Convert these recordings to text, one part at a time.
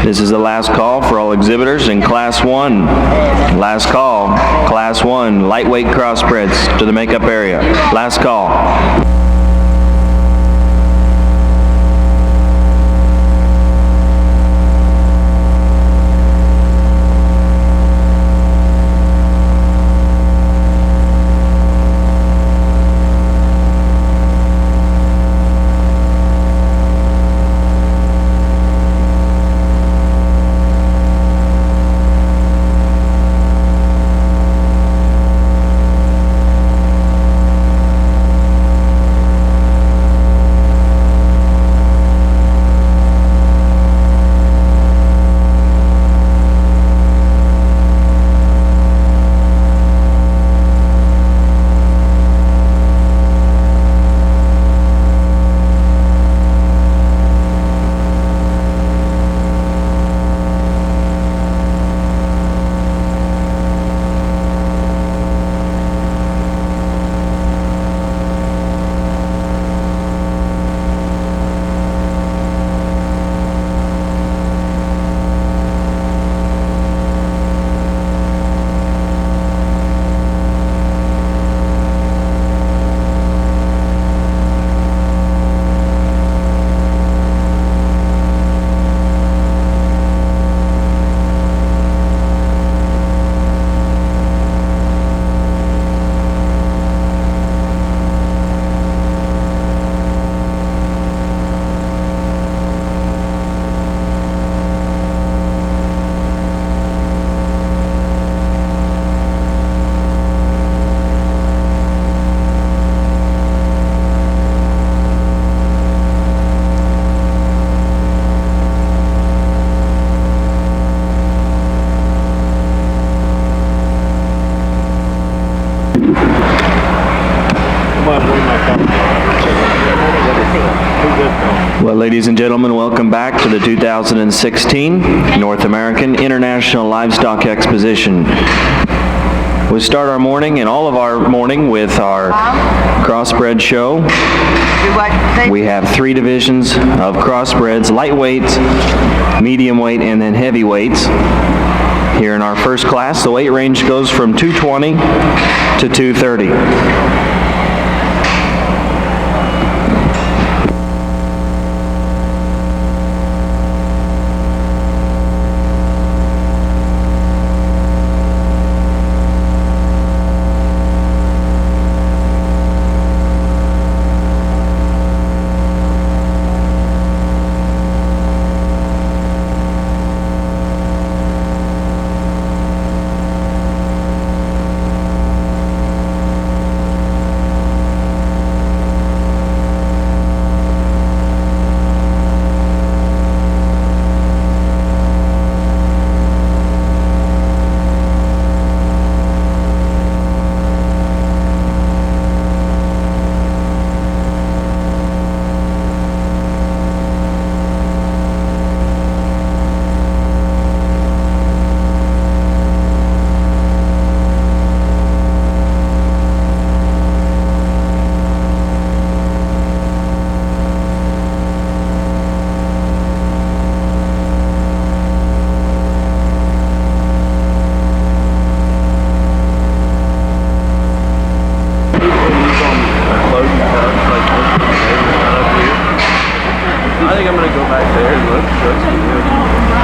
This is the last call for all exhibitors in Class 1. Last call, Class 1, lightweight crossbreds to the makeup area. Last call. Well, ladies and gentlemen, welcome back to the 2016 North American International Livestock Exposition. We start our morning and all of our morning with our crossbred show. We have 3 divisions of crossbreds: lightweights, medium weight, and then heavyweights. Here in our first class, the weight range goes from 220 to 230.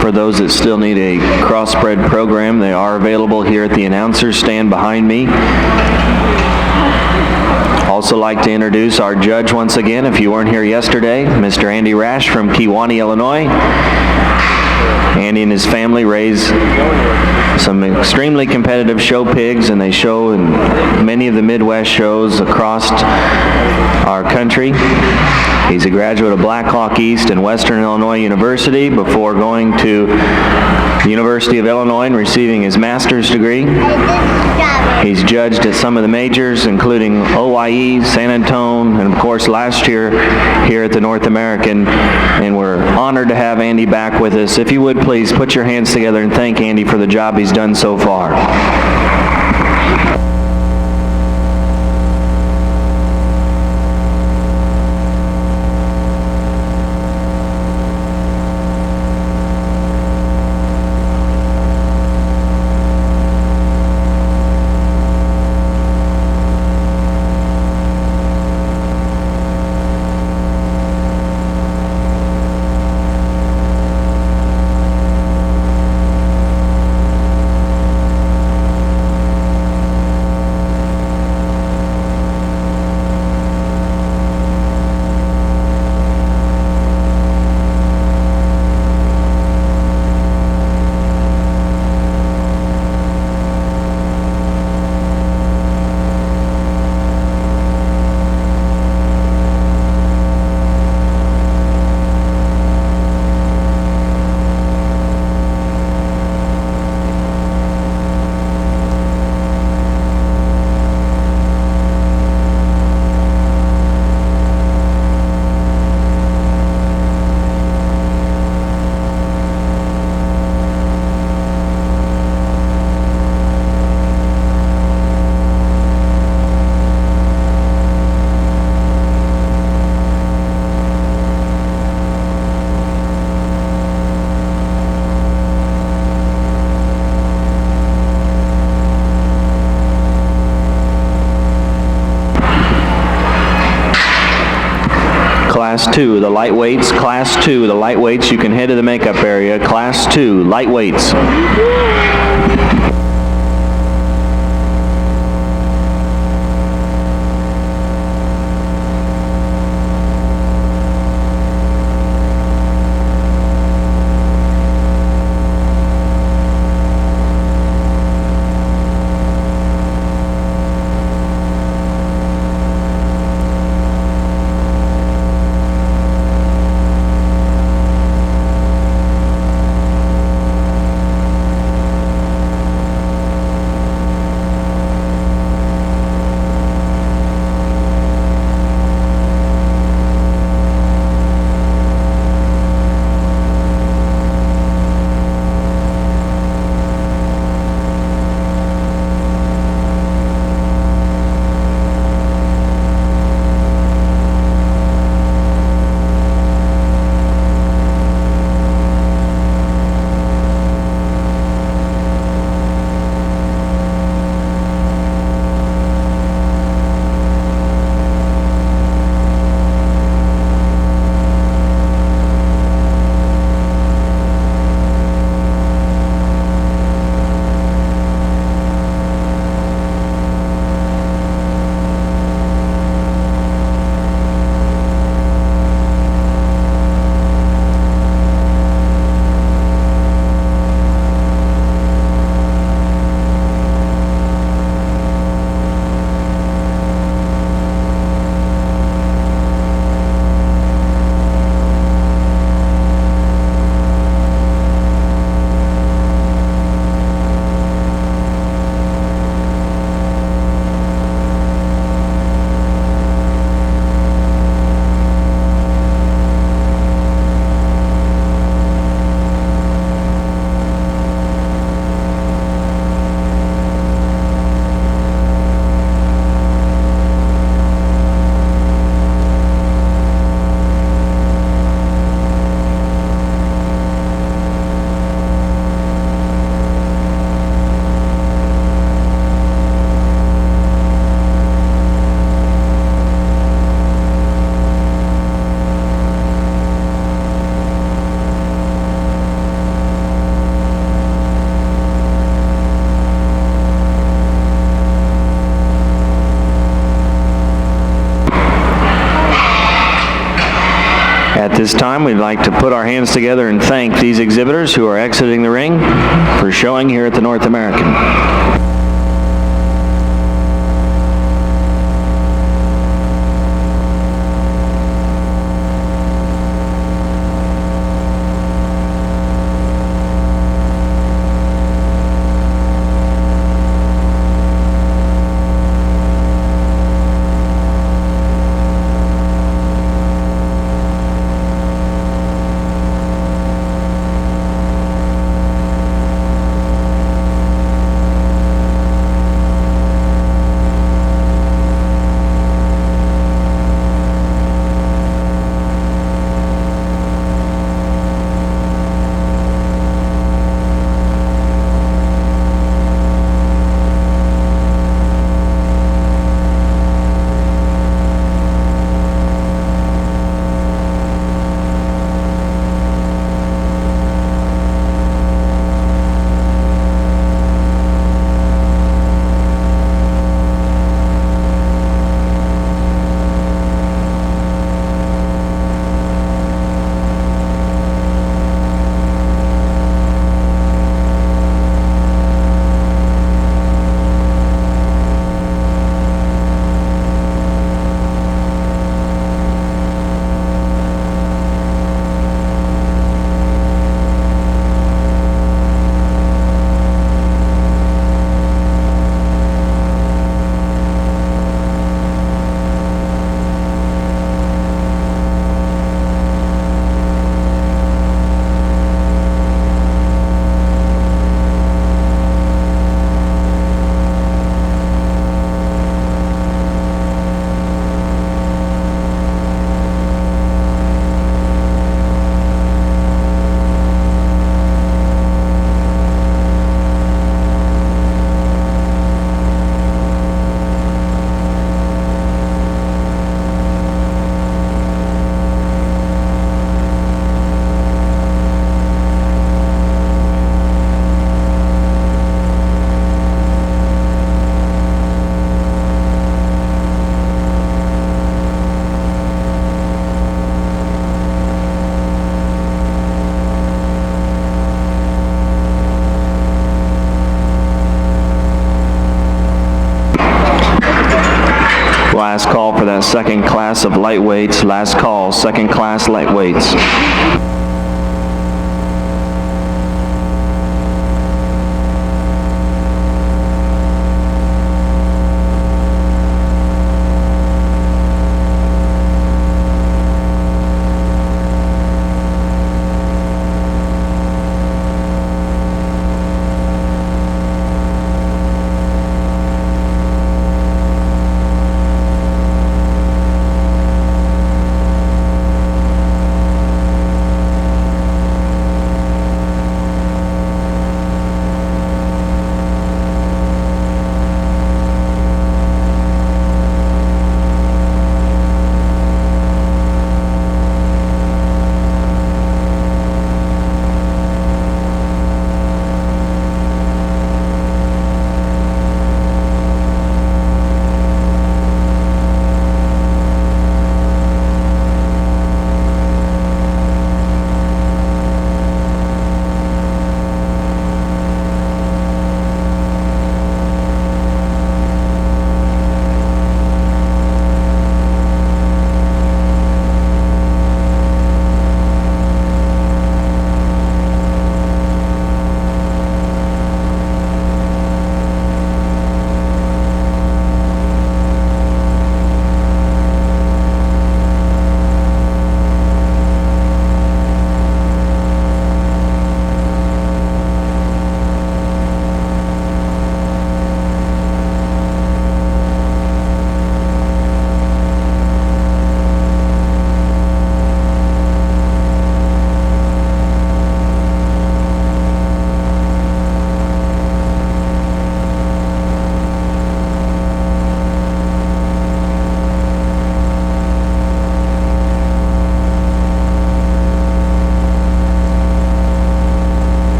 For those that still need a crossbred program, they are available here at the announcer's stand behind me. Also like to introduce our judge once again, if you weren't here yesterday, Mr. Andy Rash from Kewanee, Illinois. Andy and his family raise some extremely competitive show pigs, and they show in many of the Midwest shows across our country. He's a graduate of Black Hawk East and Western Illinois University before going to the University of Illinois and receiving his master's degree. He's judged at some of the majors, including OYE, San Antonio, and of course last year here at the North American, and we're honored to have Andy back with us. If you would please put your hands together and thank Andy for the job he's done so far. Class 2, the lightweights. Class 2, the lightweights. You can head to the makeup area. Class 2, lightweights. At this time, we'd like to put our hands together and thank these exhibitors who are exiting the ring for showing here at the North American. second class of lightweights. Last call, second class lightweights.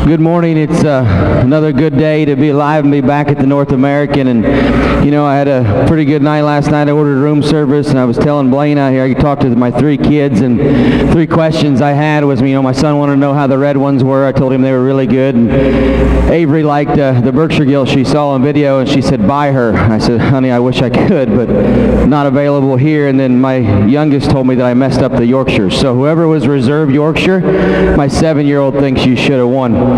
Good morning. It's another good day to be alive and be back at the North American. And you know, I had a pretty good night last night. I ordered room service, and I was telling Blaine out here I could talk to my 3 kids, and 3 questions I had was, you know, my son wanted to know how the red ones were. I told him they were really good. And Avery liked the Berkshire Gill she saw on video, and she said buy her. I said, honey, I wish I could, but not available here. And then my youngest told me that I messed up the Yorkshire. So whoever was reserve Yorkshire, my 7-year-old thinks you should have won.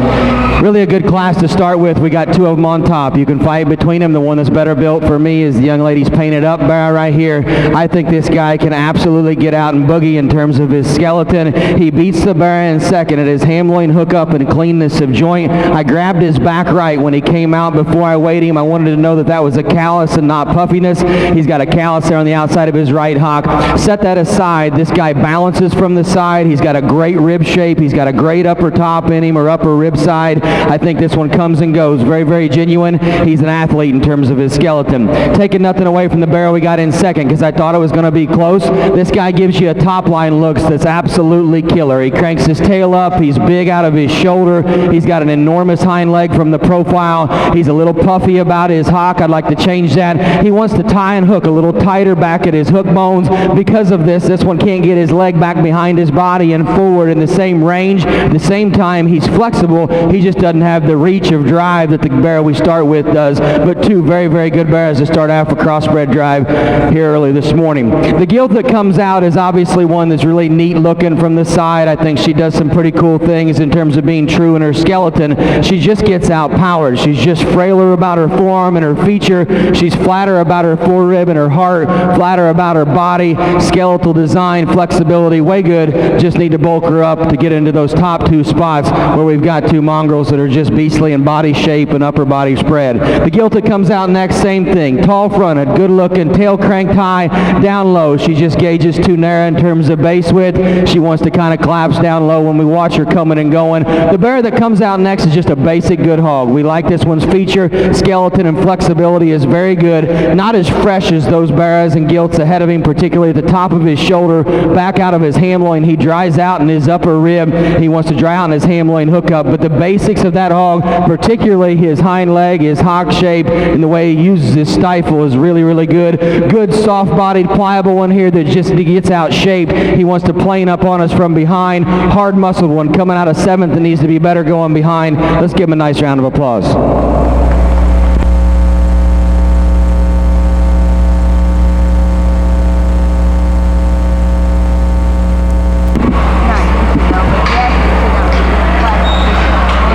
Really a good class to start with. We got 2 of them on top. You can fight between them. The one that's better built for me is the young lady's painted up bear right here. I think this guy can absolutely get out and boogie in terms of his skeleton. He beats the bear in second at his ham loin hookup and cleanness of joint. I grabbed his back right when he came out before I weighed him. I wanted to know that that was a callus and not puffiness. He's got a callus there on the outside of his right hock. Set that aside. This guy balances from the side. He's got a great rib shape. He's got a great upper top in him, or upper rib side. I think this one comes and goes. Very, very genuine. He's an athlete in terms of his skeleton. Taking nothing away from the barrel we got in second because I thought it was going to be close. This guy gives you a top line looks that's absolutely killer. He cranks his tail up. He's big out of his shoulder. He's got an enormous hind leg from the profile. He's a little puffy about his hock. I'd like to change that. He wants to tie and hook a little tighter back at his hook bones. Because of this one can't get his leg back behind his body and forward in the same range. At the same time, he's flexible. He just doesn't have the reach of drive that the barrel we start with does. But 2 very, very good barrels to start out for crossbred drive here early this morning. The gilt that comes out is obviously one that's really neat looking from the side. I think she does some pretty cool things in terms of being true in her skeleton. She just gets outpowered. She's just frailer about her forearm and her feature. She's flatter about her forerib and her heart, flatter about her body. Skeletal design, flexibility, way good. Just need to bulk her up to get into those top 2 spots where we've got 2 mongrels that are just beastly in body shape and upper body spread. The gilt that comes out next, same thing. Tall fronted, good looking, tail cranked high, down low. She just gauges too narrow in terms of base width. She wants to kind of collapse down low when we watch her coming and going. The bear that comes out next is just a basic good hog. We like this one's feature. Skeleton and flexibility is very good. Not as fresh as those bears and gilts ahead of him, particularly at the top of his shoulder, back out of his ham loin. He dries out in his upper rib. He wants to dry out in his ham loin hookup. But but the basics of that hog, particularly his hind leg, his hock shape, and the way he uses his stifle is really, really good. Good soft-bodied, pliable one here that just gets out shaped. He wants to plane up on us from behind. Hard-muscled one coming out of 7th and needs to be better going behind. Let's give him a nice round of applause.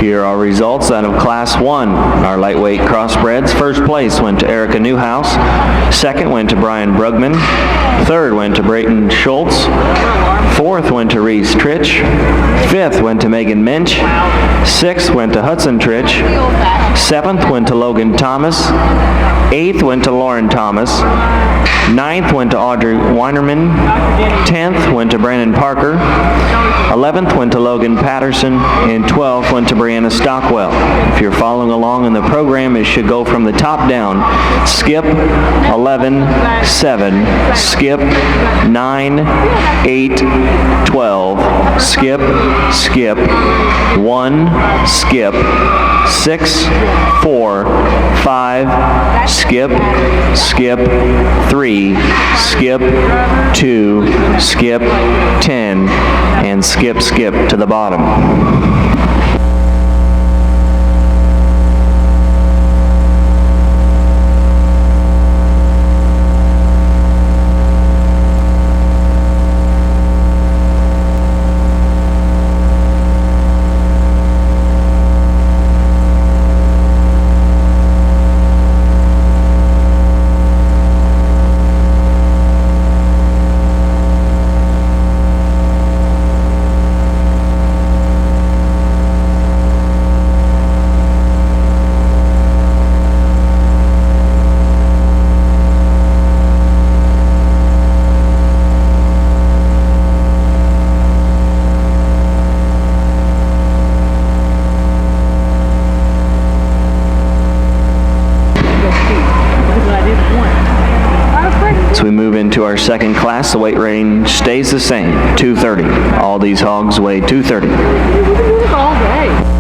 Here are results out of Class 1. Our lightweight crossbreds. First place went to Erica Newhouse. Second went to Brian Brugman. Third went to Brayton Schultz. Fourth went to Reese Tritch. Fifth went to Megan Minch. Sixth went to Hudson Tritch. Seventh went to Logan Thomas. Eighth went to Lauren Thomas. Ninth went to Audrey Weinerman. 10th went to Brandon Parker. 11th went to Logan Patterson. And 12th went to Brianna Stockwell. If you're following along in the program, it should go from the top down. Skip 11, 7, skip 9, 8, 12, skip, skip 1, skip 6, 4, 5, skip, skip 3, skip 2, skip 10, and skip, skip to the bottom. We move into our second class. The weight range stays the same, 230. All these hogs weigh 230. All day.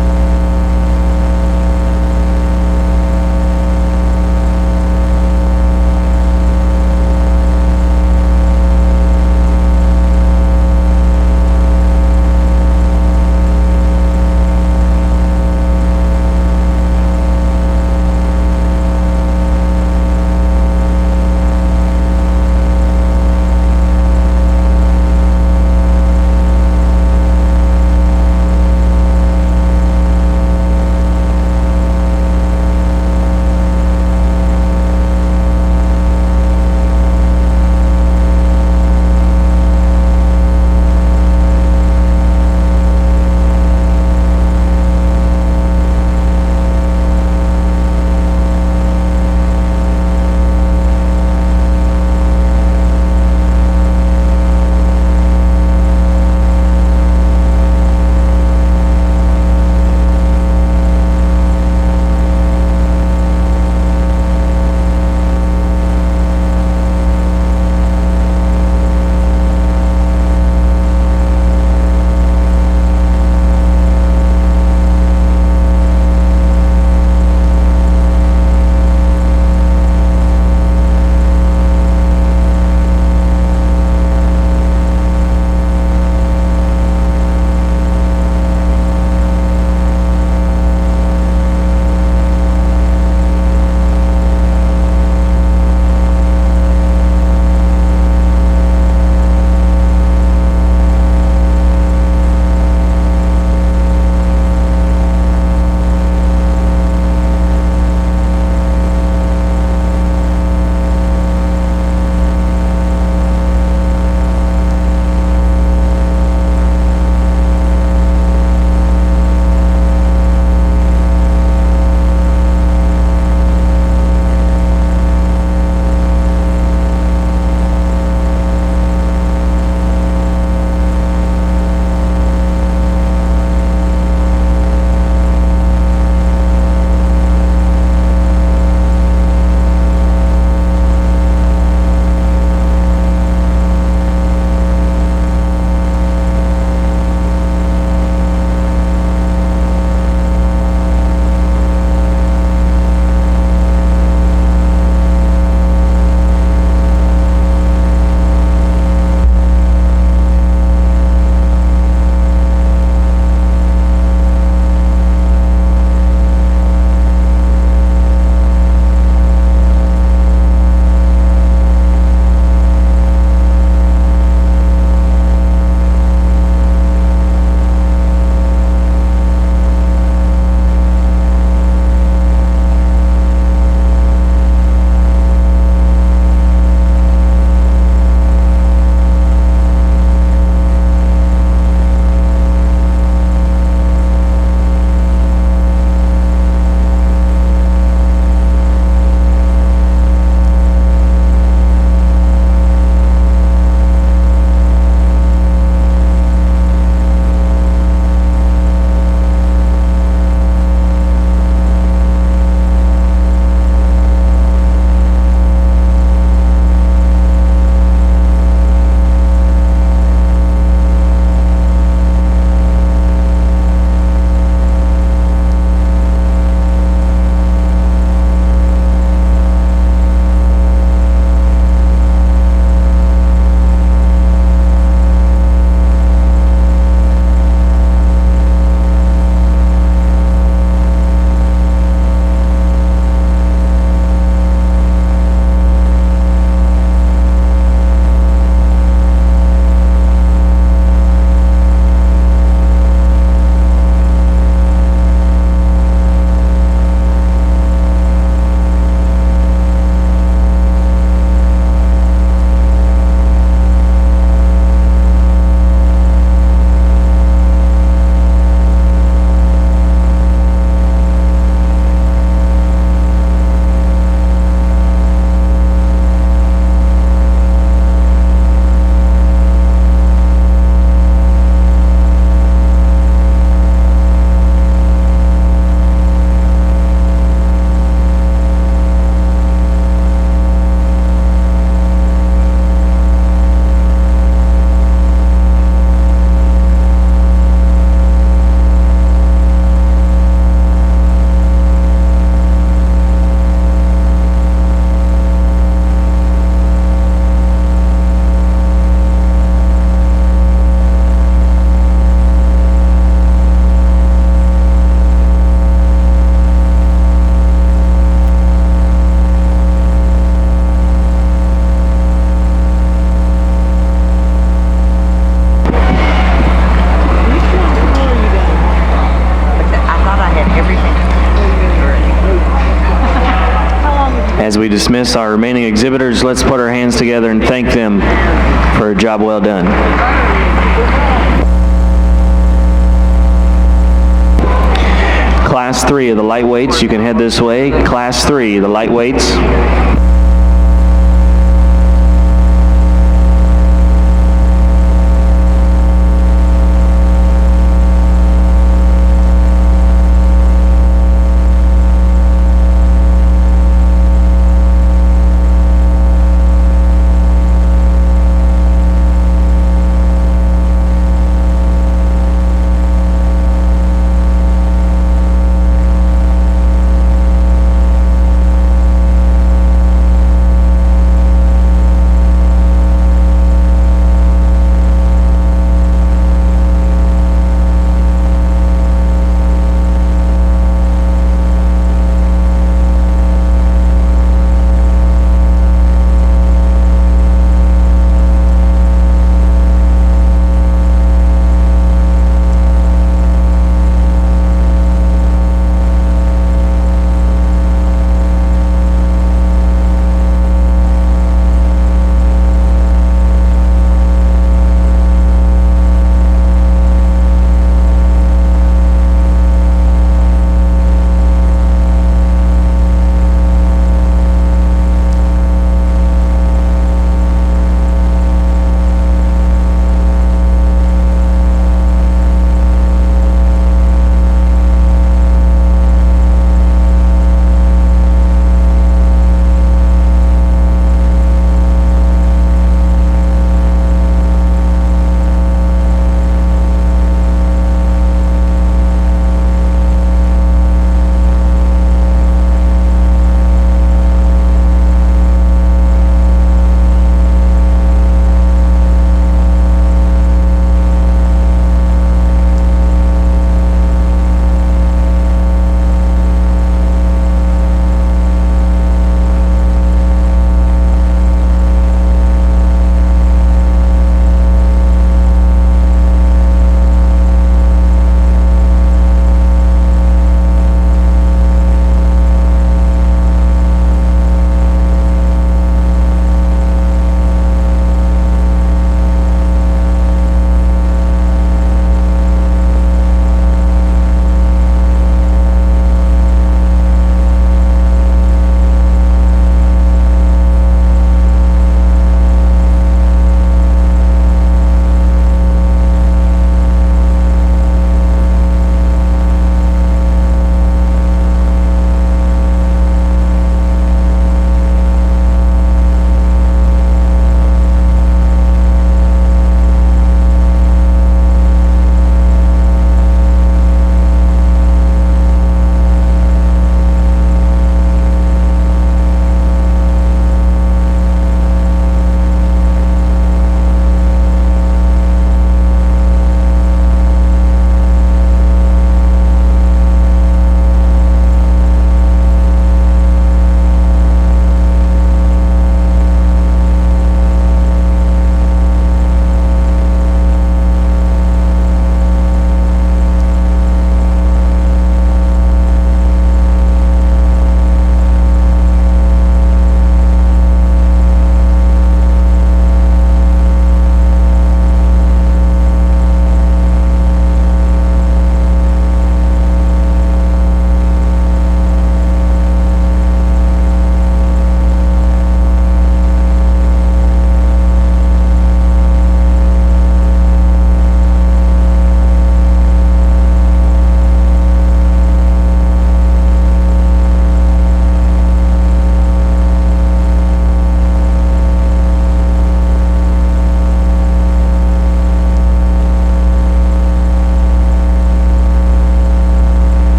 As we dismiss our remaining exhibitors, let's put our hands together and thank them for a job well done. Class 3 of the lightweights, you can head this way. Class 3, the lightweights.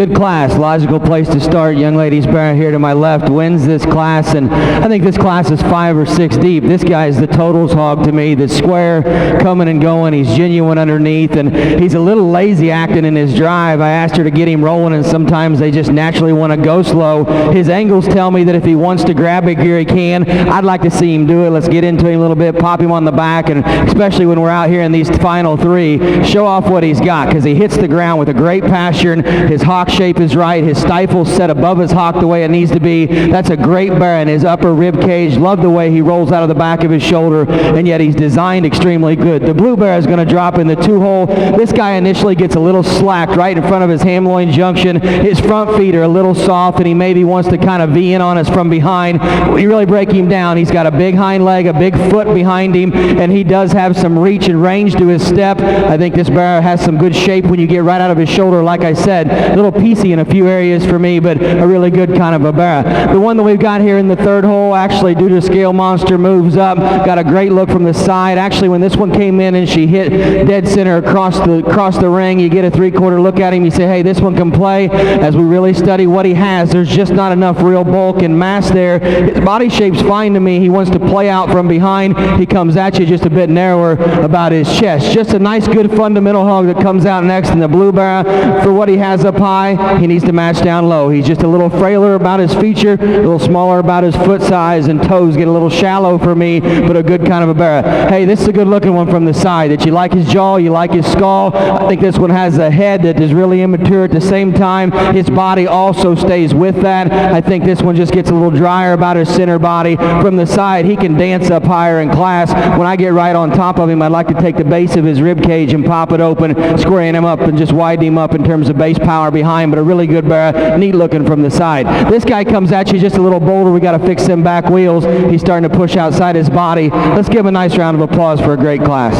good class. Logical place to start. Young lady's bear here to my left wins this class, and I think this class is 5 or 6 deep. This guy is the totals hog to me. The square, coming and going. He's genuine underneath, and he's a little lazy acting in his drive. I asked her to get him rolling, and sometimes they just naturally want to go slow. His angles tell me that if he wants to grab it here, he can. I'd like to see him do it. Let's get into him a little bit, pop him on the back, and especially when we're out here in these final 3, show off what he's got, because he hits the ground with a great pasture, and his hock shape is right. His stifle's set above his hock the way it needs to be. That's a great bear in his upper rib cage. Love the way he rolls out of the back of his shoulder, and yet he's designed extremely good. The blue bear is going to drop in the 2-hole. This guy initially gets a little slacked right in front of his ham-loin junction. His front feet are a little soft, and he maybe wants to kind of V in on us from behind. When you really break him down, he's got a big hind leg, a big foot behind him, and he does have some reach and range to his step. I think this bear has some good shape when you get right out of his shoulder. Like I said, a little piecey in a few areas for me, but a really good kind of a bear. The one that we've got here in the 3rd hole, actually due to scale monster, moves up. Got a great look from the side. Actually, when this one came in and she hit dead center across the ring, you get a 3/4 look at him. You say, hey, this one can play. As we really study what he has, there's just not enough real bulk and mass there. His body shape's fine to me. He wants to play out from behind. He comes at you just a bit narrower about his chest. Just a nice, good fundamental hog that comes out next in the blue bear. For what he has up high, he needs to match down low. He's just a little frailer about his feature, a little smaller about his foot size, and toes get a little shallow for me, but a good kind of a bear. Hey, this is a good looking one from the side. That you like his jaw, you like his skull. I think this one has a head that is really immature at the same time. His body also stays with that. I think this one just gets a little drier about his center body. From the side, he can dance up higher in class. When I get right on top of him, I'd like to take the base of his rib cage and pop it open, squaring him up and just widen him up in terms of base power behind, but a really good bear, neat looking from the side. This guy comes at you just a little bolder. We got to fix them back wheels. He's starting to push outside his body. Let's give him a nice round of applause for a great class.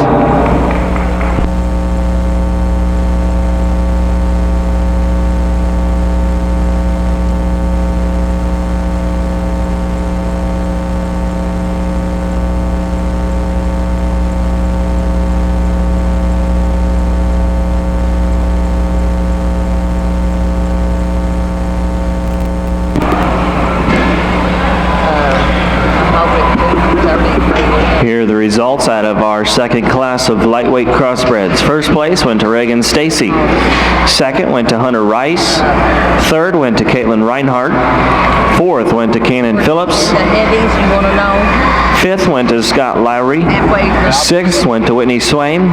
Here are the results out of our 2nd class of lightweight crossbreds. 1st place went to Reagan Stacy. 2nd went to Hunter Rice. 3rd went to Caitlin Reinhardt. 4th went to Cannon Phillips. The heavies you want to know? 5th went to Scott Lowry. 6th went to Whitney Swain.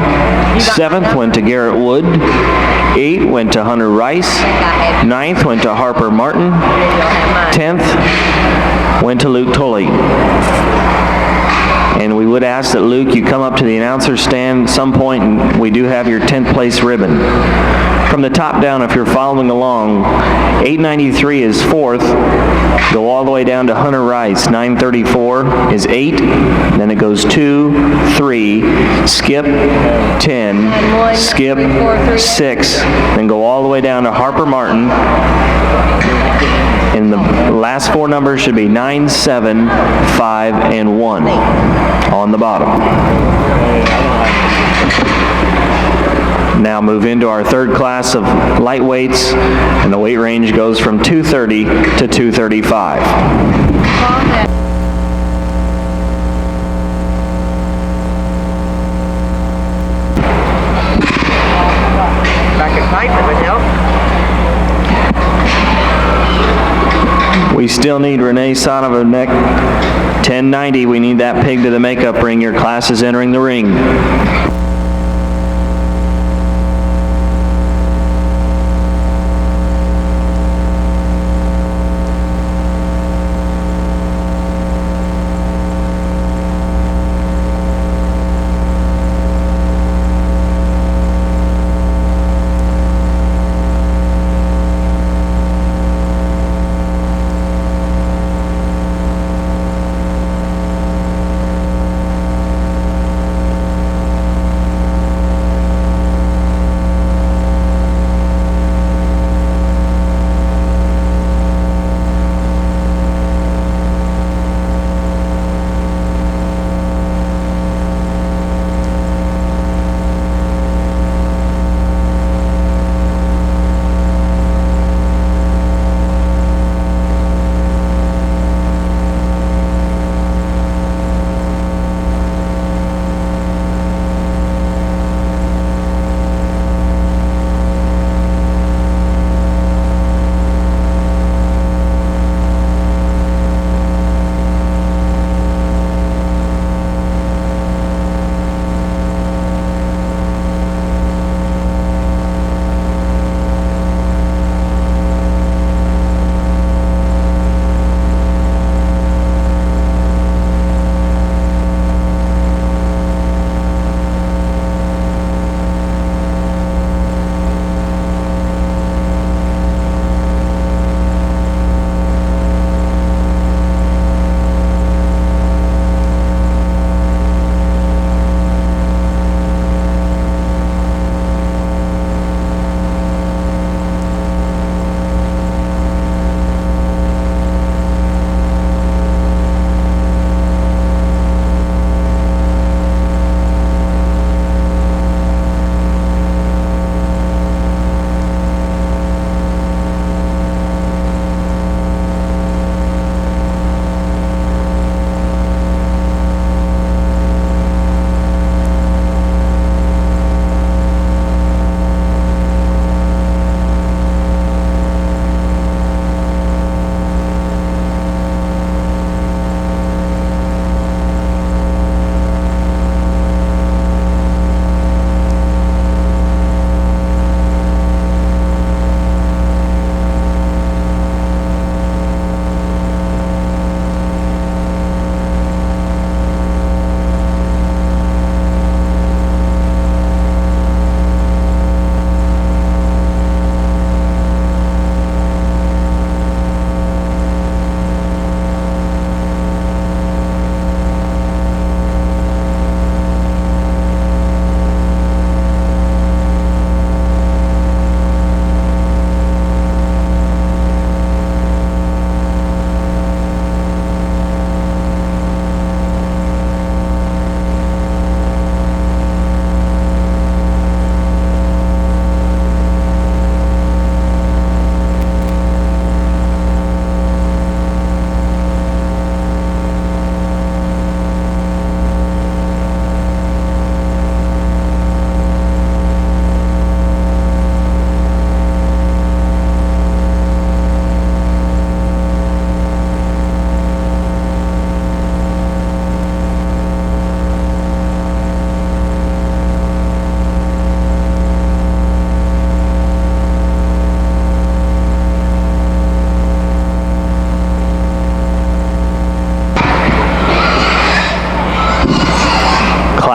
7th went to Garrett Wood. 8th went to Hunter Rice. 9th went to Harper Martin. 10th went to Luke Tully. And we would ask that, Luke, you come up to the announcer stand at some point, and we do have your 10th place ribbon. From the top down, if you're following along, 893 is 4th. Go all the way down to Hunter Rice. 934 is 8. Then it goes 2, 3, skip 10, skip 6, then go all the way down to Harper Martin. And the last 4 numbers should be 9, 7, 5, and 1 on the bottom. Now move into our 3rd class of lightweights, and the weight range goes from 230 to 235. Back and tight, that would help. We still need Renee Sonovanek. 1090, we need that pig to the makeup ring. Your class is entering the ring.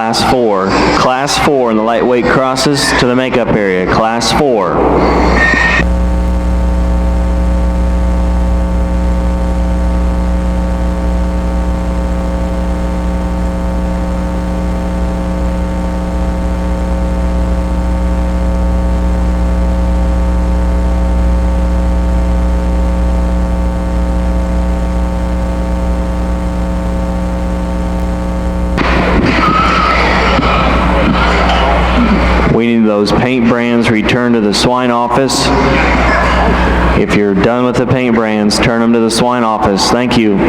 Class 4. Class 4 in the lightweight crosses to the makeup area. Class 4. We need those paint brands returned to the swine office. If you're done with the paint brands, turn them to the swine office. Thank you.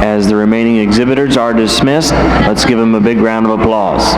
As the remaining exhibitors are dismissed, let's give them a big round of applause.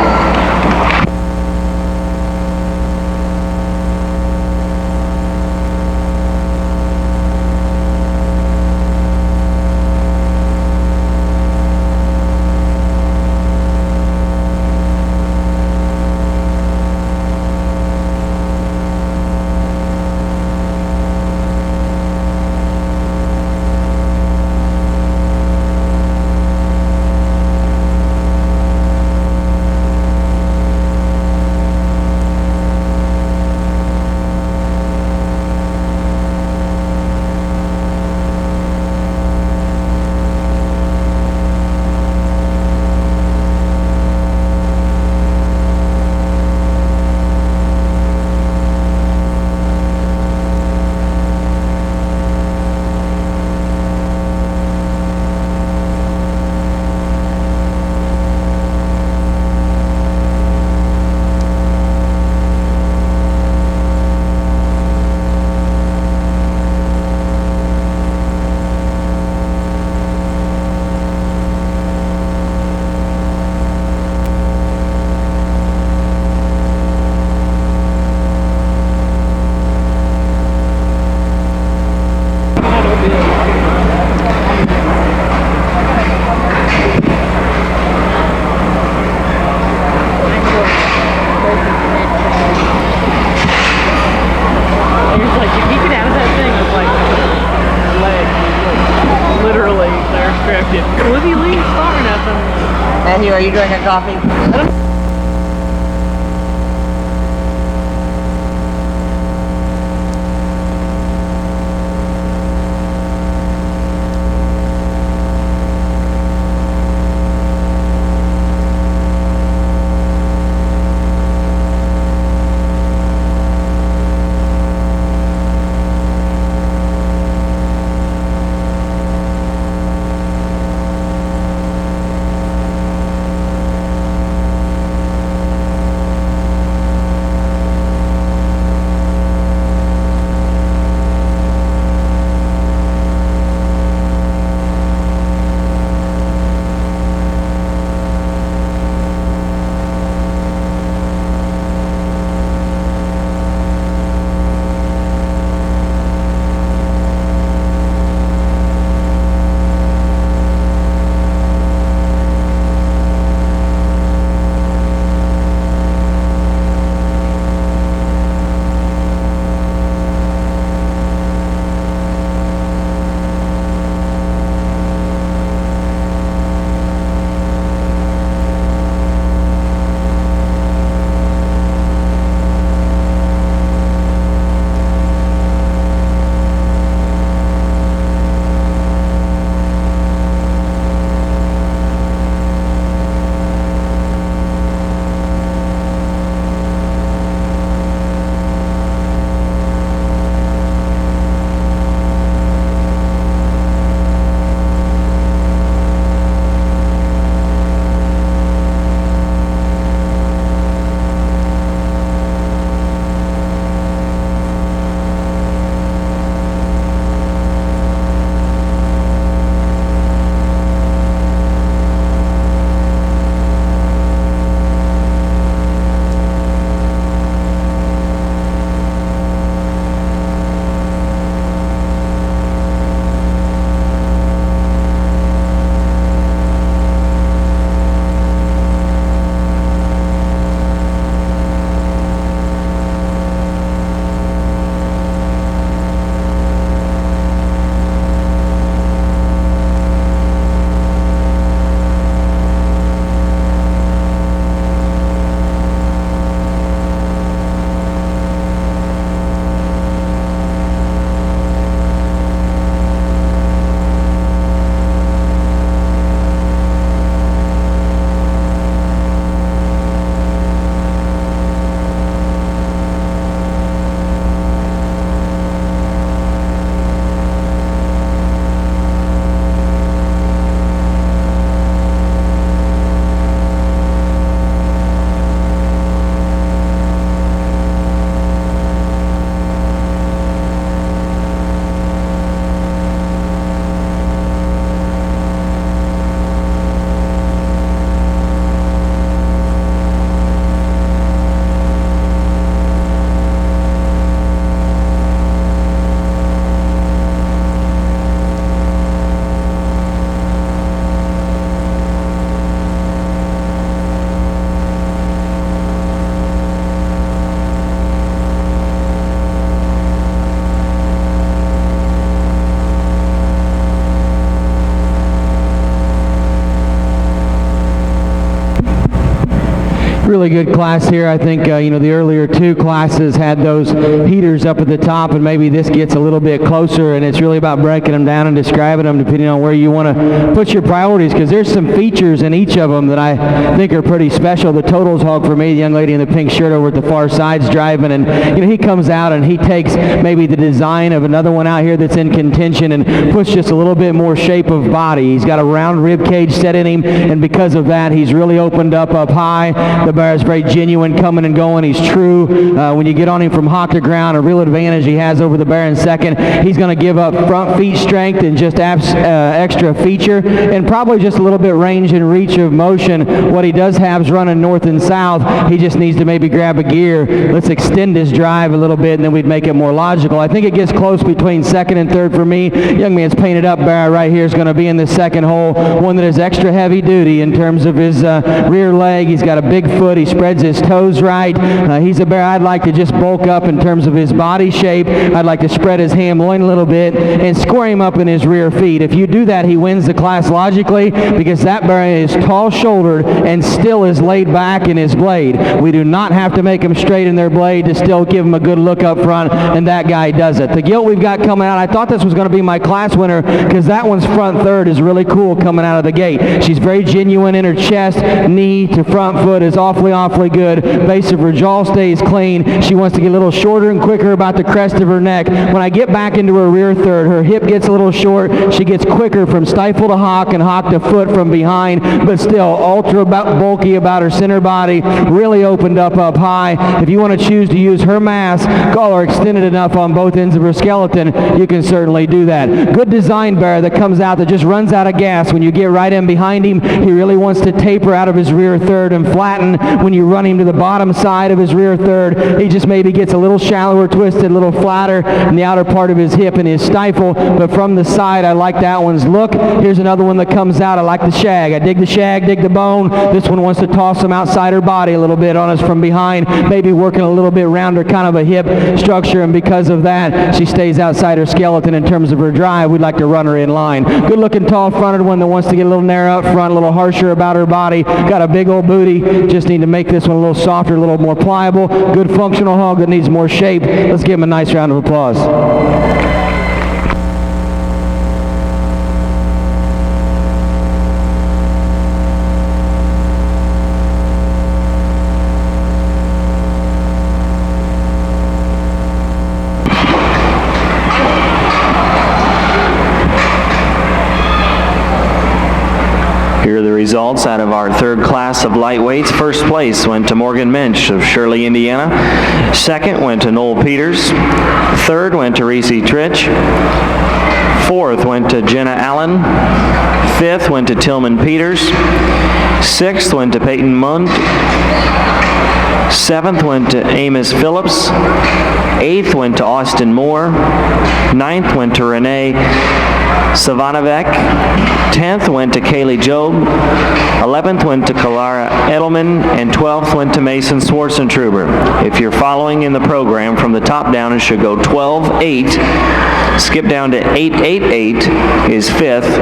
Matthew, are you drinking coffee? really good class here. I think, the earlier two classes had those heaters up at the top, and maybe this gets a little bit closer, and it's really about breaking them down and describing them depending on where you want to put your priorities, because there's some features in each of them that I think are pretty special. The totals hog for me, the young lady in the pink shirt over at the far side's driving, and he comes out and he takes maybe the design of another one out here that's in contention and puts just a little bit more shape of body. He's got a round rib cage set in him, and because of that, he's really opened up high. The bear is very genuine coming and going. He's true. When you get on him from hawk to ground, a real advantage he has over the bear in second. He's going to give up front feet strength and just extra feature, and probably just a little bit range and reach of motion. What he does have is running north and south. He just needs to maybe grab a gear. Let's extend his drive a little bit, and then we'd make it more logical. I think it gets close between second and third for me. Young man's painted up bear right here is going to be in the second hole, one that is extra heavy duty in terms of his rear leg. He's got a big foot. He spreads his toes right. He's a bear I'd like to just bulk up in terms of his body shape. I'd like to spread his ham loin a little bit and square him up in his rear feet. If you do that, he wins the class logically, because that bear is tall-shouldered and still is laid back in his blade. We do not have to make him straight in their blade to still give him a good look up front, and that guy does it. The gilt we've got coming out, I thought this was going to be my class winner, because that one's front third is really cool coming out of the gate. She's very genuine in her chest. Knee to front foot is awfully good. Base of her jaw stays clean. She wants to get a little shorter and quicker about the crest of her neck. When I get back into her rear third, her hip gets a little short. She gets quicker from stifle to hawk and hawk to foot from behind, but still ultra bulky about her center body, really opened up high. If you want to choose to use her mass, collar extended enough on both ends of her skeleton, you can certainly do that. Good design bear that comes out that just runs out of gas. When you get right in behind him, he really wants to taper out of his rear third and flatten. When you run him to the bottom side of his rear third, he just maybe gets a little shallower, twisted, a little flatter in the outer part of his hip and his stifle, but from the side, I like that one's look. Here's another one that comes out. I like the shag. I dig the shag, dig the bone. This one wants to toss him outside her body a little bit on us from behind, maybe working a little bit rounder kind of a hip structure, and because of that, she stays outside her skeleton in terms of her drive. We'd like to run her in line. Good looking tall fronted one that wants to get a little narrow up front, a little harsher about her body. Got a big old booty. Just need to make this one a little softer, a little more pliable. Good functional hog that needs more shape. Let's give him a nice round of applause. Here are the results out of our third class of lightweights. First place went to Morgan Minch of Shirley, Indiana. Second went to Noel Peters. Third went to Reese Tritch. Fourth went to Jenna Allen. Fifth went to Tillman Peters. Sixth went to Peyton Mund. Seventh went to Amos Phillips. Eighth went to Austin Moore. Ninth went to Renee Savanavec. 10th went to Kaylee Job. 11th went to Kalara Edelman. And 12th went to Mason Swartzentruber. If you're following in the program from the top down, it should go 12-8. Skip down to 8-8-8 is 5th.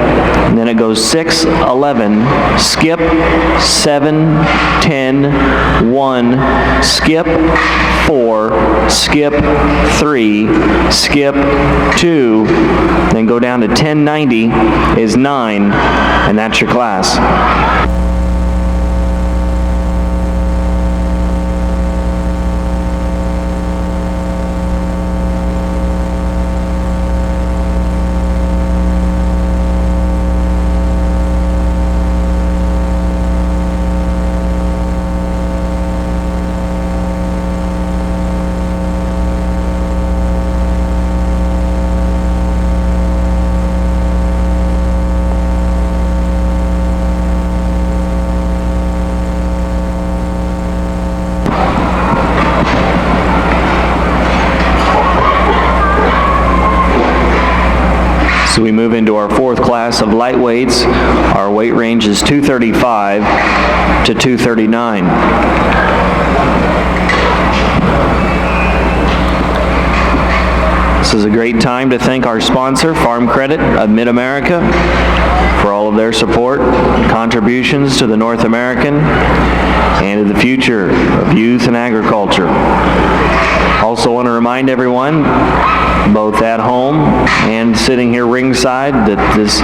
And then it goes 6-11. Skip 7-10-1. Skip 4. Skip 3. Skip 2. Then go down to 10-90 is 9. And that's your class. So we move into our fourth class of lightweights. Our weight range is 235 to 239. This This is a great time to thank our sponsor, Farm Credit of Mid-America, for all of their support, contributions to the North American, and to the future of youth and agriculture. Also want to remind everyone, both at home and sitting here ringside, that this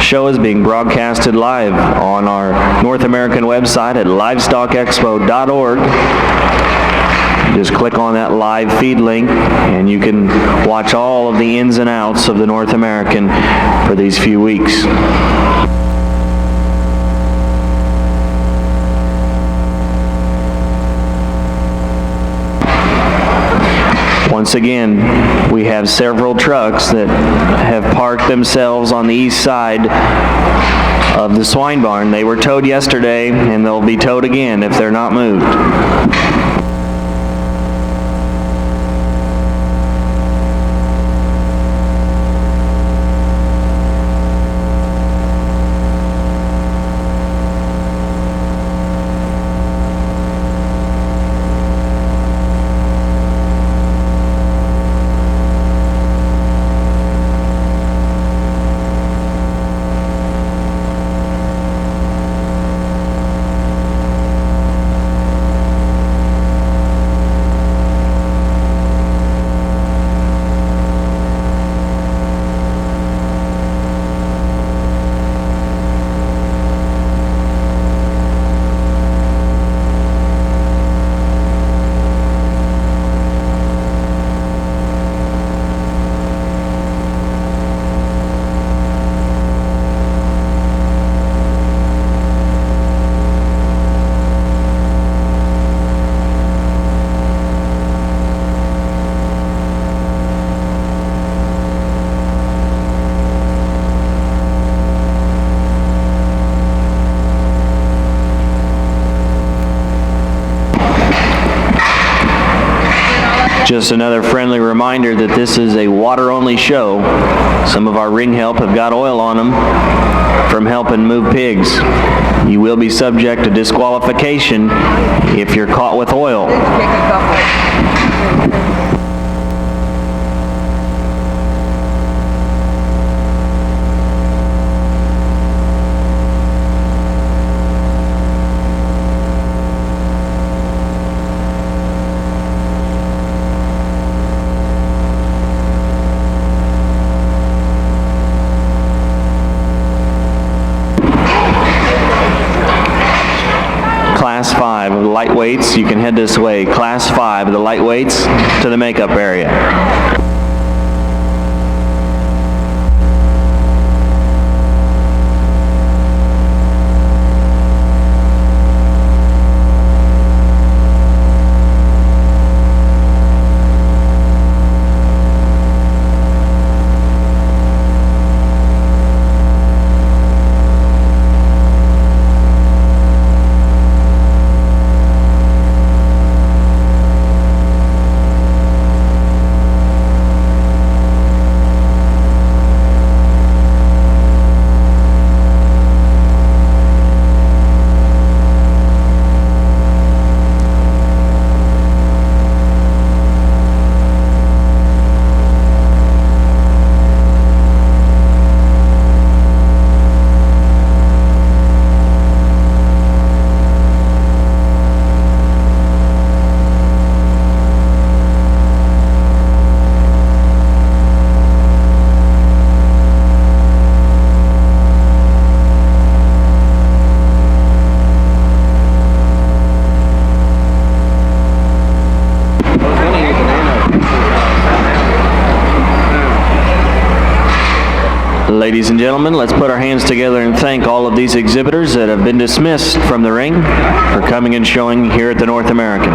show is being broadcasted live on our North American website at livestockexpo.org. Just click on that live feed link and you can watch all of the ins and outs of the North American for these few weeks. Once again, we have several trucks that have parked themselves on the east side of the swine barn. They were towed yesterday and they'll be towed again if they're not moved. Just another friendly reminder that this is a water-only show. Some of our ring help have got oil on them from helping move pigs. You will be subject to disqualification if you're caught with oil. Class 5 of the lightweights, you can head this way. Class 5 of the lightweights to the makeup area. Ladies and gentlemen, let's put our hands together and thank all of these exhibitors that have been dismissed from the ring for coming and showing here at the North American.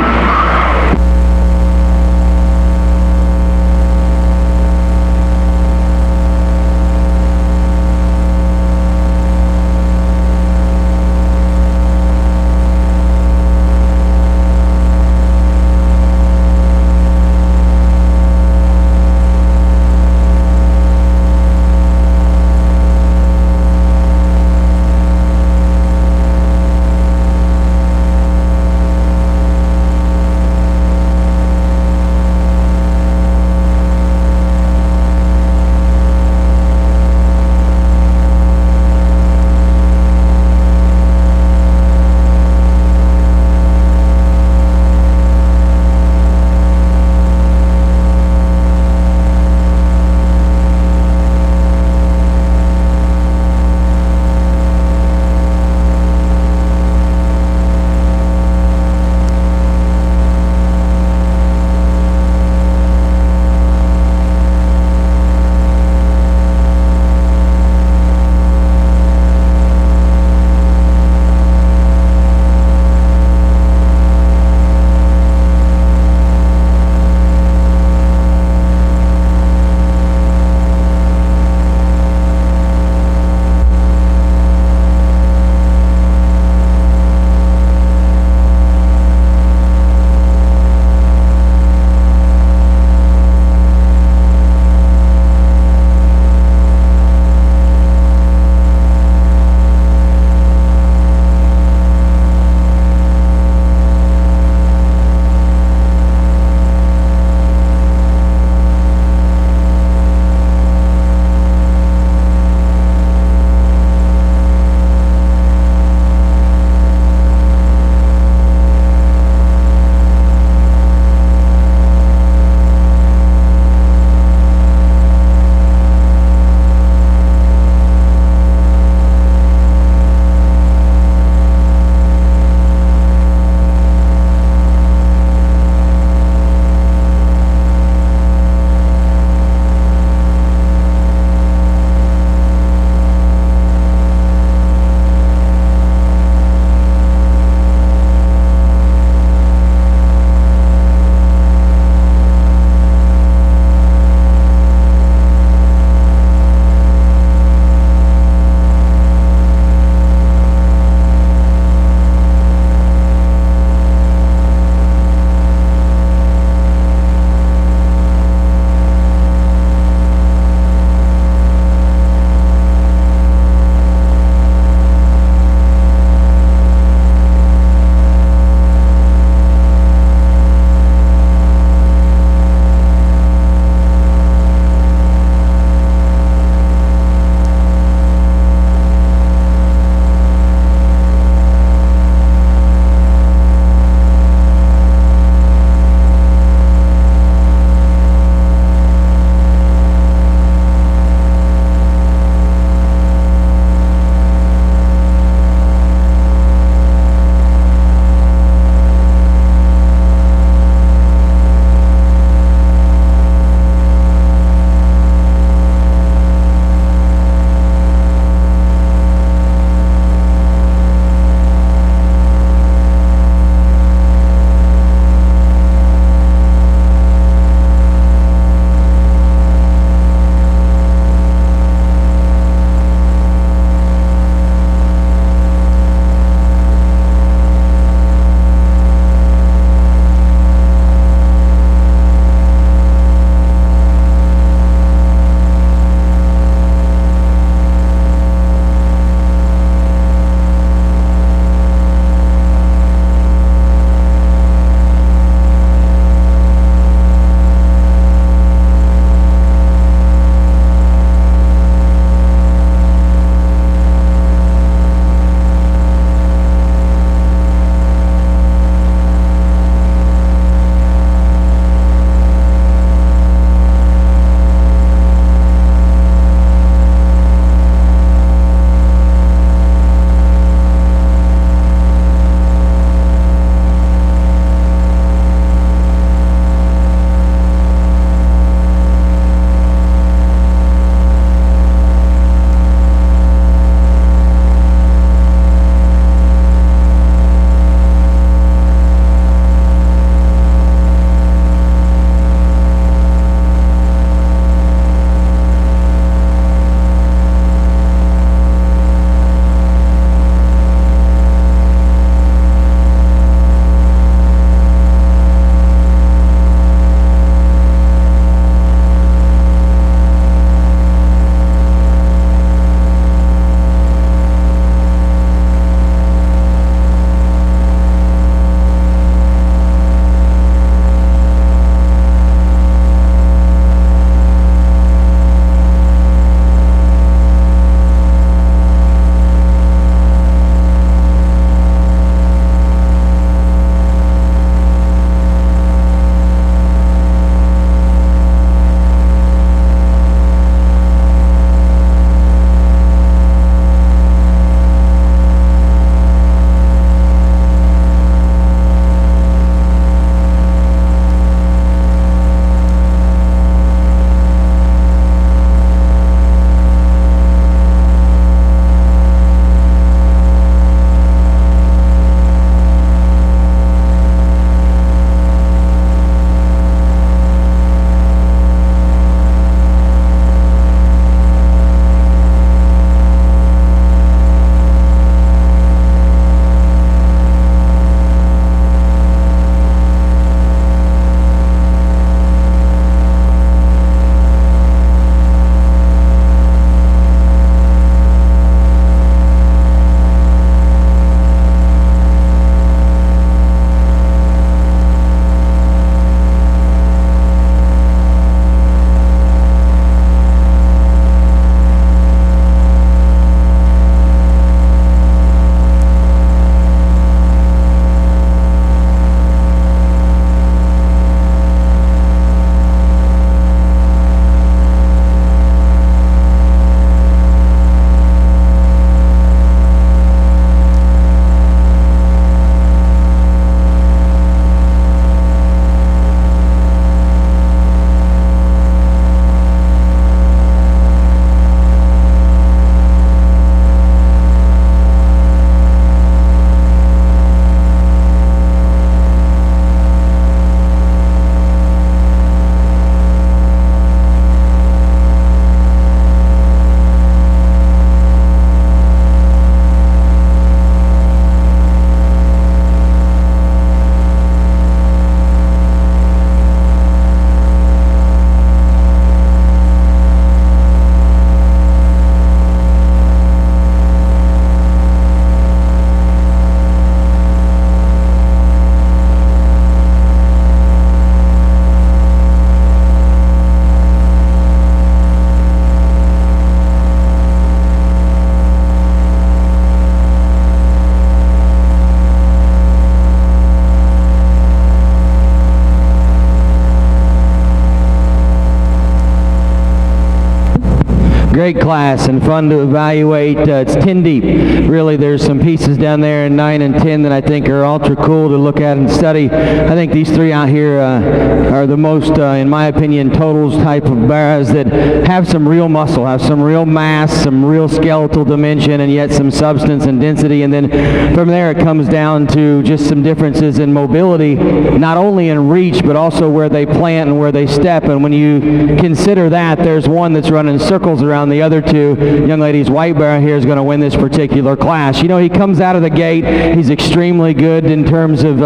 Great class and fun to evaluate. It's 10 deep. Really, there's some pieces down there in 9 and 10 that I think are ultra cool to look at and study. I think these three out here are the most, in my opinion, totals type of bears that have some real muscle, have some real mass, some real skeletal dimension, and yet some substance and density. And then from there it comes down to just some differences in mobility, not only in reach, but also where they plant and where they step. And when you consider that, there's one that's running circles around the other two. Young lady's white bear here is going to win this particular class. You know, he comes out of the gate, he's extremely good in terms of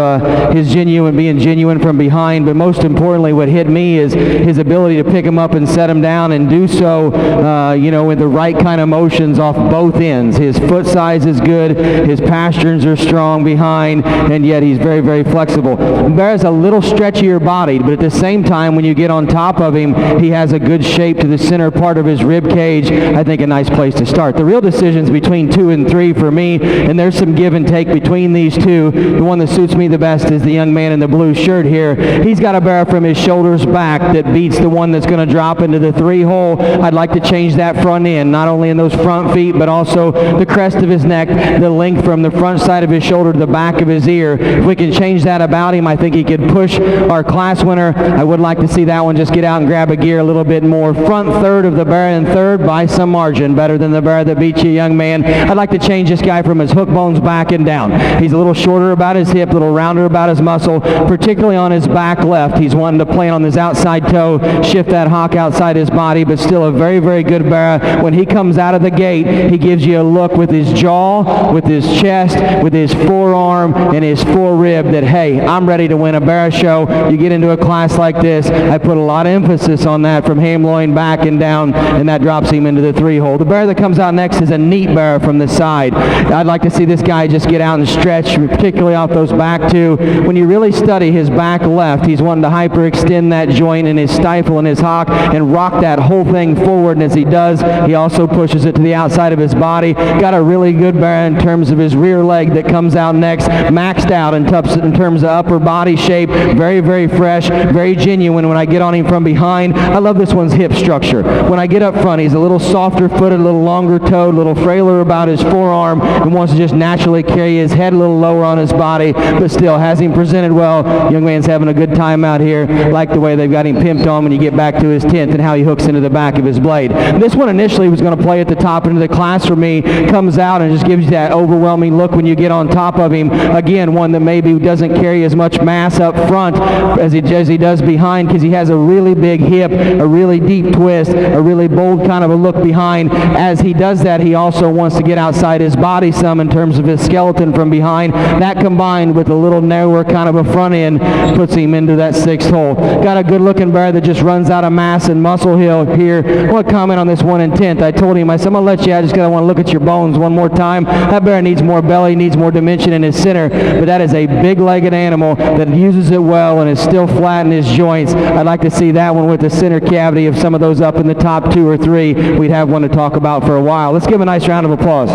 his being genuine from behind, but most importantly what hit me is his ability to pick him up and set him down and do so, you know, with the right kind of motions off both ends. His foot size is good, his pasterns are strong behind, and yet he's very, very flexible. Bear has a little stretchier body, but at the same time, when you get on top of him, he has a good shape to the center part of his rib cage. I think a nice place to start. The real decision's between 2 and 3 for me, and there's some give and take between these two. The one that suits me the best is the young man in the blue shirt here. He's got a bear from his shoulders back that beats the one that's going to drop into the 3-hole. I'd like to change that front end, not only in those front feet, but also the crest of his neck, the length from the front side of his shoulder to the back of his ear. If we can change that about him, I think he could push our class winner. I would like to see that one just get out and grab a gear a little bit more. Front third of the bear in third by some margin, better than the bear that beat you, young man. I'd like to change this guy from his hook bones back and down. He's a little shorter about his hip, a little rounder about his muscle, particularly on his back left. He's wanting to plant on his outside toe, shift that hock outside his body, but still a very, very good bear. When he comes out of the gate, he gives you a look with his jaw, with his chest, with his forearm, and his forerib that, hey, I'm ready to win a bear show. You get into a class like this, I put a lot of emphasis on that from ham loin back and down, and that drops him into the 3-hole. The bear that comes out next is a neat bear from the side. I'd like to see this guy just get out and stretch, particularly off those back two. When you really study his back left, he's wanting to hyperextend that joint in his stifle and his hock and rock that whole thing forward, and as he does, he also pushes it to the outside of his body. Got a really good bear in terms of his rear leg that comes out next, maxed out in terms of upper body shape, very, very fresh, very genuine when I get on him from behind. I love this one's hip structure. When I get up front, he's a little softer footed, a little longer toed, a little frailer about his forearm, and wants to just naturally carry his head a little lower on his body, but still has him presented well. Young man's having a good time out here. Like the way they've got him pimped on when you get back to his 10th and how he hooks into the back of his blade. This one initially was going to play at the top end of the class for me, comes out and just gives you that overwhelming look when you get on top of him. Again, one that maybe doesn't carry as much mass up front as he does behind, because he has a really big hip, a really deep twist, a really bold kind of a look behind. As he does that, he also wants to get outside his body some in terms of his skeleton from behind. That combined with a little narrower kind of a front end puts him into that 6th hole. Got a good looking bear that just runs out of mass and muscle here. I want to comment on this 1 and 10th. I told him, I said, I'm going to let you, I just want to look at your bones one more time. That bear needs more belly, needs more dimension in his center, but that is a big-legged animal that uses it well and is still flat in his joints. I'd like to see that one with the center cavity of some of those up in the top 2 or 3. We'd have one to talk about for a while. Let's give a nice round of applause.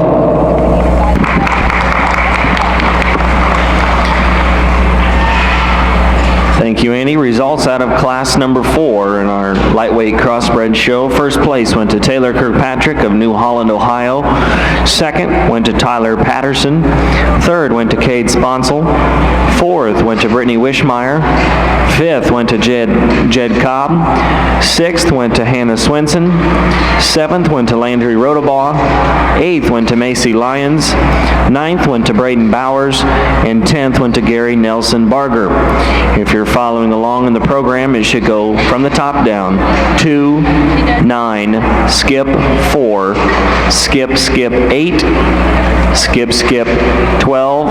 Thank you, Andy. Results out of class number 4 in our lightweight crossbred show. First place went to Taylor Kirkpatrick of New Holland, Ohio. Second went to Tyler Patterson. Third went to Cade Sponsel. Fourth went to Brittany Wishmeyer. Fifth went to Jed Cobb. Sixth went to Hannah Swenson. Seventh went to Landry Rodabaugh. Eighth went to Macy Lyons. Ninth went to Braden Bowers. And 10th went to Gary Nelson Barger. If you're following along in the program, it should go from the top down. 2, 9, skip 4, skip 8, skip 12,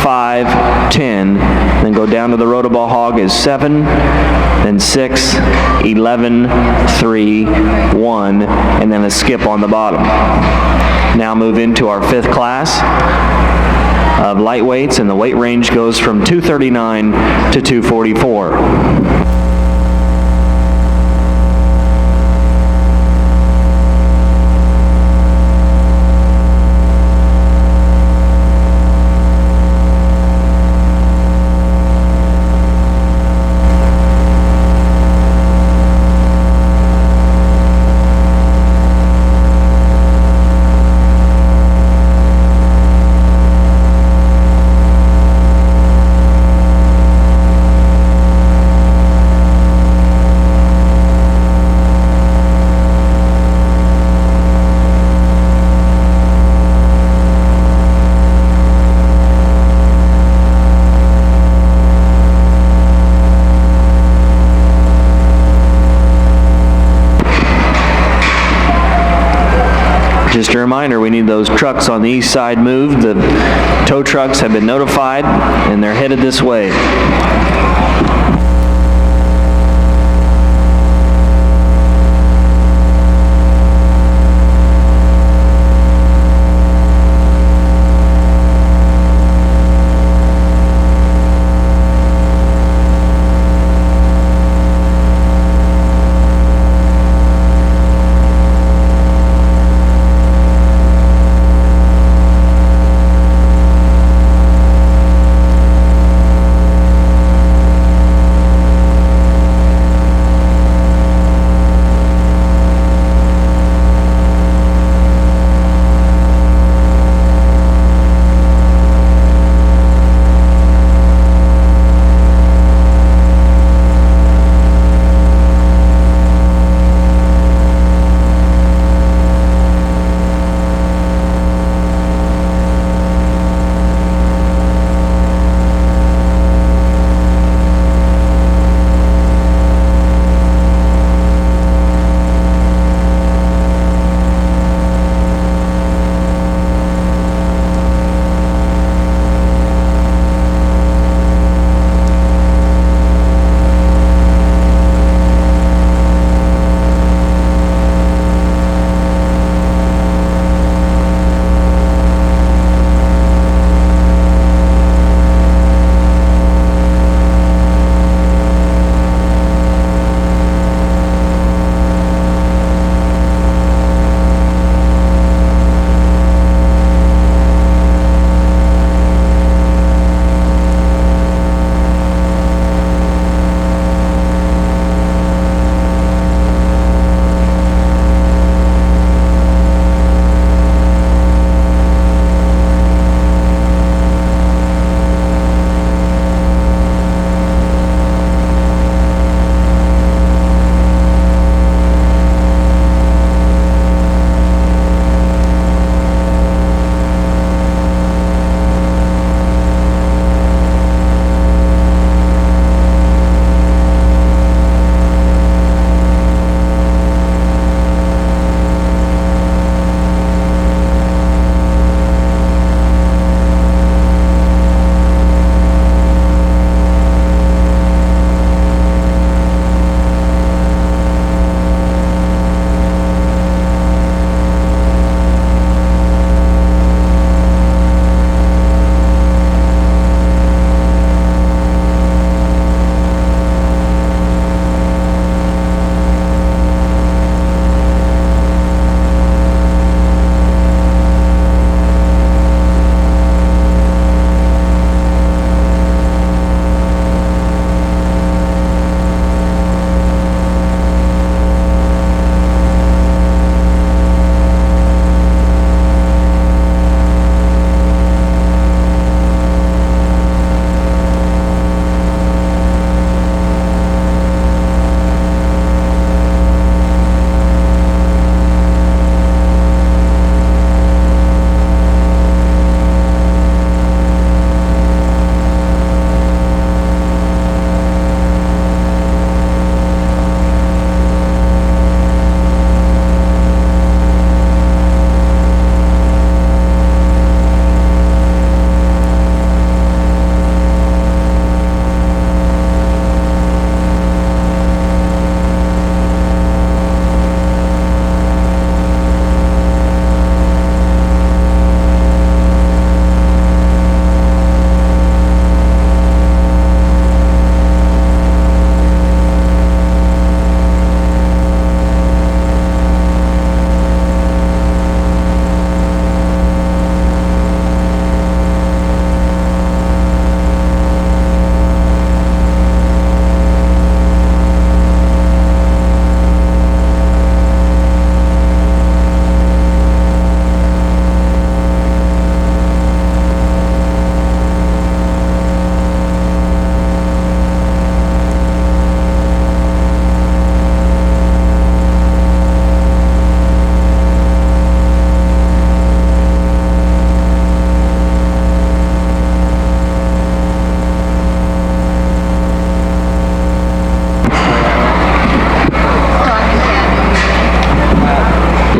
5, 10. Then go down to the Rodabaugh hog is 7, then 6, 11, 3, 1, and then a skip on the bottom. Now move into our 5th class of lightweights, and the weight range goes from 239 to 244. Just a reminder, we need those trucks on the east side moved. The tow trucks have been notified, and they're headed this way.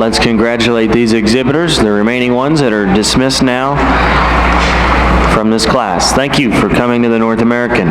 let's congratulate these exhibitors, the remaining ones that are dismissed now from this class. Thank you for coming to the North American.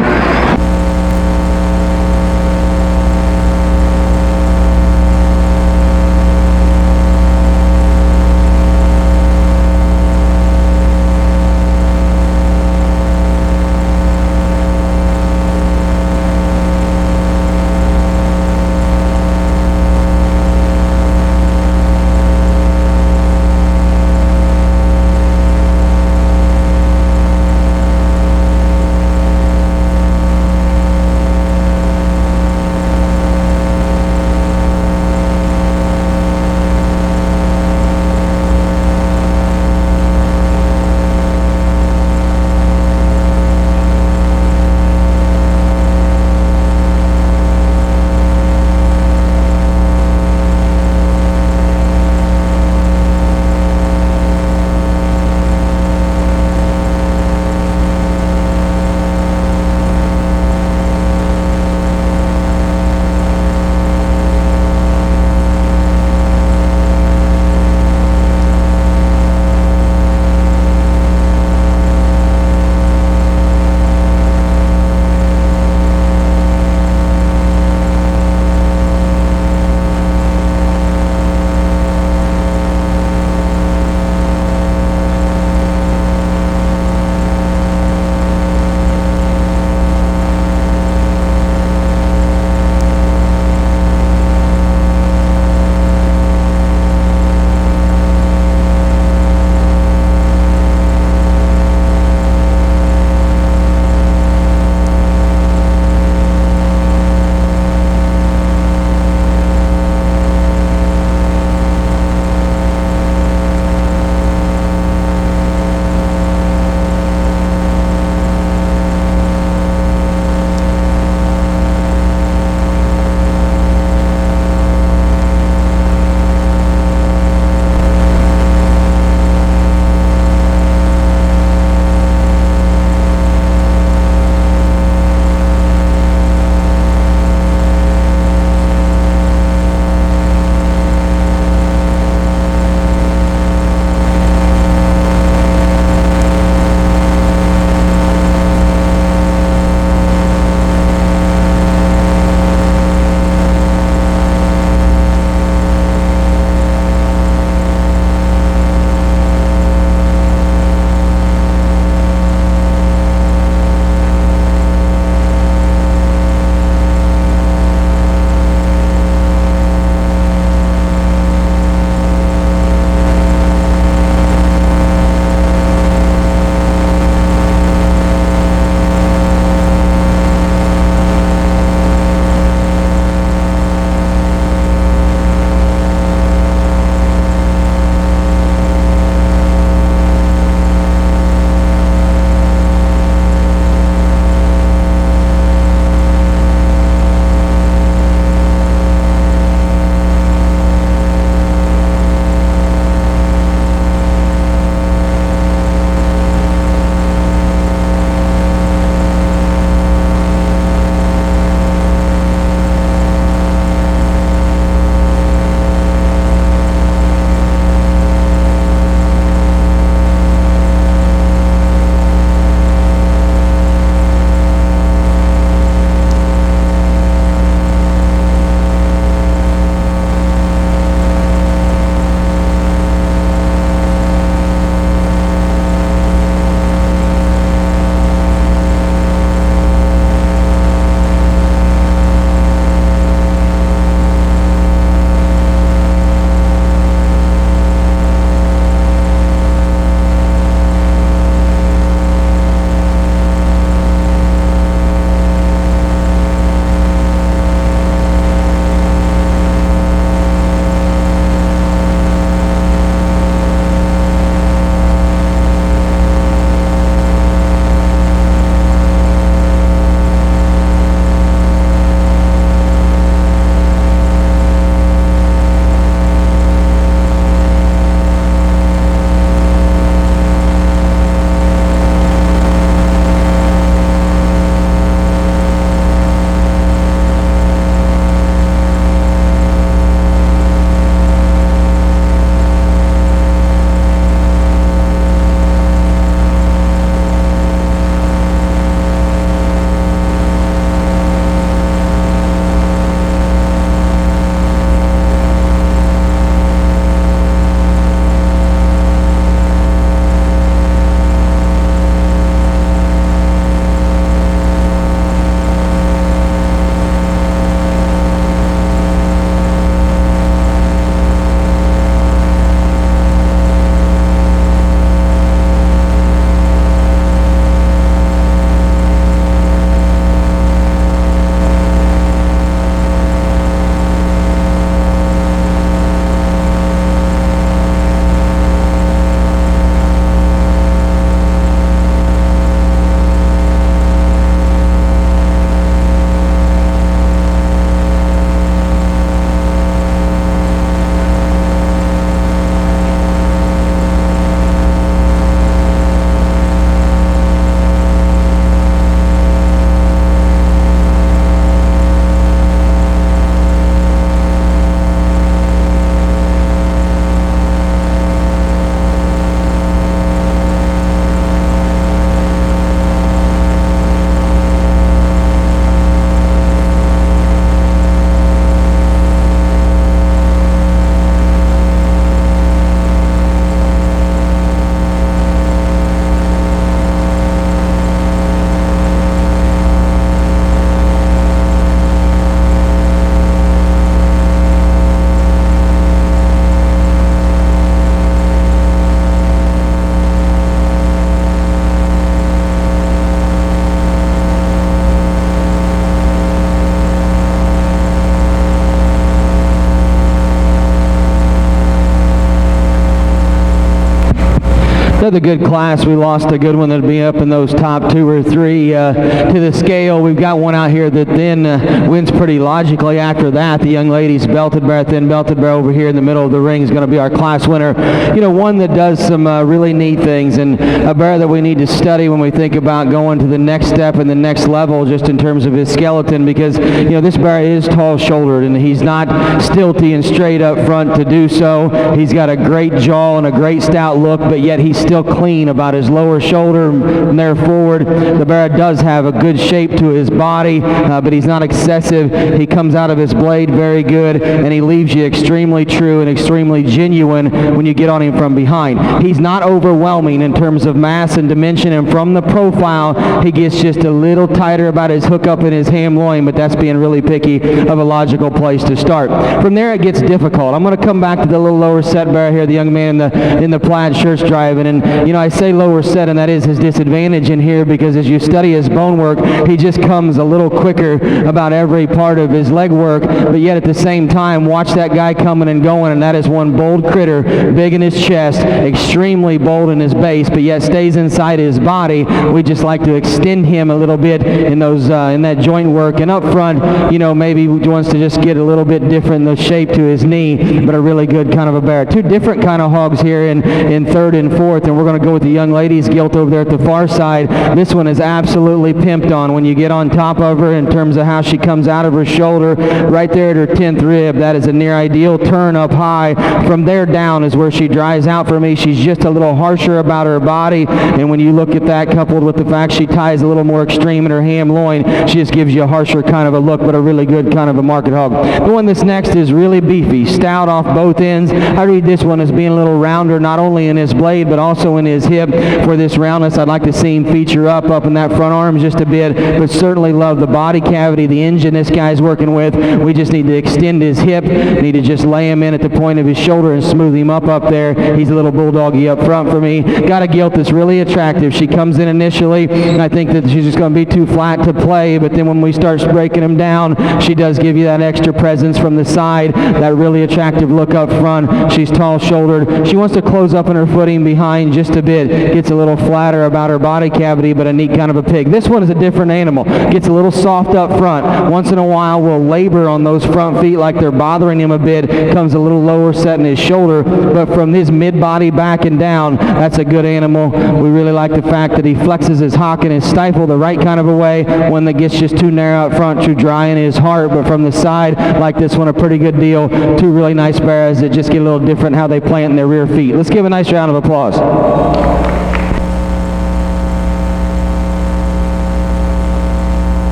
another good class. We lost a good one that'd be up in those top 2 or 3 to the scale. We've got one out here that then wins pretty logically after that. The young lady's belted bear, thin belted bear over here in the middle of the ring is going to be our class winner. You know, one that does some really neat things, and a bear that we need to study when we think about going to the next step and the next level just in terms of his skeleton, because, you know, this bear is tall-shouldered and he's not stilty and straight up front to do so. He's got a great jaw and a great stout look, but yet he's still clean about his lower shoulder and there forward. The bear does have a good shape to his body, but he's not excessive. He comes out of his blade very good, and he leaves you extremely true and extremely genuine when you get on him from behind. He's not overwhelming in terms of mass and dimension, and from the profile, he gets just a little tighter about his hookup in his ham loin, but that's being really picky of a logical place to start. From there, it gets difficult. I'm going to come back to the little lower set bear here, the young man in the plaid shirts driving, and, you know, I say lower set, and that is his disadvantage in here, because as you study his bone work, he just comes a little quicker about every part of his leg work, but yet at the same time, watch that guy coming and going, and that is one bold critter, big in his chest, extremely bold in his base, but yet stays inside his body. We just like to extend him a little bit in those in that joint work, and up front, you know, maybe he wants to just get a little bit different in the shape to his knee, but a really good kind of a bear. 2 different kind of hogs here in 3rd and 4th, and we're going to go with the young lady's gilt over there at the far side. This one is absolutely pimped on when you get on top of her in terms of how she comes out of her shoulder, right there at her 10th rib. That is a near ideal turn up high. From there down is where she dries out for me. She's just a little harsher about her body, and when you look at that coupled with the fact she ties a little more extreme in her ham loin, she just gives you a harsher kind of a look, but a really good kind of a market hog. The one that's next is really beefy, stout off both ends. I read this one as being a little rounder, not only in his blade, but also in his hip. For this roundness, I'd like to see him feature up in that front arm just a bit, but certainly love the body cavity, the engine this guy's working with. We just need to extend his hip, need to just lay him in at the point of his shoulder and smooth him up there. He's a little bulldoggy up front for me. Got a gilt that's really attractive. She comes in initially, and I think that she's just going to be too flat to play, but then when we start breaking him down, she does give you that extra presence from the side, that really attractive look up front. She's tall-shouldered. She wants to close up on her footing behind just a bit. Gets a little flatter about her body cavity, but a neat kind of a pig. This one is a different animal. Gets a little soft up front. Once in a while will labor on those front feet like they're bothering him a bit. Comes a little lower set in his shoulder, but from his mid-body back and down, that's a good animal. We really like the fact that he flexes his hock and his stifle the right kind of a way. One that gets just too narrow up front, too dry in his heart, but from the side, like this one, a pretty good deal. 2 really nice bears that just get a little different how they plant in their rear feet. Let's give a nice round of applause.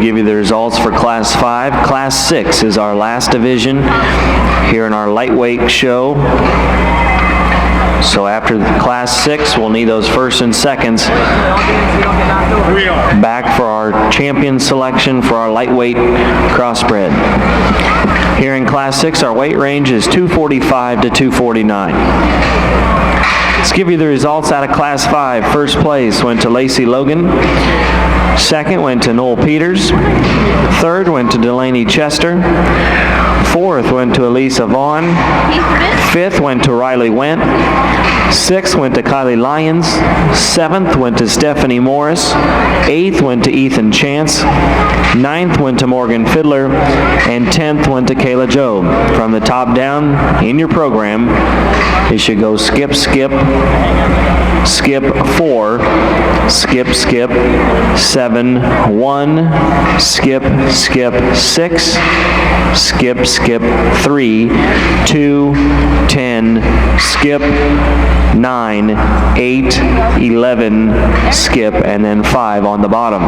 Give you the results for Class 5. Class 6 is our last division here in our lightweight show. So after Class 6, we'll need those first and seconds back for our champion selection for our lightweight crossbred. Here in Class 6, our weight range is 245 to 249. Let's give you the results out of Class 5. First place went to Lacey Logan. Second went to Noel Peters. Third went to Delaney Chester. Fourth went to Elisa Vaughn. Fifth went to Riley Went. Sixth went to Kylie Lyons. Seventh went to Stephanie Morris. Eighth went to Ethan Chance. Ninth went to Morgan Fiddler. And 10th went to Kayla Joe. From the top down in your program, it should go skip, skip, skip 4, skip, skip 7, 1, skip, skip 6, skip, skip 3, 2, 10, skip 9, 8, 11, skip, and then 5 on the bottom.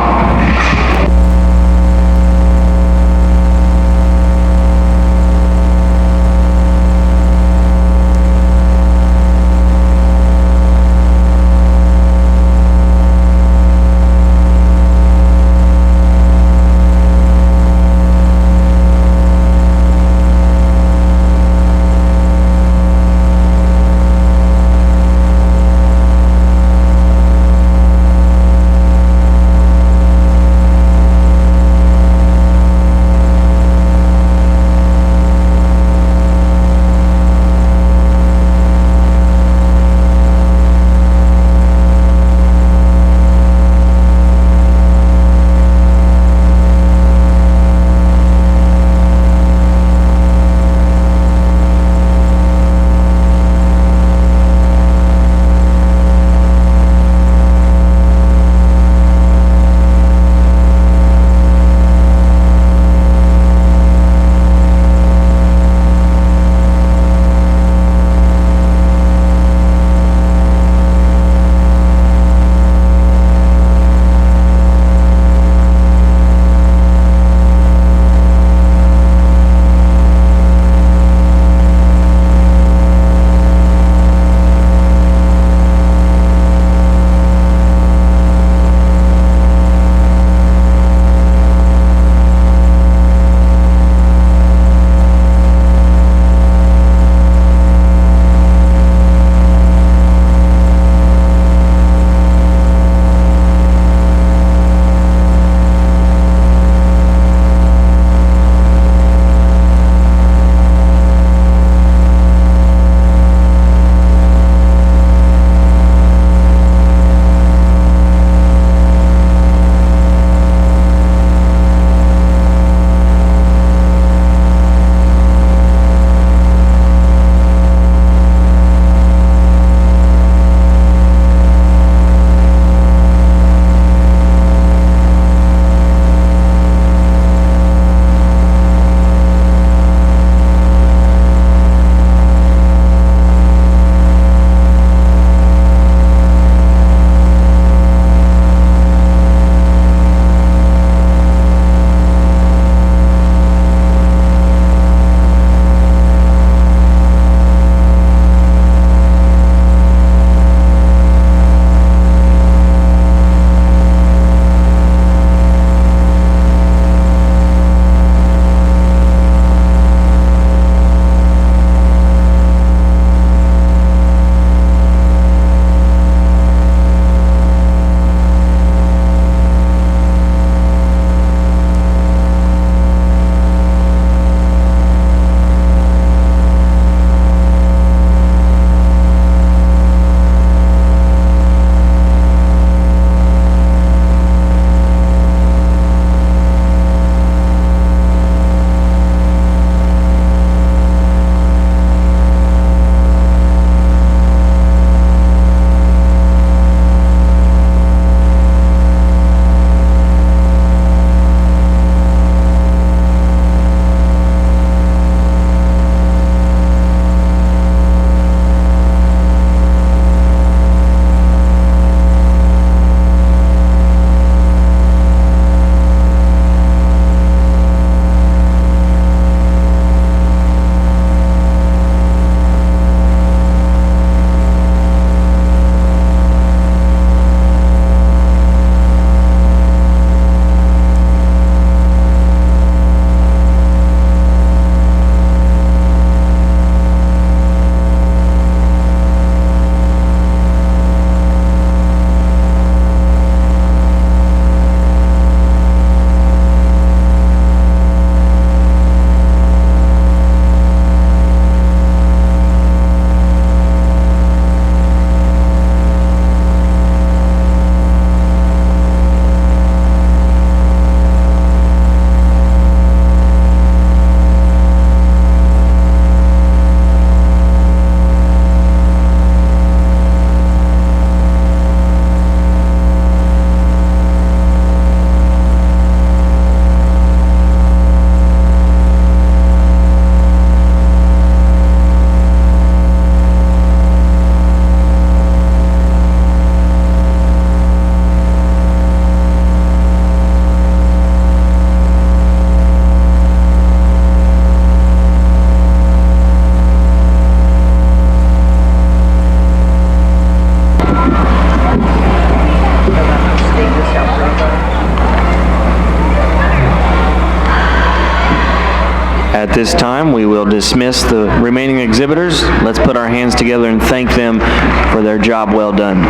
At this time, we will dismiss the remaining exhibitors. Let's put our hands together and thank them for their job well done.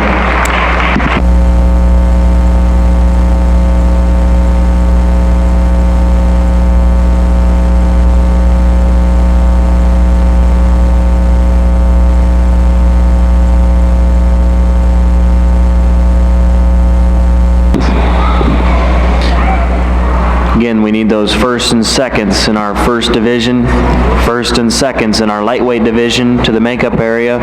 Again, we need those firsts and seconds in our first division, first and seconds in our lightweight division to the makeup area.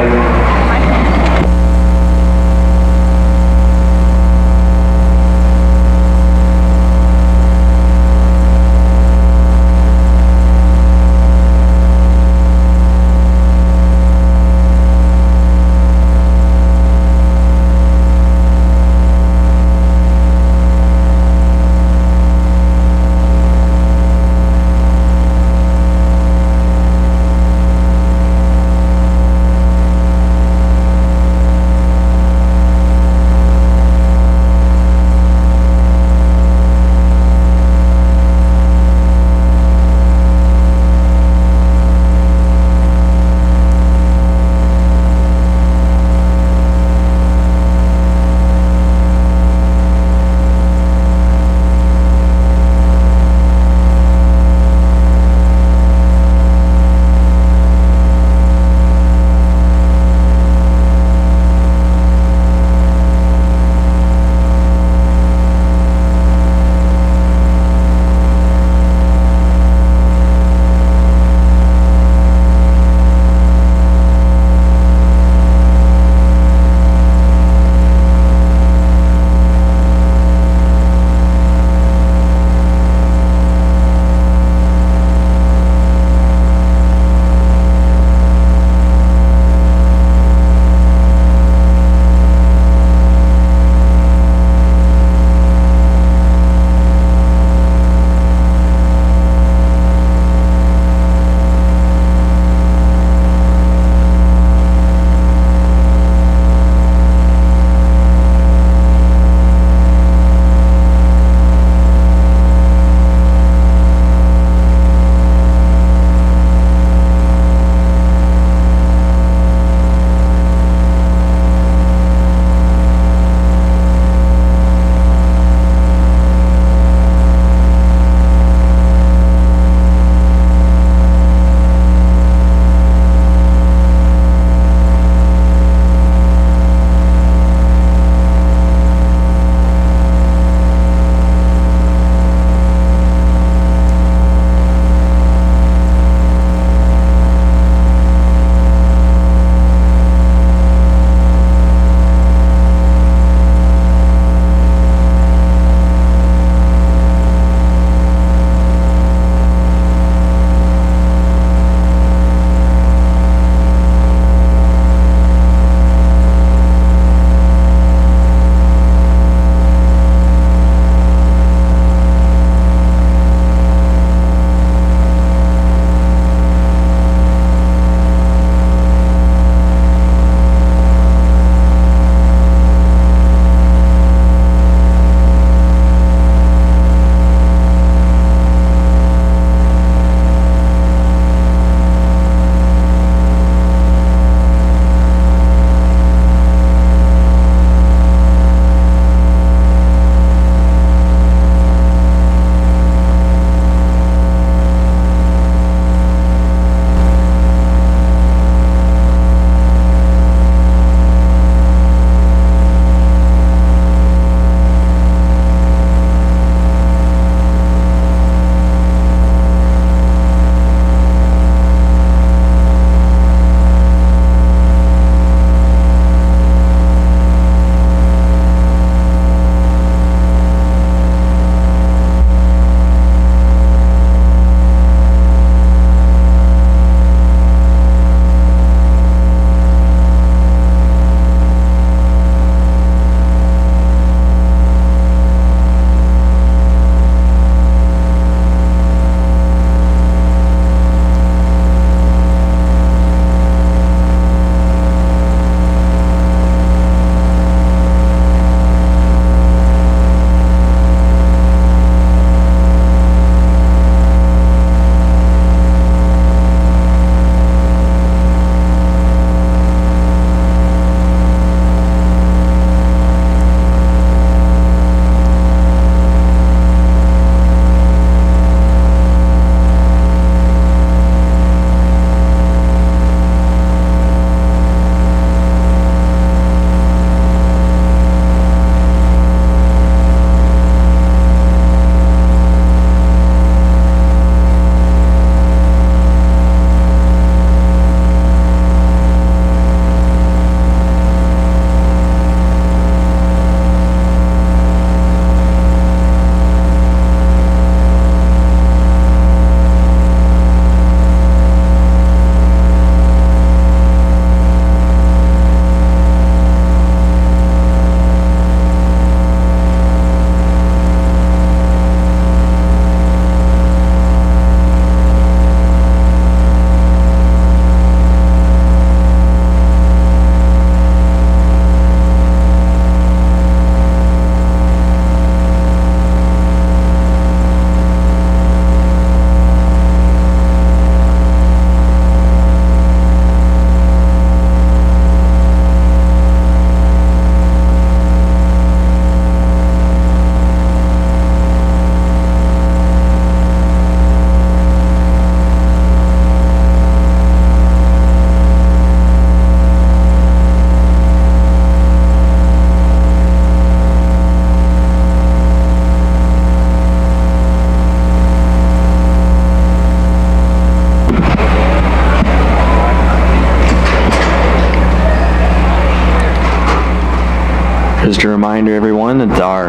Just a reminder, everyone, that our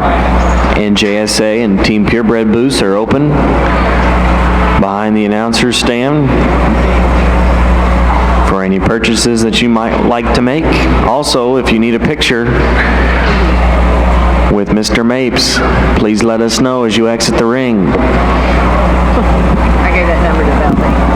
NJSA and Team Purebred booths are open behind the announcer's stand for any purchases that you might like to make. Also, if you need a picture with Mr. Mapes, please let us know as you exit the ring. I gave that number to Bethany.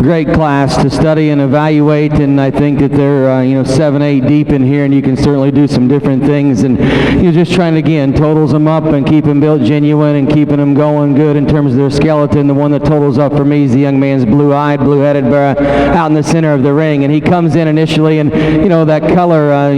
Great class to study and evaluate, and I think that they're 7, 8 deep in here, and you can certainly do some different things, and you're just trying to, again, totals them up and keep them built genuine and keeping them going good in terms of their skeleton. The one that totals up for me is the young man's blue-eyed, blue-headed bear out in the center of the ring, and he comes in initially, and that color,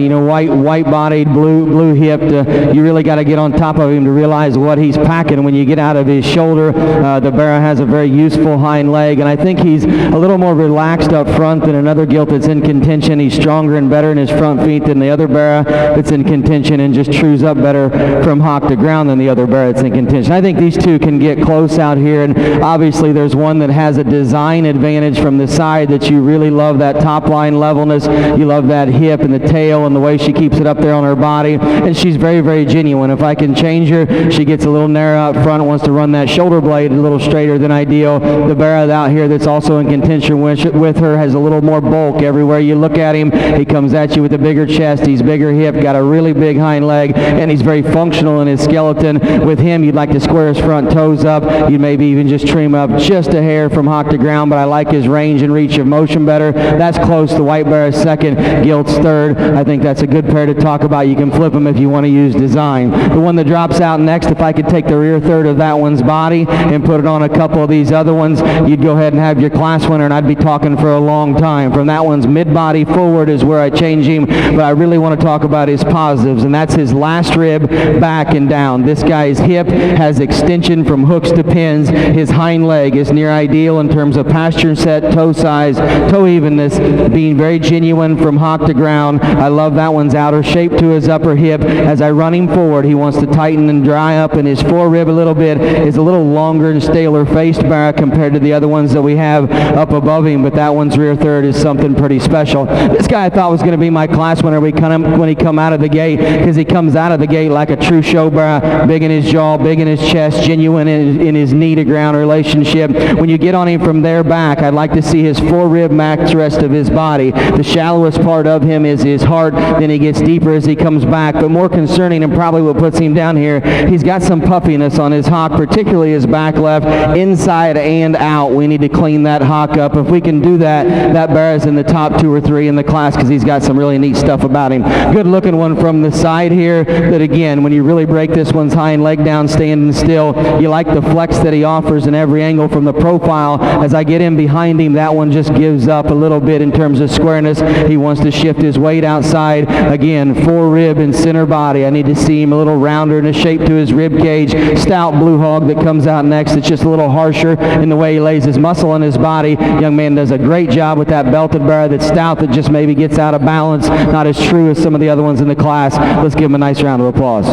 white-bodied, blue-hipped, you really got to get on top of him to realize what he's packing. When you get out of his shoulder, the bear has a very useful hind leg, and I think he's a little more relaxed up front than another gilt that's in contention. He's stronger and better in his front feet than the other bear that's in contention, and just trues up better from hock to ground than the other bear that's in contention. I think these two can get close out here, and obviously there's one that has a design advantage from the side that you really love, that top line levelness. You love that hip and the tail and the way she keeps it up there on her body, and she's very, very genuine. If I can change her, she gets a little narrow up front, wants to run that shoulder blade a little straighter than ideal. The bear out here that's also in contention with her has a little more bulk. Everywhere you look at him, he comes at you with a bigger chest, he's bigger hip, got a really big hind leg, and he's very functional in his skeleton. With him, you'd like to square his front toes up. You'd maybe even just trim up just a hair from hock to ground, but I like his range and reach of motion better. That's close. The white bear is second, gilt's third. I think that's a good pair to talk about. You can flip them if you want to use design. The one that drops out next, if I could take the rear third of that one's body and put it on a couple of these other ones, you'd go ahead and have your class winner, and I'd be talking for a long time. From that one's mid-body forward is where I change him, but I really want to talk about his positives, and that's his last rib back and down. This guy's hip has extension from hooks to pins. His hind leg is near ideal in terms of pasture set, toe size, toe evenness, being very genuine from hock to ground. I love that one's outer shape to his upper hip. As I run him forward, he wants to tighten and dry up, and his fore rib a little bit is a little longer and staler faced bear compared to the other ones that we have up above him, but that one's rear third is something pretty special. This guy I thought was going to be my class winner when he come out of the gate, because he comes out of the gate like a true show bear, big in his jaw, big in his chest, genuine in his knee-to-ground relationship. When you get on him from there back, I'd like to see his four-rib max rest of his body. The shallowest part of him is his heart, then he gets deeper as he comes back, but more concerning and probably what puts him down here, he's got some puffiness on his hock, particularly his back left, inside and out. We need to clean that hock up. If we can do that, that bear is in the top 2 or 3 in the class, because he's got some really neat stuff about him. Good looking one from the side here, that again, when you really break this one's hind leg down standing still, you like the flex that he offers in every angle from the profile. As I get in behind him, that one just gives up a little bit in terms of squareness. He wants to shift his weight outside. Again, 4 rib and center body. I need to see him a little rounder in the shape to his rib cage. Stout blue hog that comes out next. It's just a little harsher in the way he lays his muscle in his body. Young man does a great job with that belted bear that's stout, that just maybe gets out of balance. Not as true as some of the other ones in the class. Let's give him a nice round of applause.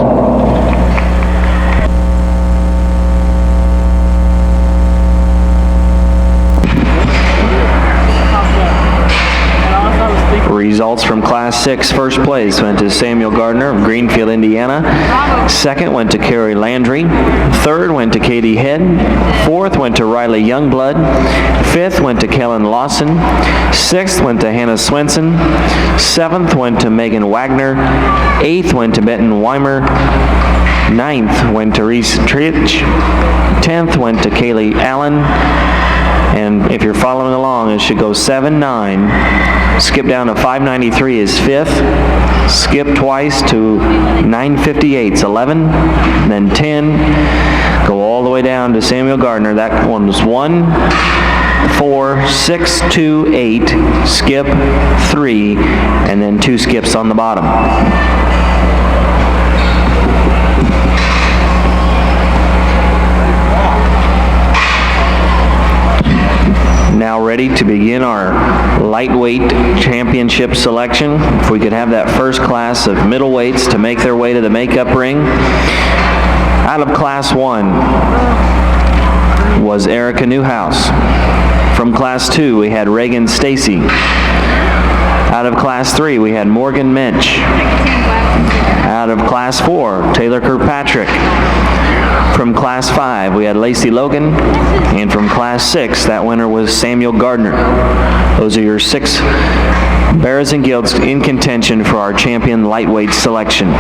Results from Class 6. First place went to Samuel Gardner of Greenfield, Indiana. Second went to Carrie Landry. Third went to Katie Head. Fourth went to Riley Youngblood. Fifth went to Kellen Lawson. Sixth went to Hannah Swenson. Seventh went to Megan Wagner. Eighth went to Benton Weimer. Ninth went to Reese Trich. 10th went to Kaylee Allen. And if you're following along, it should go 7-9. Skip down to 593 is 5th. Skip twice to 958's 11. And then 10. Go all the way down to Samuel Gardner. That one was 1, 4, 6, 2, 8. Skip 3. And then 2 skips on the bottom. Now ready to begin our lightweight championship selection. If we could have that first class of middleweights to make their way to the makeup ring. Out of Class 1 was Erica Newhouse. From Class 2 we had Reagan Stacy. Out of Class 3 we had Morgan Minch. Out of Class 4, Taylor Kirkpatrick. From Class 5, we had Lacey Logan, and from Class 6, that winner was Samuel Gardner. Those are your 6 bears and gilts in contention for our champion lightweight selection.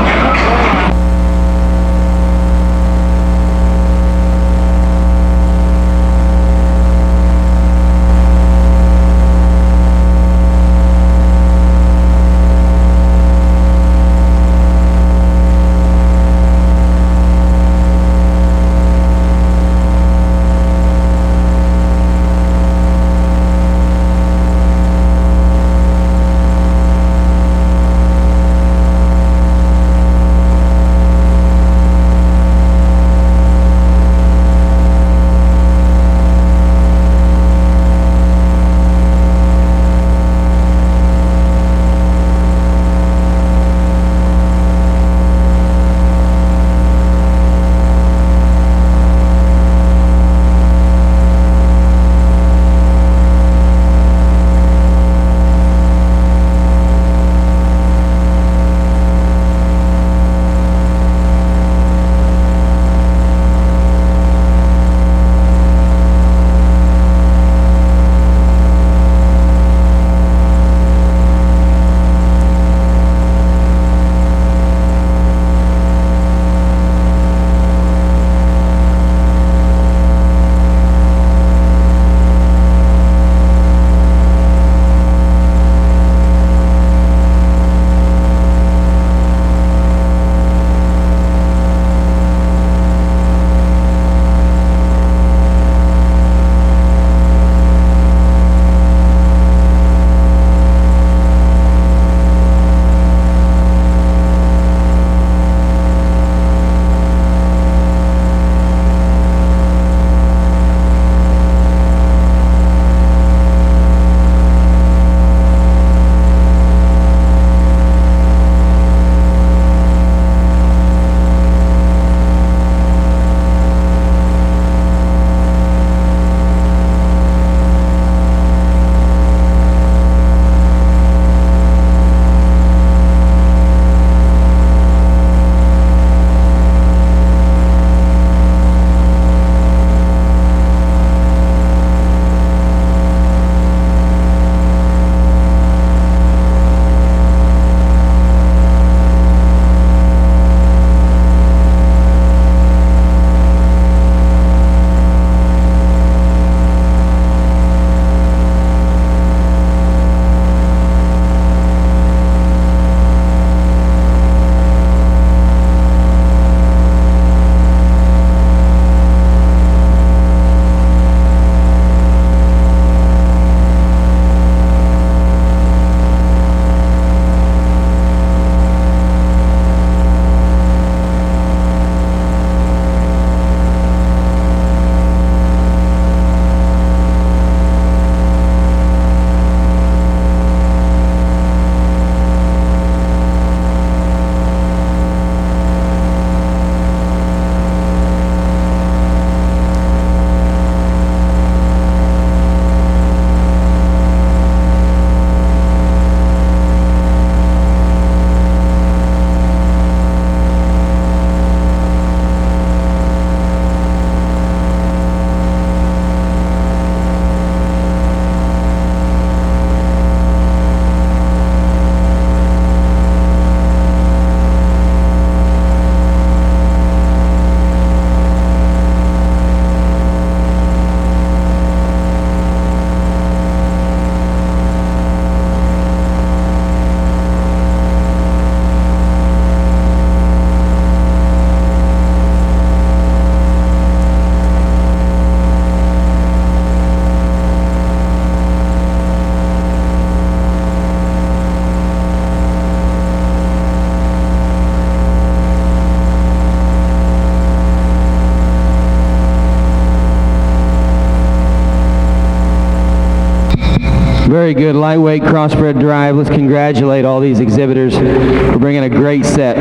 Very good lightweight crossbred drive. Let's congratulate all these exhibitors for bringing a great set.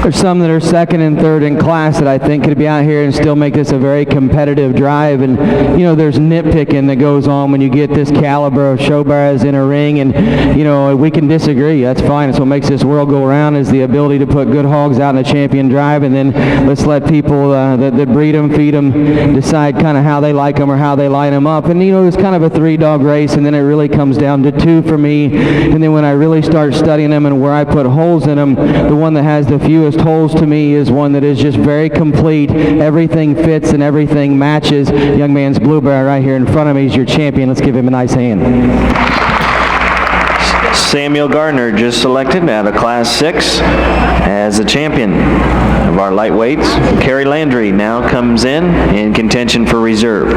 There's some that are second and third in class that I think could be out here and still make this a very competitive drive. And, you know, there's nitpicking that goes on when you get this caliber of show bears in a ring. And, you know, we can disagree. That's fine. It's what makes this world go around, is the ability to put good hogs out in a champion drive. And then let's let people that breed them, feed them, decide kind of how they like them or how they line them up. And, you know, it's kind of a three-dog race, and then it really comes down to two for me. And then when I really start studying them and where I put holes in them, the one that has the fewest holes to me is one that is just very complete. Everything fits and everything matches. Young man's blue bear right here in front of me is your champion. Let's give him a nice hand. Samuel Gardner just selected out of Class 6 as the champion of our lightweights. Kerry Landry now comes in contention for reserve.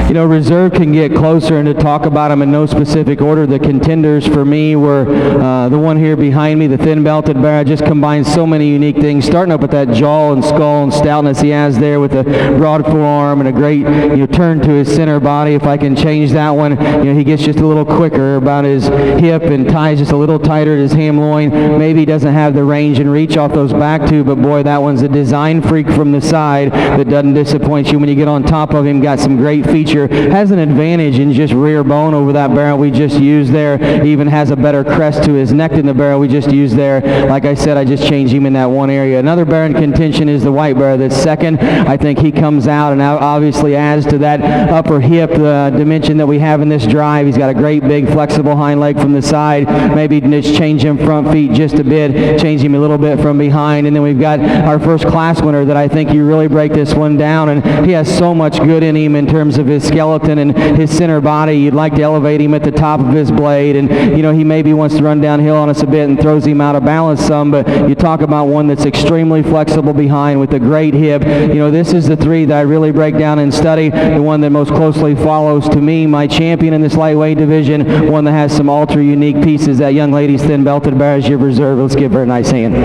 You know, reserve can get closer, and to talk about them in no specific order, the contenders for me were the one here behind me, the thin-belted bear. Just combines so many unique things, starting up with that jaw and skull and stoutness he has there with a broad forearm and a great, you know, turn to his center body. If I can change that one, you know, he gets just a little quicker about his hip and ties just a little tighter at his ham loin. Maybe he doesn't have the range and reach off those back two, but boy, that one's a design freak from the side that doesn't disappoint you when you get on top of him. Got some great features. Has an advantage in just rear bone over that barrel we just used there. He even has a better crest to his neck than the barrel we just used there. Like I said, I just changed him in that one area. Another bear in contention is the white bear that's second. I think he comes out and obviously adds to that upper hip dimension that we have in this drive. He's got a great big flexible hind leg from the side. Maybe just change him front feet just a bit, change him a little bit from behind. And then we've got our first class winner that I think you really break this one down, and he has so much good in him in terms of his skeleton and his center body. You'd like to elevate him at the top of his blade, and you know, he maybe wants to run downhill on us a bit and throws him out of balance some, but you talk about one that's extremely flexible behind with a great hip. You know, this is the three that I really break down and study. The one that most closely follows to me, my champion in this lightweight division, one that has some ultra unique pieces. That young lady's thin belted bear is your reserve. Let's give her a nice hand.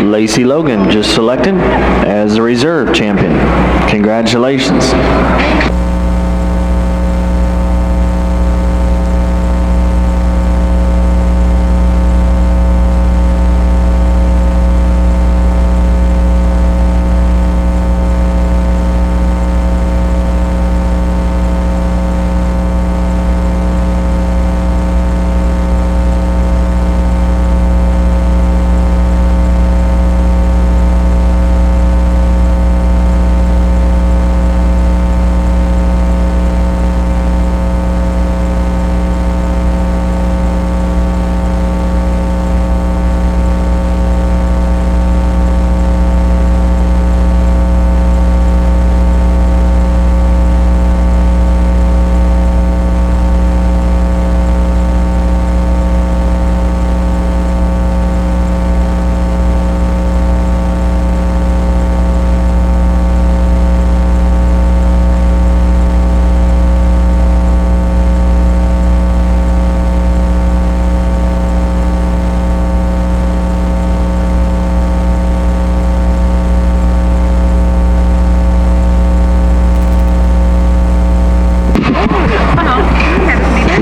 Lacey Logan just selected as the reserve champion. Congratulations.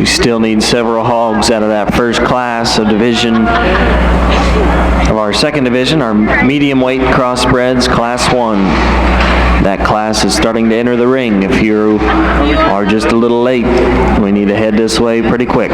Still need several hogs out of that first class of our second division, our medium weight crossbreds, class 1. That class is starting to enter the ring. If you are just a little late, we need to head this way pretty quick.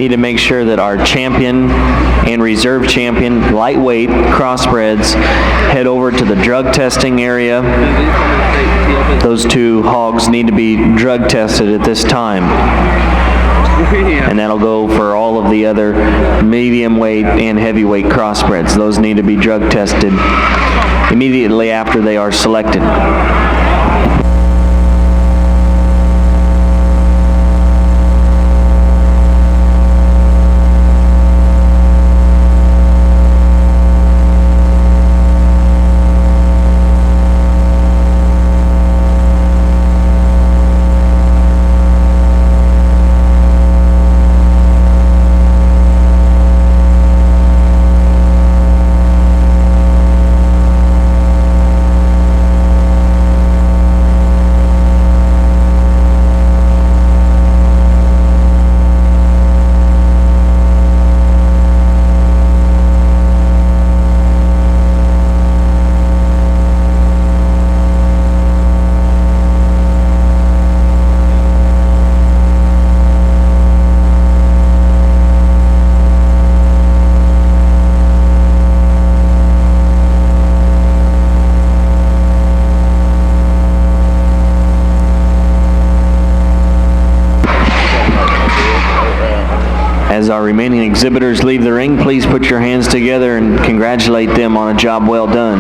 need to make sure that our champion and reserve champion, lightweight crossbreds, head over to the drug testing area. Those two hogs need to be drug tested at this time. And that'll go for all of the other medium weight and heavyweight crossbreds. Those need to be drug tested immediately after they are selected. As our remaining exhibitors leave the ring, please put your hands together and congratulate them on a job well done.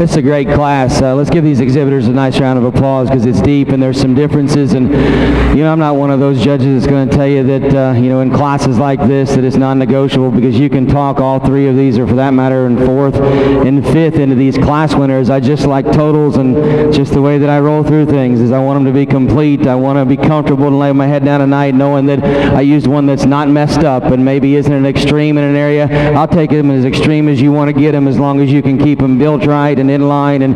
This is a great class. Let's give these exhibitors a nice round of applause because it's deep and there's some differences. And, I'm not one of those judges that's going to tell you that, in classes like this that it's non-negotiable, because you can talk all three of these, or for that matter, in fourth and fifth into these class winners. I just like totals, and just the way that I roll through things is I want them to be complete. I want to be comfortable and lay my head down at night knowing that I used one that's not messed up and maybe isn't an extreme in an area. I'll take them as extreme as you want to get them, as long as you can keep them built right and in line and,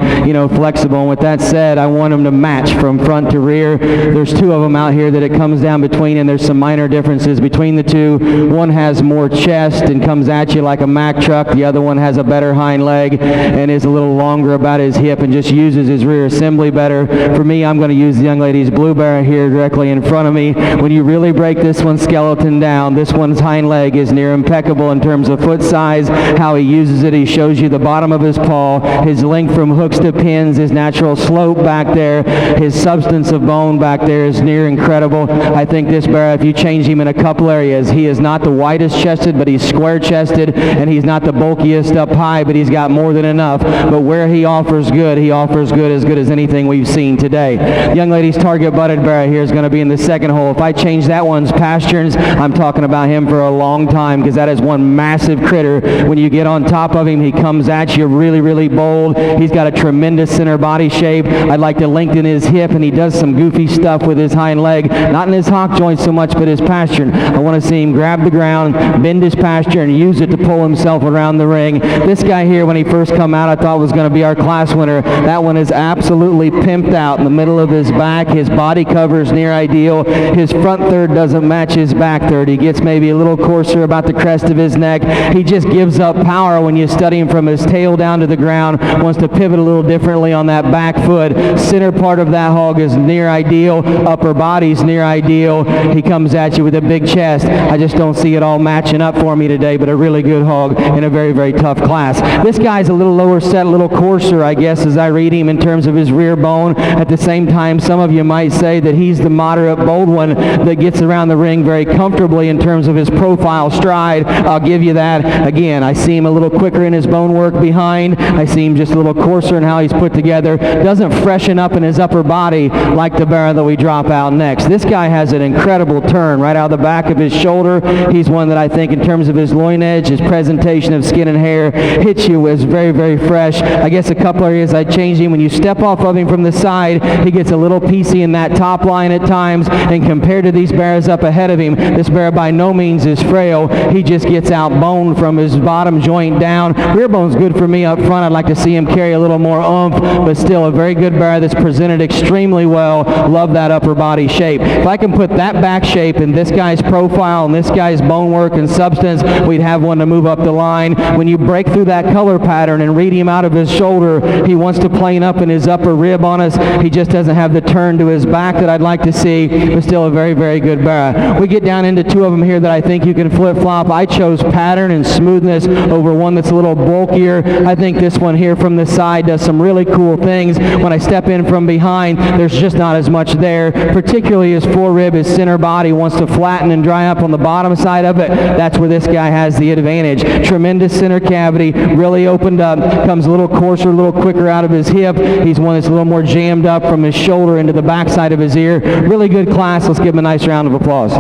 flexible. And with that said, I want them to match from front to rear. There's two of them out here that it comes down between, and there's some minor differences between the two. One has more chest and comes at you like a Mack truck. The other one has a better hind leg and is a little longer about his hip and just uses his rear assembly better. For me, I'm going to use the young lady's blue bear here directly in front of me. When you really break this one's skeleton down, this one's hind leg is near impeccable in terms of foot size, how he uses it. He shows you the bottom of his paw, his length from hooks to pins, his natural slope back there, his substance of bone back there is near incredible. I think this bear, if you change him in a couple areas, he is not the widest chested, but he's square chested, and he's not the bulkiest up high, but he's got more than enough. But where he offers good as anything we've seen today. The young lady's target butted bear here is going to be in the second hole. If I change that one's pasterns, I'm talking about him for a long time, because that is one massive critter. When you get on top of him, he comes at you really, really bold. He's got a tremendous center body shape. I'd like to lengthen his hip, and he does some goofy stuff with his hind leg, not in his hock joint so much, but his pastern. I want to see him grab the ground, bend his pasture, and use it to pull himself around the ring. This guy here, when he first come out, I thought was going to be our class winner. That one is absolutely pimped out in the middle of his back. His body cover is near ideal. His front third doesn't match his back third. He gets maybe a little coarser about the crest of his neck. He just gives up power when you study him from his tail down to the ground. Wants to pivot a little differently on that back foot. Center part of that hog is near ideal. Upper body's near ideal. He comes at you with a big chest. I just don't see it all matching up for me today, but a really good hog in a very, very tough class. This guy's a little lower set, a little coarser, I guess, as I read him in terms of his rear bone. At the same time, some of you might say that he's the moderate bold one that gets around the ring very comfortably in terms of his profile stride. I'll give you that. Again, I see him a little quicker in his bone work behind. I see him just a little coarser in how he's put together. Doesn't freshen up in his upper body like the bear that we drop out next. This guy has an incredible turn right out of the back of his shoulder. He's one that I think in terms of his loin edge, his presentation of skin and hair, hits you as very, very fresh. I guess a couple areas I changed him. When you step off of him from the side, he gets a little piecey in that top line at times, and compared to these bears up ahead of him, this bear by no means is frail. He just gets out boned from his bottom joint down. Rear bone's good for me up front. I'd like to see him carry a little more oomph, but still a very good bear that's presented extremely well. Love that upper body shape. If I can put that back shape in this guy's profile and this guy's bone work and substance, we'd have one to move up the line. When you break through that color pattern and read him out of his shoulder, he wants to plane up in his upper rib on us. He just doesn't have the turn to his back that I'd like to see, but still a very, very good bear. We get down into two of them here that I think you can flip-flop. I chose pattern and smoothness over one that's a little bulkier. I think this one here from the side does some really cool things. When I step in from behind, there's just not as much there, particularly his forerib, his center body wants to flatten and dry up on the bottom side of it. That's where this guy has the advantage. Tremendous center cavity, really opened up, comes a little coarser, a little quicker out of his hip. He's one that's a little more jammed up from his shoulder into the back side of his ear. Really good class. Let's give him a nice round of applause.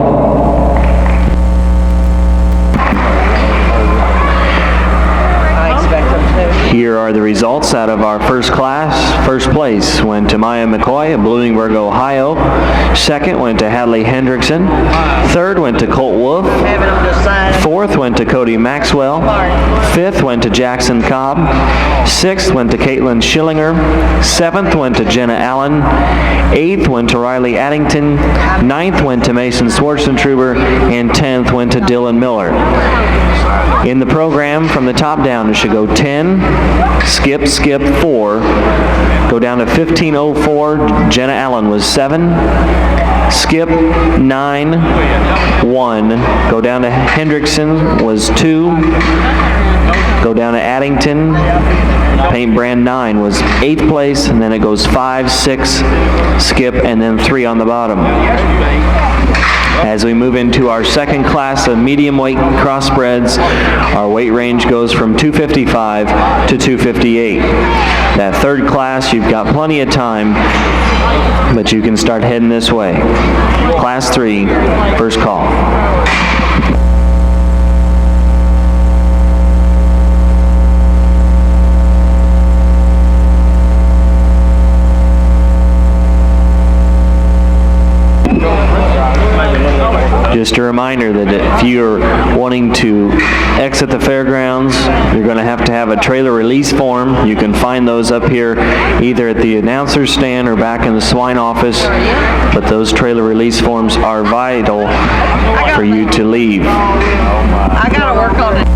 Here are the results out of our first class. First place went to Maya McCoy of Bloomingburg, Ohio. Second went to Hadley Hendrickson. Third went to Colt Wolf. Fourth went to Cody Maxwell. Fifth went to Jackson Cobb. Sixth went to Caitlin Schillinger. Seventh went to Jenna Allen. Eighth went to Riley Addington. Ninth went to Mason Schwartzentruber. And 10th went to Dylan Miller. In the program, from the top down, it should go 10, skip, 4, go down to 15:04. Jenna Allen was 7, skip 9, 1, go down to Hendrickson was 2, go down to Addington, paint brand 9 was 8th place, and then it goes 5, 6, skip, and then 3 on the bottom. As we move into our second class of medium weight crossbreds, our weight range goes from 255 to 258. That third class, you've got plenty of time, but you can start heading this way. Class 3, first call. Just a reminder that if you're wanting to exit the fairgrounds, you're going to have a trailer release form. You can find those up here either at the announcer's stand or back in the Swine office, but those trailer release forms are vital for you to leave. I gotta work on it.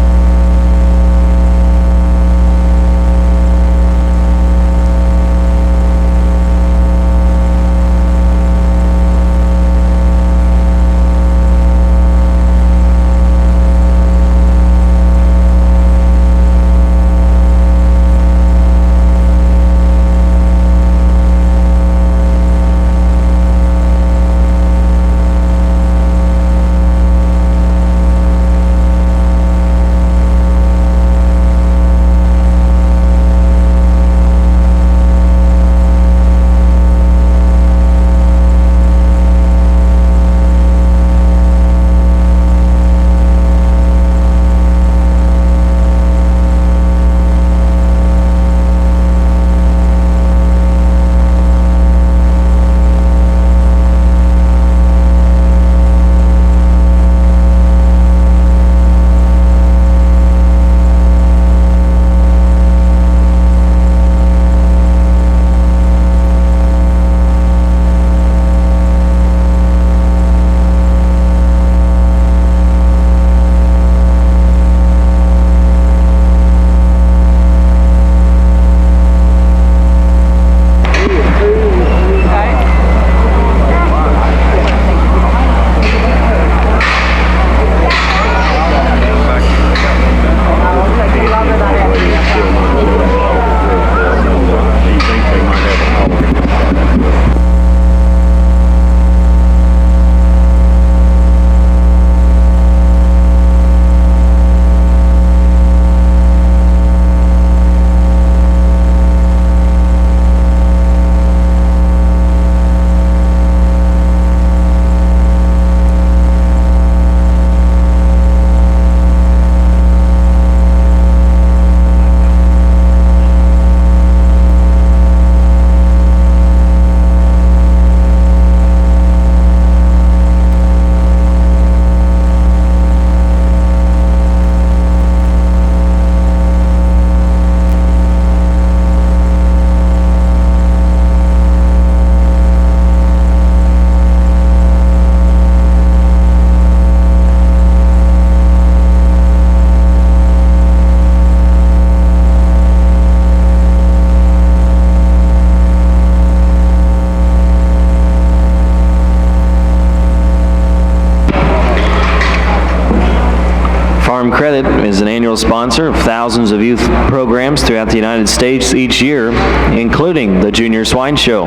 Farm Credit is an annual sponsor of thousands of youth programs throughout the United States each year, including the Junior Swine Show.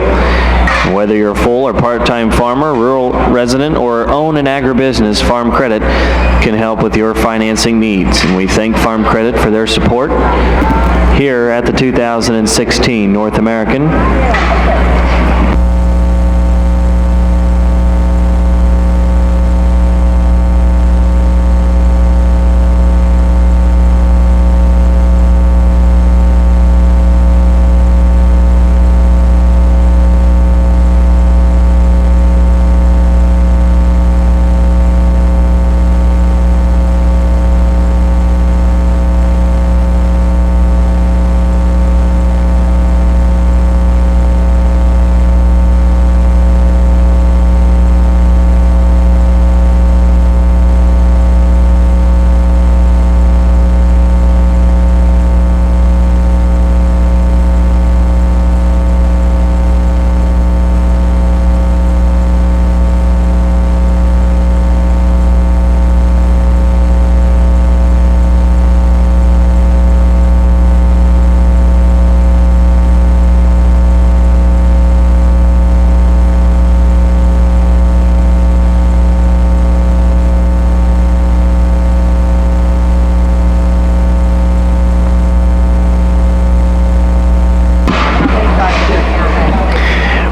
Whether you're a full or part-time farmer, rural resident, or own an agribusiness, Farm Credit can help with your financing needs. And we thank Farm Credit for their support here at the 2016 North American.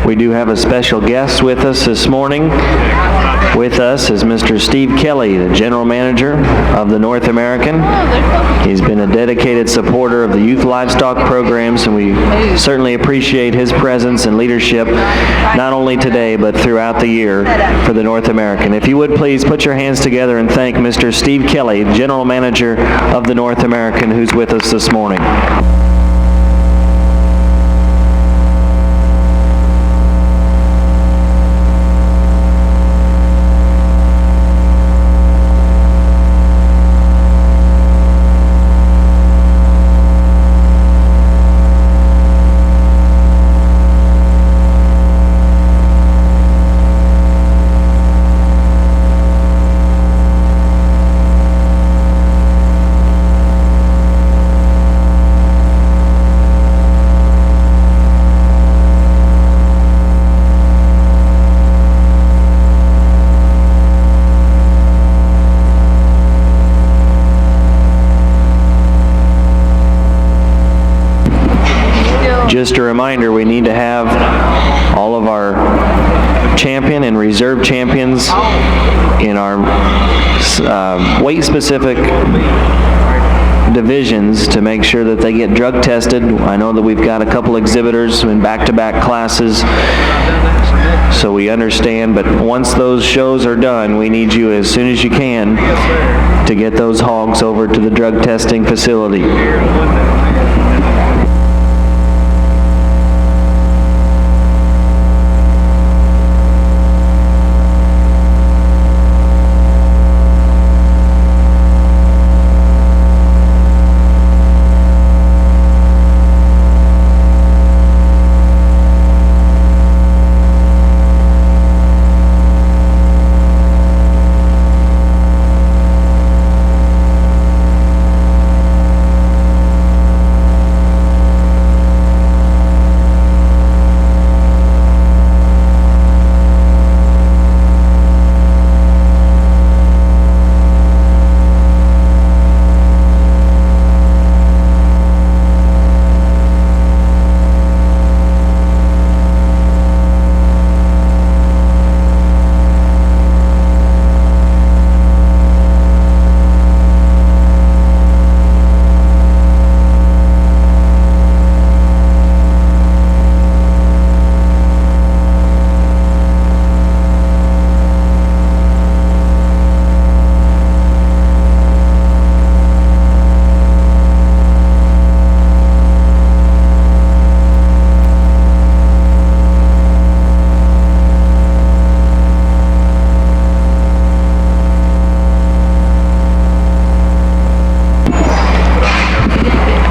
We do have a special guest with us this morning. With us is Mr. Steve Kelly, the General Manager of the North American. He's been a dedicated supporter of the youth livestock programs, and we certainly appreciate his presence and leadership, not only today, but throughout the year for the North American. If you would please put your hands together and thank Mr. Steve Kelly, General Manager of the North American, who's with us this morning. Just a reminder, we need to have all of our champion and reserve champions in our weight-specific divisions to make sure that they get drug tested. I know that we've got a couple exhibitors in back-to-back classes, so we understand, but once those shows are done, we need you as soon as you can to get those hogs over to the drug testing facility.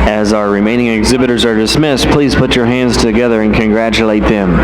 As our remaining exhibitors are dismissed, please put your hands together and congratulate them.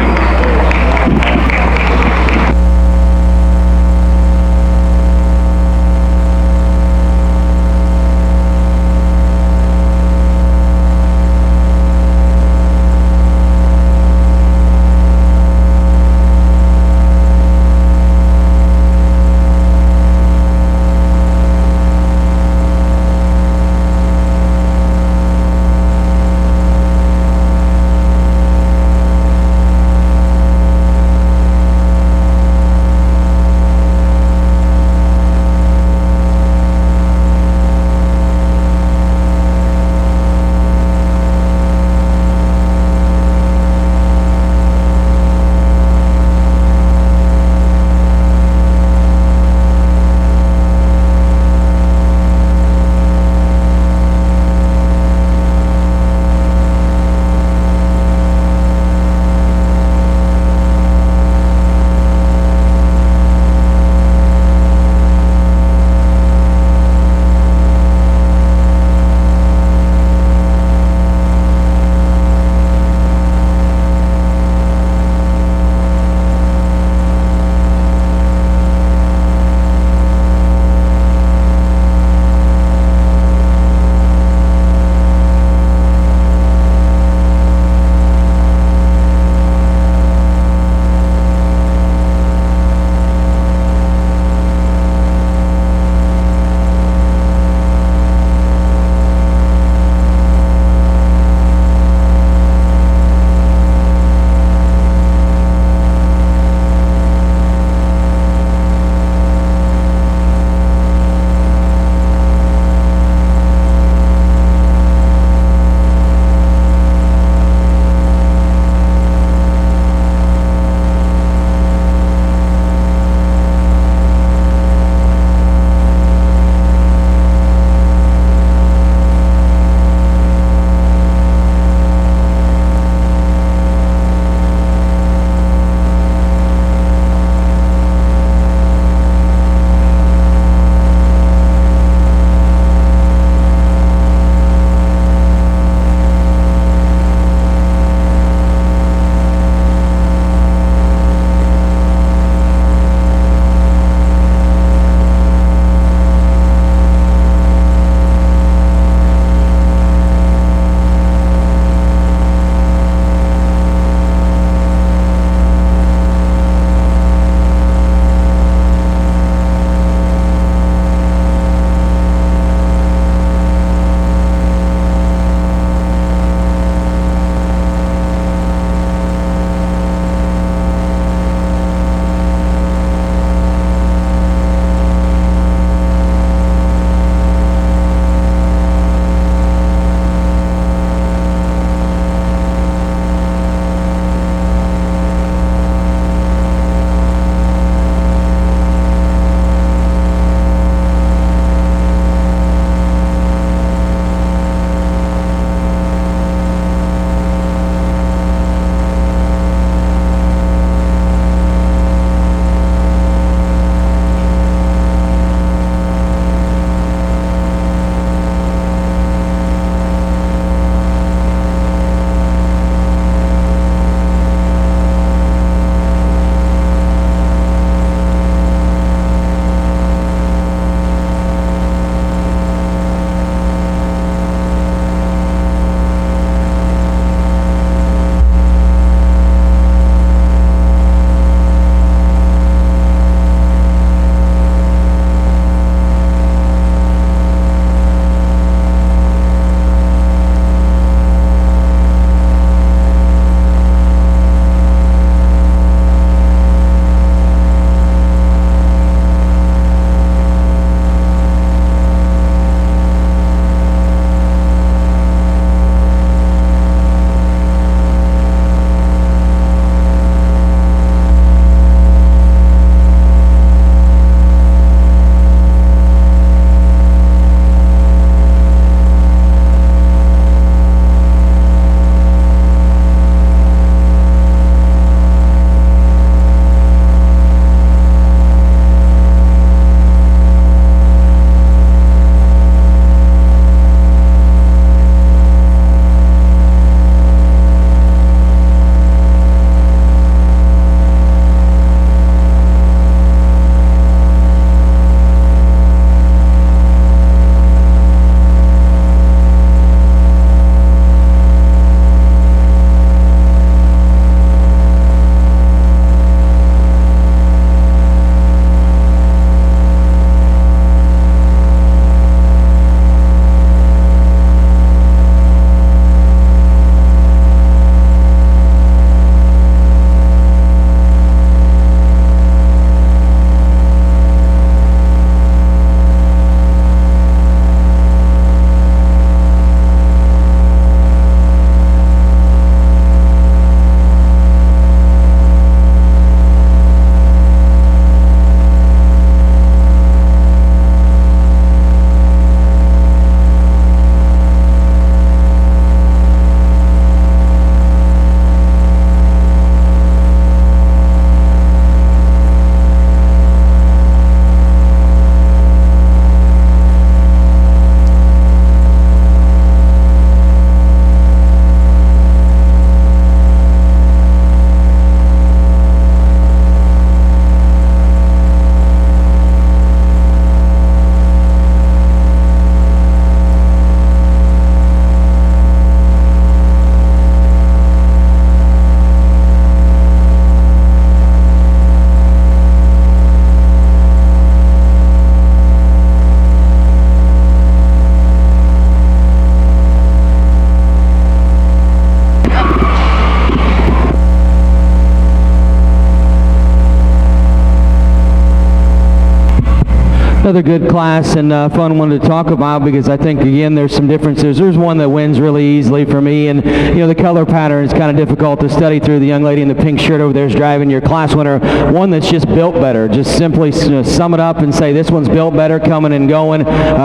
another good class and fun one to talk about, because I think, again, there's some differences. There's one that wins really easily for me, and the color pattern is kind of difficult to study through. The young lady in the pink shirt over there is driving your class winner. One that's just built better. Just simply sum it up and say this one's built better, coming and going.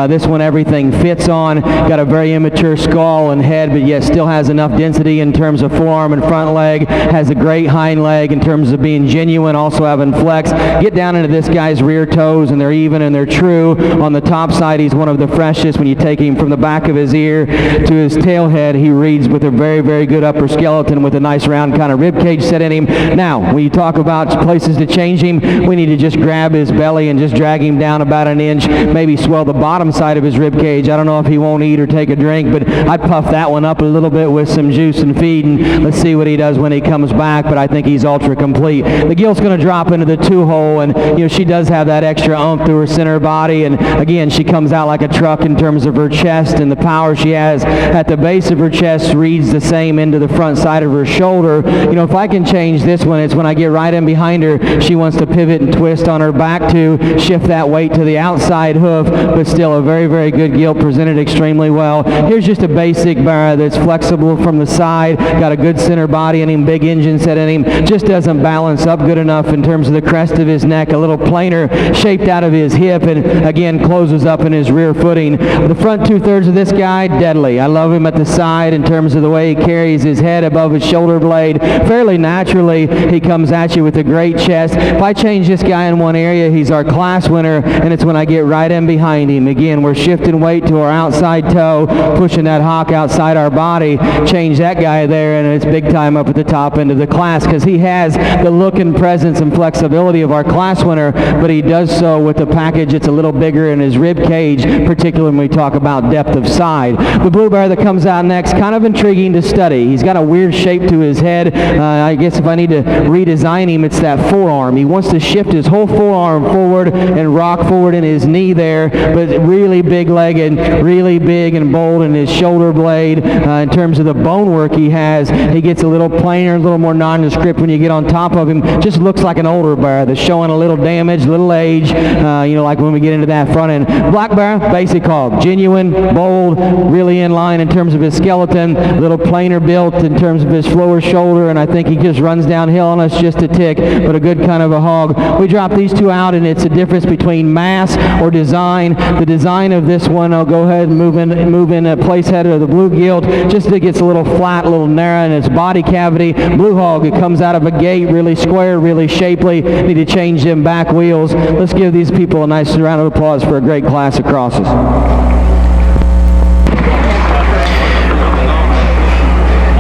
This one everything fits on. Got a very immature skull and head, but yet still has enough density in terms of forearm and front leg. Has a great hind leg in terms of being genuine, also having flex. Get down into this guy's rear toes, and they're even and they're true. On the top side, he's one of the freshest. When you take him from the back of his ear to his tail head, he reads with a very, very good upper skeleton with a nice round kind of rib cage set in him. Now, when you talk about places to change him, we need to just grab his belly and just drag him down about an inch, maybe swell the bottom side of his rib cage. I don't know if he won't eat or take a drink, but I'd puff that one up a little bit with some juice and feed, and let's see what he does when he comes back. But I think he's ultra complete. The gill's going to drop into the 2-hole, and she does have that extra oomph through her center body, and again, she comes out like a truck in terms of her chest, and the power she has at the base of her chest reads the same into the front side of her shoulder. If I can change this one, it's when I get right in behind her, she wants to pivot and twist on her back to shift that weight to the outside hoof, but still a very, very good gill, presented extremely well. Here's just a basic bar that's flexible from the side, got a good center body in him, big engine set in him, just doesn't balance up good enough in terms of the crest of his neck, a little plainer shaped out of his hip, and again closes up in his rear footing. The front 2/3 of this guy, deadly. I love him at the side in terms of the way he carries his head above his shoulder blade. Fairly naturally, he comes at you with a great chest. If I change this guy in one area, he's our class winner, and it's when I get right in behind him. Again, we're shifting weight to our outside toe, pushing that hock outside our body. Change that guy there, and it's big time up at the top end of the class, because he has the look and presence and flexibility of our class winner, but he does so with a package that's a little bigger in his rib cage, particularly when we talk about depth of side. The blue bear that comes out next, kind of intriguing to study. He's got a weird shape to his head. I guess if I need to redesign him, it's that forearm. He wants to shift his whole forearm forward and rock forward in his knee there, but really big-legged, really big and bold in his shoulder blade. In terms of the bone work he has, he gets a little plainer, a little more nondescript when you get on top of him. Just looks like an older bear that's showing a little damage, little age, like when we get into that front end. Black bear, basic hog. Genuine, bold, really in line in terms of his skeleton, a little plainer built in terms of his lower shoulder, and I think he just runs downhill on us just a tick, but a good kind of a hog. We drop these two out, and it's a difference between mass or design. The design of this one, I'll go ahead and move in a place head of the blue gilt, just that it gets a little flat, a little narrow in its body cavity. Blue hog, it comes out of a gate, really square, really shapely. Need to change them back wheels. Let's give these people a nice round of applause for a great class of crosses.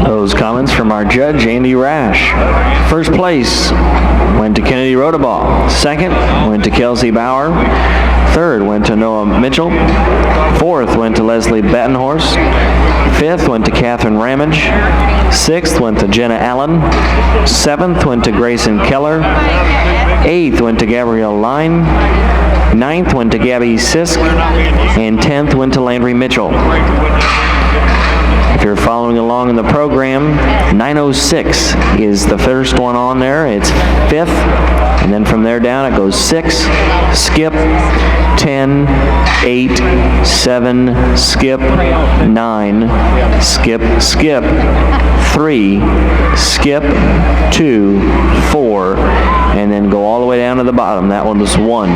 Those comments from our judge, Andy Rash. First place went to Kennedy Rodaball. Second went to Kelsey Bauer. Third went to Noah Mitchell. Fourth went to Leslie Bettenhorst. Fifth went to Catherine Ramage. Sixth went to Jenna Allen. Seventh went to Grayson Keller. Eighth went to Gabrielle Line. Ninth went to Gabby Sisk. And 10th went to Landry Mitchell. If you're following along in the program, 906 is the first one on there. It's 5th, and then from there down it goes 6, skip, 10, 8, 7, skip, 9, skip, skip, 3, skip, 2, 4, and then go all the way down to the bottom. That one was 1.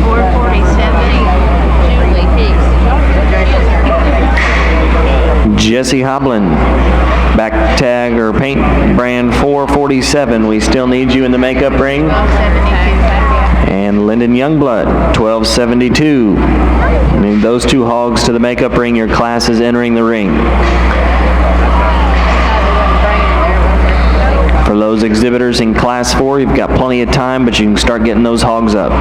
447. Jesse Hoblin, back tag or paint brand 447. We still need you in the makeup ring. And Lyndon Youngblood, 1272. Need those two hogs to the makeup ring. Your class is entering the ring. For those exhibitors in class 4, you've got plenty of time, but you can start getting those hogs up.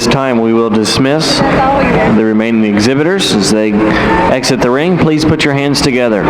this time, we will dismiss the remaining exhibitors as they exit the ring. Please put your hands together.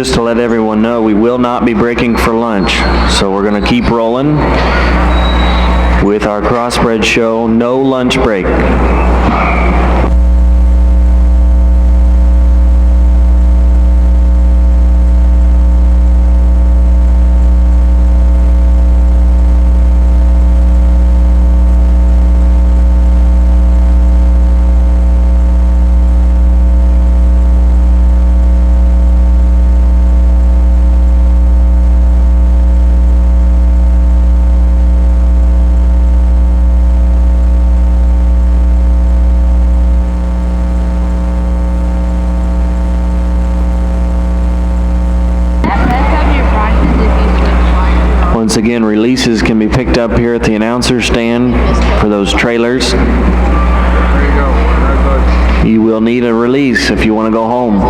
just to let everyone know, we will not be breaking for lunch. So we're going to keep rolling with our crossbred show, no lunch break. Once again, releases can be picked up here at the announcer stand for those trailers. You will need a release if you want to go home.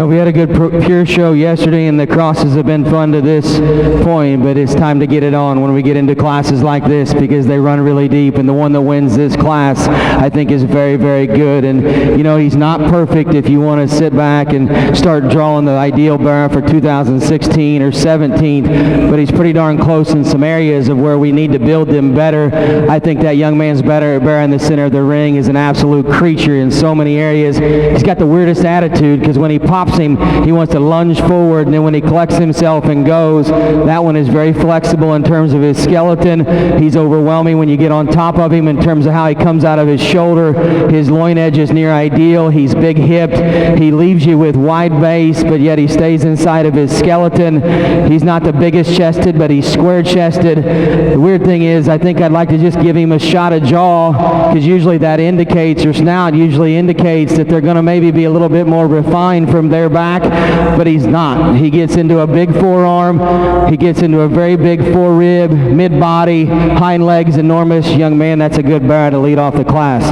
We had a good pure show yesterday, and the crosses have been fun to this point, but it's time to get it on when we get into classes like this, because they run really deep, and the one that wins this class, I think, is very, very good. And, you know, he's not perfect if you want to sit back and start drawing the ideal bear for 2016 or 17, but he's pretty darn close in some areas of where we need to build them better. I think that young man's bear in the center of the ring is an absolute creature in so many areas. He's got the weirdest attitude, because when he pops him, he wants to lunge forward, and then when he collects himself and goes, that one is very flexible in terms of his skeleton. He's overwhelming when you get on top of him in terms of how he comes out of his shoulder. His loin edge is near ideal. He's big hipped. He leaves you with wide base, but yet he stays inside of his skeleton. He's not the biggest chested, but he's square chested. The weird thing is, I think I'd like to just give him a shot of jaw, because usually that indicates, or snout usually indicates, that they're going to maybe be a little bit more refined from their back, but he's not. He gets into a big forearm. He gets into a very big forerib, mid-body, hind legs enormous. Young man, that's a good bear to lead off the class.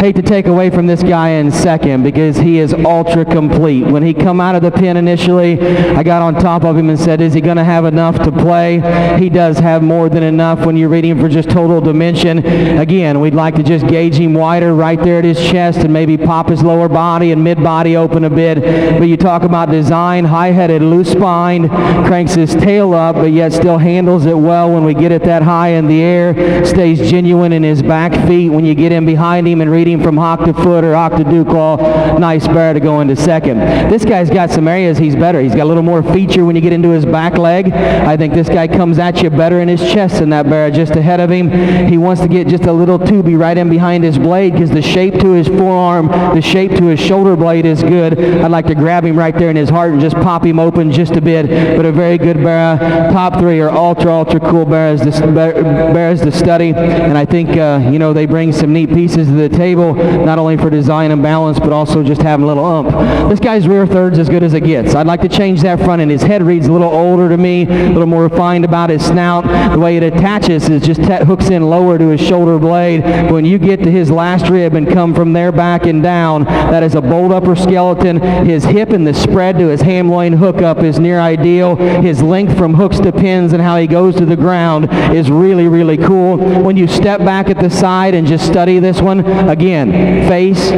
Hate to take away from this guy in second, because he is ultra complete. When he come out of the pen initially, I got on top of him and said, is he going to have enough to play? He does have more than enough when you're reading for just total dimension. Again, we'd like to just gauge him wider right there at his chest and maybe pop his lower body and mid-body open a bit, but you talk about design, high-headed, loose-spined, cranks his tail up, but yet still handles it well when we get it that high in the air, stays genuine in his back feet when you get in behind him and read him from hock to foot or hock to dew claw. Nice bear to go into second. This guy's got some areas he's better. He's got a little more feature when you get into his back leg. I think this guy comes at you better in his chest than that bear just ahead of him. He wants to get just a little tubey right in behind his blade because the shape to his forearm, the shape to his shoulder blade is good. I'd like to grab him right there in his heart and just pop him open just a bit, but a very good bear. Top three are ultra cool bears to study, and I think they bring some neat pieces to the table, not only for design and balance, but also just having a little ump. This guy's rear third's as good as it gets. I'd like to change that front end. His head reads a little older to me, a little more refined about his snout. The way it attaches is just hooks in lower to his shoulder blade. When you get to his last rib and come from there back and down, that is a bold upper skeleton. His hip and the spread to his ham loin hookup is near ideal. His length from hooks to pins and how he goes to the ground is really cool. When you step back at the side and just study this one, again, face,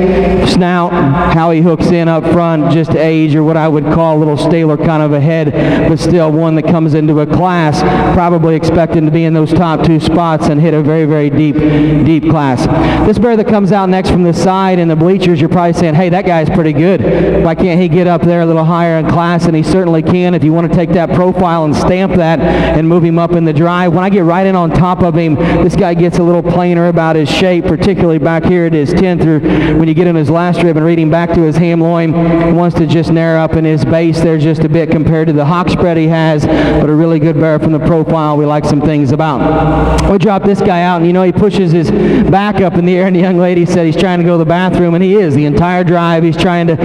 snout, how he hooks in up front, just age, or what I would call a little staler kind of a head, but still one that comes into a class, probably expecting to be in those top two spots and hit a very deep class. This bear that comes out next from the side in the bleachers, you're probably saying, hey, that guy's pretty good. Why can't he get up there a little higher in class? And he certainly can if you want to take that profile and stamp that and move him up in the drive. When I get right in on top of him, this guy gets a little plainer about his shape, particularly back here at his 10th, or when you get in his last rib and read him back to his ham loin, he wants to just narrow up in his base there just a bit compared to the hock spread he has, but a really good bear from the profile we like some things about. We drop this guy out, and he pushes his back up in the air, and the young lady said he's trying to go to the bathroom, and he is. The entire drive, he's trying to,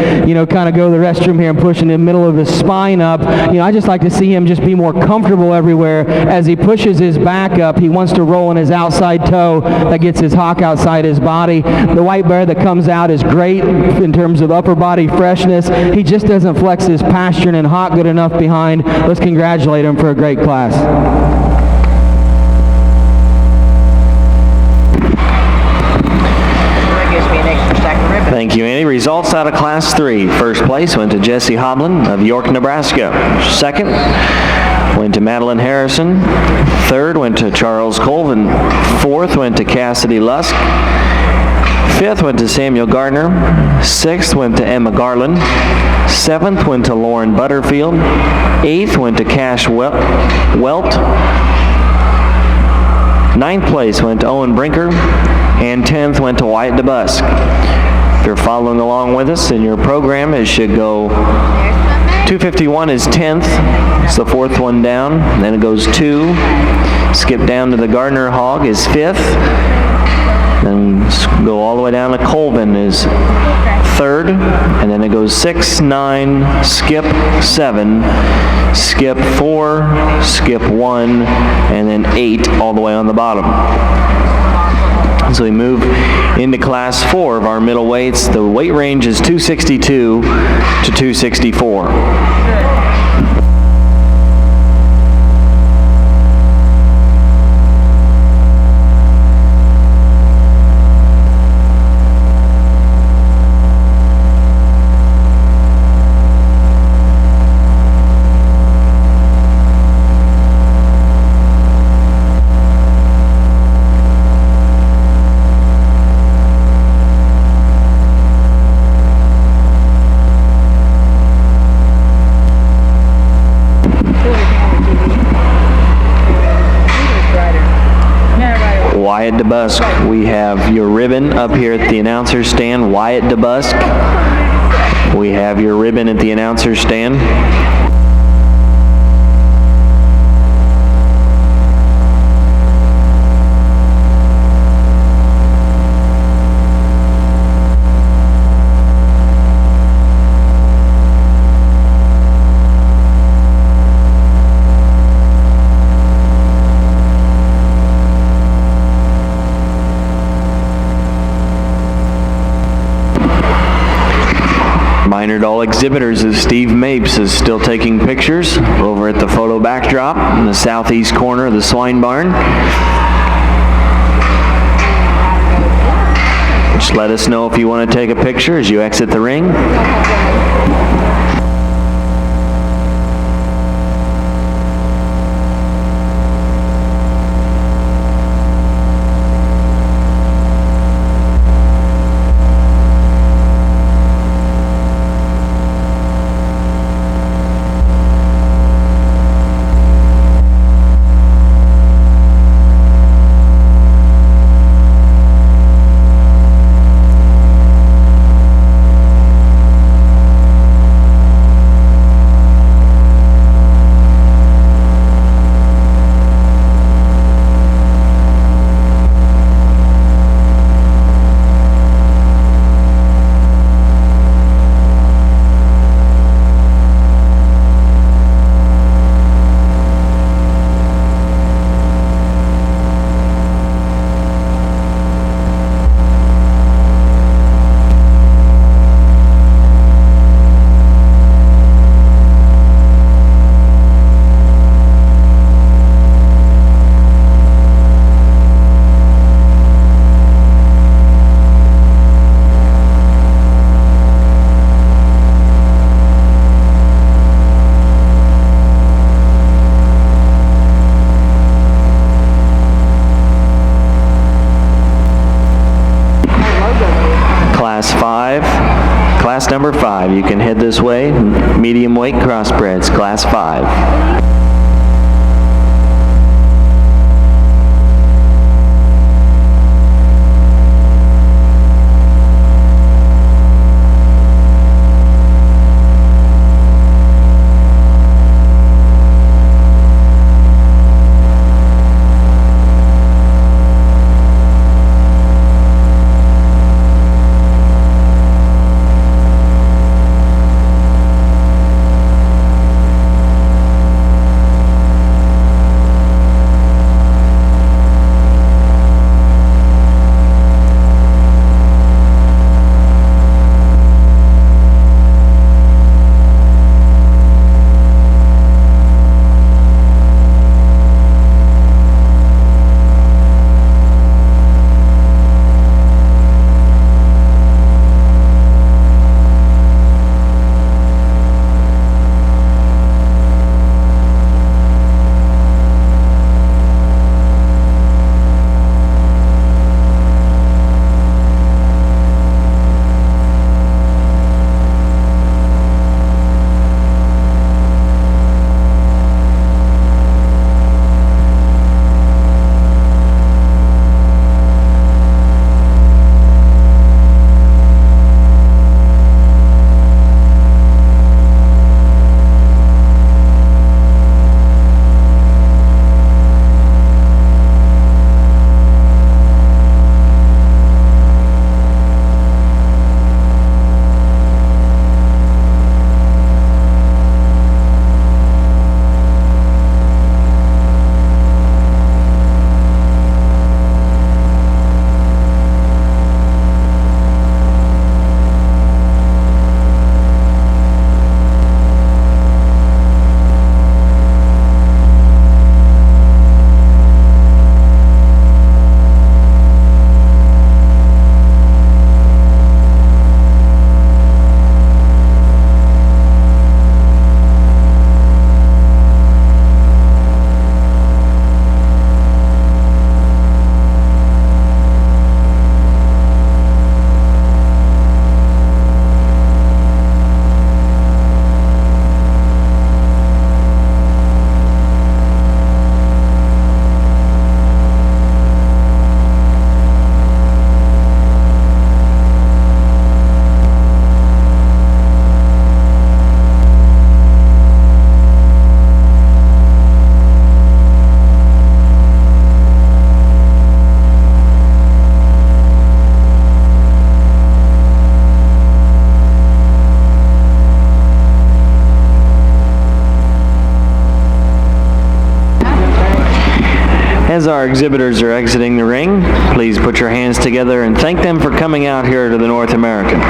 kind of go to the restroom here and pushing the middle of his spine up. I just like to see him just be more comfortable everywhere. As he pushes his back up, he wants to roll in his outside toe. That gets his hock outside his body. The white bear that comes out is great in terms of upper body freshness. He just doesn't flex his posturing and hock good enough behind. Let's congratulate him for a great class. Thank you, Andy. Results out of Class 3. First place went to Jesse Hoblin of York, Nebraska. Second went to Madeline Harrison. Third went to Charles Colvin. Fourth went to Cassidy Lusk. Fifth went to Samuel Gardner. Sixth went to Emma Garland. Seventh went to Lauren Butterfield. Eighth went to Cash Welt. Ninth place went to Owen Brinker. And 10th went to Wyatt DeBusk. If you're following along with us in your program, it should go 251 is 10th. It's the fourth one down. Then it goes 2. Skip down to the Gardner Hog is 5th. Then go all the way down to Colvin is 3rd. And then it goes 6, 9, skip 7, skip 4, skip 1, and then 8 all the way on the bottom. So we move into Class 4 of our middleweights. The weight range is 262 to 264. Wyatt DeBusk. We have your ribbon up here at the announcer's stand. Wyatt DeBusk. We have your ribbon at the announcer's stand. Minor Doll Exhibitors is Steve Mapes is still taking pictures over at the photo backdrop in the southeast corner of the swine barn. Just let us know if you want to take a picture as you exit the ring. class number 5. You can head this way. Medium weight crossbreds, class 5. As our exhibitors are exiting the ring, please put your hands together and thank them for coming out here to the North American.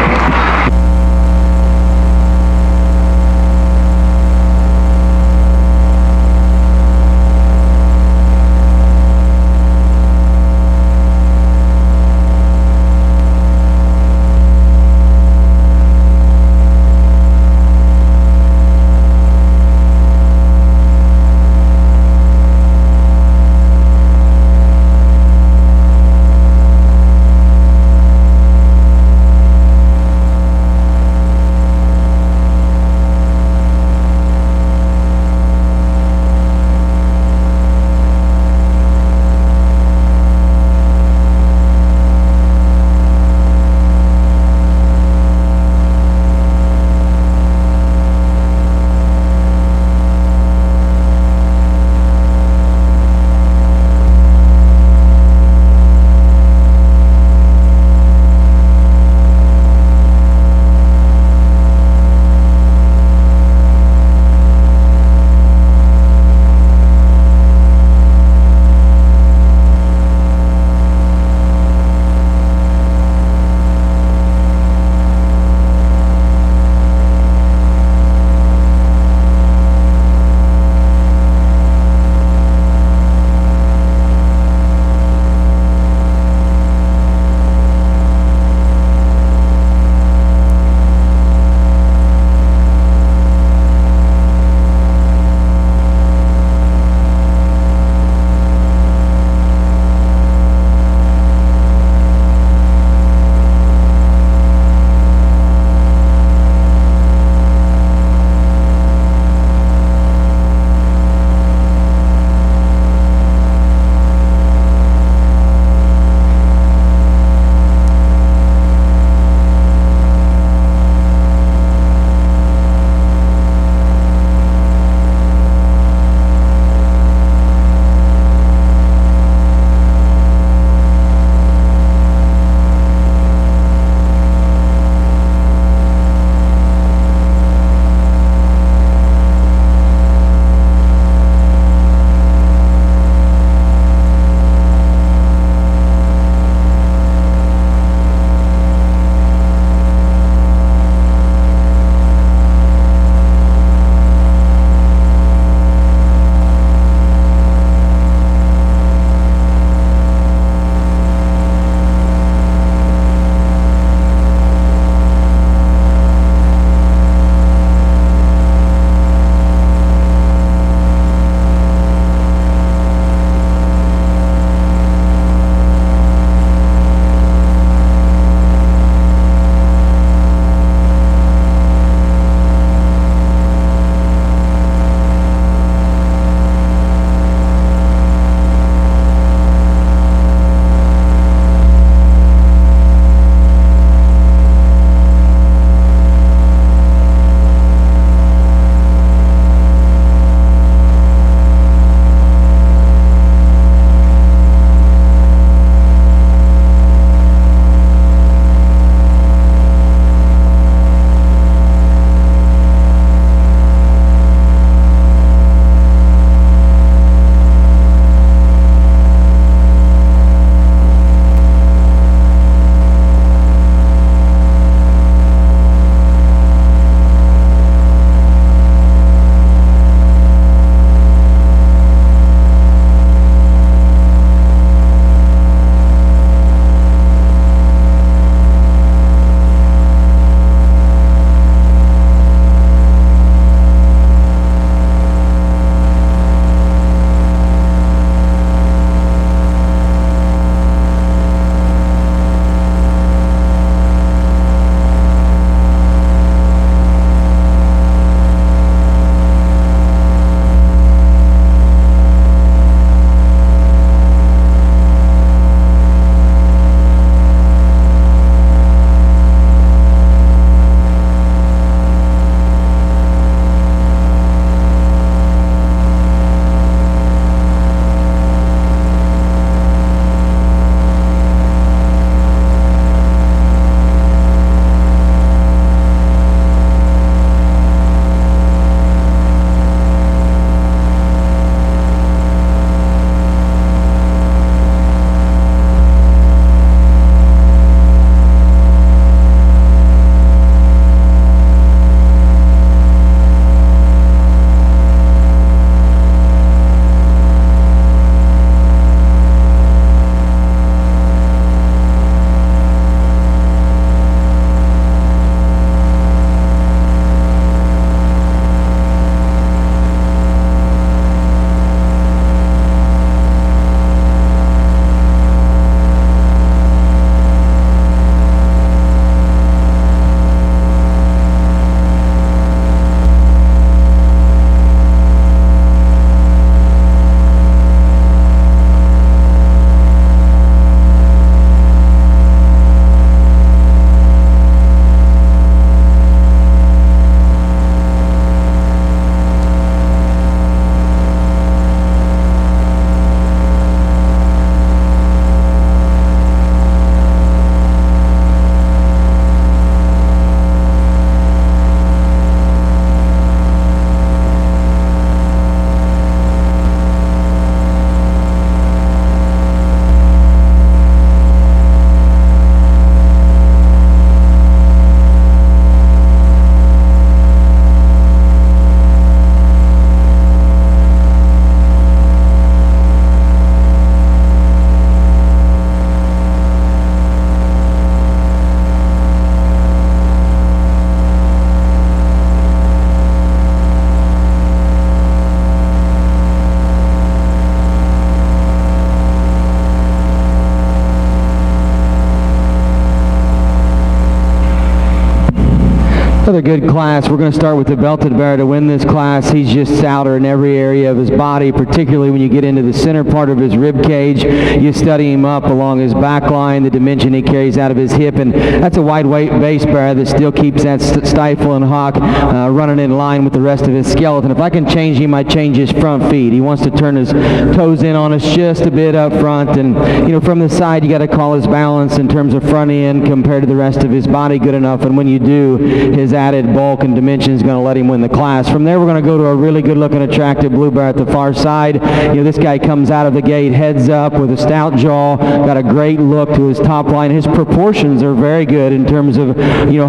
Another good class. We're going to start with the belted bear to win this class. He's just stouter in every area of his body, particularly when you get into the center part of his rib cage. You study him up along his back line, the dimension he carries out of his hip, and that's a wide weight base bear that still keeps that stifle and hock running in line with the rest of his skeleton. If I can change him, I change his front feet. He wants to turn his toes in on us just a bit up front, and from the side you got to call his balance in terms of front end compared to the rest of his body good enough, and when you do, his added bulk and dimension is going to let him win the class. From there, we're going to go to a really good looking attractive blue bear at the far side. This guy comes out of the gate heads up with a stout jaw, got a great look to his top line. His proportions are very good in terms of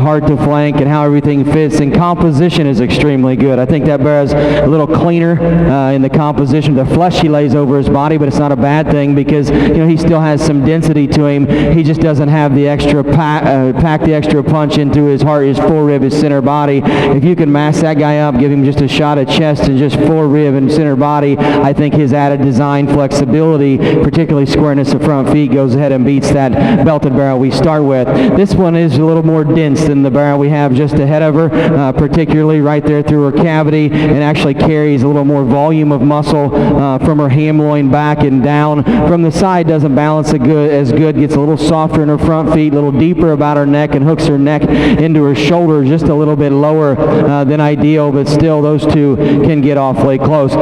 heart to flank and how everything fits, and composition is extremely good. I think that bear is a little cleaner in the composition, the flesh he lays over his body, but it's not a bad thing because he still has some density to him. He just doesn't have the extra pack the extra punch into his heart, his forearm, his center body. If you can mass that guy up, give him just a shot at chest and just forearm and center body, I think his added design flexibility, particularly squareness of front feet, goes ahead and beats that belted barrel we start with. This one is a little more dense than the barrel we have just ahead of her, particularly right there through her cavity, and actually carries a little more volume of muscle from her ham loin back and down. From the side, doesn't balance as good, gets a little softer in her front feet, a little deeper about her neck, and hooks her neck into her shoulder just a little bit lower than ideal, but still those two can get awfully close.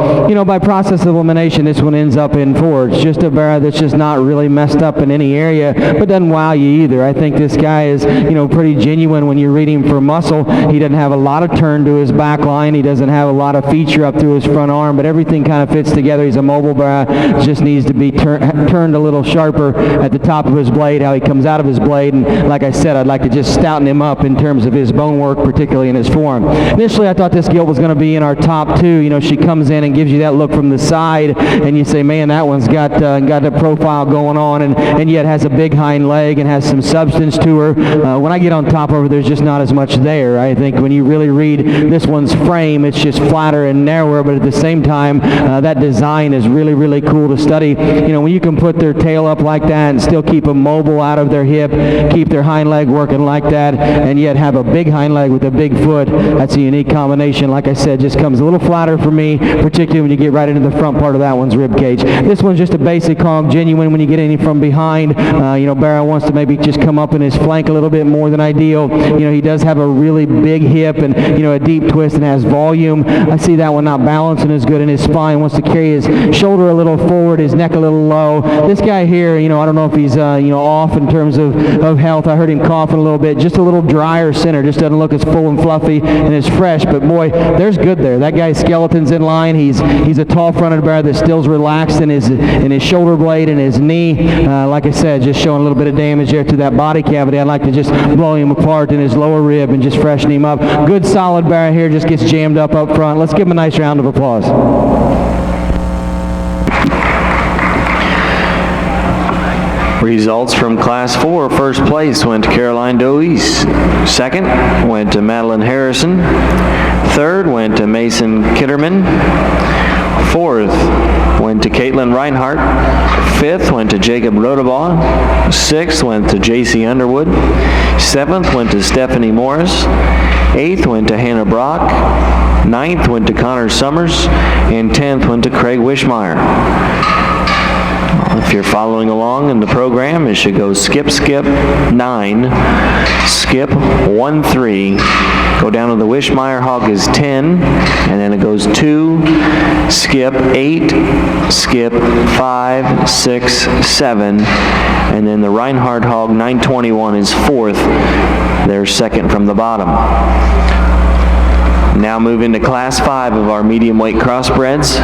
By process of elimination, this one ends up in 4. It's just a bear that's just not really messed up in any area, but doesn't wow you either. I think this guy is, pretty genuine when you read him for muscle. He doesn't have a lot of turn to his back line. He doesn't have a lot of feature up through his front arm, but everything kind of fits together. He's a mobile bear, just needs to be turned a little sharper at the top of his blade, how he comes out of his blade, and like I said, I'd like to just stouten him up in terms of his bone work, particularly in his form. Initially, I thought this gilt was going to be in our top 2. She comes in and gives you that look from the side, and you say, man, that one's got a profile going on, and yet has a big hind leg and has some substance to her. When I get on top of her, there's just not as much there. I think when you really read this one's frame, it's just flatter and narrower, but at the same time, that design is really, really cool to study. When you can put their tail up like that and still keep them mobile out of their hip, keep their hind leg working like that, and yet have a big hind leg with a big foot, that's a unique combination. Like I said, just comes a little flatter for me, particularly when you get right into the front part of that one's rib cage. This one's just a basic hog, genuine when you get any from behind. Barrow wants to maybe just come up in his flank a little bit more than ideal. He does have a really big hip and, a deep twist and has volume. I see that one not balancing as good in his spine, wants to carry his shoulder a little forward, his neck a little low. This guy here, I don't know if he's, off in terms of health. I heard him coughing a little bit, just a little drier center, just doesn't look as full and fluffy and as fresh, but boy, there's good there. That guy's skeleton's in line. He's a tall fronted bear that still's relaxed in his shoulder blade and his knee. Like I said, just showing a little bit of damage there to that body cavity. I'd like to just blow him apart in his lower rib and just freshen him up. Good solid bear here, just gets jammed up front. Let's give him a nice round of applause. Results from Class 4. First place went to Caroline Doise. Second went to Madeline Harrison. Third went to Mason Kitterman. Fourth went to Caitlin Reinhart. Fifth went to Jacob Rodabaugh. Sixth went to J.C. Underwood. Seventh went to Stephanie Morris. Eighth went to Hannah Brock. Ninth went to Connor Summers. And 10th went to Craig Wishmeyer. If you're following along in the program, it should go skip, skip, 9, skip, 1, 3, go down to the Wishmeyer hog is 10, and then it goes 2, skip, 8, skip, 5, 6, 7, and then the Reinhardt hog 921 is 4th. They're second from the bottom. Now move into Class 5 of our medium weight crossbreds.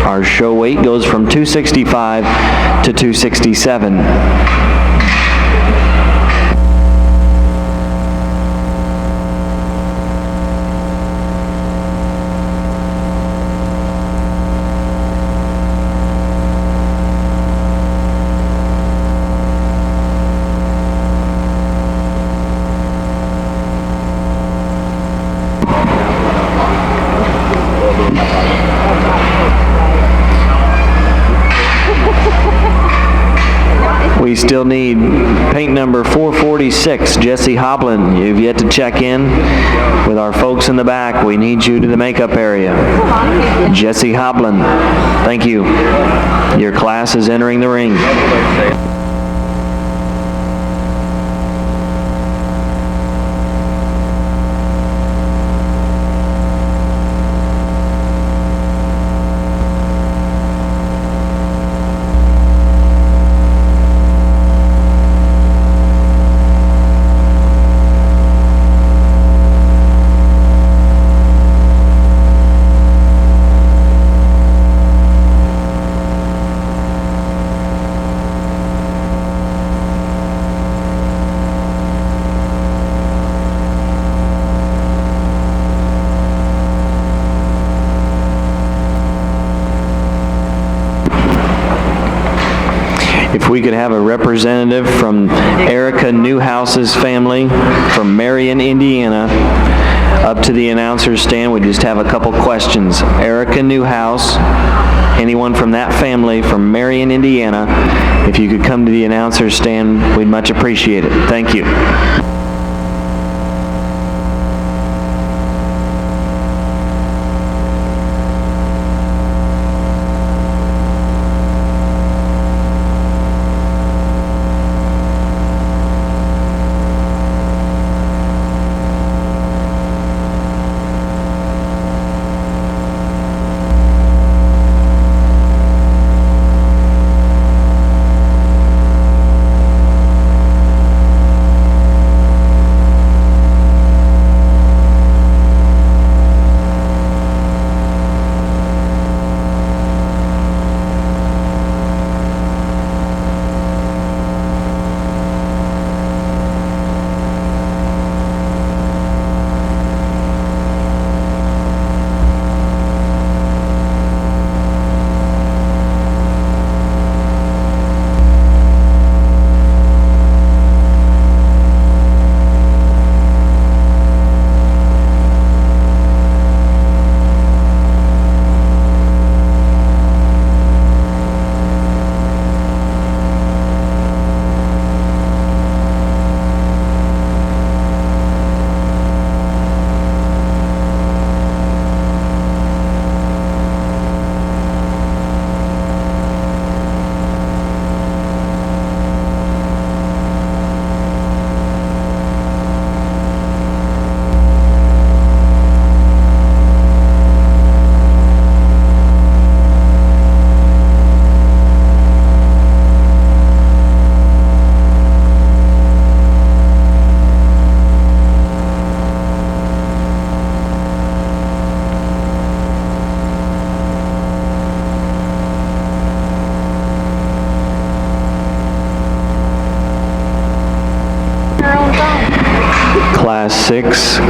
Our show weight goes from 265 to 267. We still need paint number 446, Jesse Hoblin. You've yet to check in with our folks in the back. We need you to the makeup area. Jesse Hoblin, thank you. Your class is entering the ring. If we could have a representative from Erica Newhouse's family from Marion, Indiana, up to the announcer's stand. We just have a couple questions. Erica Newhouse, anyone from that family from Marion, Indiana, if you could come to the announcer's stand, we'd much appreciate it. Thank you.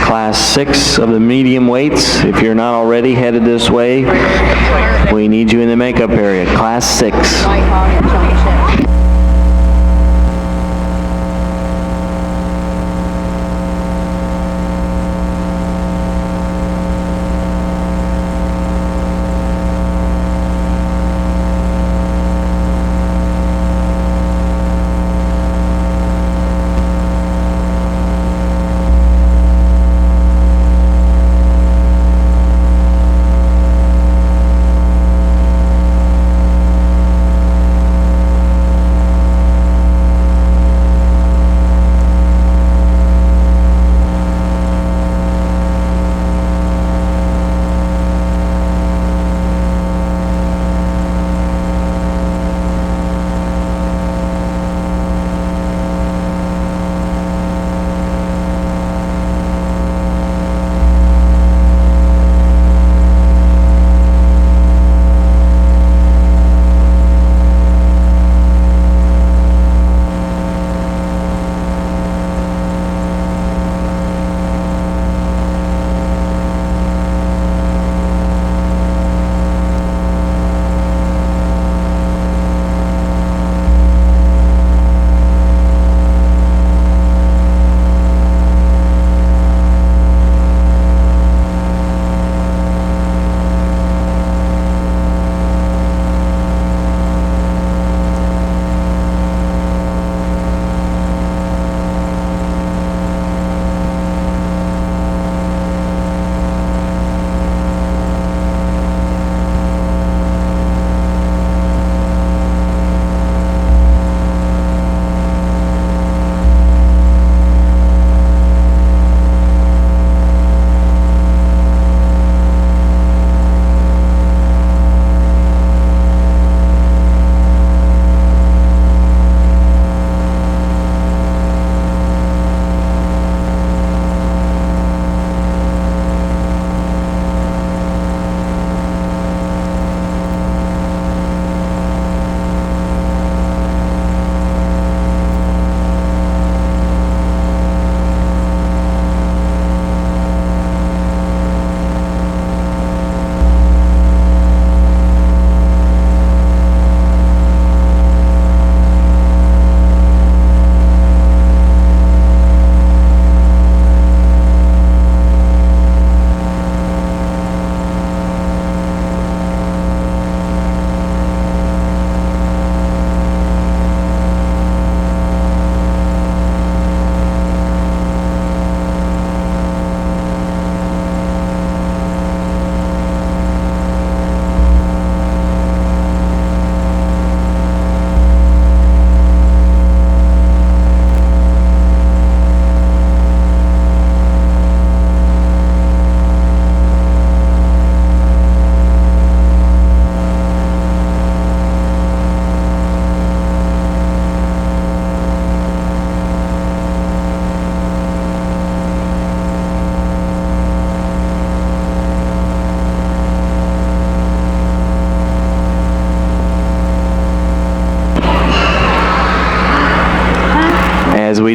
Class 6 of the medium weights. If you're not already headed this way, we need you in the makeup area. Class 6.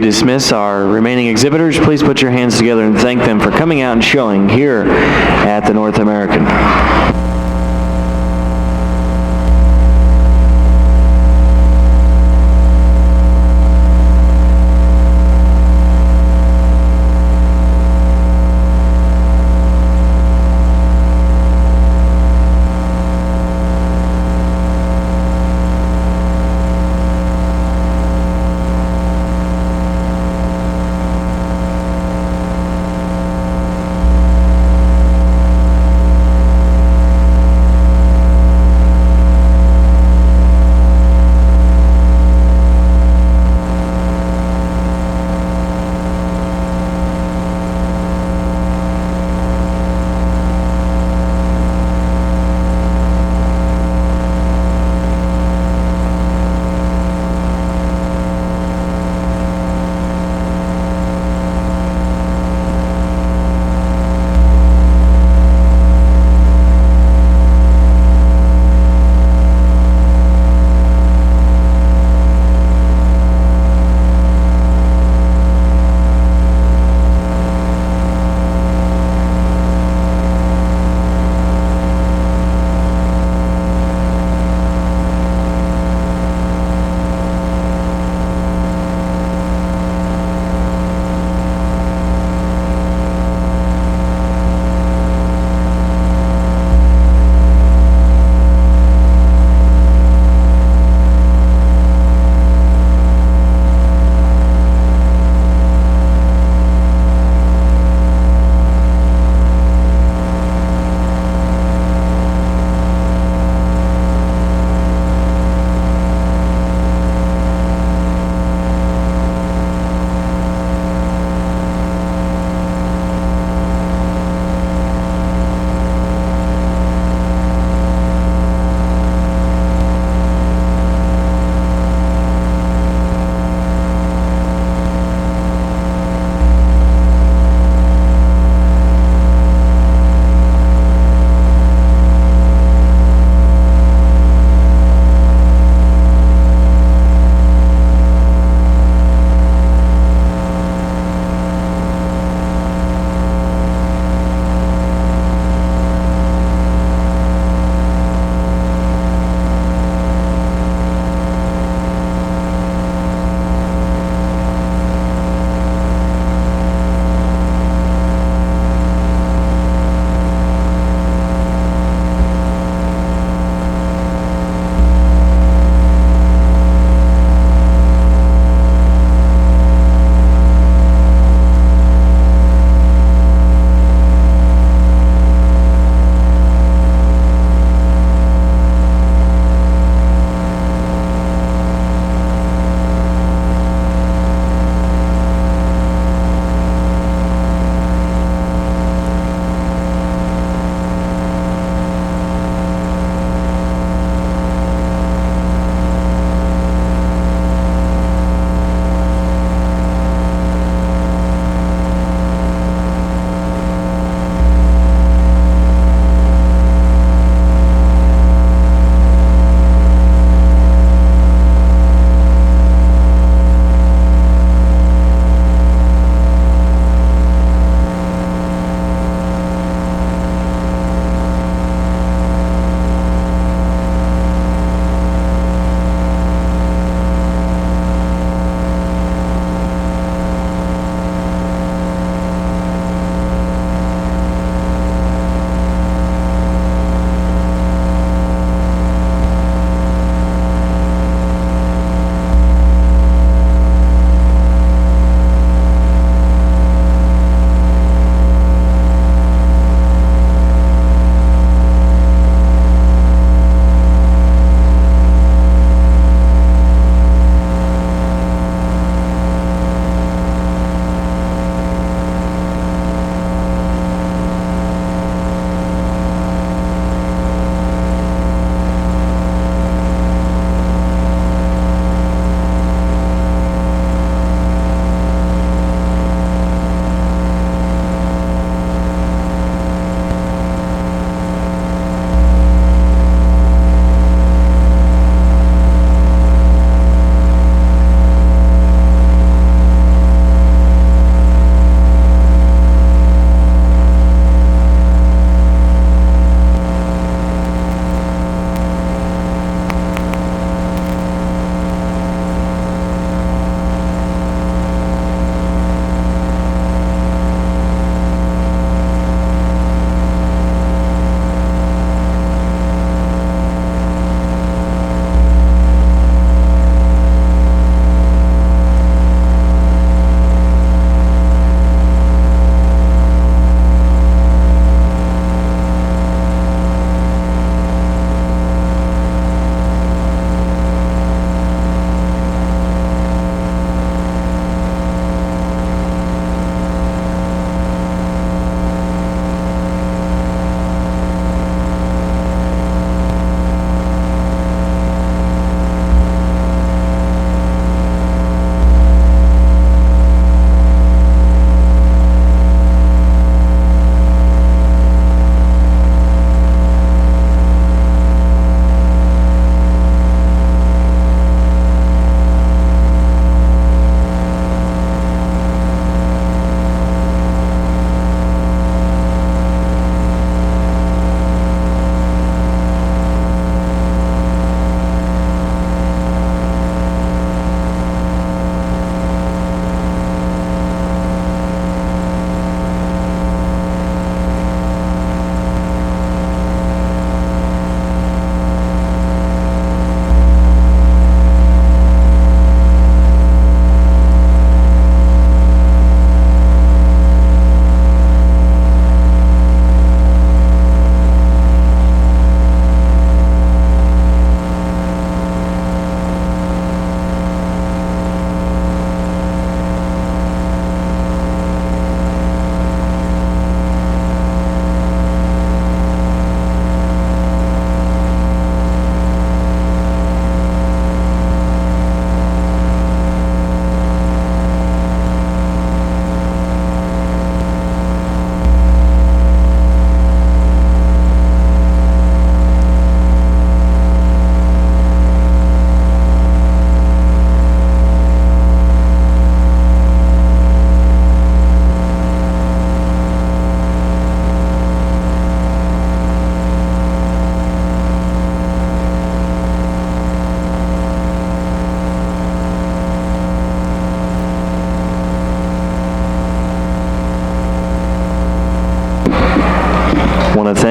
dismiss our remaining exhibitors, please put your hands together and thank them for coming out and showing here at the North American.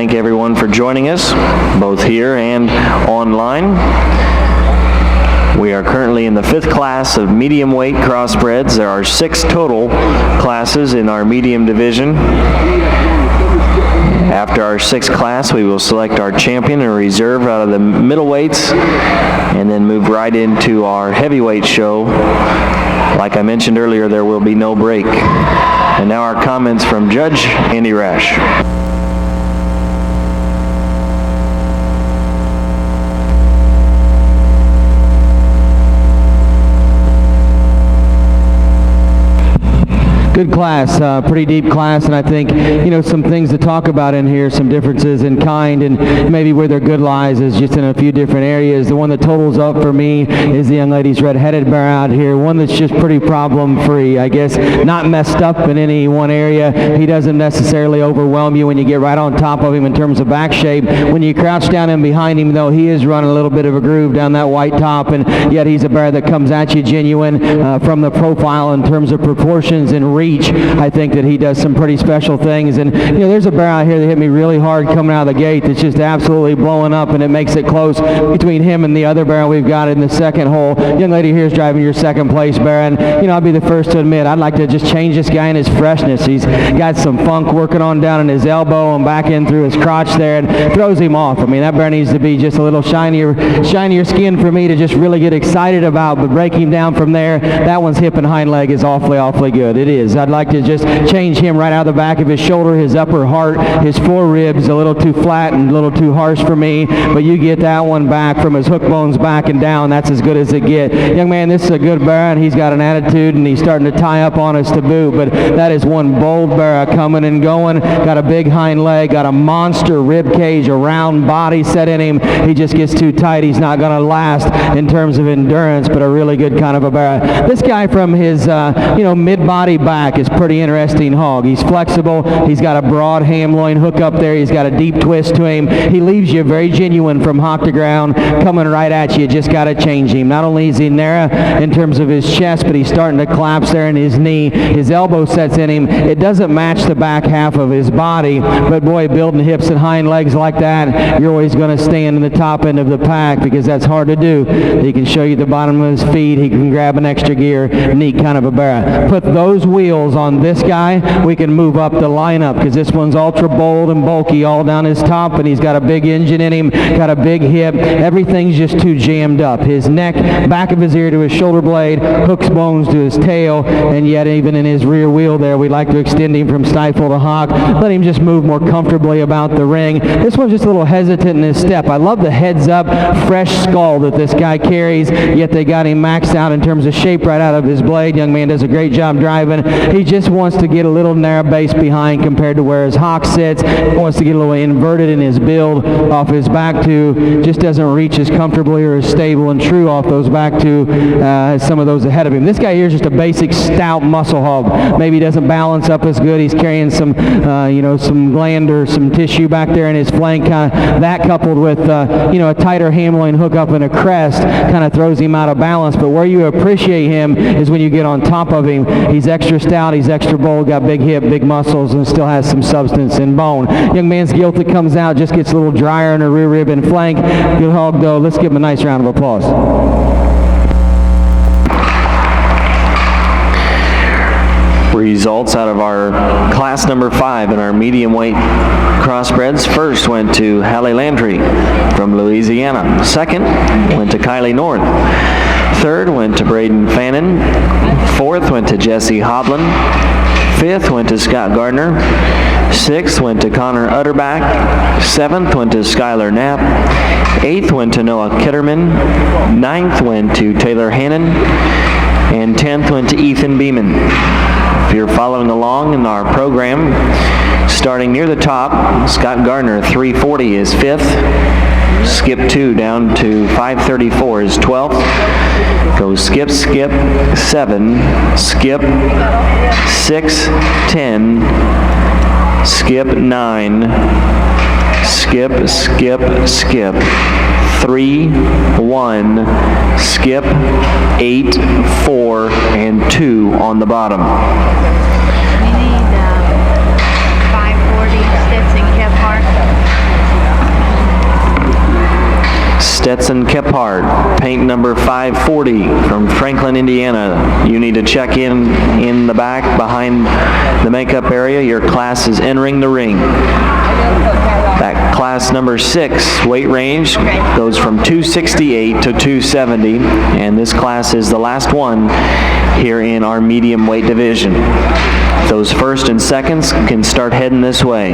thank everyone for joining us, both here and online. We are currently in the 5th class of medium weight crossbreds. There are 6 total classes in our medium division. After our 6th class, we will select our champion and reserve out of the middleweights, and then move right into our heavyweight show. Like I mentioned earlier, there will be no break. And now our comments from Judge Andy Rash. Good class, pretty deep class, and I think, some things to talk about in here, some differences in kind, and maybe where their good lies is just in a few different areas. The one that totals up for me is the young lady's red-headed bear out here, one that's just pretty problem-free, I guess, not messed up in any one area. He doesn't necessarily overwhelm you when you get right on top of him in terms of back shape. When you crouch down in behind him, though, he is running a little bit of a groove down that white top, and yet he's a bear that comes at you genuine from the profile in terms of proportions and reach. I think that he does some pretty special things, and there's a bear out here that hit me really hard coming out of the gate that's just absolutely blowing up, and it makes it close between him and the other bear we've got in the second hole. Young lady here is driving your second place bear, and I'll be the first to admit I'd like to just change this guy in his freshness. He's got some funk working on down in his elbow and back in through his crotch there, and throws him off. I mean, that bear needs to be just a little shinier skin for me to just really get excited about, but break him down from there. That one's hip and hind leg is awfully good. It is. I'd like to just change him right out of the back of his shoulder, his upper heart, his foreribs a little too flat and a little too harsh for me, but you get that one back from his hook bones back and down. That's as good as it gets. Young man, this is a good bear, and he's got an attitude, and he's starting to tie up on us to boot, but that is one bold bear coming and going. Got a big hind leg, got a monster rib cage, a round body set in him. He just gets too tight. He's not going to last in terms of endurance, but a really good kind of a bear. This guy from his mid-body back is pretty interesting hog. He's flexible. He's got a broad ham loin hook up there. He's got a deep twist to him. He leaves you very genuine from hock to ground, coming right at you. Just got to change him. Not only is he narrow in terms of his chest, but he's starting to collapse there in his knee. His elbow sets in him. It doesn't match the back half of his body, but boy, building hips and hind legs like that, you're always going to stand in the top end of the pack because that's hard to do. He can show you the bottom of his feet. He can grab an extra gear. Neat kind of a bear. Put those wheels on this guy, we can move up the lineup because this one's ultra bold and bulky all down his top, and he's got a big engine in him, got a big hip. Everything's just too jammed up. His neck, back of his ear to his shoulder blade, hooks bones to his tail, and yet even in his rear wheel there, we like to extend him from stifle to hock. Let him just move more comfortably about the ring. This one's just a little hesitant in his step. I love the heads up, fresh skull that this guy carries, yet they got him maxed out in terms of shape right out of his blade. Young man does a great job driving. He just wants to get a little narrow base behind compared to where his hock sits. He wants to get a little inverted in his build off his back two. Just doesn't reach as comfortably or as stable and true off those back two as some of those ahead of him. This guy here is just a basic stout muscle hog. Maybe he doesn't balance up as good. He's carrying some, some gland or some tissue back there in his flank. That coupled with, a tighter ham loin hook up and a crest kind of throws him out of balance. But where you appreciate him is when you get on top of him. He's extra stout. He's extra bold. Got big hip, big muscles, and still has some substance and bone. Young man's gilt that comes out just gets a little drier in the rear rib and flank. Good hog, though. Let's give him a nice round of applause. Results out of our class number 5 in our medium weight crossbreds. First went to Hallie Landry from Louisiana. Second went to Kylie North. Third went to Braden Fannin. Fourth went to Jesse Hoblin. Fifth went to Scott Gardner. Sixth went to Connor Utterback. Seventh went to Skylar Knapp. Eighth went to Noah Kitterman. Ninth went to Taylor Hannon. And 10th went to Ethan Beeman. If you're following along in our program, starting near the top, Scott Gardner, 340 is 5th. Skip 2 down to 534 is 12th. Goes skip, 7, skip, 6, 10, skip 9, skip, 3, 1, skip, 8, 4, and 2 on the bottom. We need 540 steps in Kev Hart. Stetson Kephart, paint number 540 from Franklin, Indiana. You need to check in the back behind the makeup area. Your class is entering the ring. That class number 6 weight range goes from 268 to 270, and this class is the last one here in our medium weight division. Those first and seconds can start heading this way.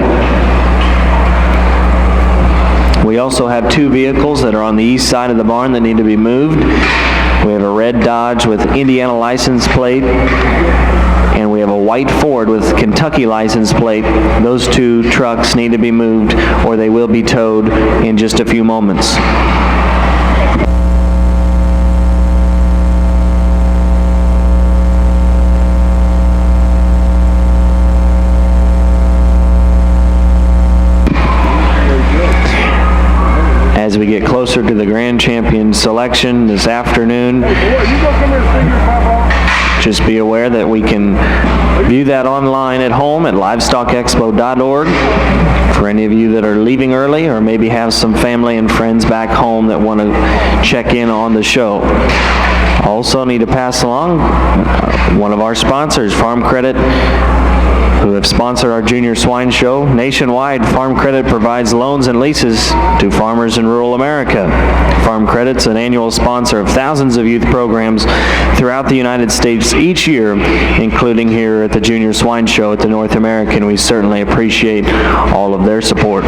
We also have 2 vehicles that are on the east side of the barn that need to be moved. We have a red Dodge with Indiana license plate, and we have a white Ford with Kentucky license plate. Those 2 trucks need to be moved or they will be towed in just a few moments. As we get closer to the grand champion selection this afternoon, just be aware that we can view that online at home at livestockexpo.org for any of you that are leaving early or maybe have some family and friends back home that want to check in on the show. Also need to pass along one of our sponsors, Farm Credit, who have sponsored our Junior Swine Show. Nationwide, Farm Credit provides loans and leases to farmers in rural America. Farm Credit's an annual sponsor of thousands of youth programs throughout the United States each year, including here at the Junior Swine Show at the North American. We certainly appreciate all of their support.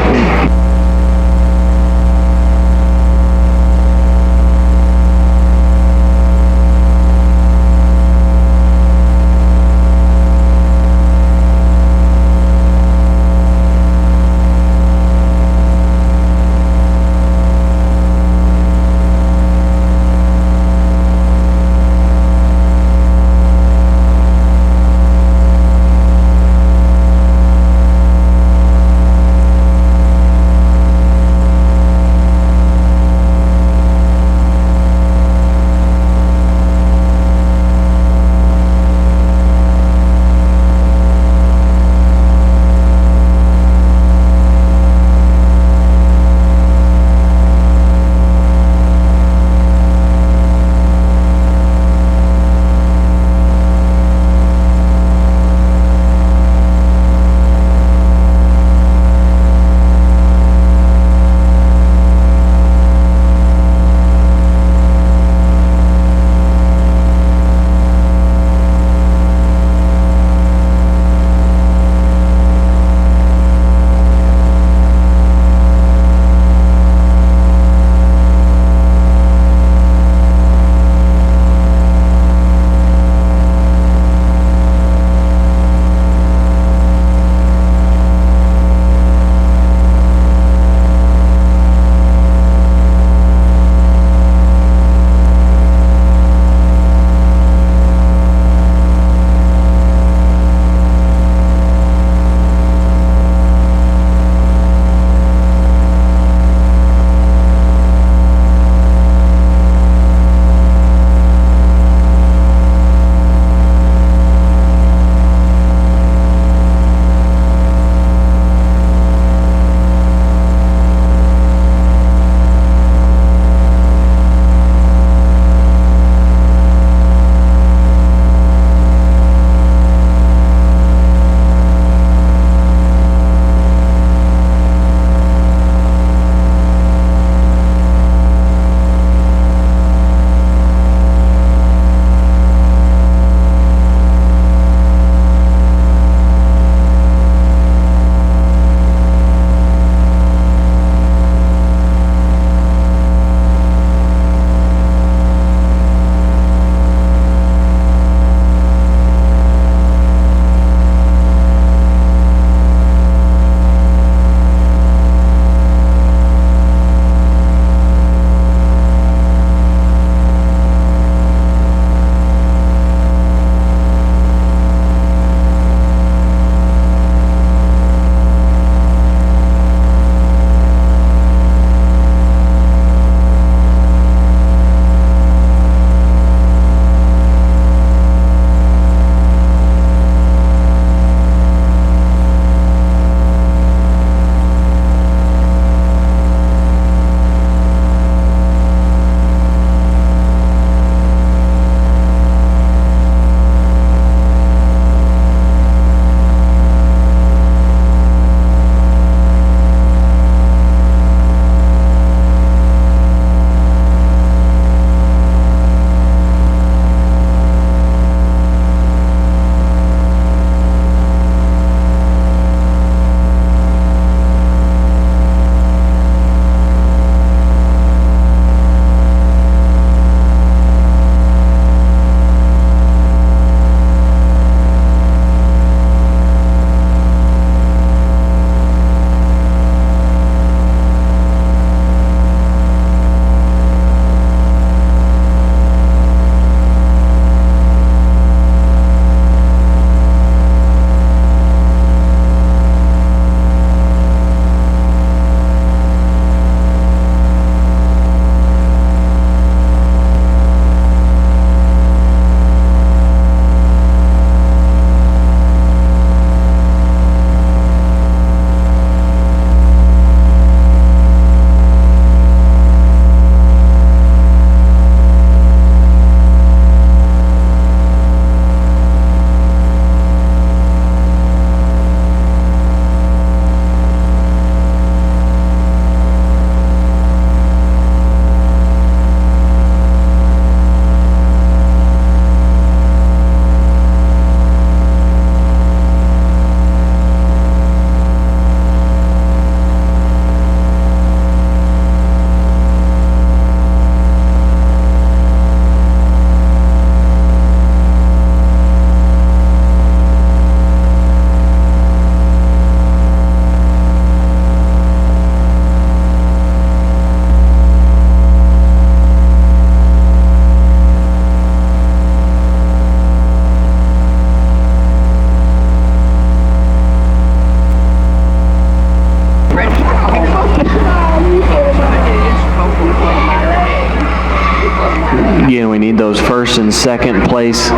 and second place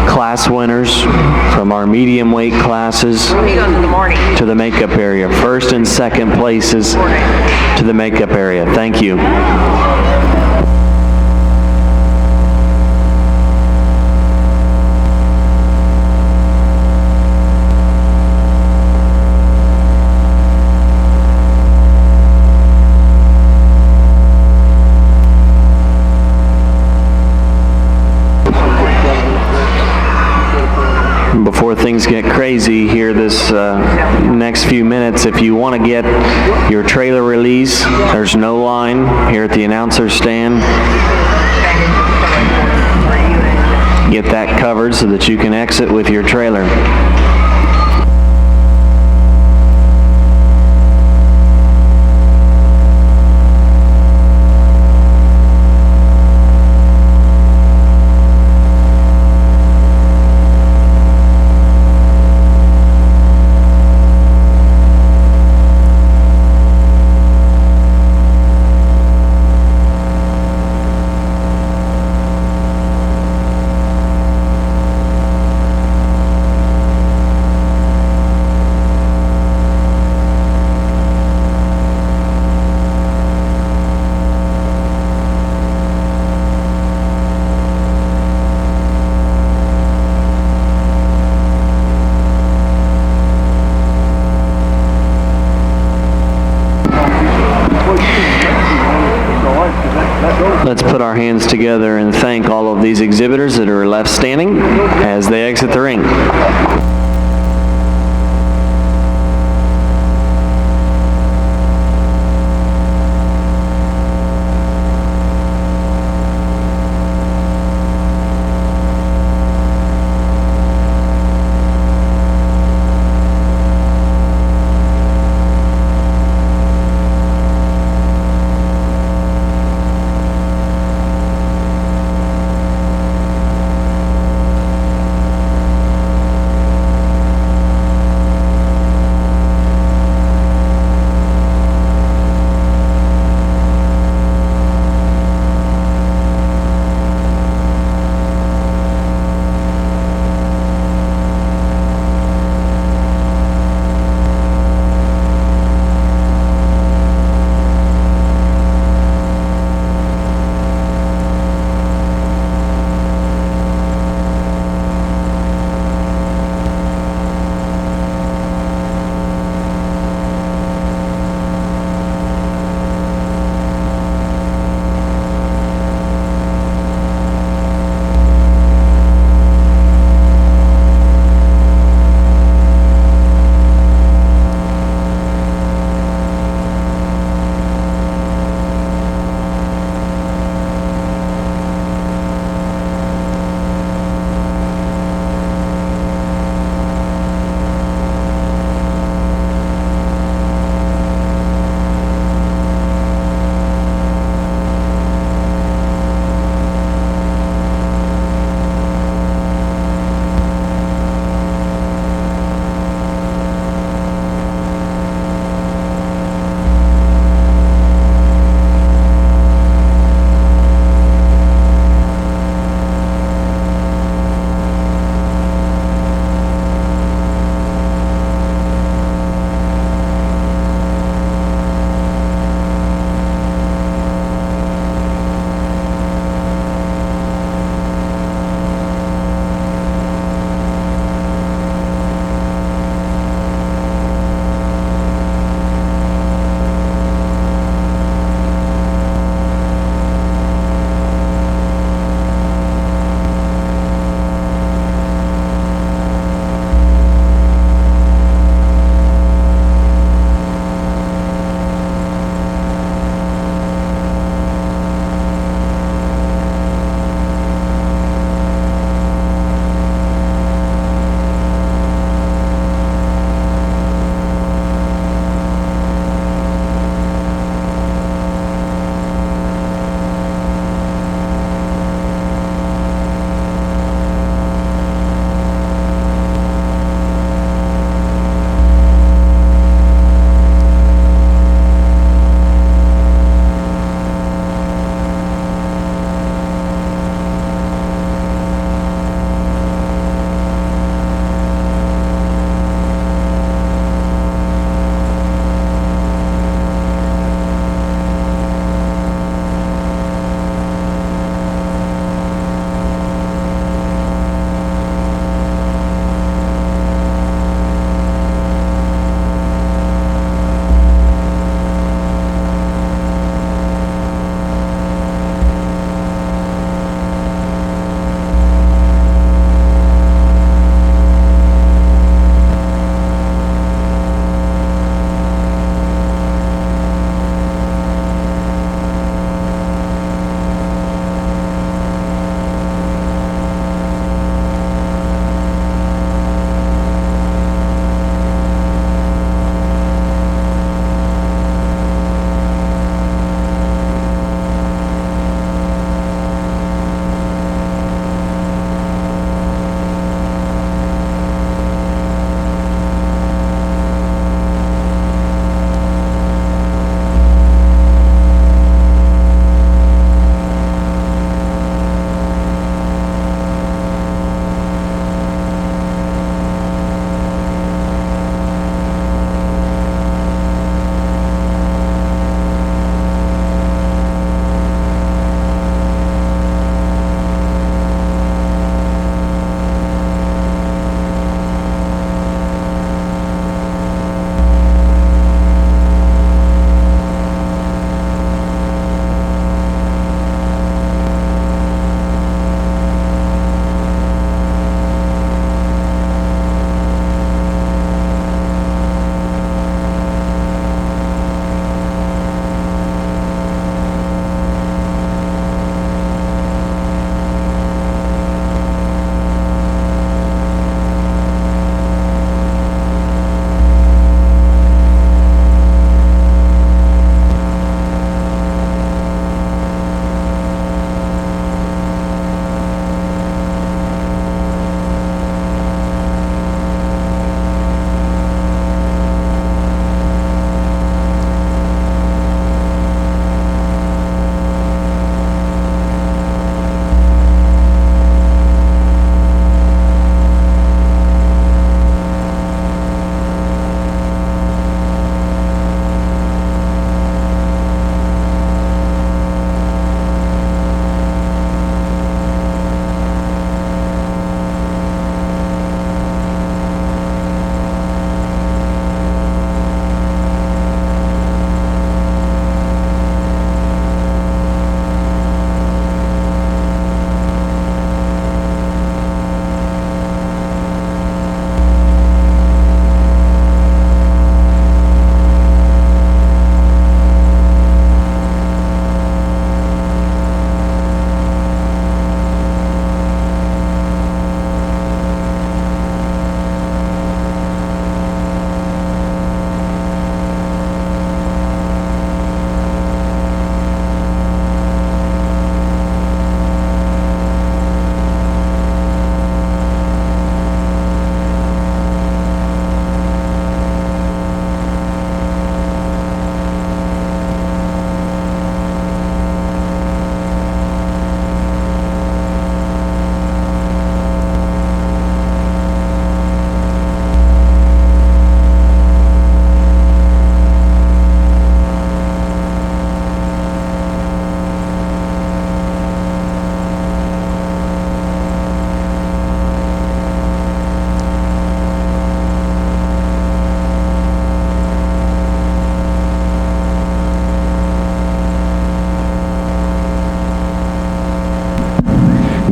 class winners from our medium weight classes He goes in the morning. to the makeup area. First and second places to the makeup area. Thank you. Before things get crazy here this next few minutes, if you want to get your trailer release, there's no line here at the announcer stand. Get that covered so that you can exit with your trailer. Let's put our hands together and thank all of these exhibitors that are left standing as they exit the ring.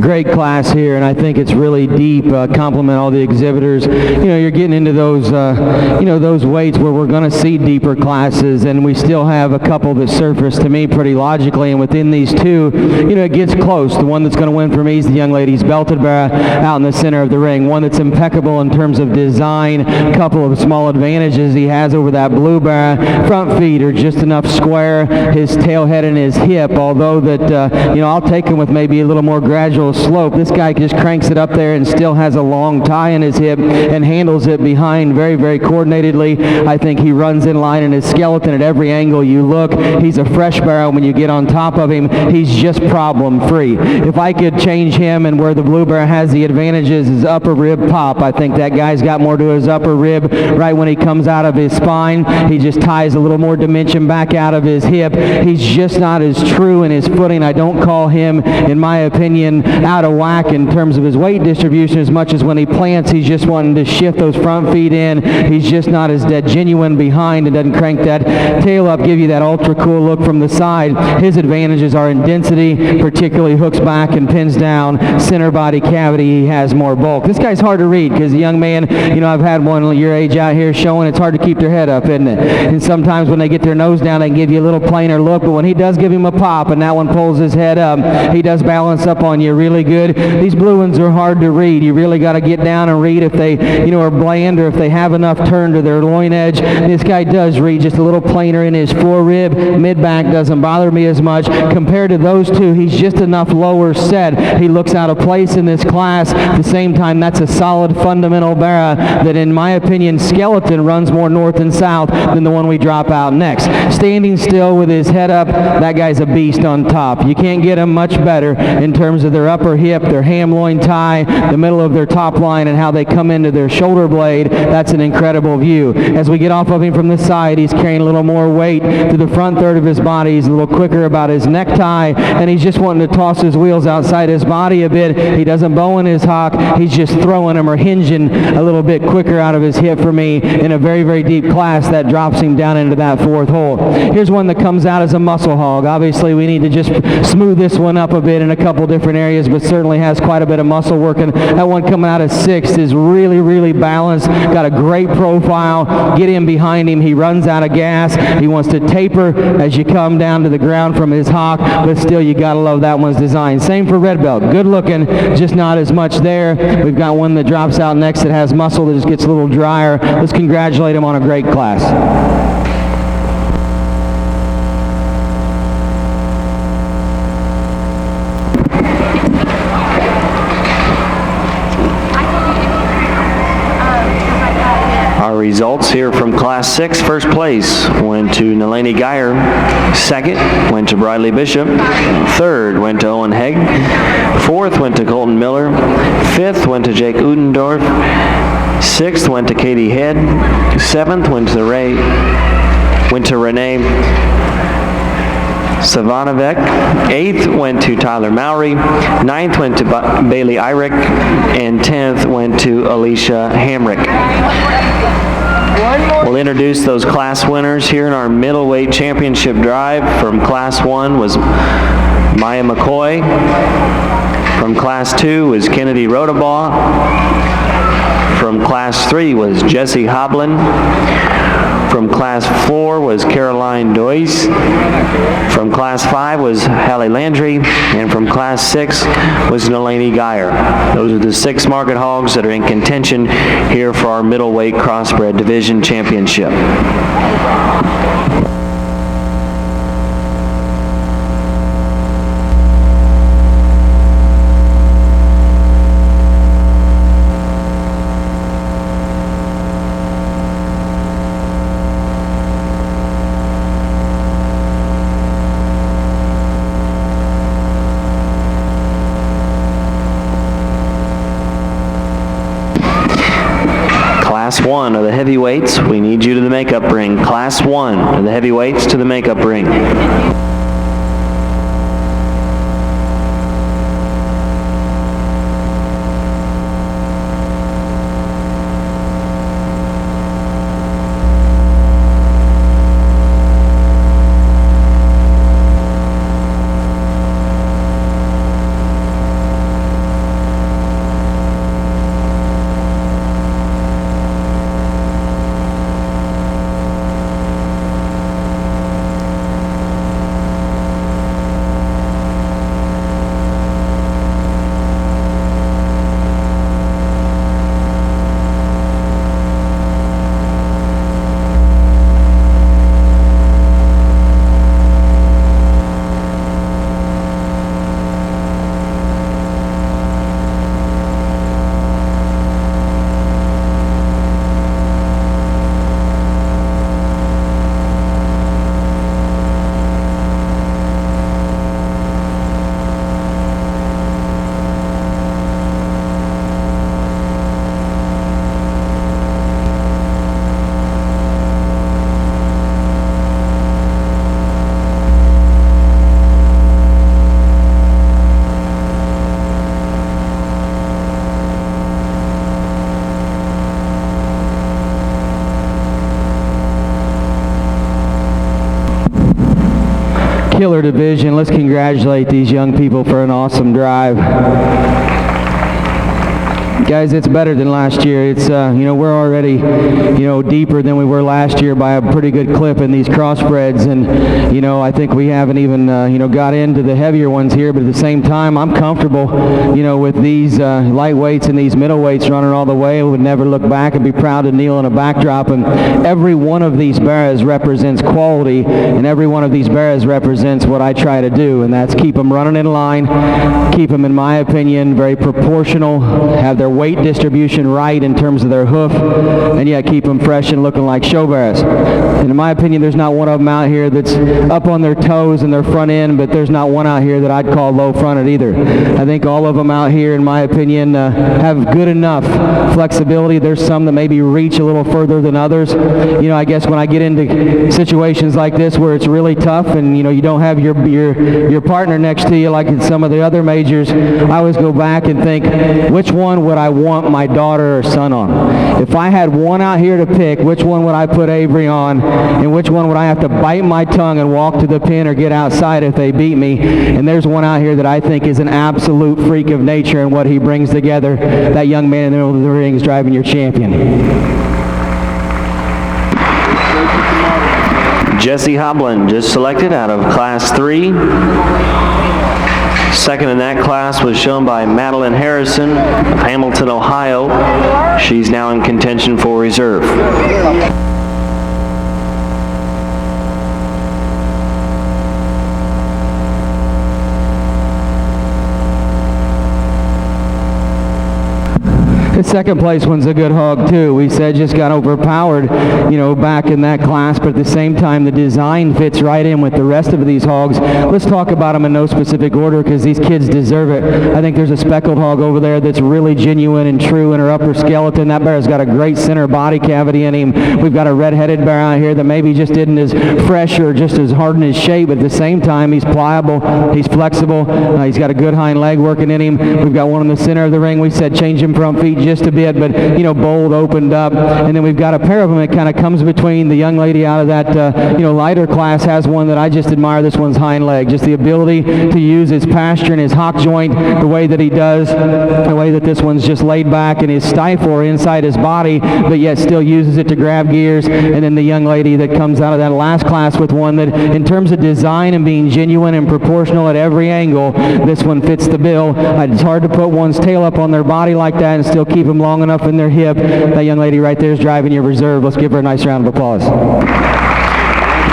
great class here, and I think it's really deep. Compliment all the exhibitors. You know, you're getting into those, those weights where we're going to see deeper classes, and we still have a couple that surface to me pretty logically, and within these two, it gets close. The one that's going to win for me is the young lady's belted bear out in the center of the ring. One that's impeccable in terms of design. A couple of small advantages he has over that blue bear. Front feet are just enough square. His tail head and his hip, although that, I'll take him with maybe a little more gradual slope. This guy just cranks it up there and still has a long tie in his hip and handles it behind very, very coordinatedly. I think he runs in line in his skeleton at every angle you look. He's a fresh barrel. When you get on top of him, he's just problem-free. If I could change him, and where the blue bear has the advantages is upper rib pop, I think that guy's got more to his upper rib right when he comes out of his spine. He just ties a little more dimension back out of his hip. He's just not as true in his footing. I don't call him, in my opinion, out of whack in terms of his weight distribution as much as when he plants, he's just wanting to shift those front feet in. He's just not as dead genuine behind and doesn't crank that tail up, give you that ultra cool look from the side. His advantages are in density, particularly hooks back and pins down, center body cavity. He has more bulk. This guy's hard to read because the young man, I've had one your age out here showing it's hard to keep their head up, isn't it? And sometimes when they get their nose down, they can give you a little plainer look, but when he does give him a pop and that one pulls his head up, he does balance up on you really good. These blue ones are hard to read. You really got to get down and read if they, are bland or if they have enough turn to their loin edge. This guy does read just a little plainer in his forerib. Mid-back doesn't bother me as much. Compared to those two, he's just enough lower set. He looks out of place in this class. At the same time, that's a solid fundamental bear that, in my opinion, skeleton runs more north and south than the one we drop out next. Standing still with his head up, that guy's a beast on top. You can't get him much better in terms of their upper hip, their ham loin tie, the middle of their top line, and how they come into their shoulder blade. That's an incredible view. As we get off of him from the side, he's carrying a little more weight to the front third of his body. He's a little quicker about his necktie, and he's just wanting to toss his wheels outside his body a bit. He doesn't bow in his hock. He's just throwing them or hinging a little bit quicker out of his hip for me in a very, very deep class that drops him down into that fourth hole. Here's one that comes out as a muscle hog. Obviously, we need to just smooth this one up a bit in a couple different areas, but certainly has quite a bit of muscle working. That one coming out of sixth is really, really balanced. Got a great profile. Get in behind him. He runs out of gas. He wants to taper as you come down to the ground from his hock, but still you got to love that one's design. Same for red belt. Good looking, just not as much there. We've got one that drops out next that has muscle that just gets a little drier. Let's congratulate him on a great class. Our results here from Class 6. First place went to Nalani Geyer. Second went to Briley Bishop. Third went to Owen Hegg. Fourth went to Colton Miller. Fifth went to Jake Udendorf. Sixth went to Katie Head. Seventh went to Renee Savanovic. Eighth went to Tyler Mowry. Ninth went to Bailey Irick. And 10th went to Alicia Hamrick. We'll introduce those class winners here in our middleweight championship drive. From Class 1 was Maya McCoy. From Class 2 was Kennedy Rodabaugh. From Class 3 was Jesse Hoblin. From Class 4 was Caroline Doyce. From Class 5 was Hallie Landry. And from Class 6 was Nalani Geyer. Those are the 6 market hogs that are in contention here for our middleweight crossbred division championship. Class 1 of the heavyweights, we need you to the makeup ring. Class 1 of the heavyweights to the makeup ring. killer division. Let's congratulate these young people for an awesome drive. Guys, it's better than last year. It's, we're already, deeper than we were last year by a pretty good clip in these crossbreds. And, I think we haven't even, got into the heavier ones here. But at the same time, I'm comfortable, with these lightweights and these middleweights running all the way. I would never look back and be proud to kneel in a backdrop. And every one of these barras represents quality, and every one of these barras represents what I try to do. And that's keep them running in line, keep them, in my opinion, very proportional, have their weight distribution right in terms of their hoof, and yet keep them fresh and looking like show barras. And in my opinion, there's not one of them out here that's up on their toes and their front end, but there's not one out here that I'd call low-fronted either. I think all of them out here, in my opinion, have good enough flexibility. There's some that maybe reach a little further than others. I guess when I get into situations like this where it's really tough and, you don't have your partner next to you like in some of the other majors, I always go back and think, which one would I want my daughter or son on? If I had one out here to pick, which one would I put Avery on, and which one would I have to bite my tongue and walk to the pin or get outside if they beat me? And there's one out here that I think is an absolute freak of nature and what he brings together. That young man in the middle of the ring is driving your champion. Jesse Hoblin just selected out of Class 3. Second in that class was shown by Madeline Harrison of Hamilton, Ohio. She's now in contention for reserve. The second place one's a good hog too. We said just got overpowered, back in that class, but at the same time the design fits right in with the rest of these hogs. Let's talk about them in no specific order because these kids deserve it. I think there's a speckled hog over there that's really genuine and true in her upper skeleton. That bear's got a great center body cavity in him. We've got a red-headed bear out here that maybe just isn't as fresh or just as hard in his shape, but at the same time he's pliable, he's flexible, he's got a good hind leg working in him. We've got one in the center of the ring. We said change him front feet just a bit, but bold, opened up, and then we've got a pair of them that kind of comes between. The young lady out of that lighter class has one that I just admire. This one's hind leg, just the ability to use his pasture and his hock joint the way that he does, the way that this one's just laid back and his stifle inside his body, but yet still uses it to grab gears. And then the young lady that comes out of that last class with one that, in terms of design and being genuine and proportional at every angle, this one fits the bill. It's hard to put one's tail up on their body like that and still keep them long enough in their hip. That young lady right there is driving your reserve. Let's give her a nice round of applause.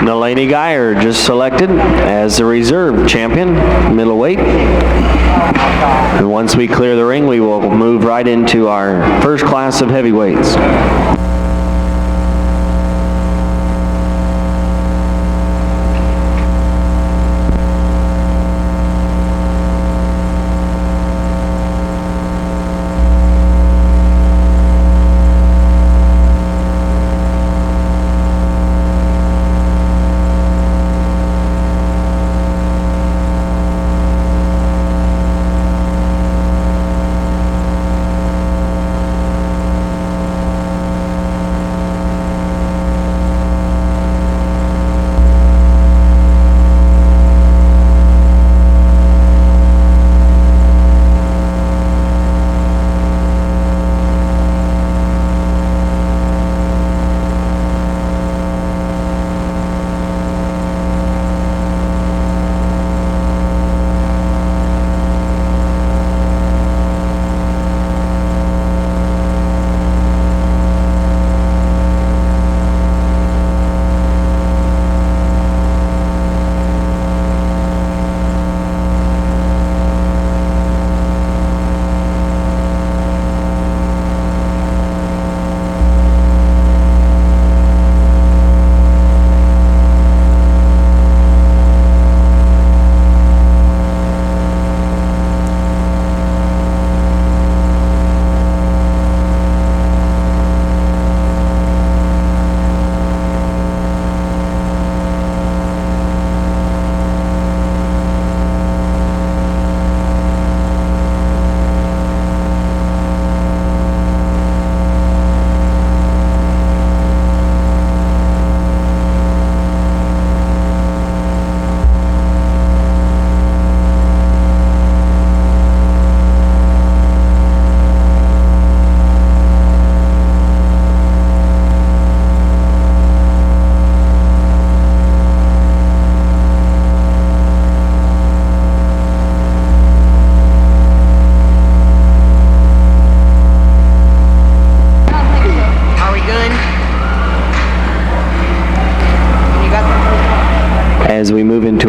Nalani Geyer just selected as the reserve champion, middleweight. And once we clear the ring, we will move right into our first class of heavyweights.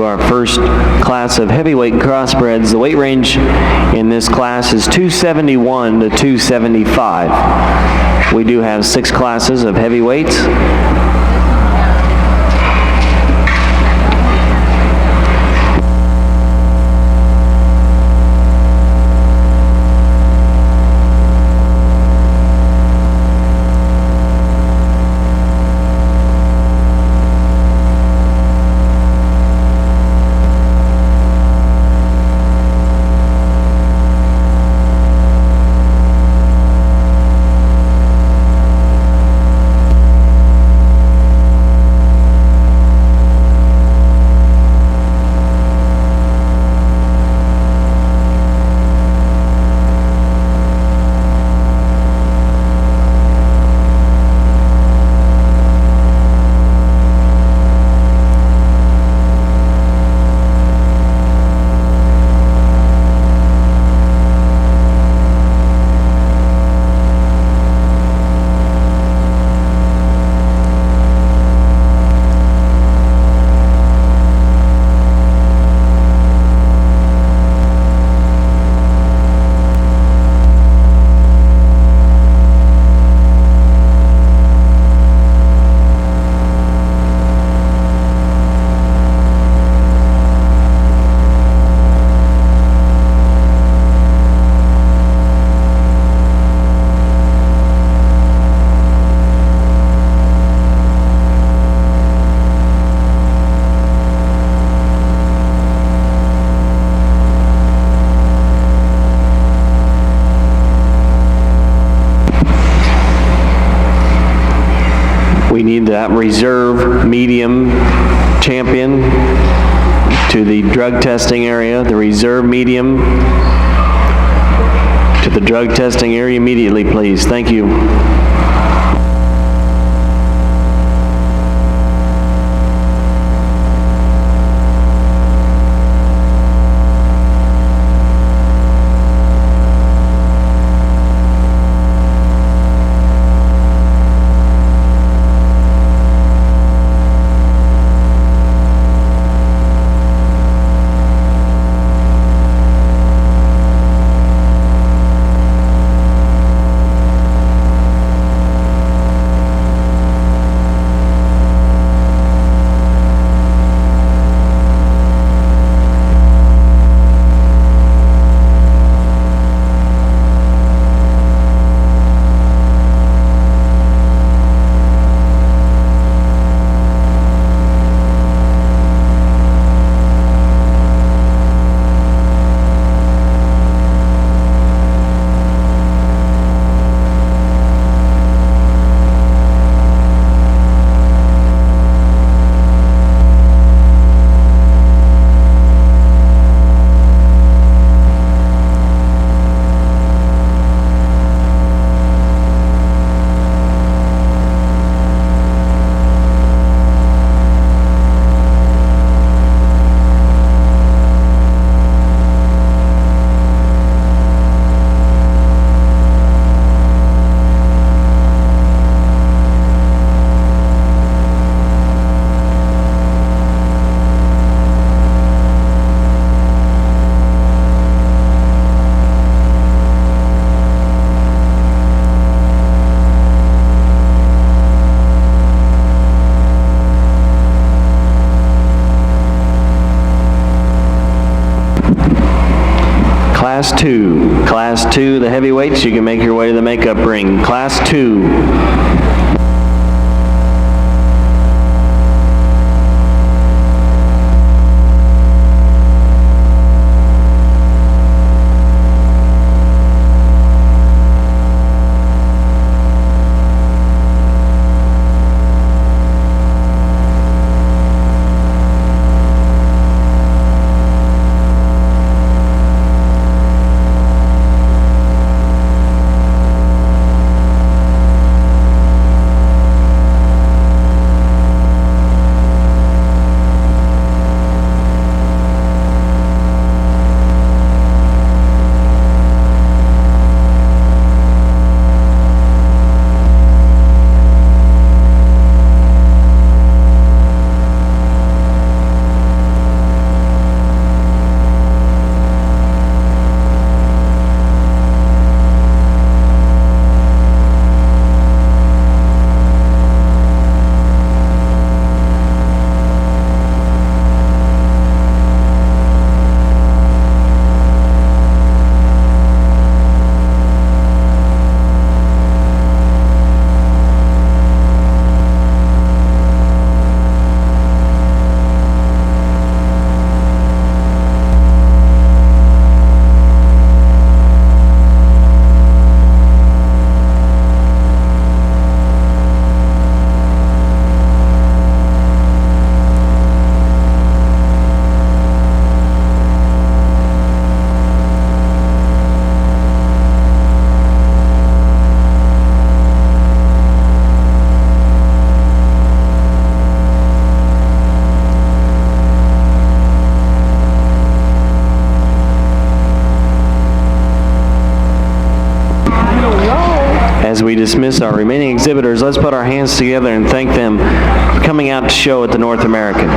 to our first class of heavyweight crossbreds. The weight range in this class is 271 to 275. We do have 6 classes of heavyweights. We need that reserve medium champion to the drug testing area. The reserve medium to the drug testing area immediately, please. Thank you. Class 2, the heavyweights, you can make your way to the makeup ring. Class 2. as we dismiss our remaining exhibitors, let's put our hands together and thank them for coming out to show at the North American.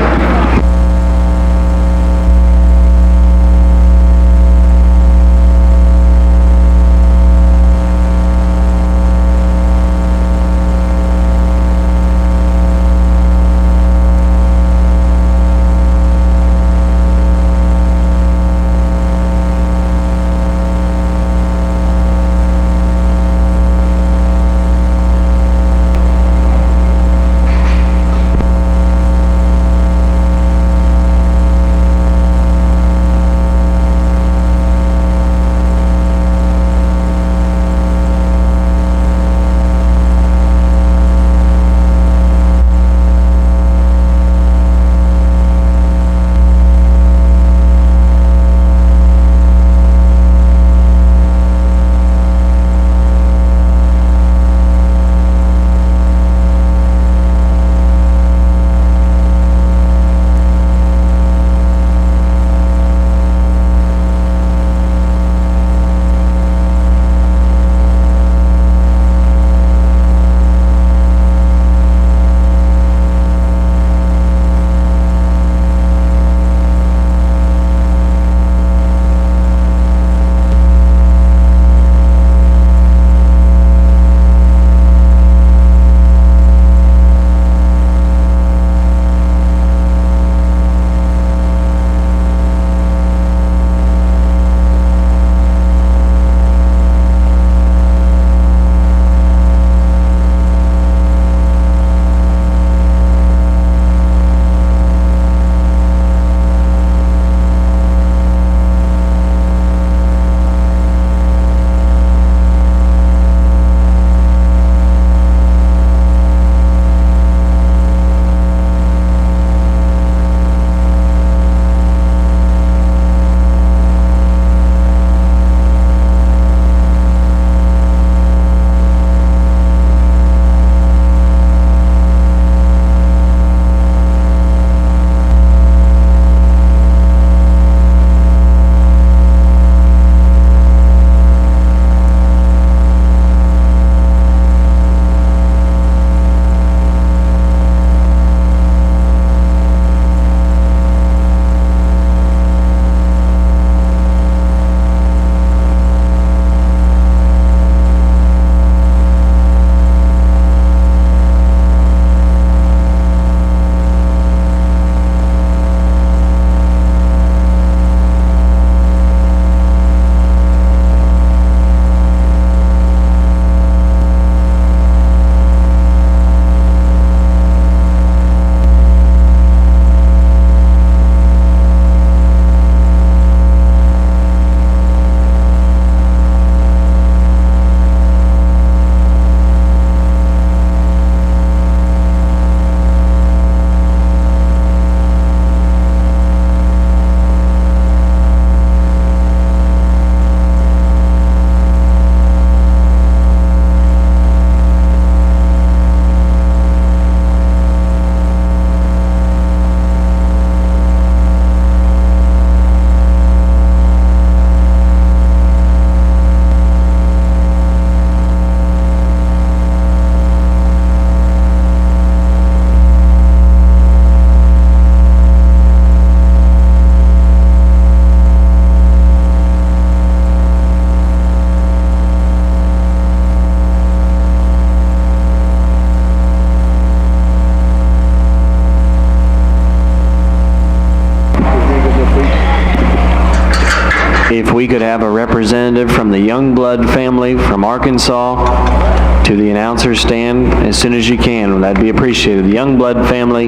If we could have a representative from the Youngblood family from Arkansas to the announcer's stand as soon as you can, that'd be appreciated. The Youngblood family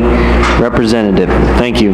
representative. Thank you.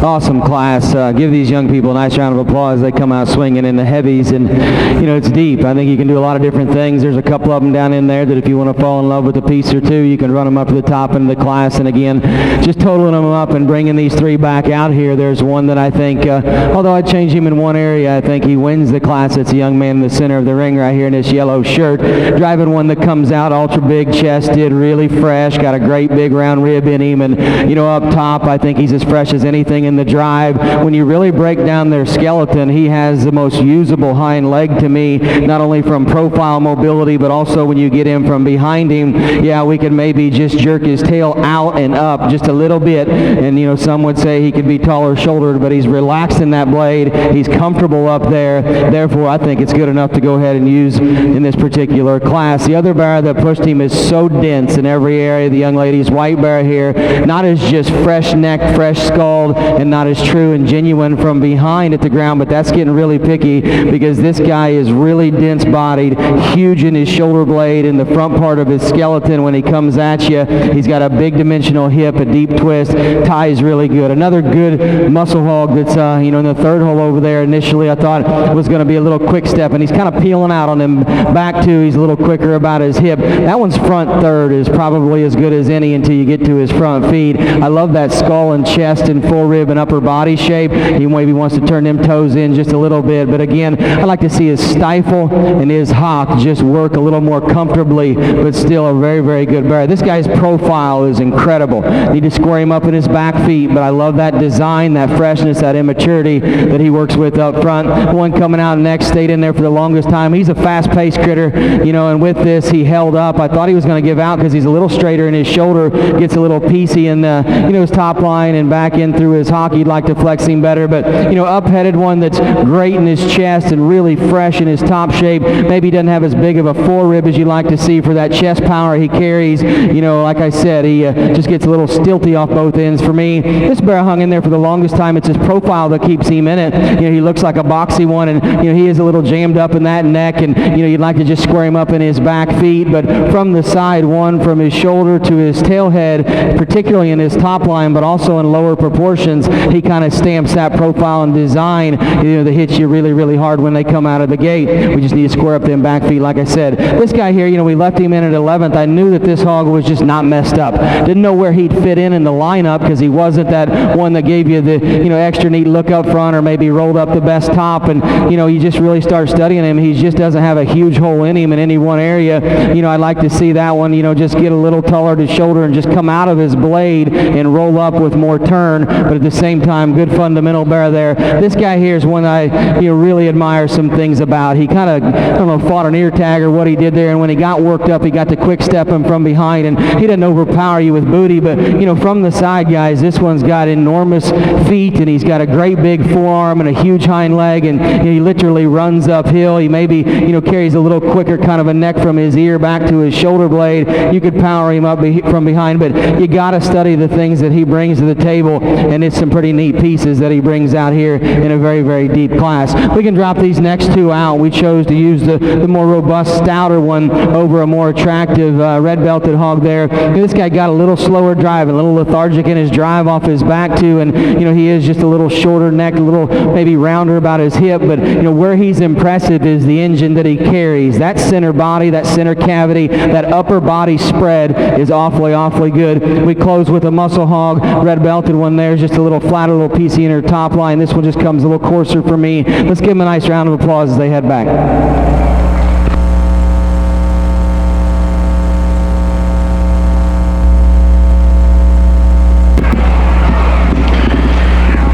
awesome class. Give these young people a nice round of applause. They come out swinging in the heavies, and it's deep. I think you can do a lot of different things. There's a couple of them down in there that if you want to fall in love with a piece or two, you can run them up to the top end of the class. And again, just totaling them up and bringing these three back out here, there's one that I think, although I'd change him in one area, I think he wins the class. It's a young man in the center of the ring right here in this yellow shirt, driving one that comes out ultra big chested, really fresh, got a great big round rib in him, and up top I think he's as fresh as anything in the drive. When you really break down their skeleton, he has the most usable hind leg to me, not only from profile mobility, but also when you get him from behind him, yeah, we can maybe just jerk his tail out and up just a little bit, and some would say he could be taller shouldered, but he's relaxed in that blade, he's comfortable up there, therefore I think it's good enough to go ahead and use in this particular class. The other bear that pushed him is so dense in every area. The young lady's white bear here, not as just fresh necked, fresh skulled, and not as true and genuine from behind at the ground, but that's getting really picky because this guy is really dense bodied, huge in his shoulder blade, in the front part of his skeleton when he comes at you. He's got a big dimensional hip, a deep twist, ties really good. Another good muscle hog that's in the third hole over there. Initially I thought was going to be a little quick step, and he's kind of peeling out on him back two. He's a little quicker about his hip. That one's front third is probably as good as any until you get to his front feet. I love that skull and chest and full rib and upper body shape. He maybe wants to turn them toes in just a little bit, but again, I like to see his stifle and his hock just work a little more comfortably, but still a very, very good bear. This guy's profile is incredible. Need to square him up in his back feet, but I love that design, that freshness, that immaturity that he works with up front. One coming out next stayed in there for the longest time. He's a fast-paced critter, and with this he held up. I thought he was going to give out because he's a little straighter and his shoulder gets a little piecey in the, his top line and back in through his hock. He'd like to flex him better, but up-headed one that's great in his chest and really fresh in his top shape. Maybe doesn't have as big of a forerib as you like to see for that chest power he carries. Like I said, he just gets a little stilty off both ends. For me, this bear hung in there for the longest time. It's his profile that keeps him in it. He looks like a boxy one, and he is a little jammed up in that neck, and you'd like to just square him up in his back feet, but from the side, one from his shoulder to his tail head, particularly in his top line, but also in lower proportions, he kind of stamps that profile and design that hits you really, really hard when they come out of the gate. We just need to square up them back feet, like I said. This guy here, we left him in at 11th. I knew that this hog was just not messed up. Didn't know where he'd fit in the lineup because he wasn't that one that gave you the extra neat look up front or maybe rolled up the best top, and you just really start studying him. He just doesn't have a huge hole in him in any one area. I'd like to see that one just get a little taller to shoulder and just come out of his blade and roll up with more turn, but at the same time good fundamental bear there. This guy here is one I really admire some things about. He kind of, I don't know, fought an ear tag or what he did there, and when he got worked up he got to quick step him from behind, and he doesn't overpower you with booty, but from the side, guys, this one's got enormous feet, and he's got a great big forearm and a huge hind leg, and he literally runs uphill. He maybe carries a little quicker kind of a neck from his ear back to his shoulder blade. You could power him up from behind, but you got to study the things that he brings to the table, and it's some pretty neat pieces that he brings out here in a very, very deep class. We can drop these next two out. We chose to use the more robust, stouter one over a more attractive red-belted hog there. This guy got a little slower drive, a little lethargic in his drive off his back too, and he is just a little shorter neck, a little maybe rounder about his hip, but where he's impressive is the engine that he carries. That center body, that center cavity, that upper body spread is awfully, awfully good. We close with a muscle hog, red-belted one there, just a little flatter, little piecey in her top line. This one just comes a little coarser for me. Let's give him a nice round of applause as they head back.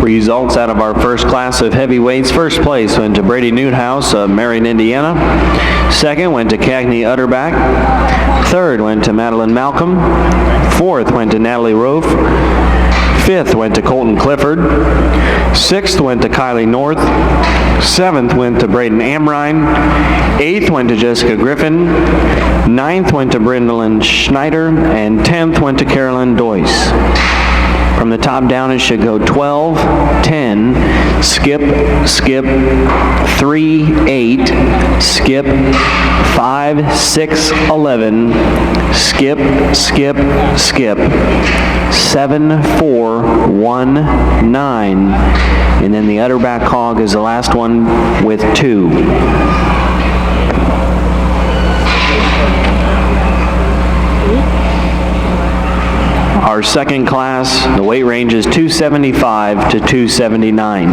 Results out of our first class of heavyweights. First place went to Brady Newthouse of Marion, Indiana. Second went to Cagney Utterback. Third went to Madeline Malcolm. Fourth went to Natalie Rofe. Fifth went to Colton Clifford. Sixth went to Kylie North. Seventh went to Braden Amrine. Eighth went to Jessica Griffin. Ninth went to Brindalyn Schneider. And 10th went to Carolyn Doyce. From the top down, it should go 12, 10, skip, skip, 3, 8, skip, 5, 6, 11, skip, skip, skip, 7, 4, 1, 9, and then the udder back hog is the last one with 2. Our second class, the weight range is 275 to 279.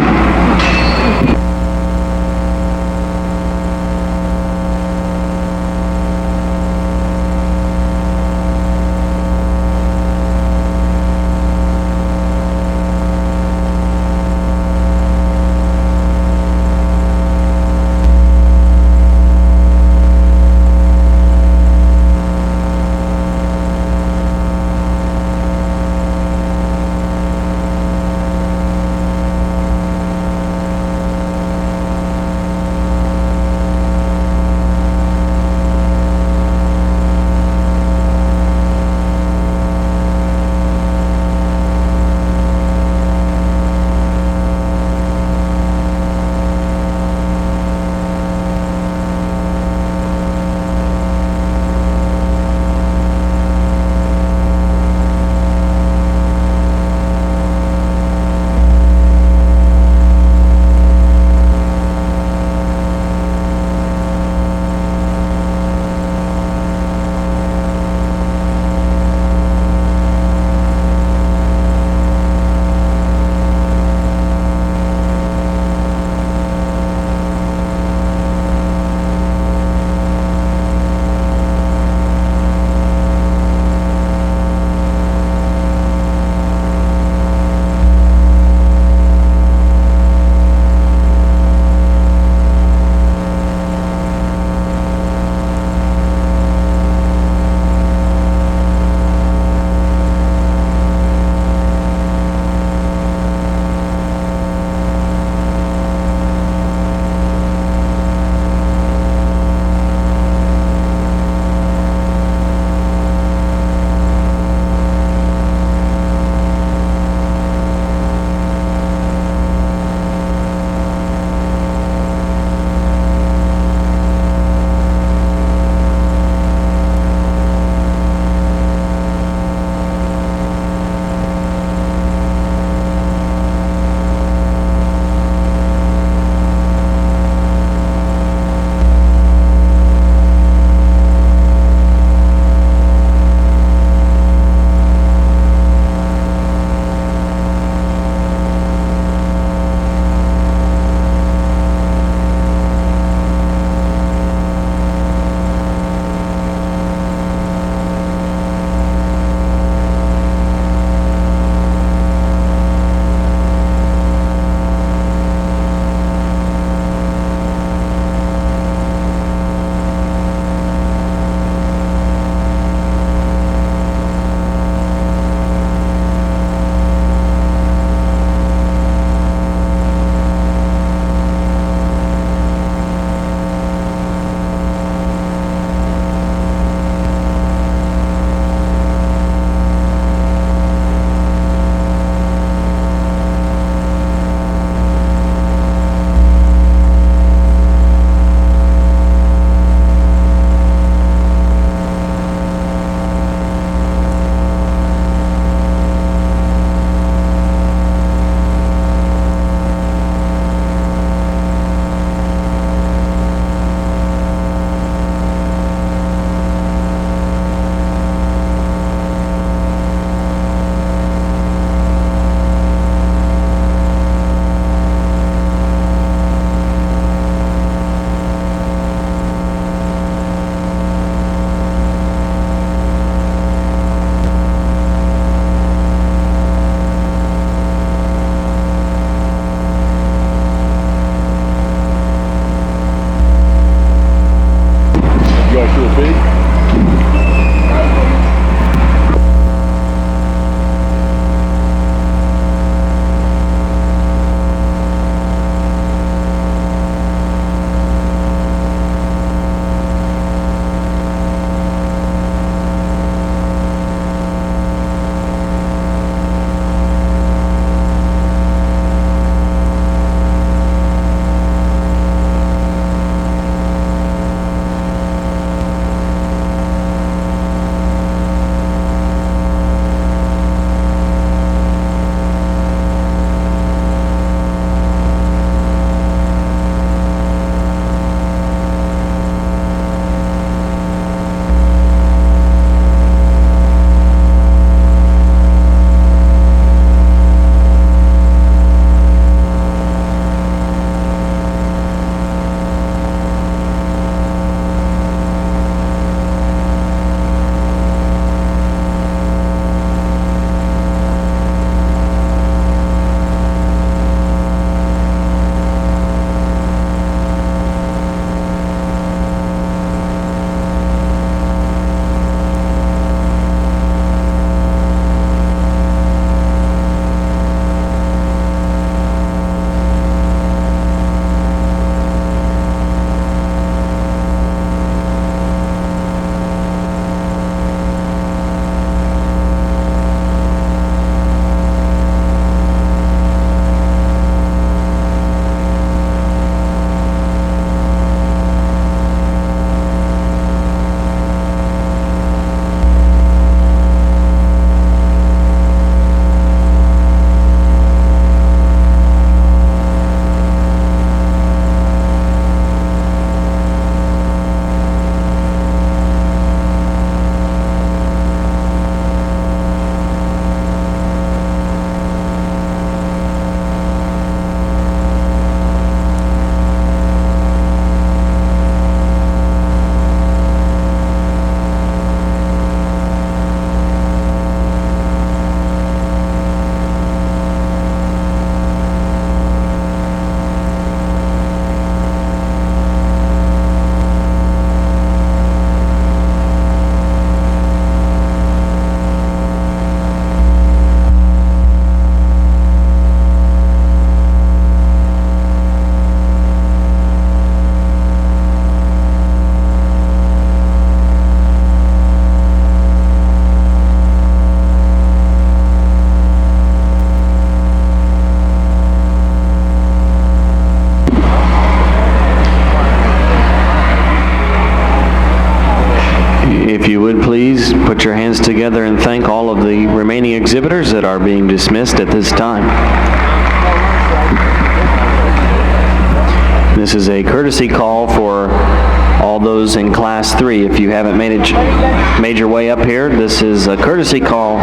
If you would please put your hands together and thank all of the remaining exhibitors that are being dismissed at this time. This is a courtesy call for all those in Class 3. If you haven't made your way up here, this is a courtesy call,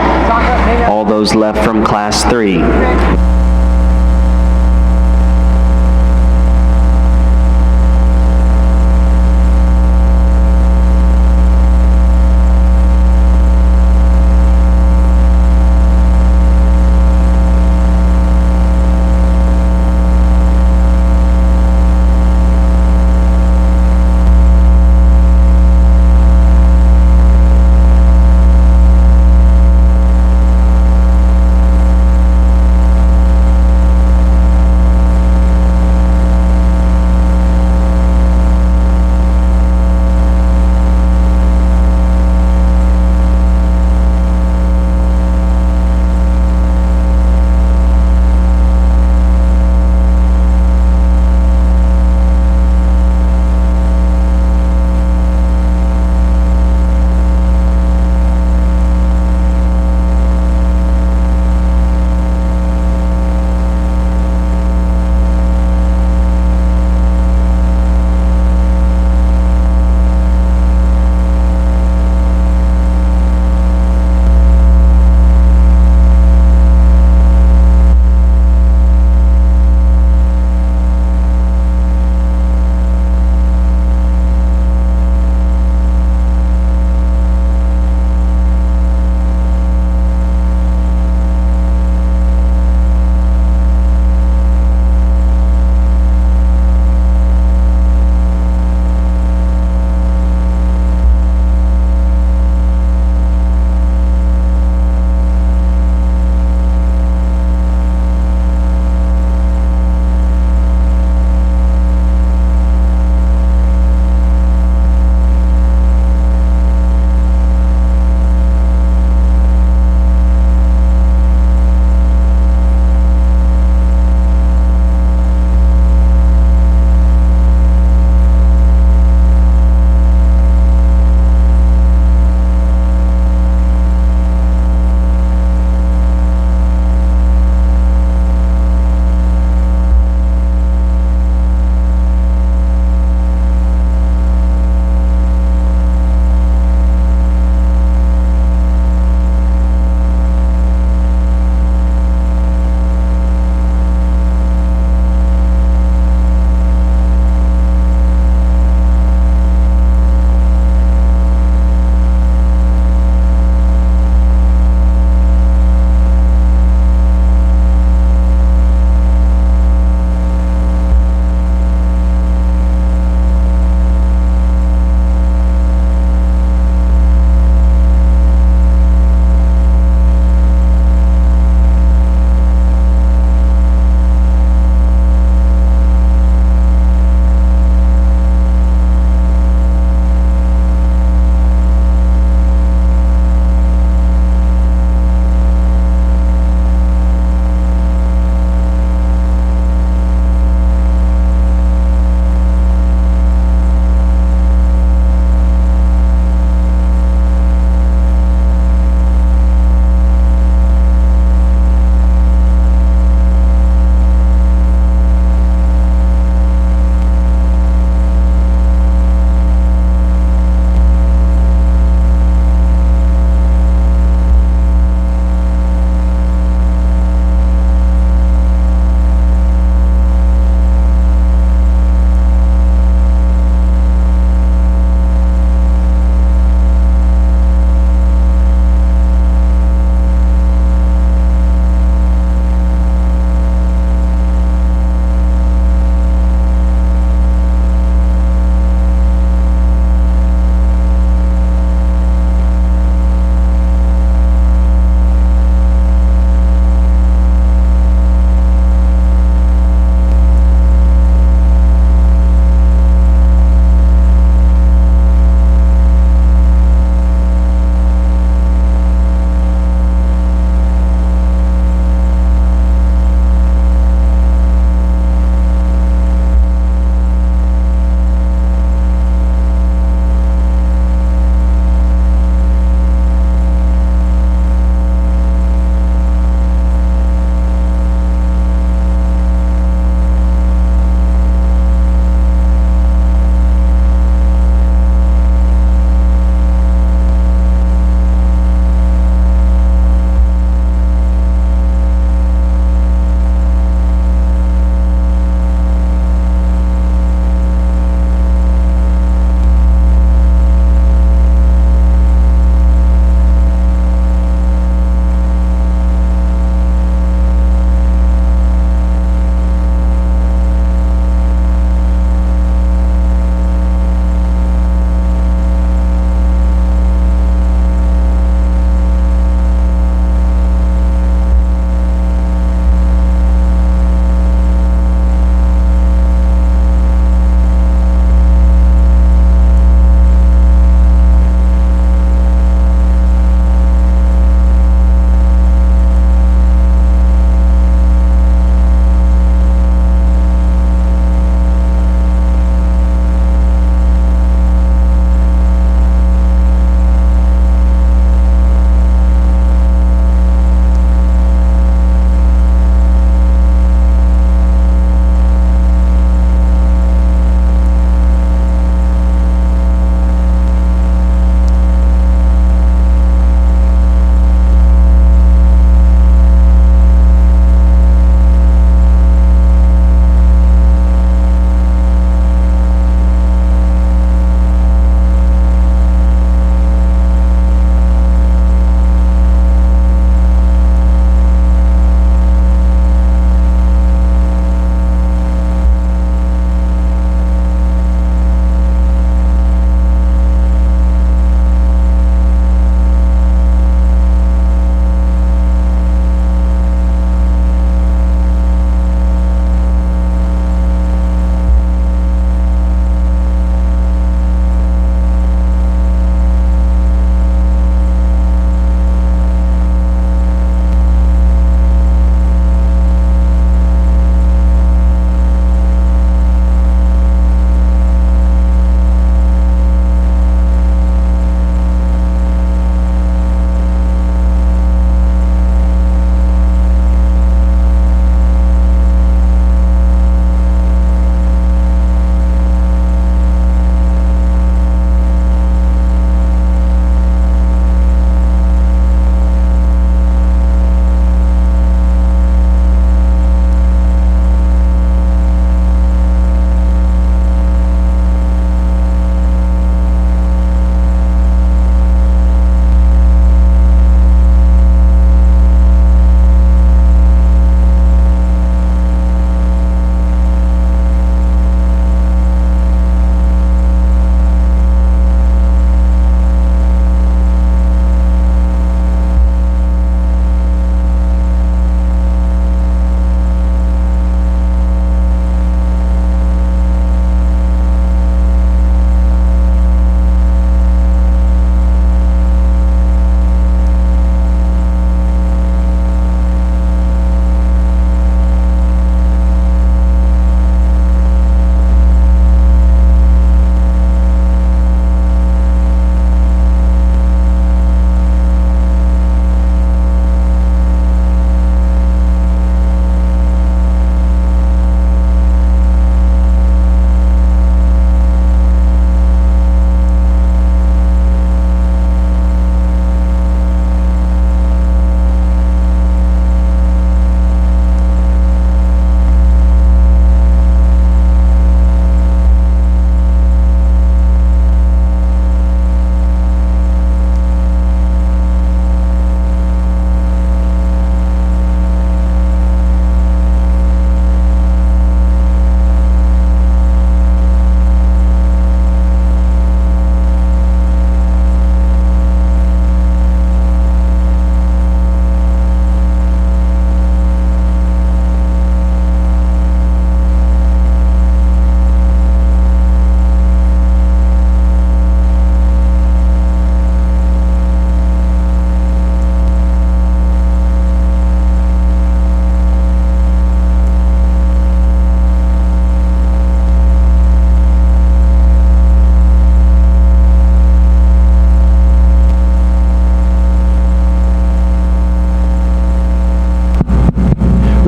all those left from Class 3.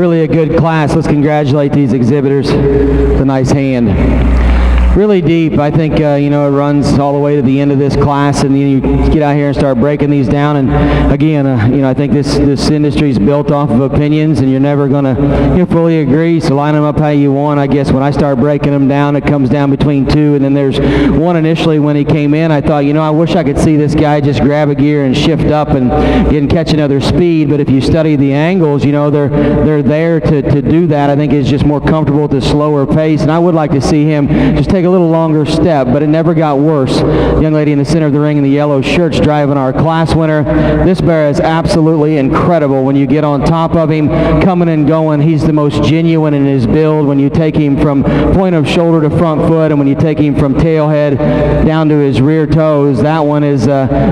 really a good class. Let's congratulate these exhibitors with a nice hand. Really deep. I think, it runs all the way to the end of this class, and you get out here and start breaking these down. And again, I think this industry is built off of opinions, and you're never going to fully agree, so line them up how you want. I guess when I start breaking them down, it comes down between two, and then there's one initially when he came in. I thought, I wish I could see this guy just grab a gear and shift up and catch another speed, but if you study the angles, they're there to do that. I think it's just more comfortable at the slower pace, and I would like to see him just take a little longer step, but it never got worse. The young lady in the center of the ring in the yellow shirt's driving our class winner. This bear is absolutely incredible. When you get on top of him, coming and going, he's the most genuine in his build. When you take him from point of shoulder to front foot, and when you take him from tail head down to his rear toes, that one is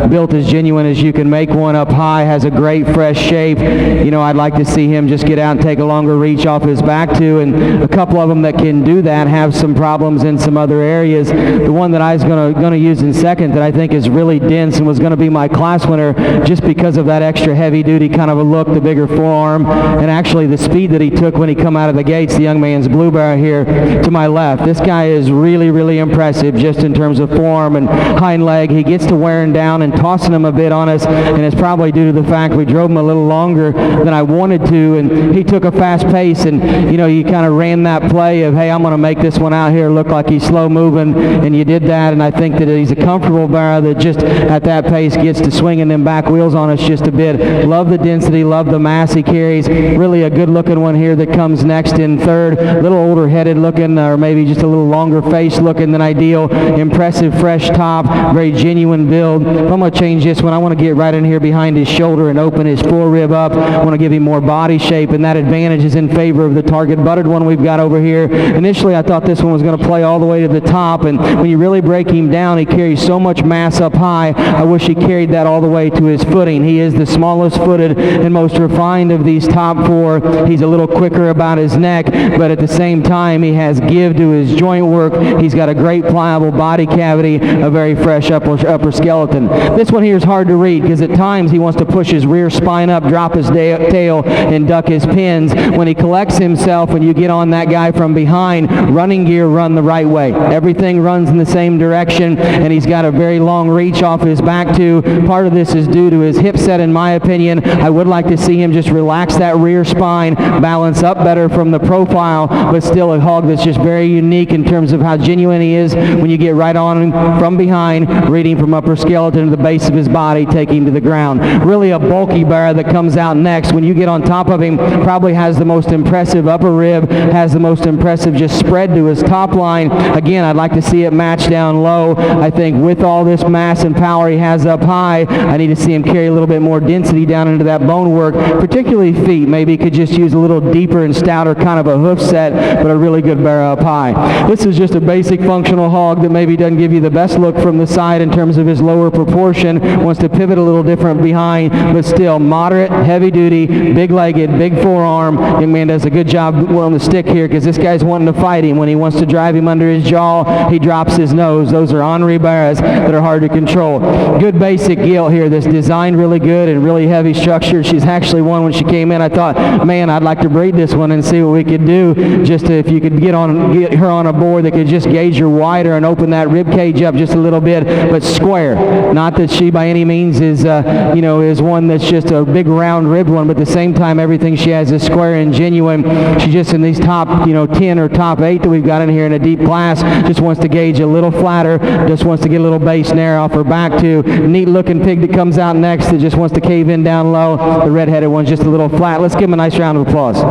built as genuine as you can make one. Up high, has a great fresh shape. I'd like to see him just get out and take a longer reach off his back too, and a couple of them that can do that have some problems in some other areas. The one that I was going to use in second that I think is really dense and was going to be my class winner just because of that extra heavy duty kind of a look, the bigger forearm, and actually the speed that he took when he come out of the gates, the young man's blue bear here to my left. This guy is really, really impressive just in terms of forearm and hind leg. He gets to wearing down and tossing him a bit on us, and it's probably due to the fact we drove him a little longer than I wanted to, and he took a fast pace, and you kind of ran that play of, hey, I'm going to make this one out here look like he's slow moving, and you did that, and I think that he's a comfortable bear that just at that pace gets to swinging them back wheels on us just a bit. Love the density, love the mass he carries. Really a good looking one here that comes next in third. A little older headed looking, or maybe just a little longer face looking than ideal. Impressive fresh top, very genuine build. If I'm going to change this one, I want to get right in here behind his shoulder and open his forerib up. I want to give him more body shape, and that advantage is in favor of the target butted one we've got over here. Initially I thought this one was going to play all the way to the top, and when you really break him down, he carries so much mass up high. I wish he carried that all the way to his footing. He is the smallest footed and most refined of these top four. He's a little quicker about his neck, but at the same time he has give to his joint work. He's got a great pliable body cavity, a very fresh upper skeleton. This one here is hard to read because at times he wants to push his rear spine up, drop his tail, and duck his pins. When he collects himself, when you get on that guy from behind, running gear run the right way. Everything runs in the same direction, and he's got a very long reach off his back too. Part of this is due to his hip set, in my opinion. I would like to see him just relax that rear spine, balance up better from the profile, but still a hog that's just very unique in terms of how genuine he is when you get right on him from behind, reading from upper skeleton to the base of his body, taking him to the ground. Really a bulky bear that comes out next. When you get on top of him, probably has the most impressive upper rib, has the most impressive just spread to his top line. Again, I'd like to see it match down low. I think with all this mass and power he has up high, I need to see him carry a little bit more density down into that bone work, particularly feet. Maybe he could just use a little deeper and stouter kind of a hoof set, but a really good bear up high. This is just a basic functional hog that maybe doesn't give you the best look from the side in terms of his lower proportion, wants to pivot a little different behind, but still moderate, heavy duty, big legged, big forearm. Young man does a good job on the stick here because this guy's wanting to fight him. When he wants to drive him under his jaw, he drops his nose. Those are ornery bears that are hard to control. Good basic gilt here that's designed really good and really heavy structured. She's actually one when she came in. I thought, man, I'd like to breed this one and see what we could do. Just if you could get her on a board that could just gauge her wider and open that rib cage up just a little bit, but square. Not that she by any means is is one that's just a big round rib one, but at the same time everything she has is square and genuine. She just in these top 10 or top 8 that we've got in here in a deep class just wants to gauge a little flatter, just wants to get a little base snare off her back too. Neat looking pig that comes out next that just wants to cave in down low. The red-headed one's just a little flat. Let's give him a nice round of applause.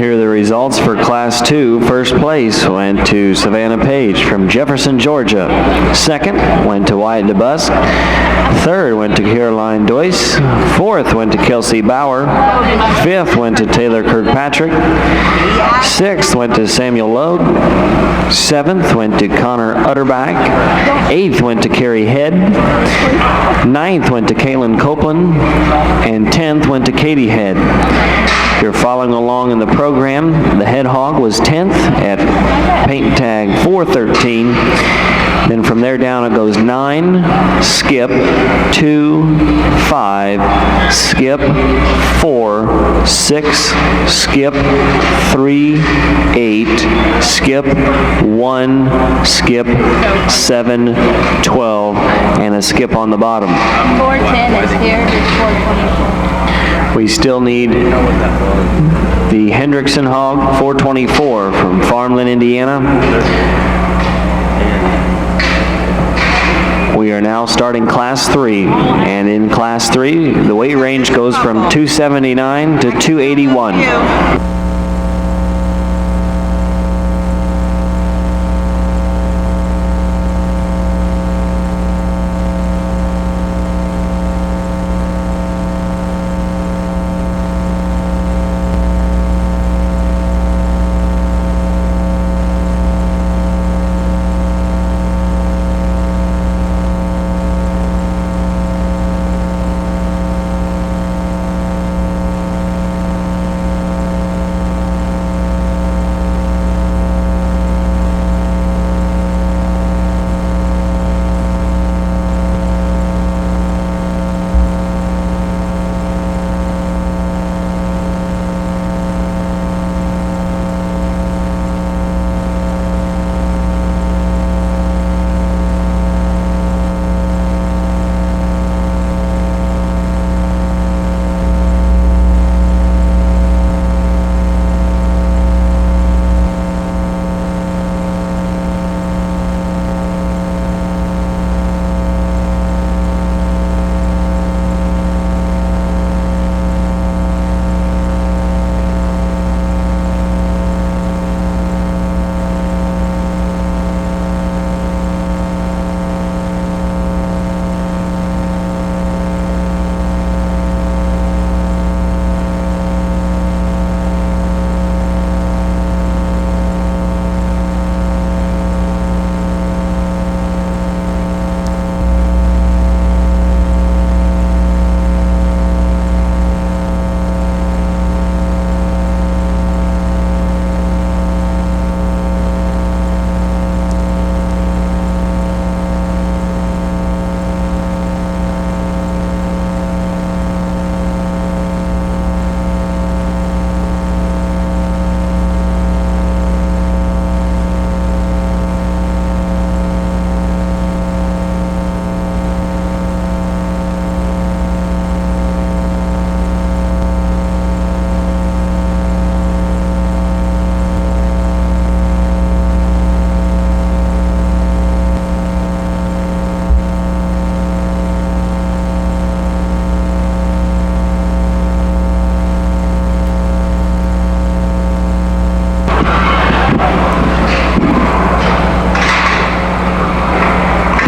Here are the results for Class 2. First place went to Savannah Page from Jefferson, Georgia. Second went to Wyatt DeBusk. Third went to Caroline Doyce. Fourth went to Kelsey Bauer. Fifth went to Taylor Kirkpatrick. Sixth went to Samuel Logue. Seventh went to Connor Utterback. Eighth went to Carrie Head. Ninth went to Kaylin Copeland. And 10th went to Katie Head. If you're following along in the program, the head hog was 10th at paint tag 413. Then from there down it goes 9, skip, 2, 5, skip, 4, 6, skip, 3, 8, skip, 1, skip, 7, 12, and a skip on the bottom. 410 is here, it's 424. We still need the Hendrickson hog, 424 from Farmland, Indiana. We are now starting Class 3, and in Class 3, the weight range goes from 279 to 281.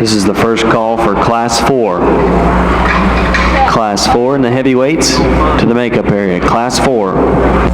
This is the first call for Class 4. Class 4 in the heavyweights to the makeup area. Class 4.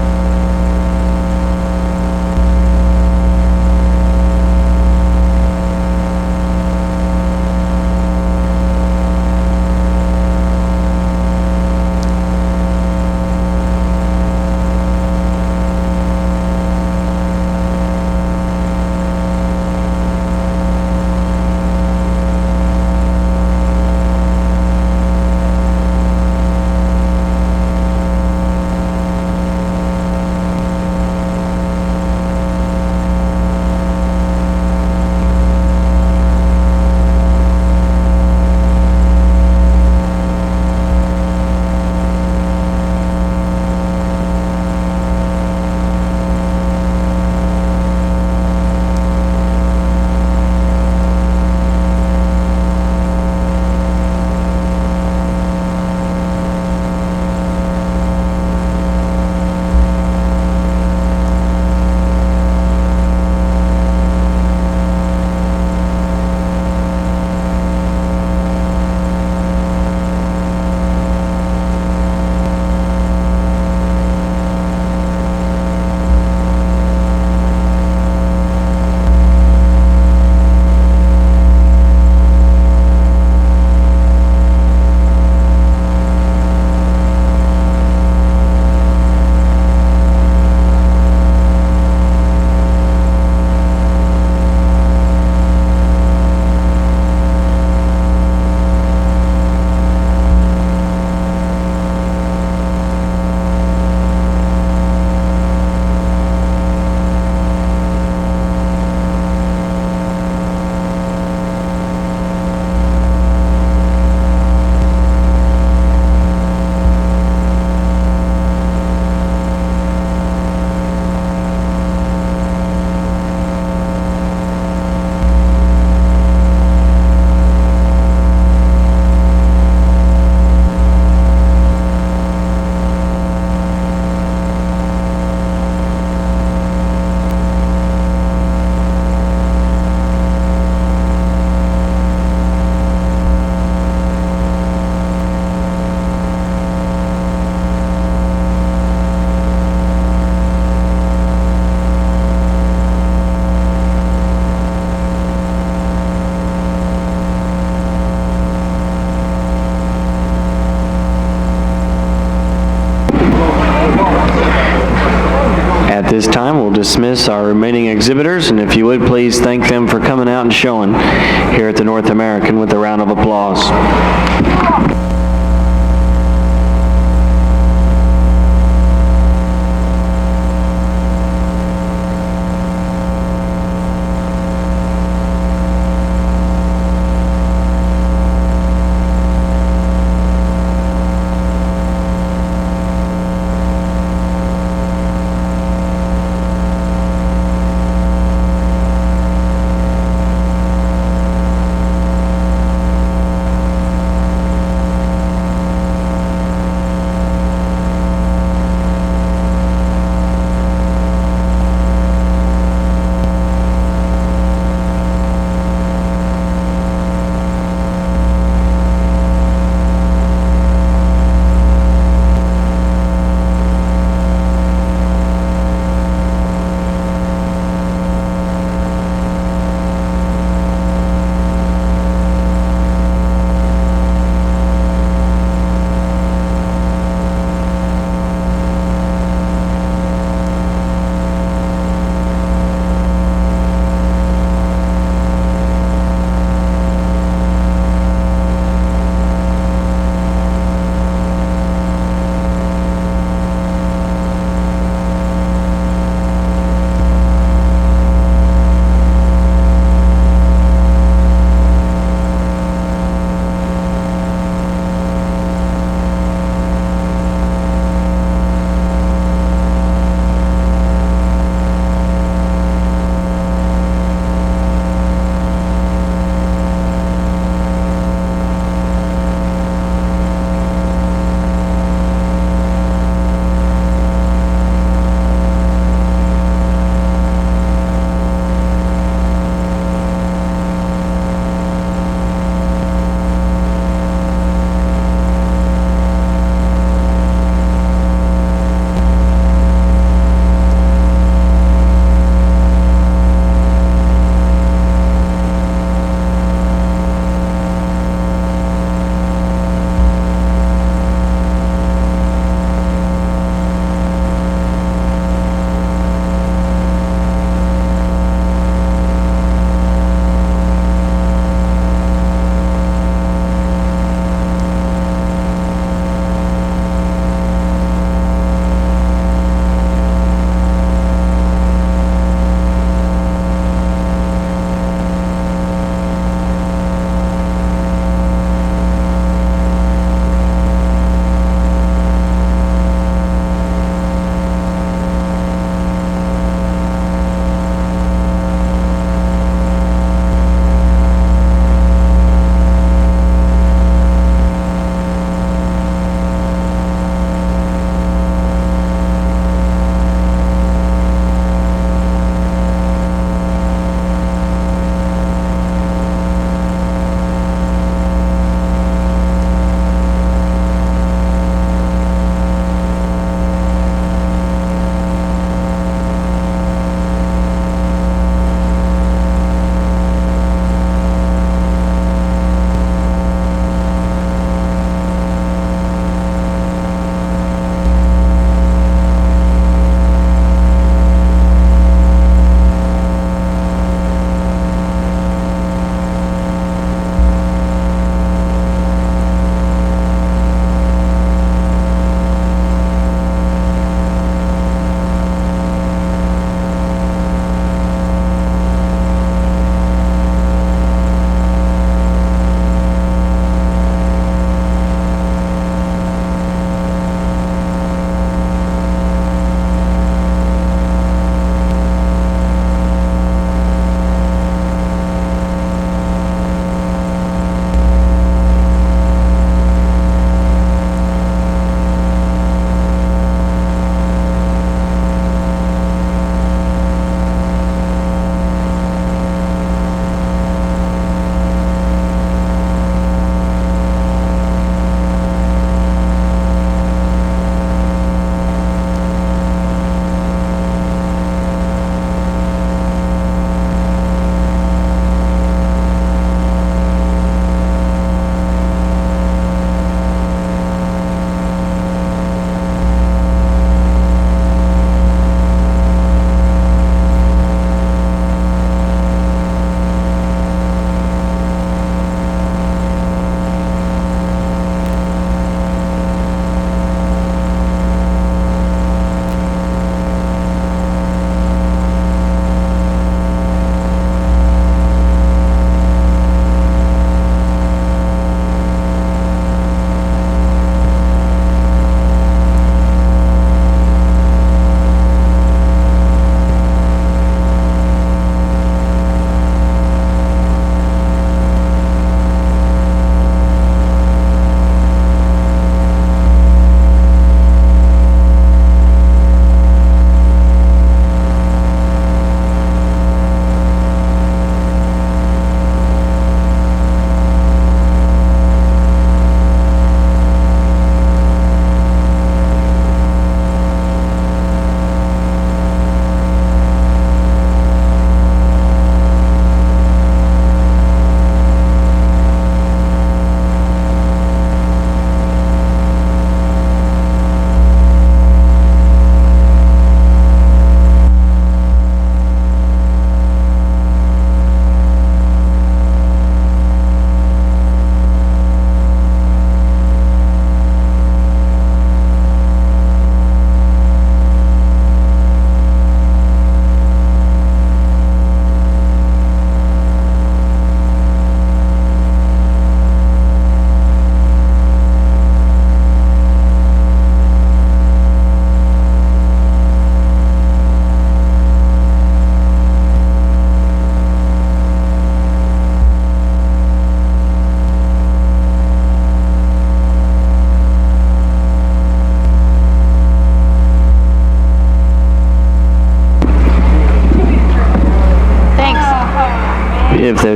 dismiss our remaining exhibitors, and if you would, please thank them for coming out and showing here at the North American with a round of applause.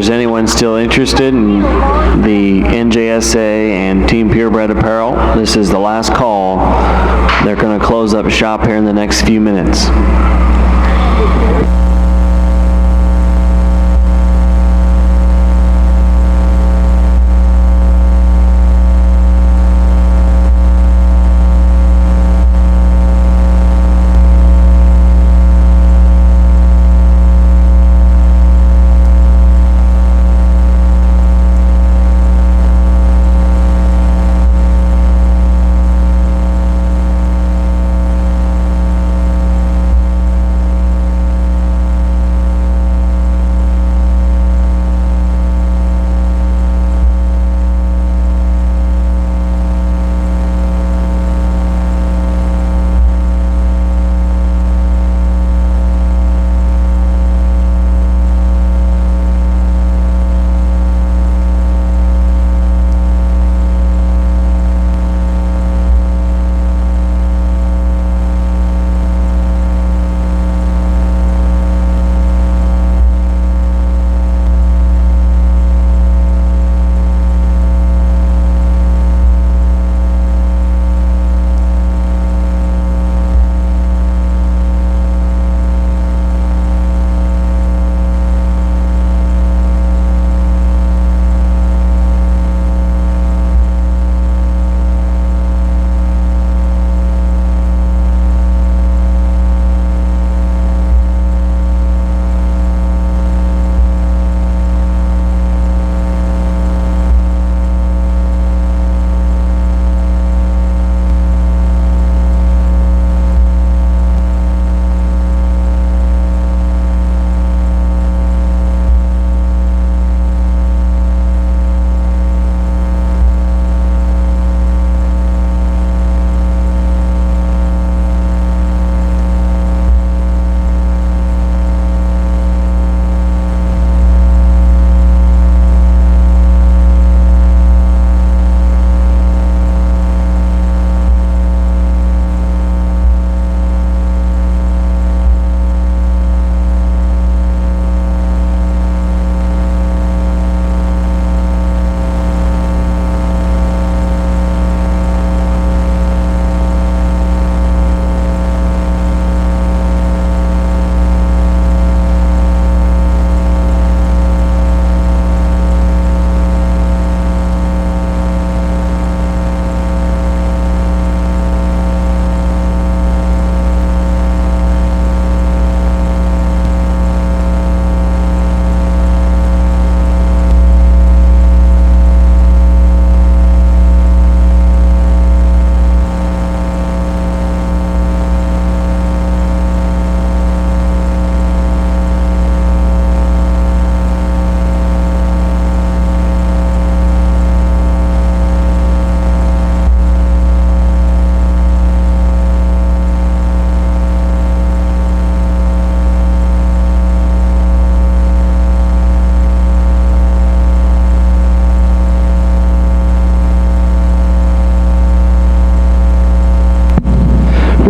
there's anyone still interested in the NJSA and Team Purebred apparel, this is the last call. They're going to close up shop here in the next few minutes.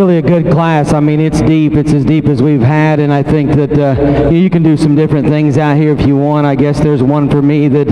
really a good class. I mean, it's deep. It's as deep as we've had, and I think that you can do some different things out here if you want. I guess there's one for me that,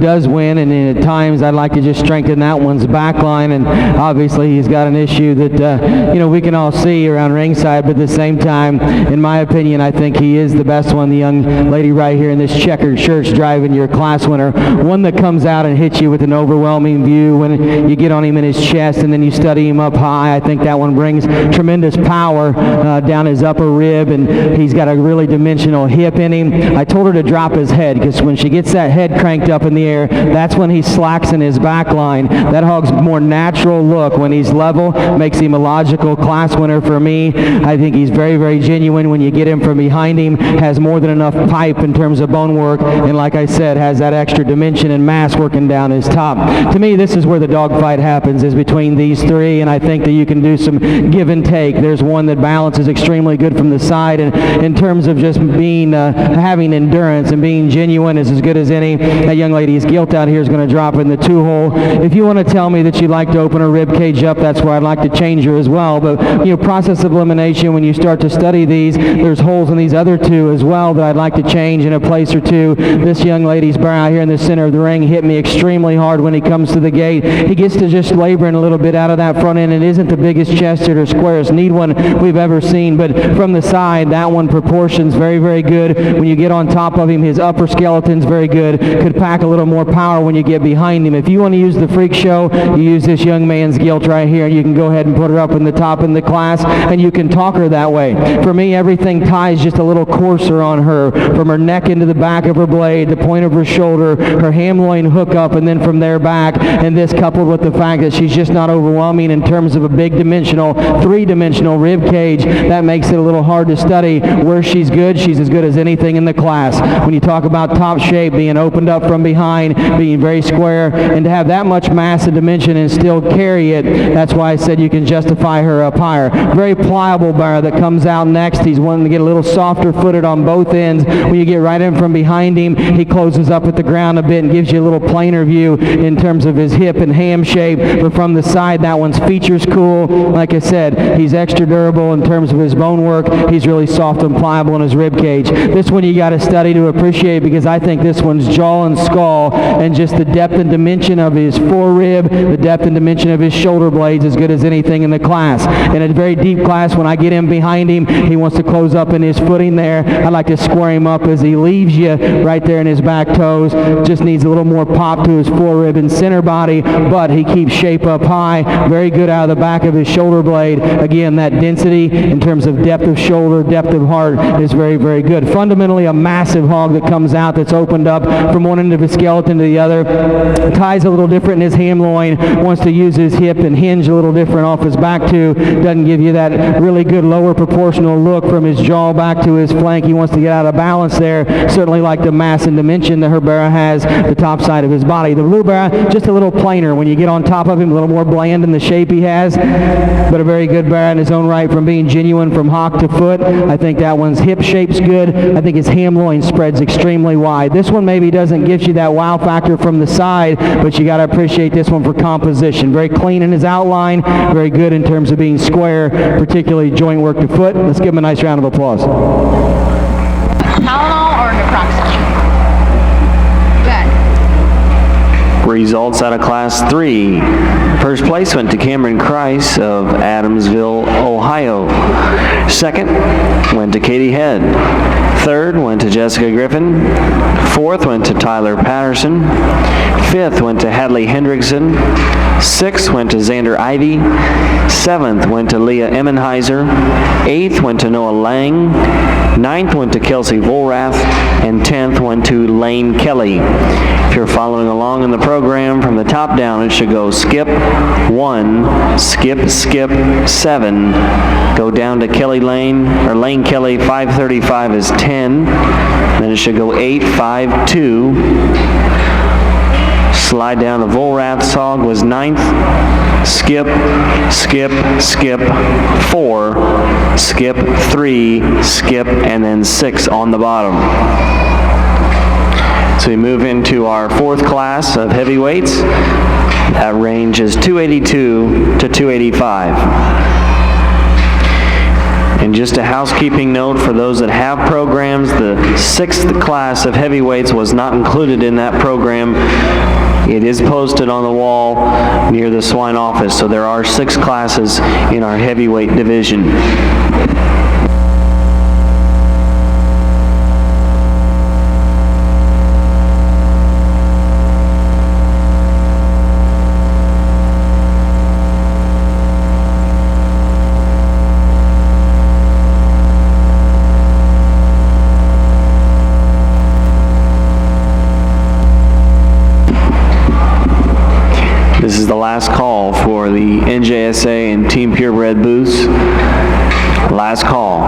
does win, and at times I'd like to just strengthen that one's back line, and obviously he's got an issue that, we can all see around ringside, but at the same time, in my opinion, I think he is the best one. The young lady right here in this checkered shirt's driving your class winner, one that comes out and hits you with an overwhelming view when you get on him in his chest and then you study him up high. I think that one brings tremendous power down his upper rib, and he's got a really dimensional hip in him. I told her to drop his head, because when she gets that head cranked up in the air, that's when he slacks in his back line. That hog's more natural look when he's level makes him a logical class winner for me. I think he's very, very genuine when you get him from behind him, has more than enough pipe in terms of bone work, and like I said, has that extra dimension and mass working down his top. To me, this is where the dogfight happens, is between these three, and I think that you can do some give and take. There's one that balances extremely good from the side, and in terms of just being having endurance and being genuine is as good as any. That young lady's gilt out here is going to drop in the 2-hole. If you want to tell me that you'd like to open her rib cage up, that's where I'd like to change her as well. But process of elimination, when you start to study these, there's holes in these other 2 as well that I'd like to change in a place or 2. This young lady's bear out here in the center of the ring hit me extremely hard when he comes to the gate. He gets to just laboring a little bit out of that front end. It isn't the biggest chested or squarest need one we've ever seen, but from the side, that one proportions very, very good. When you get on top of him, his upper skeleton's very good. Could pack a little more power when you get behind him. If you want to use the freak show, you use this young man's gilt right here, and you can go ahead and put her up in the top in the class, and you can talk her that way. For me, everything ties just a little coarser on her, from her neck into the back of her blade, the point of her shoulder, her ham loin hook up, and then from there back. And this coupled with the fact that she's just not overwhelming in terms of a big dimensional, 3-dimensional rib cage, that makes it a little hard to study. Where she's good, she's as good as anything in the class. When you talk about top shape, being opened up from behind, being very square, and to have that much mass and dimension and still carry it, that's why I said you can justify her up higher. Very pliable bear that comes out next. He's wanting to get a little softer footed on both ends. When you get right in from behind him, he closes up at the ground a bit and gives you a little plainer view in terms of his hip and ham shape. But from the side, that one's features cool. Like I said, he's extra durable in terms of his bone work. He's really soft and pliable in his rib cage. This one you got to study to appreciate, because I think this one's jaw and skull and just the depth and dimension of his forerib, the depth and dimension of his shoulder blades, as good as anything in the class. In a very deep class, when I get in behind him, he wants to close up in his footing there. I like to square him up as he leaves you right there in his back toes. Just needs a little more pop to his forerib and center body, but he keeps shape up high. Very good out of the back of his shoulder blade. Again, that density in terms of depth of shoulder, depth of heart is very, very good. Fundamentally a massive hog that comes out, that's opened up from one end of his skeleton to the other. Ties a little different in his ham loin, wants to use his hip and hinge a little different off his back too. Doesn't give you that really good lower proportional look from his jaw back to his flank. He wants to get out of balance there. Certainly like the mass and dimension that her bear has, the top side of his body. The blue bear, just a little plainer. When you get on top of him, a little more bland in the shape he has, but a very good bear in his own right from being genuine from hock to foot. I think that one's hip shape's good. I think his ham loin spreads extremely wide. This one maybe doesn't give you that wow factor from the side, but you got to appreciate this one for composition. Very clean in his outline, very good in terms of being square, particularly joint work to foot. Let's give him a nice round of applause. Tylenol or naproxen? Good. Results out of Class 3. First place went to Cameron Krice of Adamsville, Ohio. Second went to Katie Head. Third went to Jessica Griffin. Fourth went to Tyler Patterson. Fifth went to Hadley Hendrickson. Sixth went to Xander Ivey. Seventh went to Leah Emmenheiser. Eighth went to Noah Lang. Ninth went to Kelsey Volrath. And 10th went to Lane Kelly. If you're following along in the program from the top down, it should go skip 1, skip 7, go down to Lane Kelly, 535 is 10, then it should go 8, 5, 2, slide down to Volrath's hog was 9th, skip 4, skip 3, skip, and then 6 on the bottom. So we move into our fourth class of heavyweights. That range is 282 to 285. And just a housekeeping note for those that have programs, the sixth class of heavyweights was not included in that program. It is posted on the wall near the Swine office, so there are 6 classes in our heavyweight division. This is the last call for the NJSA and Team Purebred booths. Last call.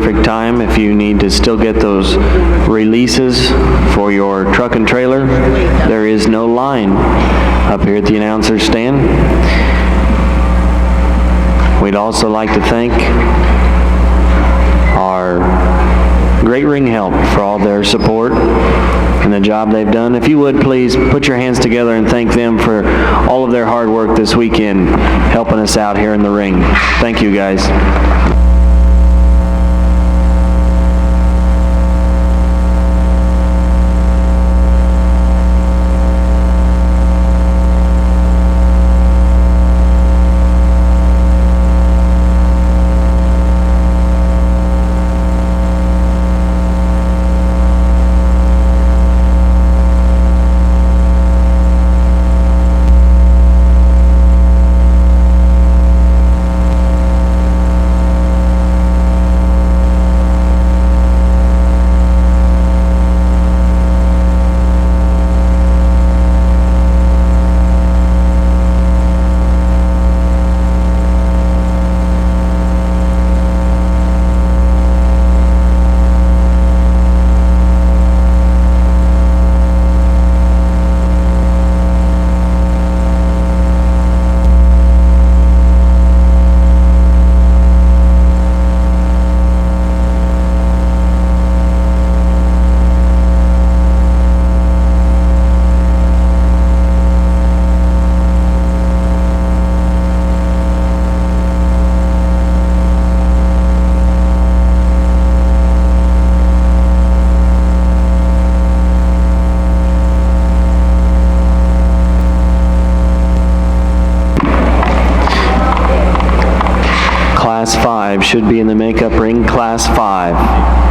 perfect time if you need to still get those releases for your truck and trailer. There is no line up here at the announcer's stand. We'd also like to thank our Great Ring Help for all their support and the job they've done. If you would, please put your hands together and thank them for all of their hard work this weekend, helping us out here in the ring. Thank you, guys. Class 5 should be in the makeup ring, Class 5.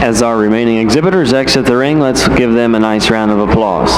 As our remaining exhibitors exit the ring, let's give them a nice round of applause.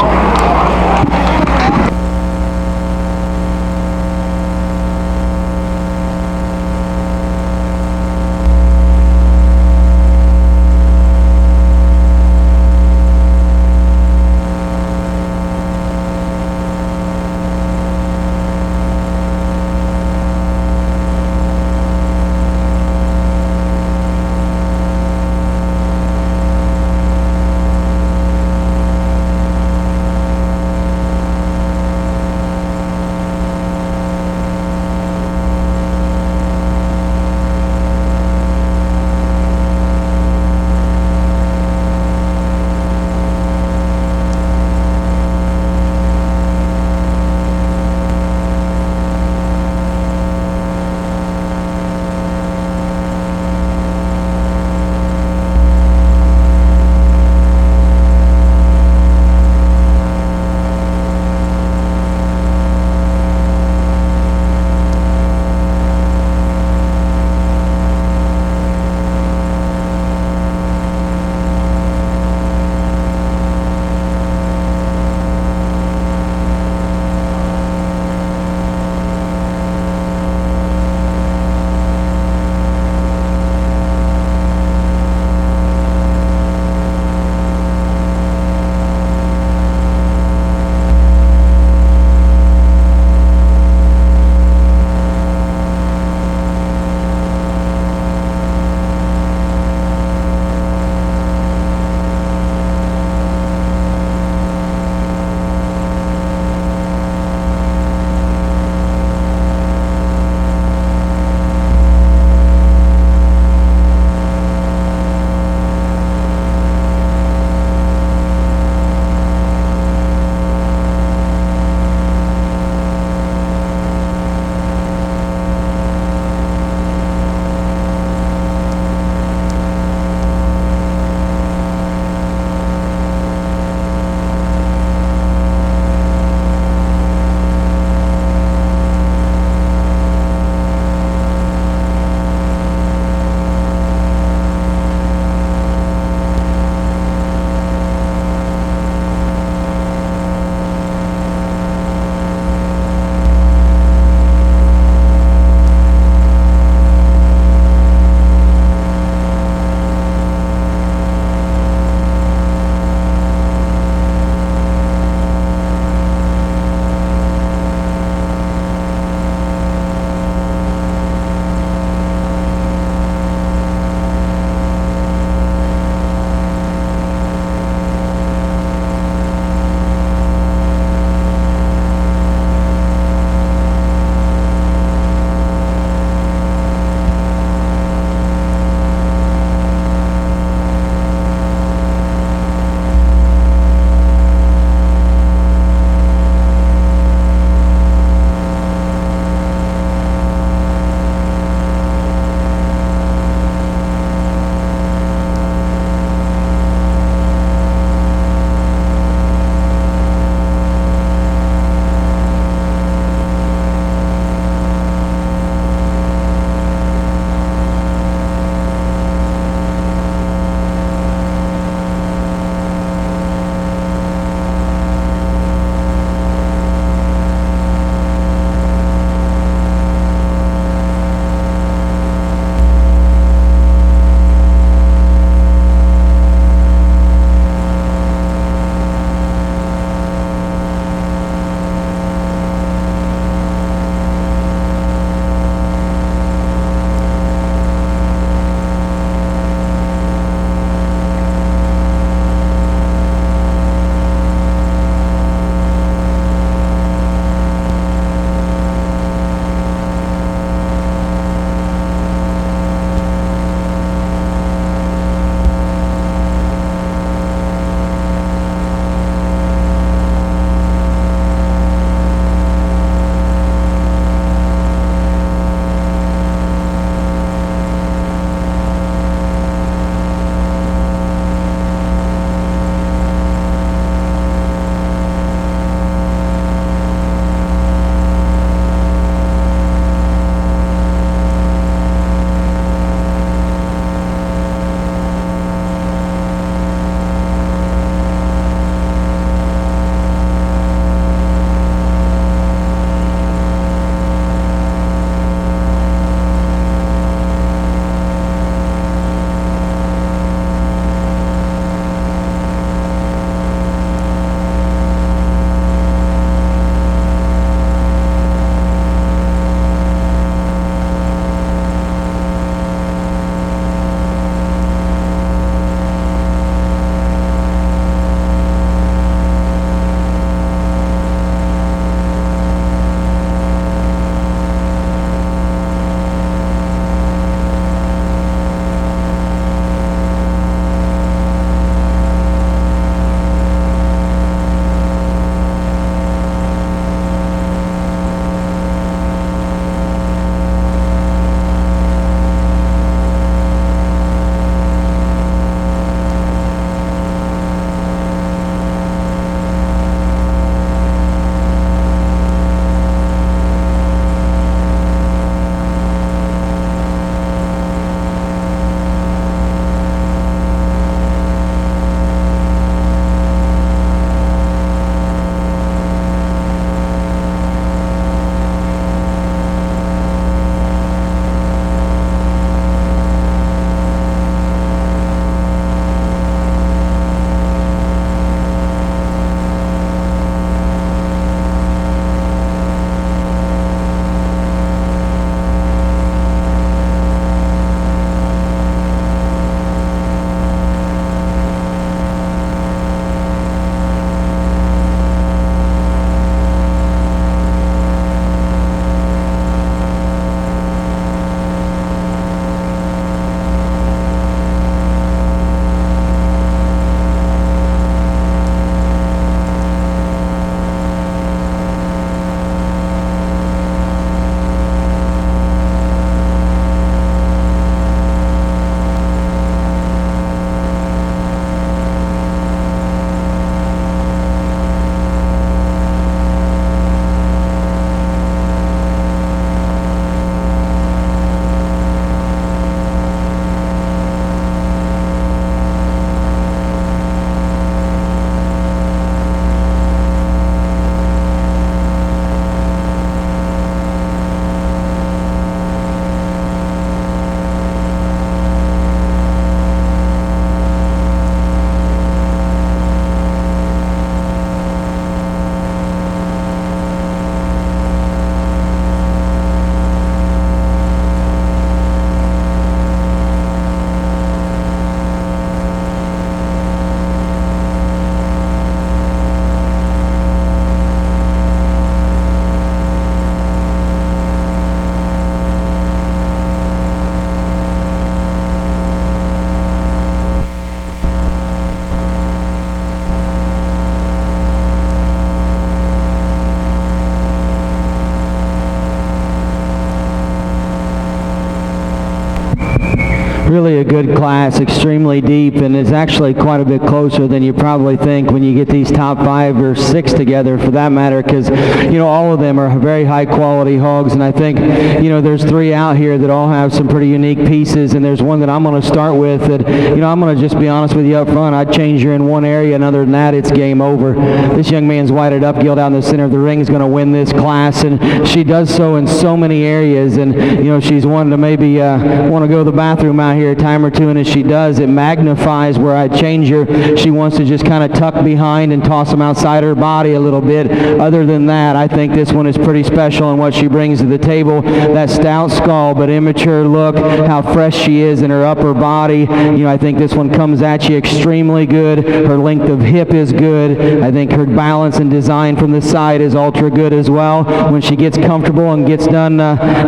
really a good class, extremely deep, and it's actually quite a bit closer than you probably think when you get these top 5 or 6 together, for that matter, because, you know, all of them are very high quality hogs, and I think, you know, there's 3 out here that all have some pretty unique pieces, and there's one that I'm going to start with that, you know, I'm going to just be honest with you up front, I'd change her in one area, and other than that, it's game over. This young man's whited up gilt out in the center of the ring is going to win this class, and she does so in so many areas, and, you know, she's one to maybe want to go to the bathroom out here a time or two, and as she does, it magnifies where I'd change her. She wants to just kind of tuck behind and toss them outside her body a little bit. Other than that, I think this one is pretty special in what she brings to the table. That stout skull but immature look, how fresh she is in her upper body. You know, I think this one comes at you extremely good. Her length of hip is good. I think her balance and design from the side is ultra good as well. When she gets comfortable and gets done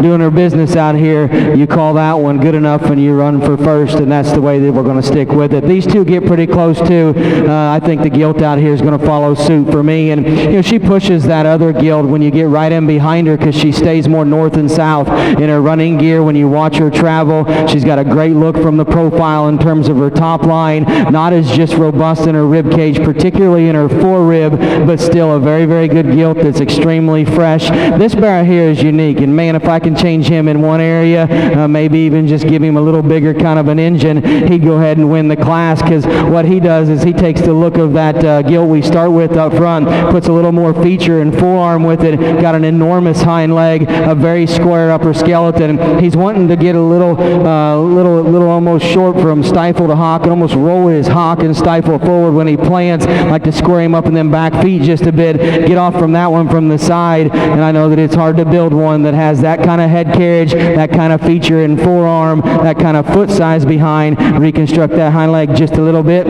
doing her business out here, you call that one good enough and you run for first, and that's the way that we're going to stick with it. These two get pretty close too. I think the gilt out here is going to follow suit for me, and you know, she pushes that other gilt when you get right in behind her because she stays more north and south in her running gear. When you watch her travel, she's got a great look from the profile in terms of her top line, not as just robust in her rib cage, particularly in her forerib, but still a very, very good gilt that's extremely fresh. This bear here is unique, and man, if I can change him in one area, maybe even just give him a little bigger kind of an engine, he'd go ahead and win the class, because what he does is he takes the look of that gilt we start with up front, puts a little more feature and forearm with it, got an enormous hind leg, a very square upper skeleton. He's wanting to get a little almost short from stifle to hock, and almost roll his hock and stifle forward when he plants, like to square him up and then back feet just a bit, get off from that one from the side, and I know that it's hard to build one that has that kind of head carriage, that kind of feature in forearm, that kind of foot size behind, reconstruct that hind leg just a little bit,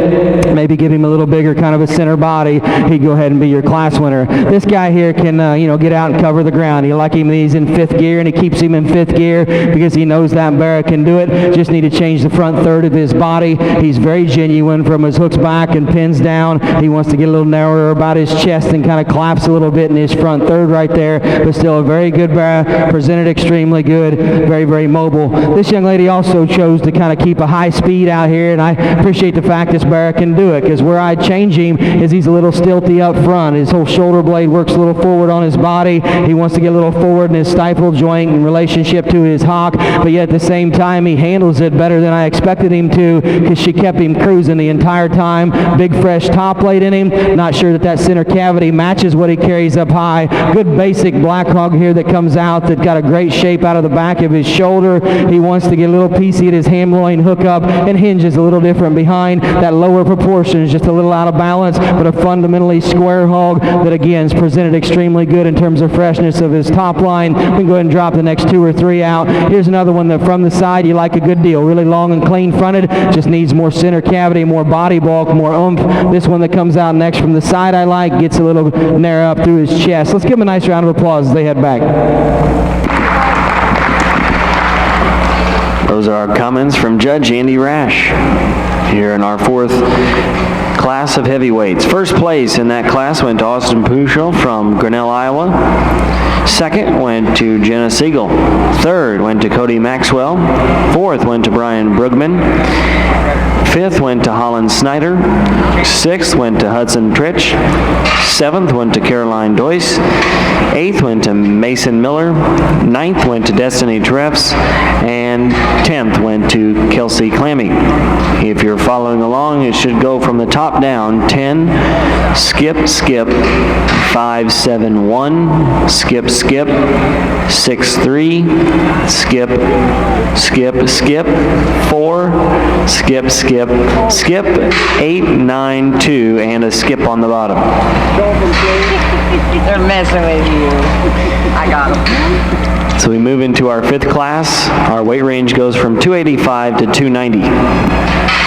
maybe give him a little bigger kind of a center body, he'd go ahead and be your class winner. This guy here can, you know, get out and cover the ground. You like him, he's in 5th gear, and he keeps him in 5th gear because he knows that bear can do it. Just need to change the front third of his body. He's very genuine from his hooks back and pins down. He wants to get a little narrower about his chest and kind of collapse a little bit in his front third right there, but still a very good bear, presented extremely good, very, very mobile. This young lady also chose to kind of keep a high speed out here, and I appreciate the fact this bear can do it, because where I change him is he's a little stilty up front. His whole shoulder blade works a little forward on his body. He wants to get a little forward in his stifle joint in relationship to his hock, but yet at the same time he handles it better than I expected him to, because she kept him cruising the entire time. Big fresh top plate in him. Not sure that center cavity matches what he carries up high. Good basic black hog here that comes out that got a great shape out of the back of his shoulder. He wants to get a little piecey at his ham loin hook up, and hinges a little different behind. That lower proportion is just a little out of balance, but a fundamentally square hog that again is presented extremely good in terms of freshness of his top line. We can go ahead and drop the next 2 or 3 out. Here's another one that from the side you like a good deal. Really long and clean fronted, just needs more center cavity, more body bulk, more oomph. This one that comes out next from the side I like, gets a little narrow up through his chest. Let's give him a nice round of applause as they head back. Those are our comments from Judge Andy Rash here in our 4th class of heavyweights. First place in that class went to Austin Puschel from Grinnell, Iowa. Second went to Jenna Siegel. Third went to Cody Maxwell. Fourth went to Brian Brugman. Fifth went to Holland Snyder. Sixth went to Hudson Tritch. Seventh went to Caroline Doyce. Eighth went to Mason Miller. Ninth went to Destiny Treffs. And 10th went to Kelsey Clammy. If you're following along, it should go from the top down. 10, skip, skip, 5, 7, 1, skip, skip, 6, 3, skip, skip, skip, 4, skip, skip, skip, 8, 9, 2, and a skip on the bottom. They're messing with you. I got them. So we move into our 5th class. Our weight range goes from 285 to 290.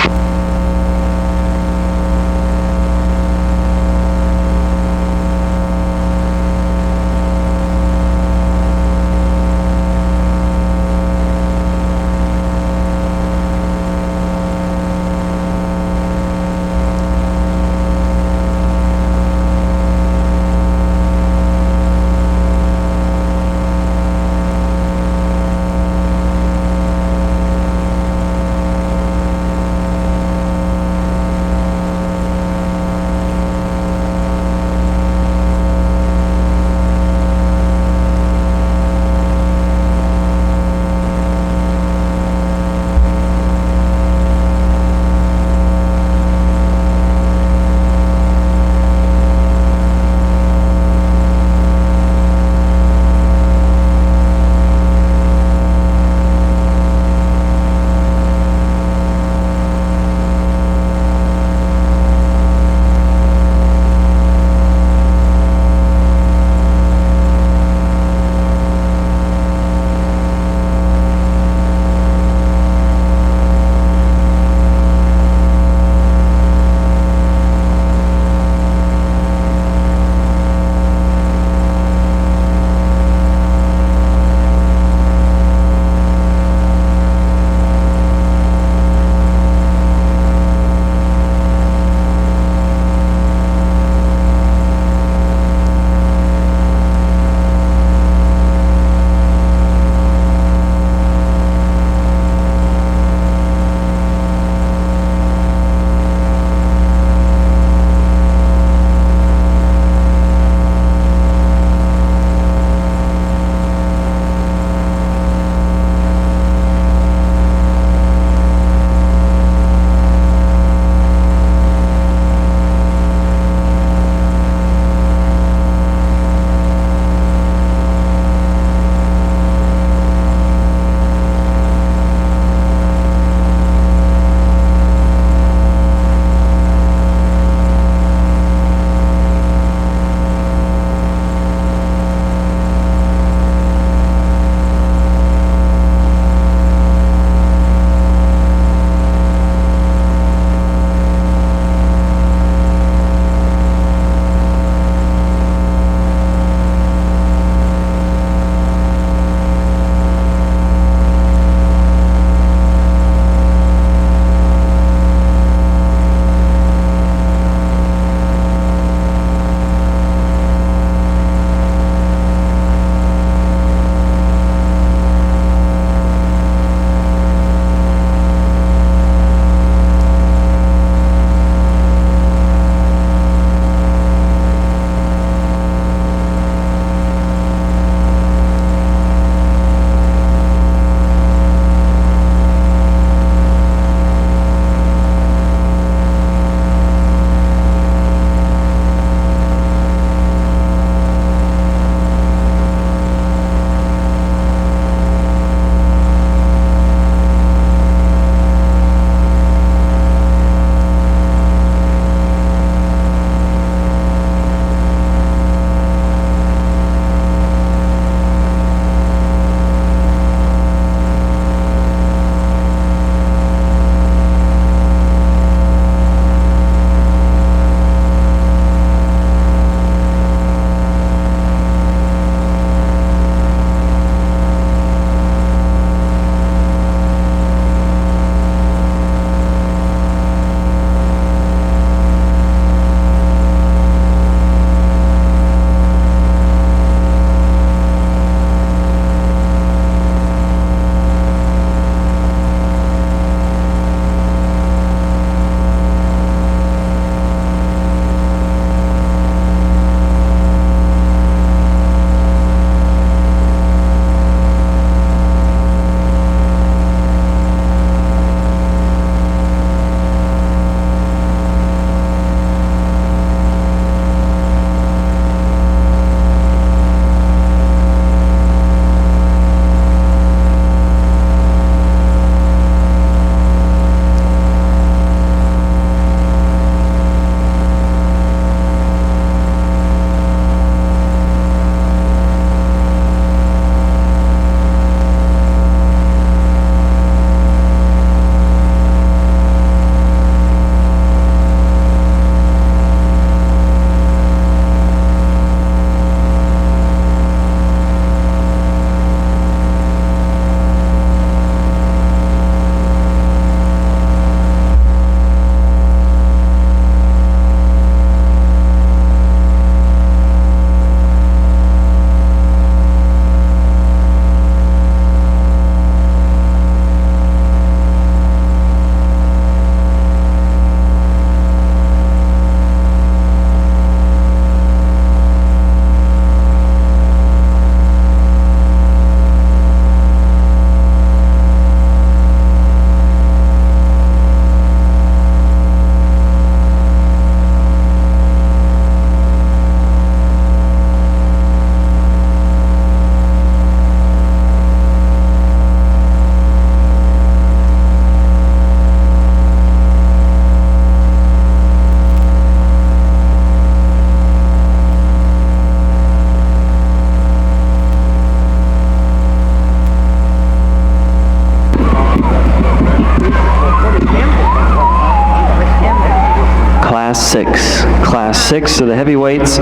6. Class 6 of the heavyweights.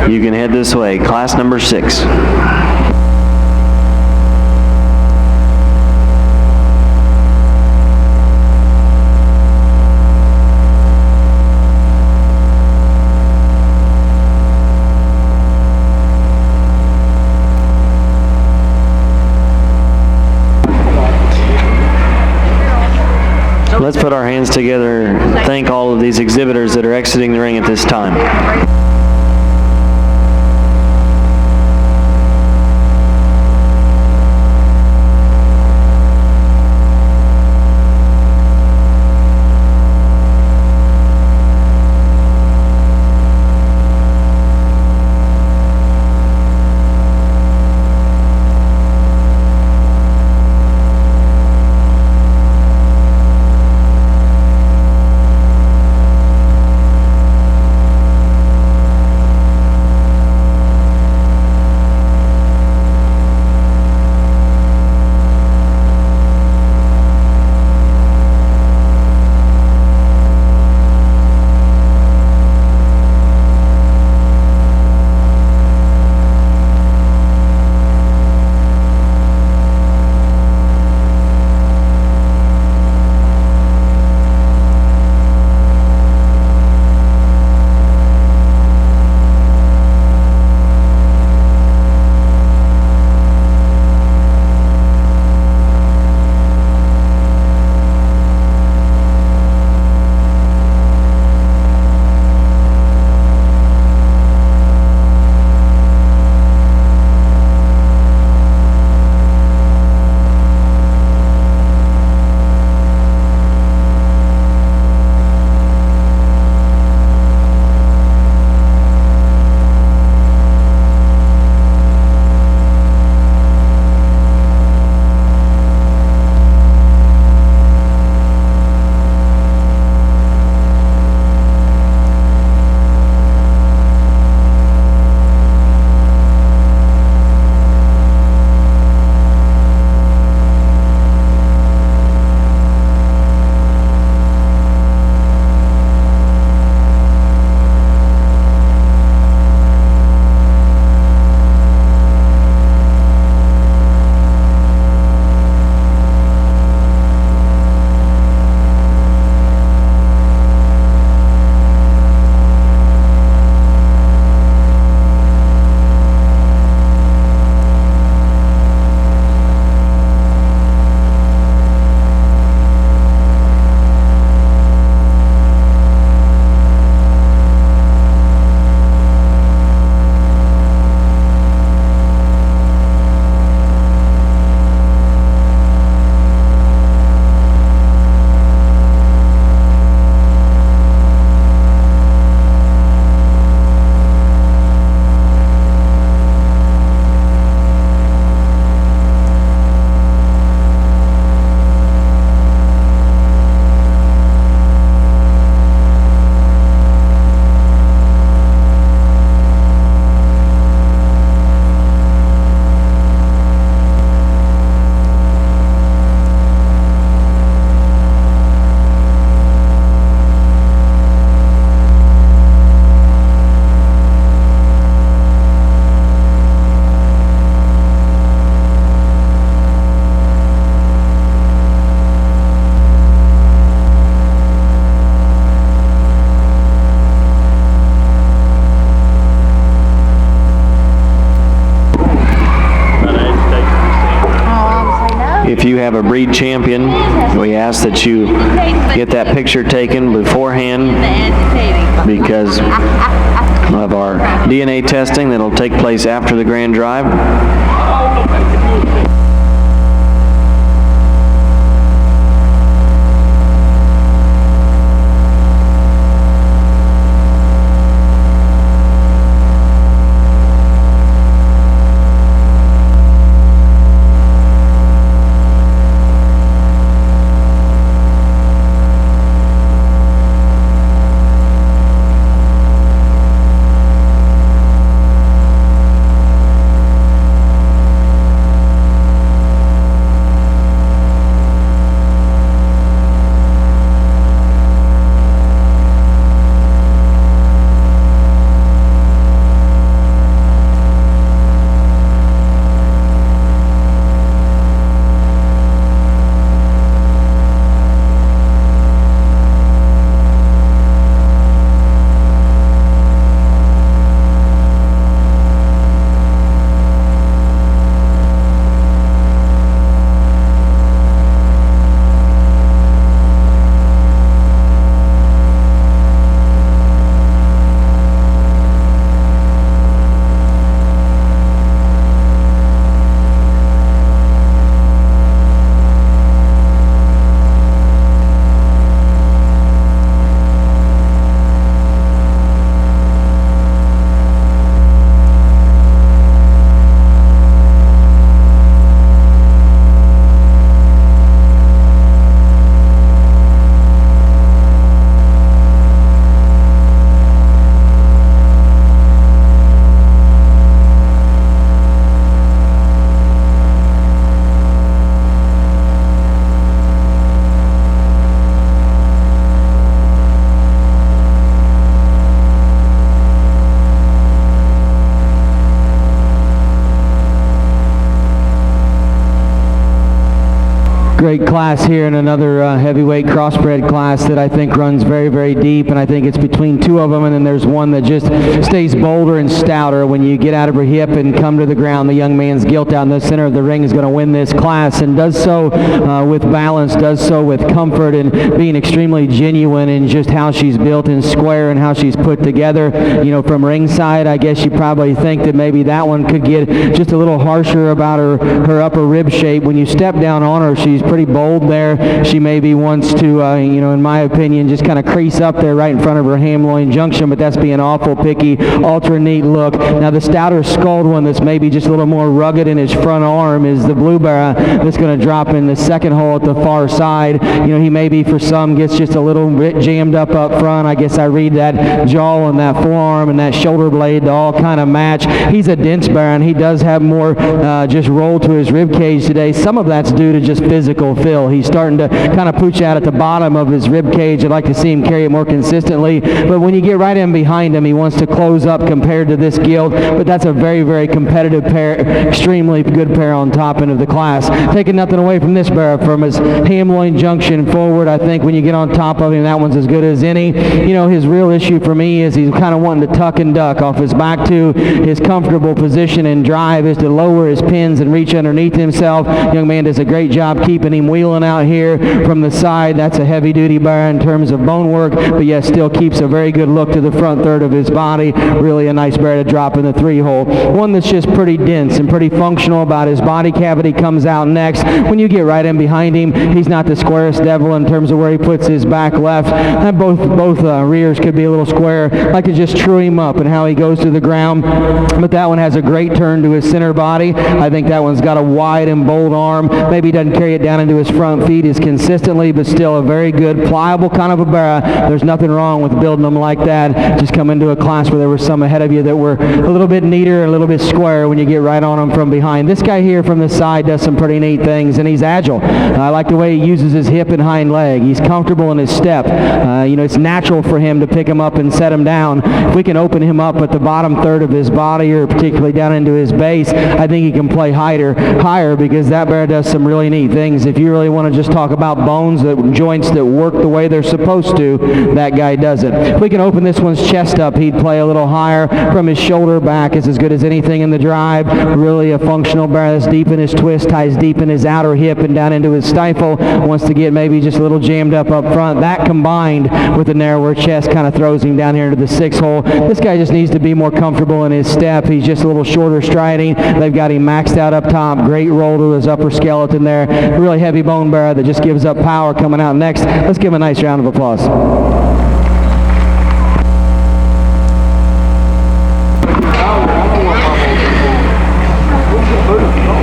You can head this way. Class number 6. Let's put our hands together and thank all of these exhibitors that are exiting the ring at this time. If you have a breed champion, we ask that you get that picture taken beforehand because of our DNA testing that'll take place after the grand drive. Great class here, and another heavyweight crossbred class that I think runs very, very deep, and I think it's between two of them, and then there's one that just stays bolder and stouter. When you get out of her hip and come to the ground, the young man's gilt out in the center of the ring is going to win this class, and does so with balance, does so with comfort, and being extremely genuine in just how she's built and square and how she's put together. You know, from ringside, I guess you probably think that maybe that one could get just a little harsher about her upper rib shape. When you step down on her, she's pretty bold there. She maybe wants to, you know, in my opinion, just kind of crease up there right in front of her ham-loin junction, but that's being awful picky. Ultra neat look. Now the stouter skulled one that's maybe just a little more rugged in his front arm is the blue bear that's going to drop in the second hole at the far side. You know, he maybe for some gets just a little bit jammed up front. I guess I read that jaw and that forearm and that shoulder blade to all kind of match. He's a dense bear, and he does have more just roll to his rib cage today. Some of that's due to just physical fill. He's starting to kind of pooch out at the bottom of his rib cage. I'd like to see him carry it more consistently, but when you get right in behind him, he wants to close up compared to this gilt, but that's a very, very competitive pair, extremely good pair on top end of the class. Taking nothing away from this bear, from his ham-loin junction forward, I think when you get on top of him, that one's as good as any. You know, his real issue for me is he's kind of wanting to tuck and duck off his back to his comfortable position and drive is to lower his pins and reach underneath himself. Young man does a great job keeping him wheeling out here from the side. That's a heavy-duty bear in terms of bone work, but yet still keeps a very good look to the front third of his body. Really a nice bear to drop in the 3-hole. One that's just pretty dense and pretty functional. About his body cavity comes out next. When you get right in behind him, he's not the squarest devil in terms of where he puts his back left. Both rears could be a little square. I like to just true him up and how he goes to the ground, but that one has a great turn to his center body. I think that one's got a wide and bold arm. Maybe he doesn't carry it down into his front feet as consistently, but still a very good, pliable kind of a bear. There's nothing wrong with building them like that. Just come into a class where there were some ahead of you that were a little bit neater, a little bit square when you get right on them from behind. This guy here from the side does some pretty neat things, and he's agile. I like the way he uses his hip and hind leg. He's comfortable in his step. You know, it's natural for him to pick him up and set him down. If we can open him up at the bottom third of his body, or particularly down into his base, I think he can play higher, because that bear does some really neat things. If you really want to just talk about bones, joints that work the way they're supposed to, that guy does it. If we can open this one's chest up, he'd play a little higher. From his shoulder back, it's as good as anything in the drive. Really a functional bear that's deep in his twist, ties deep in his outer hip and down into his stifle. Wants to get maybe just a little jammed up front. That combined with a narrower chest kind of throws him down here into the 6-hole. This guy just needs to be more comfortable in his step. He's just a little shorter striding. They've got him maxed out up top. Great roll to his upper skeleton there. Really heavy bone bear that just gives up power coming out next. Let's give him a nice round of applause.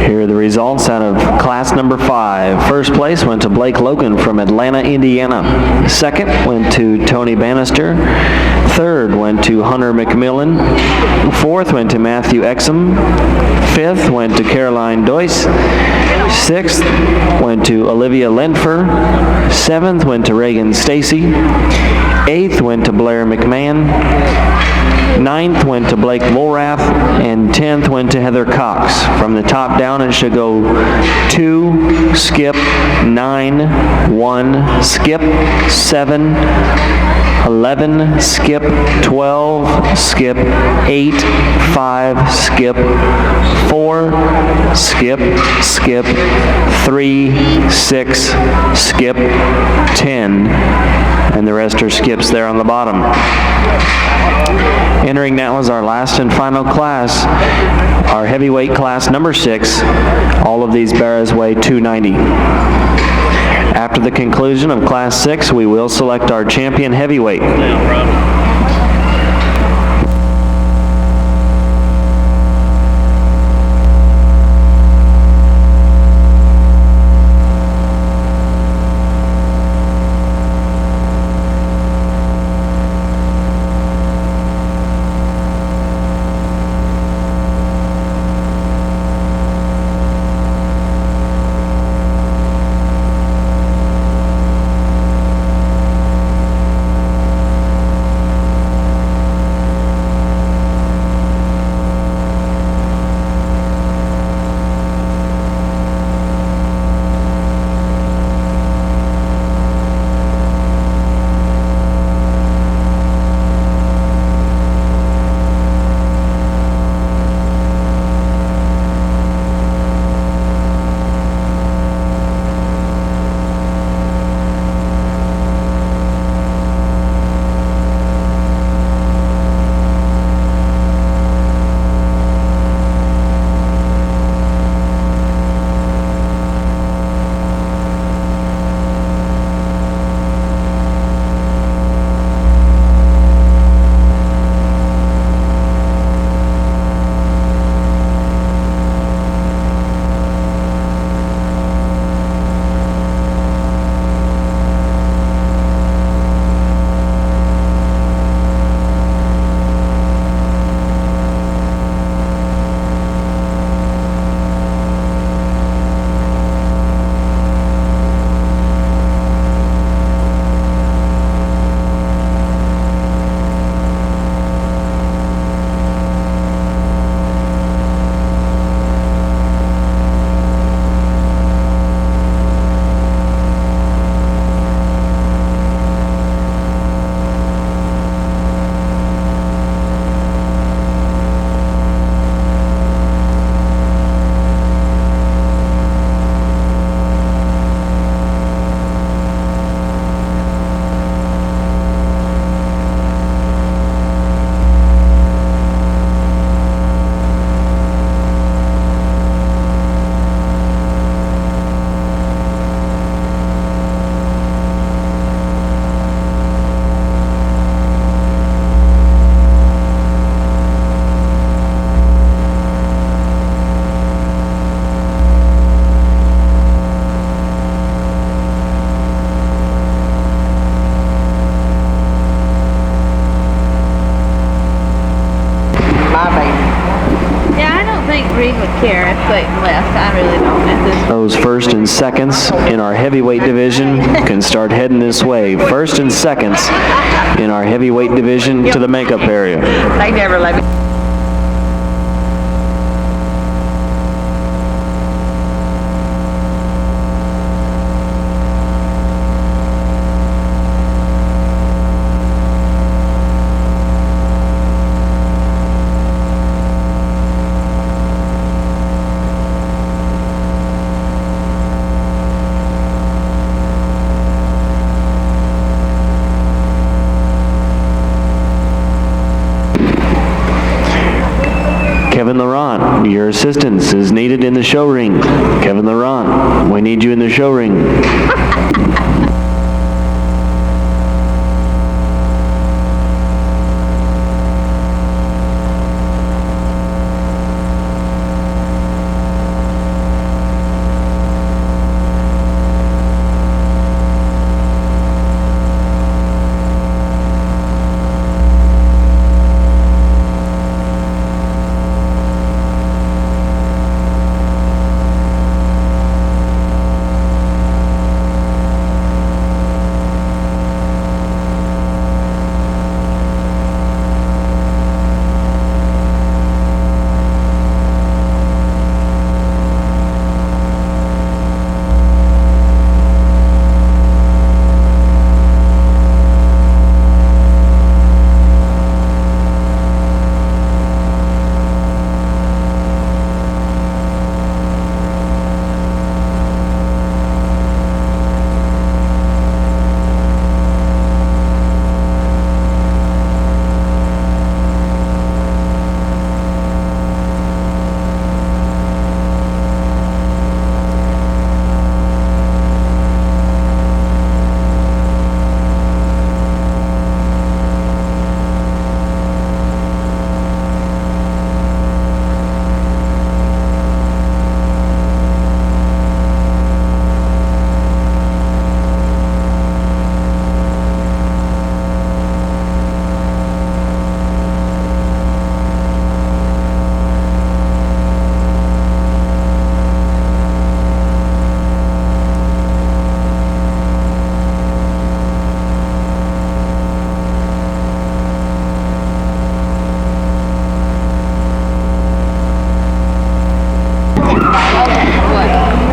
Here are the results out of class number 5. First place went to Blake Logan from Atlanta, Indiana. Second went to Tony Bannister. Third went to Hunter McMillan. Fourth went to Matthew Exum. Fifth went to Caroline Doyce. Sixth went to Olivia Lentfer. Seventh went to Reagan Stacy. Eighth went to Blair McMahon. Ninth went to Blake Volrath, and 10th went to Heather Cox. From the top down, it should go 2, skip, 9, 1, skip, 7, 11, skip, 12, skip, 8, 5, skip, 4, skip, skip, 3, 6, skip, 10, and the rest are skips there on the bottom. Entering that was our last and final class, our heavyweight class number 6. All of these bears weigh 290. After the conclusion of class 6, we will select our champion heavyweight. read what Karen Clayton left. I really don't at this. Those first and seconds in our heavyweight division can start heading this way. First and seconds in our heavyweight division to the makeup area. They never let me. Kevin Laurent, your assistance is needed in the show ring. Kevin Laurent, we need you in the show ring.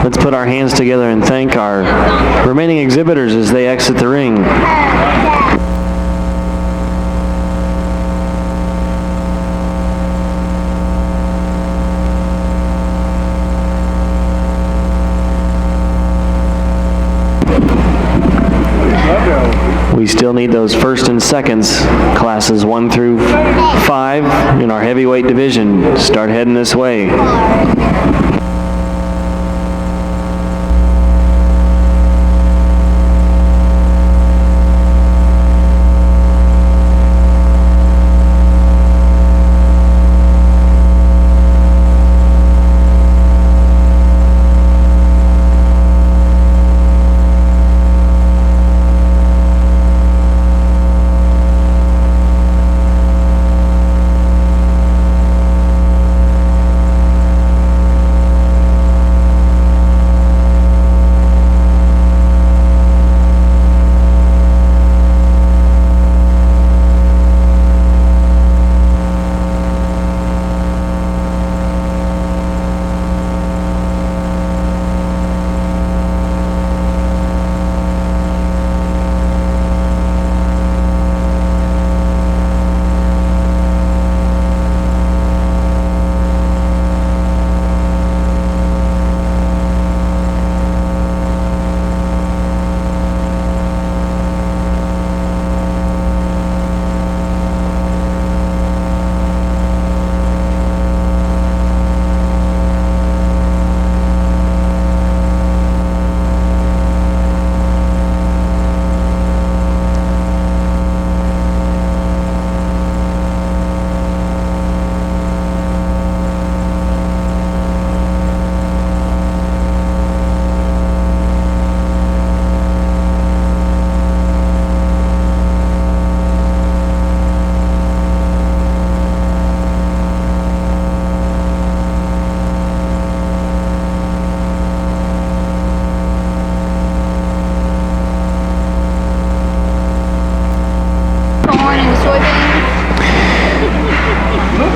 Let's put our hands together and thank our remaining exhibitors as they exit the ring. We still need those first and seconds, classes 1 through 5 in our heavyweight division. Start heading this way.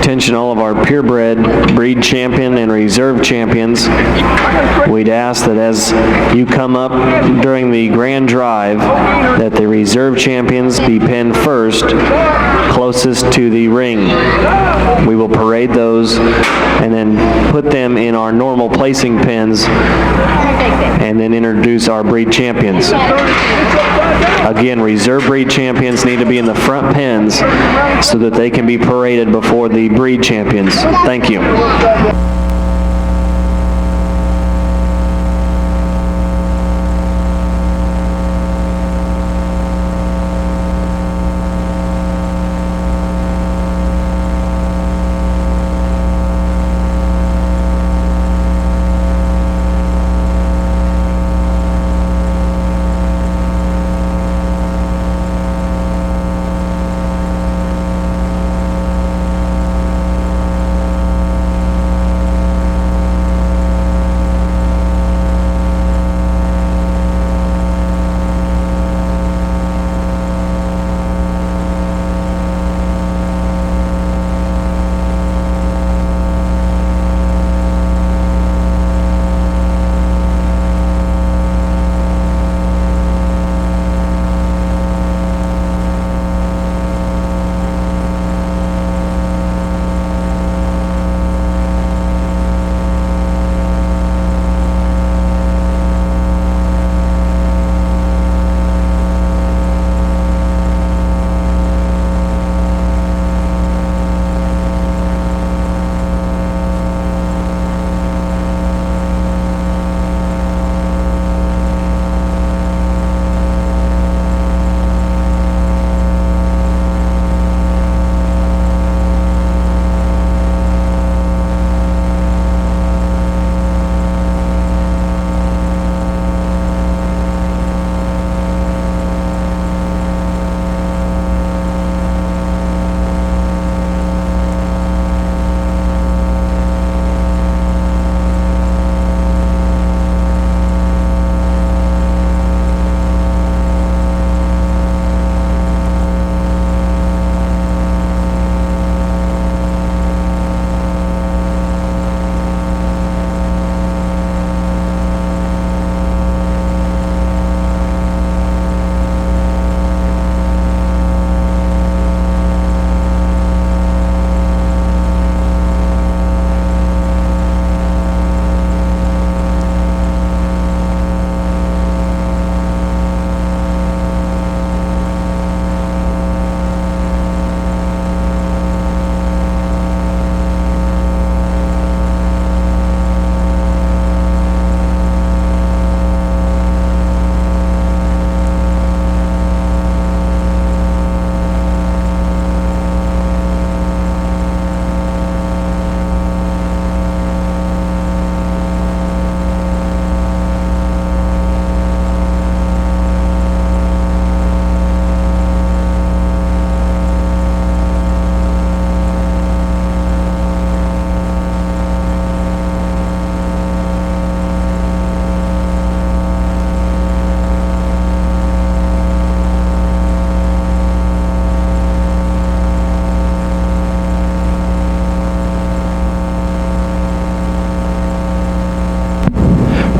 attention all of our purebred breed champion and reserve champions. We'd ask that as you come up during the grand drive, that the reserve champions be pinned first, closest to the ring. We will parade those and then put them in our normal placing pins and then introduce our breed champions. Again, reserve breed champions need to be in the front pens so that they can be paraded before the breed champions. Thank you.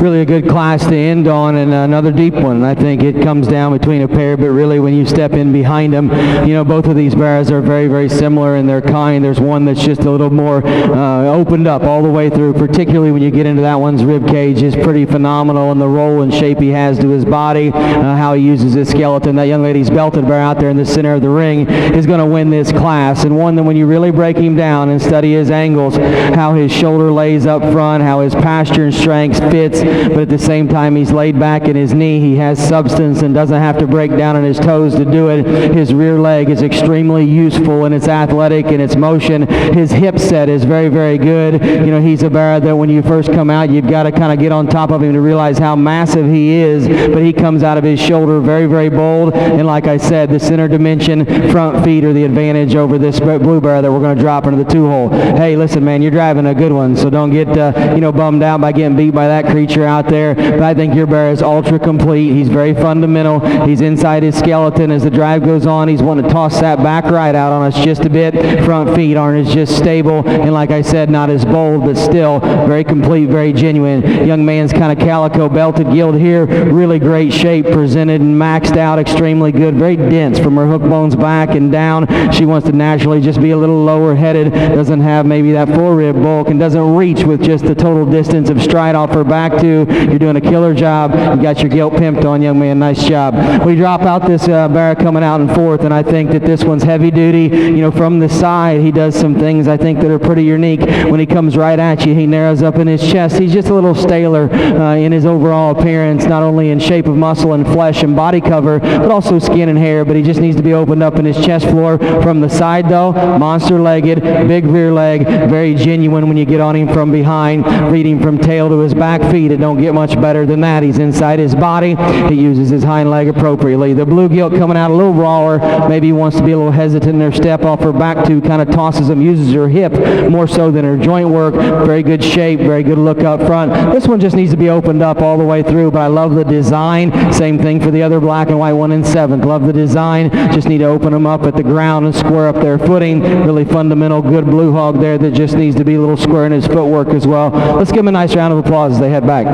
really a good class to end on, and another deep one. And I think it comes down between a pair, but really when you step in behind them, you know, both of these bears are very, very similar in their kind. There's one that's just a little more opened up all the way through, particularly when you get into that one's rib cage is pretty phenomenal, and the roll and shape he has to his body, how he uses his skeleton. That young lady's belted bear out there in the center of the ring is going to win this class, and one that when you really break him down and study his angles, how his shoulder lays up front, how his posture and strength fits, but at the same time he's laid back in his knee, he has substance and doesn't have to break down on his toes to do it. His rear leg is extremely useful and it's athletic in its motion. His hip set is very, very good. You know, he's a bear that when you first come out, you've got to kind of get on top of him to realize how massive he is, but he comes out of his shoulder very, very bold, and like I said, the center dimension, front feet are the advantage over this blue bear that we're going to drop into the 2-hole. Hey, listen, man, you're driving a good one, so don't get, bummed out by getting beat by that creature. amateur out there, but I think your bear is ultra complete. He's very fundamental. He's inside his skeleton. As the drive goes on, he's wanting to toss that back right out on us just a bit. Front feet aren't as just stable, and like I said, not as bold, but still very complete, very genuine. Young man's kind of calico belted gild here, really great shape, presented and maxed out, extremely good, very dense from her hook bones back and down. She wants to naturally just be a little lower headed, doesn't have maybe that forerib bulk, and doesn't reach with just the total distance of stride off her back too. You're doing a killer job. You got your gilt pimped on, young man. Nice job. We drop out this bear coming out in fourth, and I think that this one's heavy duty. You know, from the side, he does some things I think that are pretty unique. When he comes right at you, he narrows up in his chest. He's just a little staler in his overall appearance, not only in shape of muscle and flesh and body cover, but also skin and hair, but he just needs to be opened up in his chest floor. From the side though, monster-legged, big rear leg, very genuine when you get on him from behind, reading from tail to his back feet. It don't get much better than that. He's inside his body. He uses his hind leg appropriately. The blue gilt coming out a little rawer. Maybe he wants to be a little hesitant in her step off her back too, kind of tosses him, uses her hip more so than her joint work. Very good shape, very good look up front. This one just needs to be opened up all the way through, but I love the design. Same thing for the other black and white one in seventh. Love the design. Just need to open them up at the ground and square up their footing. Really fundamental, good blue hog there that just needs to be a little square in his footwork as well. Let's give him a nice round of applause as they head back.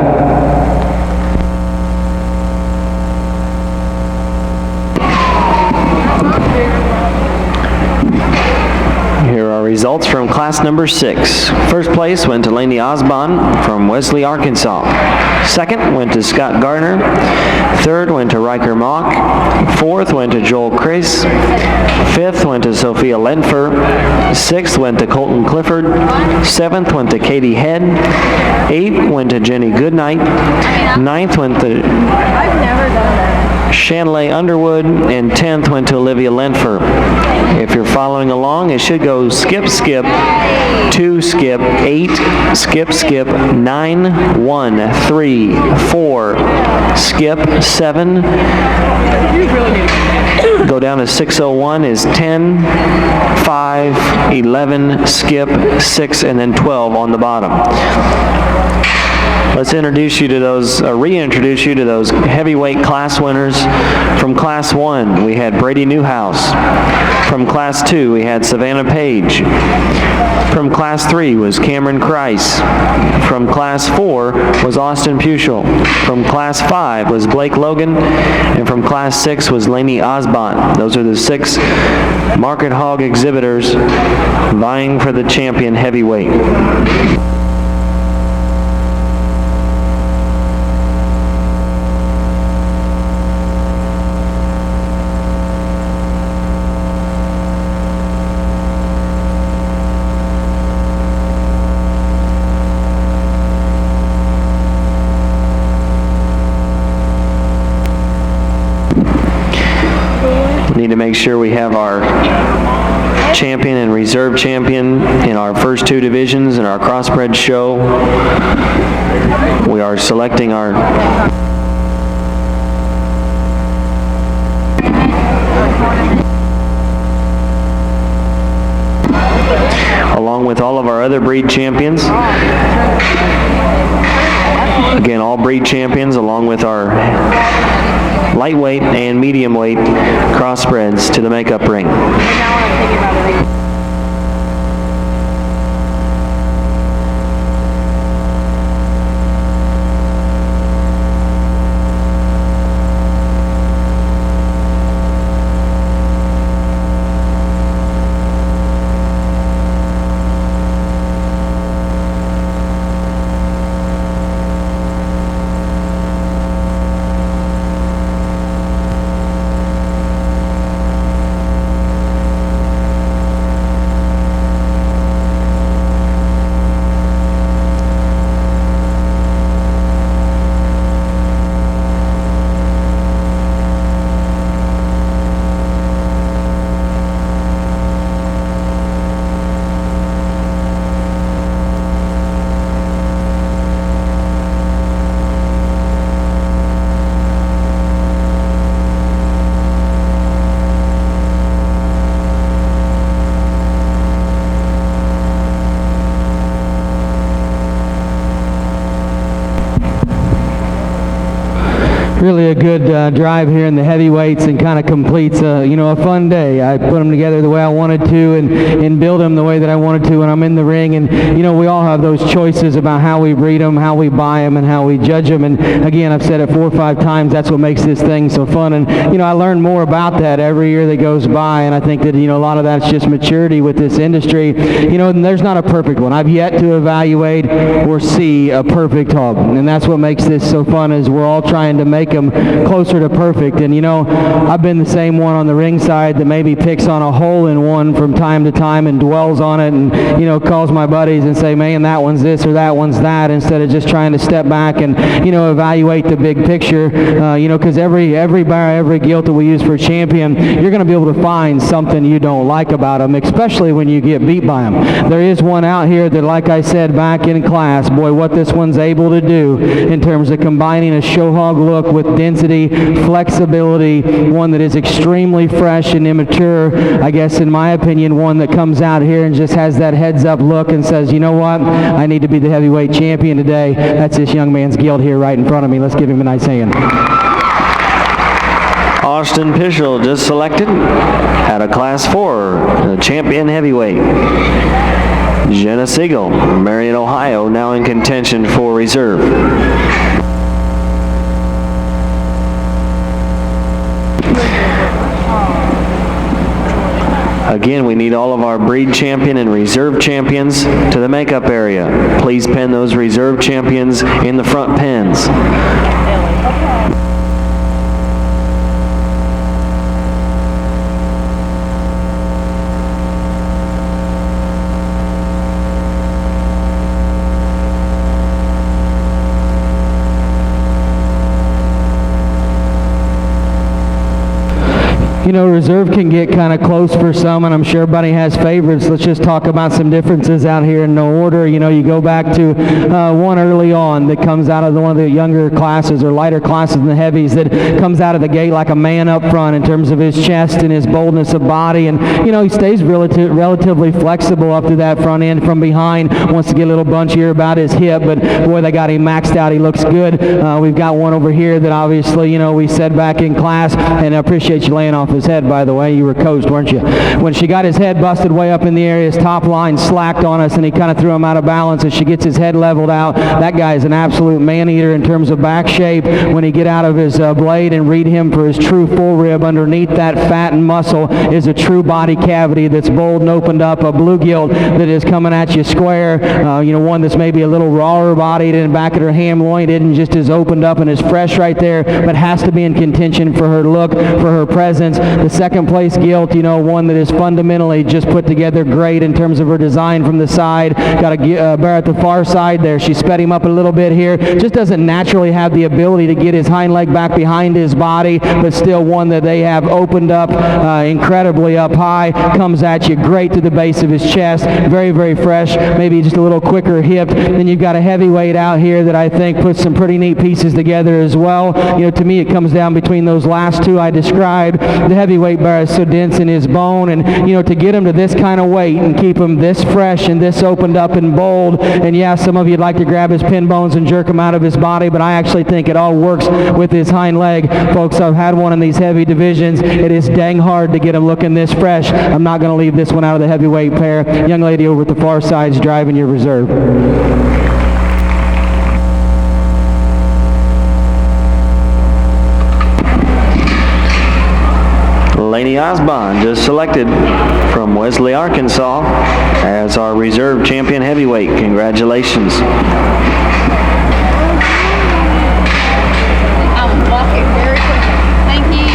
Results from class number 6. First place went to Laney Osbon from Wesley, Arkansas. Second went to Scott Garner. Third went to Riker Mock. Fourth went to Joel Kreis. Fifth went to Sophia Lentfer. Sixth went to Colton Clifford. Seventh went to Katie Head. Eighth went to Jenny Goodnight. Ninth went to Shanley Underwood, and 10th went to Olivia Lentfer. If you're following along, it should go skip, skip, 2, skip, 8, skip, skip, 9, 1, 3, 4, skip, 7. Go down to 601 is 10, 5, 11, skip, 6, and then 12 on the bottom. Let's introduce you to those, reintroduce you to those heavyweight class winners. From class 1, we had Brady Newhouse. From class 2, we had Savannah Page. From class 3 was Cameron Kreis. From class 4 was Austin Puschel. From class 5 was Blake Logan. And from class 6 was Laney Osbon. Those are the 6 market hog exhibitors vying for the champion heavyweight. Need to make sure we have our champion and reserve champion in our first 2 divisions in our crossbred show. We are selecting our along with all of our other breed champions. Again, all breed champions along with our lightweight and medium weight crossbreds to the makeup ring. really a good drive here in the heavyweights, and kind of completes a fun day. I put them together the way I wanted to, and build them the way that I wanted to when I'm in the ring. And we all have those choices about how we breed them, how we buy them, and how we judge them. And again, I've said it 4 or 5 times, that's what makes this thing so fun. And I learn more about that every year that goes by, and I think that a lot of that's just maturity with this industry. And there's not a perfect one. I've yet to evaluate or see a perfect hog, and that's what makes this so fun, is we're all trying to make them closer to perfect. And I've been the same one on the ring side that maybe picks on a hole in one from time to time and dwells on it, and calls my buddies and say, man, that one's this or that one's that, instead of just trying to step back and evaluate the big picture. Because every bar, every gilt that we use for a champion, you're going to be able to find something you don't like about them, especially when you get beat by them. There is one out here that, like I said back in class, boy, what this one's able to do in terms of combining a show hog look with density, flexibility, one that is extremely fresh and immature. I guess, in my opinion, one that comes out here and just has that heads-up look and says, you know what, I need to be the heavyweight champion today. That's this young man's gilt here right in front of me. Let's give him a nice hand. Austin Pischel just selected at a Class 4, the champion heavyweight. Jenna Siegel, Marion, Ohio, now in contention for reserve. Again, we need all of our breed champion and reserve champions to the makeup area. Please pen those reserve champions in the front pens. Reserve can get kind of close for some, and I'm sure everybody has favorites. Let's just talk about some differences out here in no order. You go back to one early on that comes out of one of the younger classes or lighter classes in the heavies, that comes out of the gate like a man up front in terms of his chest and his boldness of body. And, he stays relatively flexible up to that front end from behind. Wants to get a little bunchier about his hip, but boy, they got him maxed out. He looks good. We've got one over here that obviously, we said back in class, and I appreciate you laying off his head, by the way. You were coached, weren't you? When she got his head busted way up in the area, his top line slacked on us, and he kind of threw him out of balance. As she gets his head leveled out, that guy is an absolute man-eater in terms of back shape. When he get out of his blade and read him for his true full rib, underneath that fat and muscle is a true body cavity that's bold and opened up, a blue gilt that is coming at you square. One that's maybe a little rawer bodied in the back of her ham loin, isn't just as opened up and as fresh right there, but has to be in contention for her look, for her presence. The second place gilt, one that is fundamentally just put together great in terms of her design from the side. Got a bear at the far side there. She sped him up a little bit here. Just doesn't naturally have the ability to get his hind leg back behind his body, but still one that they have opened up incredibly up high. Comes at you great to the base of his chest. Very, very fresh. Maybe just a little quicker hipped. Then you've got a heavyweight out here that I think puts some pretty neat pieces together as well. To me it comes down between those last two I described. The heavyweight bear is so dense in his bone, and to get him to this kind of weight and keep him this fresh and this opened up and bold, and yeah, some of you'd like to grab his pin bones and jerk him out of his body, but I actually think it all works with his hind leg. Folks, I've had one in these heavy divisions. It is dang hard to get him looking this fresh. I'm not going to leave this one out of the heavyweight pair. Young lady over at the far side is driving your reserve. Laney Osbon just selected from Wesley, Arkansas as our reserve champion heavyweight. Congratulations.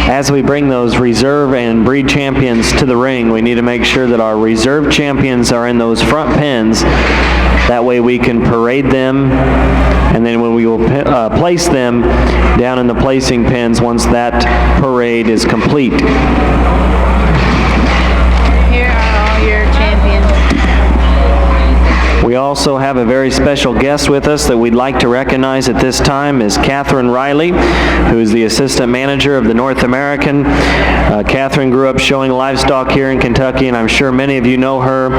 As we bring those reserve and breed champions to the ring, we need to make sure that our reserve champions are in those front pens. That way we can parade them, and then when we will place them down in the placing pens once that parade is complete. Here are all your champions. We also have a very special guest with us that we'd like to recognize at this time is Catherine Riley, who is the assistant manager of the North American. Catherine grew up showing livestock here in Kentucky, and I'm sure many of you know her.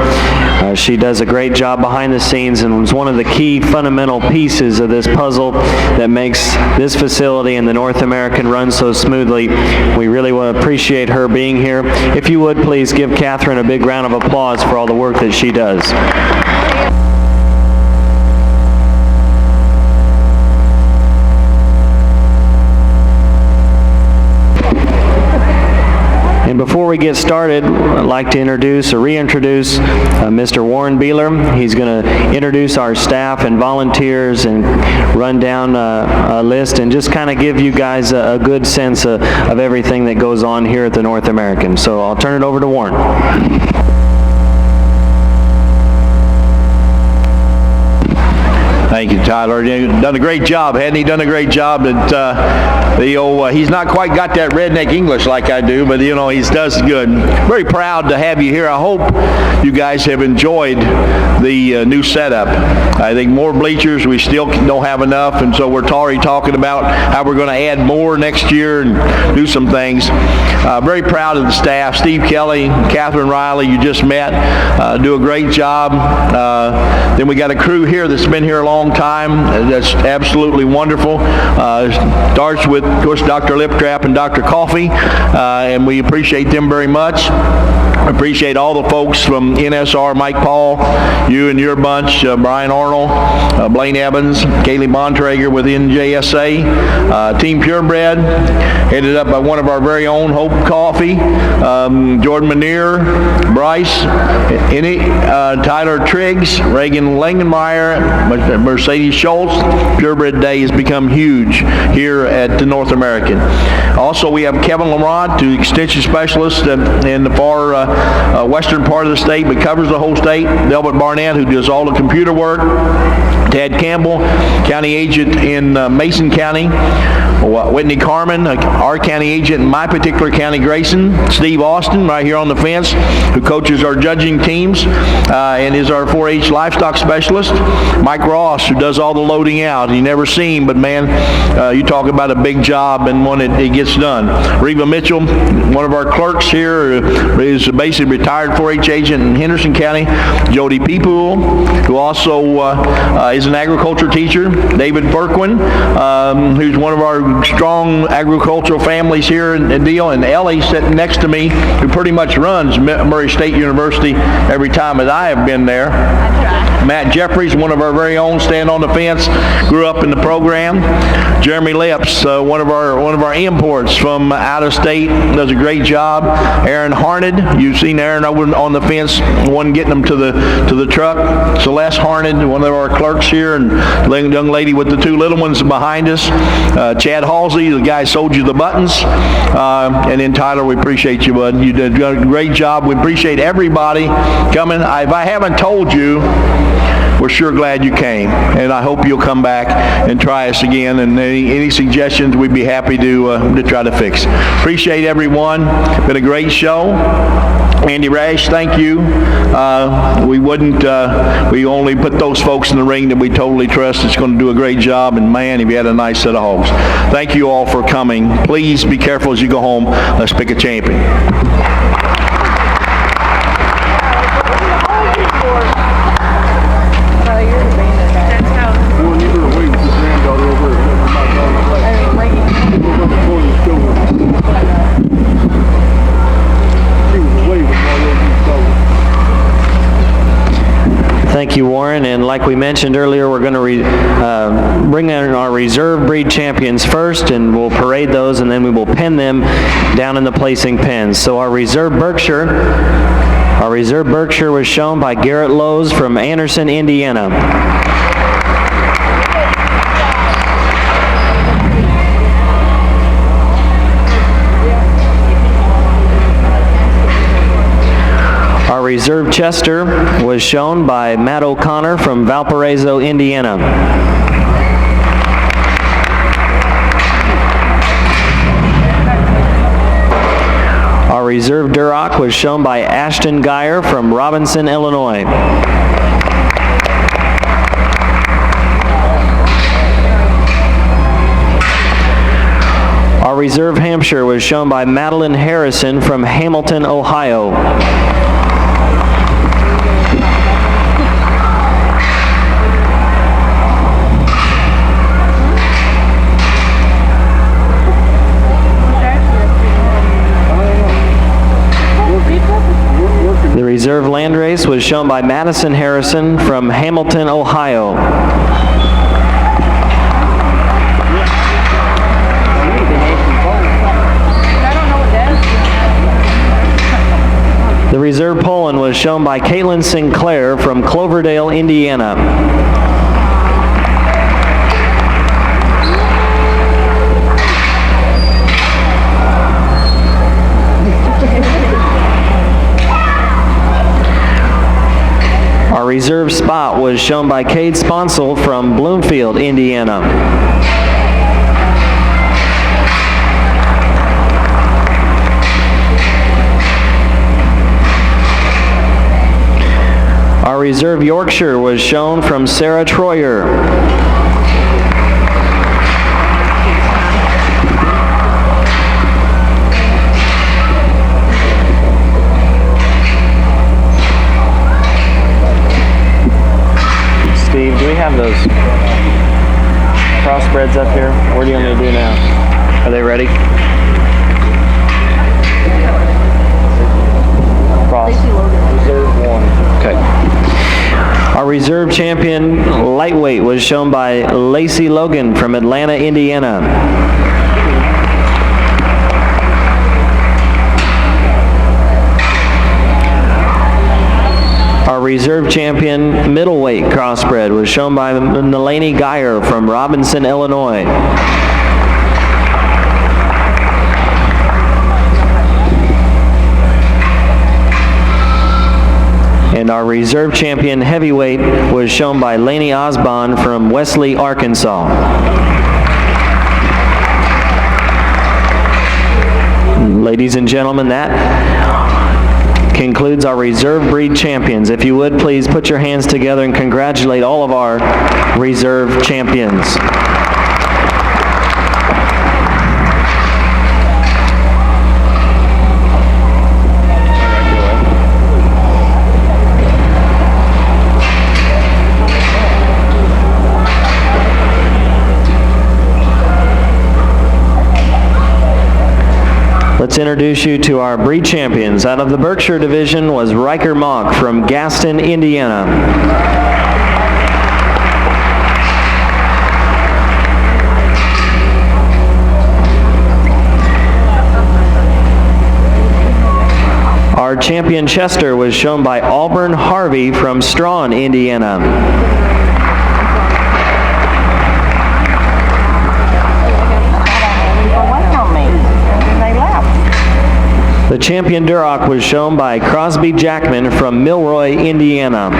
She does a great job behind the scenes and was one of the key fundamental pieces of this puzzle that makes this facility and the North American run so smoothly. We really want to appreciate her being here. If you would, please give Catherine a big round of applause for all the work that she does. And before we get started, I'd like to introduce or reintroduce Mr. Warren Beeler. He's going to introduce our staff and volunteers and run down a list and just kind of give you guys a good sense of everything that goes on here at the North American. So I'll turn it over to Warren. Thank you, Tyler. You've done a great job, hadn't he? Done a great job. He's not quite got that redneck English like I do, but he does good. Very proud to have you here. I hope you guys have enjoyed the new setup. I think more bleachers, we still don't have enough, and so we're already talking about how we're going to add more next year and do some things. Very proud of the staff. Steve Kelly, Catherine Riley, you just met, do a great job. Then we got a crew here that's been here a long time. That's absolutely wonderful. Starts with, of course, Dr. Liptrap and Dr. Coffey, and we appreciate them very much. Appreciate all the folks from NSR, Mike Paul, you and your bunch, Brian Arnold, Blaine Evans, Kaylee Bontrager with NJSA, Team Purebred, headed up by one of our very own, Hope Coffey, Jordan Manier, Bryce, Tyler Triggs, Reagan Langenmeyer, Mercedes Schultz. Purebred Day has become huge here at the North American. Also, we have Kevin Lamont, the extension specialist in the far western part of the state, but covers the whole state. Delbert Barnett, who does all the computer work. Ted Campbell, county agent in Mason County. Whitney Carmen, our county agent in my particular county, Grayson. Steve Austin, right here on the fence, who coaches our judging teams and is our 4-H livestock specialist. Mike Ross, who does all the loading out. You never see him, but man, you talk about a big job and one that it gets done. Reva Mitchell, one of our clerks here, is basically retired 4-H agent in Henderson County. Jody Peepool, who also is an agriculture teacher. David Berquin, who's one of our strong agricultural families here in Deal, and Ellie sitting next to me, who pretty much runs Murray State University every time that I have been there. Matt Jeffries, one of our very own, stand on the fence, grew up in the program. Jeremy Lips, one of our imports from out of state, does a great job. Aaron Harned, you've seen Aaron over on the fence, one getting them to the truck. Celeste Harned, one of our clerks here, and the young lady with the two little ones behind us. Chad Halsey, the guy who sold you the buttons. And then Tyler, we appreciate you, bud. You did a great job. We appreciate everybody coming. If I haven't told you, we're sure glad you came, and I hope you'll come back and try us again, and any suggestions we'd be happy to try to fix. Appreciate everyone. Been a great show. Andy Rash, thank you. We only put those folks in the ring that we totally trust. It's going to do a great job, and man, have you had a nice set of hogs. Thank you all for coming. Please be careful as you go home. Let's pick a champion. Thank you, Warren. And like we mentioned earlier, we're going to bring in our reserve breed champions first, and we'll parade those, and then we will pin them down in the placing pens. So our reserve Berkshire was shown by Garrett Lowe's from Anderson, Indiana. Our reserve Chester was shown by Matt O'Connor from Valparaiso, Indiana. Our reserve Duroc was shown by Ashton Geyer from Robinson, Illinois. Our reserve Hampshire was shown by Madeline Harrison from Hamilton, Ohio. place was shown by Madison Harrison from Hamilton, Ohio. The reserve Poland was shown by Caitlin Sinclair from Cloverdale, Indiana. Our reserve spot was shown by Cade Sponsel from Bloomfield, Indiana. Our reserve Yorkshire was shown from Sarah Troyer. Steve, do we have those crossbreds up here? What do you want me to do now? Are they ready? Cross. Reserve 1. Okay. Our reserve champion lightweight was shown by Lacey Logan from Atlanta, Indiana. Our reserve champion middleweight crossbred was shown by Nalani Geyer from Robinson, Illinois. And our reserve champion heavyweight was shown by Laney Osbon from Wesley, Arkansas. Ladies and gentlemen, that concludes our reserve breed champions. If you would, please put your hands together and congratulate all of our reserve champions. Let's introduce you to our breed champions. Out of the Berkshire division was Riker Mock from Gaston, Indiana. Our champion Chester was shown by Auburn Harvey from Strawn, Indiana. The champion Duroc was shown by Crosby Jackman from Milroy, Indiana.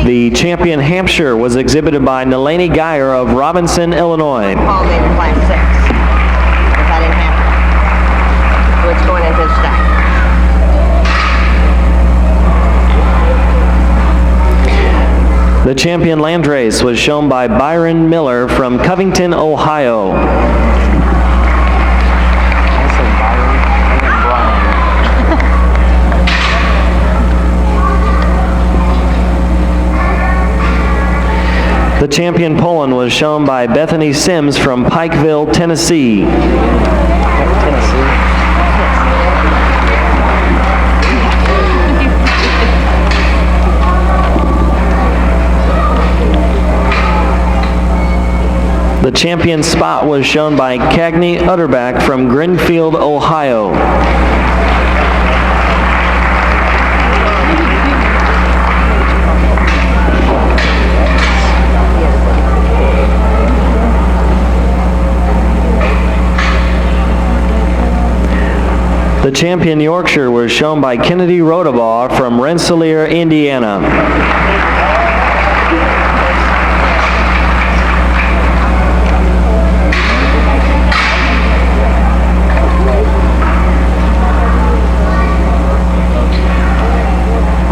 The champion Hampshire was exhibited by Nalani Geyer of Robinson, Illinois. Called in class 6, because I didn't have it. So it's going into the stack. The champion Landrace was shown by Byron Miller from Covington, Ohio. The champion Poland was shown by Bethany Sims from Pikeville, Tennessee. The champion spot was shown by Cagney Utterback from Greenfield, Ohio. The champion Yorkshire was shown by Kennedy Rodabaugh from Rensselaer, Indiana.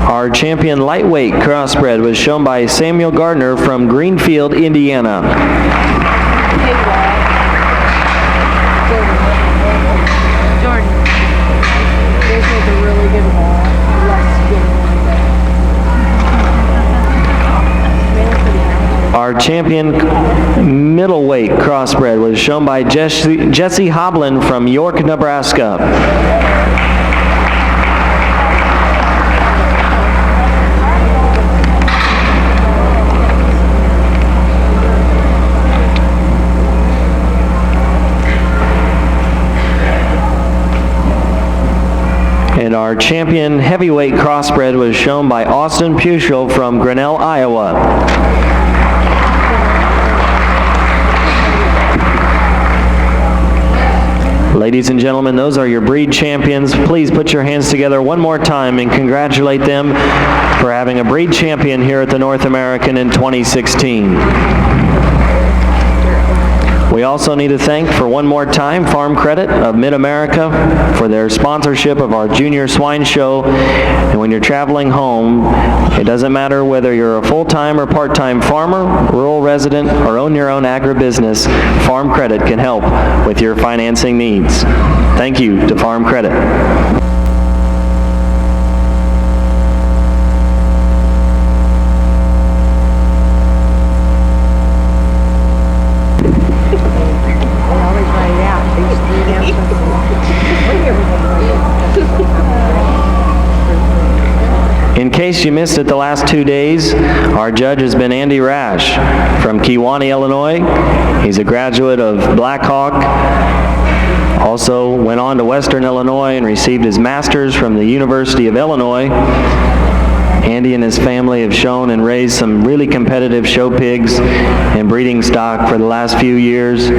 Our champion lightweight crossbred was shown by Samuel Gardner from Greenfield, Indiana. Jordan, there's like a really good wall. Less good. Our our champion middleweight crossbred was shown by Jesse Hoblin from York, Nebraska. And our champion heavyweight crossbred was shown by Austin Puschel from Grinnell, Iowa. Ladies and gentlemen, those are your breed champions. Please put your hands together one more time and congratulate them for having a breed champion here at the North American in 2016. We also need to thank, for one more time, Farm Credit of Mid-America for their sponsorship of our Junior Swine Show. And when you're traveling home, it doesn't matter whether you're a full-time or part-time farmer, rural resident, or own your own agribusiness, Farm Credit can help with your financing needs. Thank you to Farm Credit. In case you missed it the last 2 days, our judge has been Andy Rash from Kewanee, Illinois. He's a graduate of Black Hawk. Also went on to Western Illinois and received his master's from the University of Illinois. Andy and his family have shown and raised some really competitive show pigs and breeding stock for the last few years.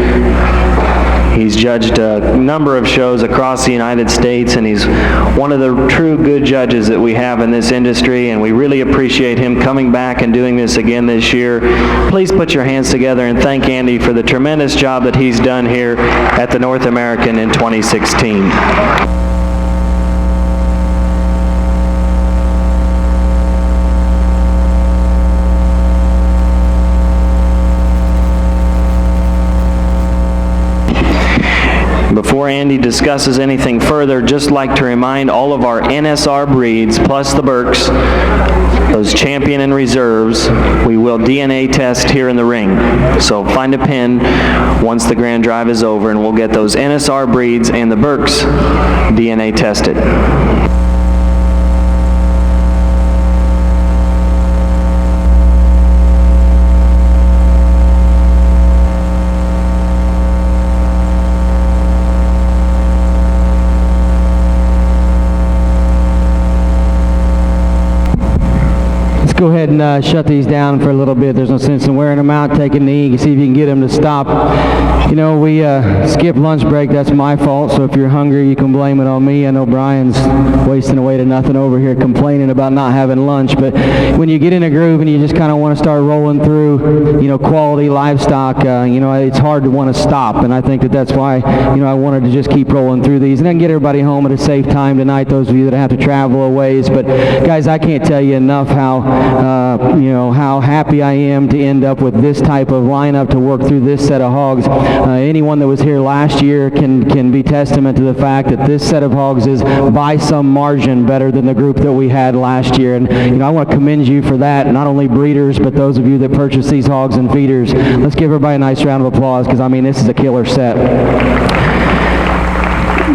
He's judged a number of shows across the United States, and he's one of the true good judges that we have in this industry, and we really appreciate him coming back and doing this again this year. Please put your hands together and thank Andy for the tremendous job that he's done here at the North American in 2016. Before Andy discusses anything further, just like to remind all of our NSR breeds, plus the Berks, those champion and reserves, we will DNA test here in the ring. So find a pin once the grand drive is over, and we'll get those NSR breeds and the Berks DNA tested. Go ahead and shut these down for a little bit. There's no sense in wearing them out. Take a knee, see if you can get them to stop. You know, we skipped lunch break. That's my fault. So if you're hungry, you can blame it on me. I know Brian's wasting away to nothing over here complaining about not having lunch. But when you get in a groove and you just kind of want to start rolling through, you know, quality livestock, you know, it's hard to want to stop. And I think that that's why, you know, I wanted to just keep rolling through these and then get everybody home at a safe time tonight, those of you that have to travel a ways. But guys, I can't tell you enough how you know, how happy I am to end up with this type of lineup to work through this set of hogs. Anyone that was here last year can be testament to the fact that this set of hogs is by some margin better than the group that we had last year. And you know, I want to commend you for that, not only breeders, but those of you that purchase these hogs and feeders. Let's give everybody a nice round of applause, because I mean, this is a killer set.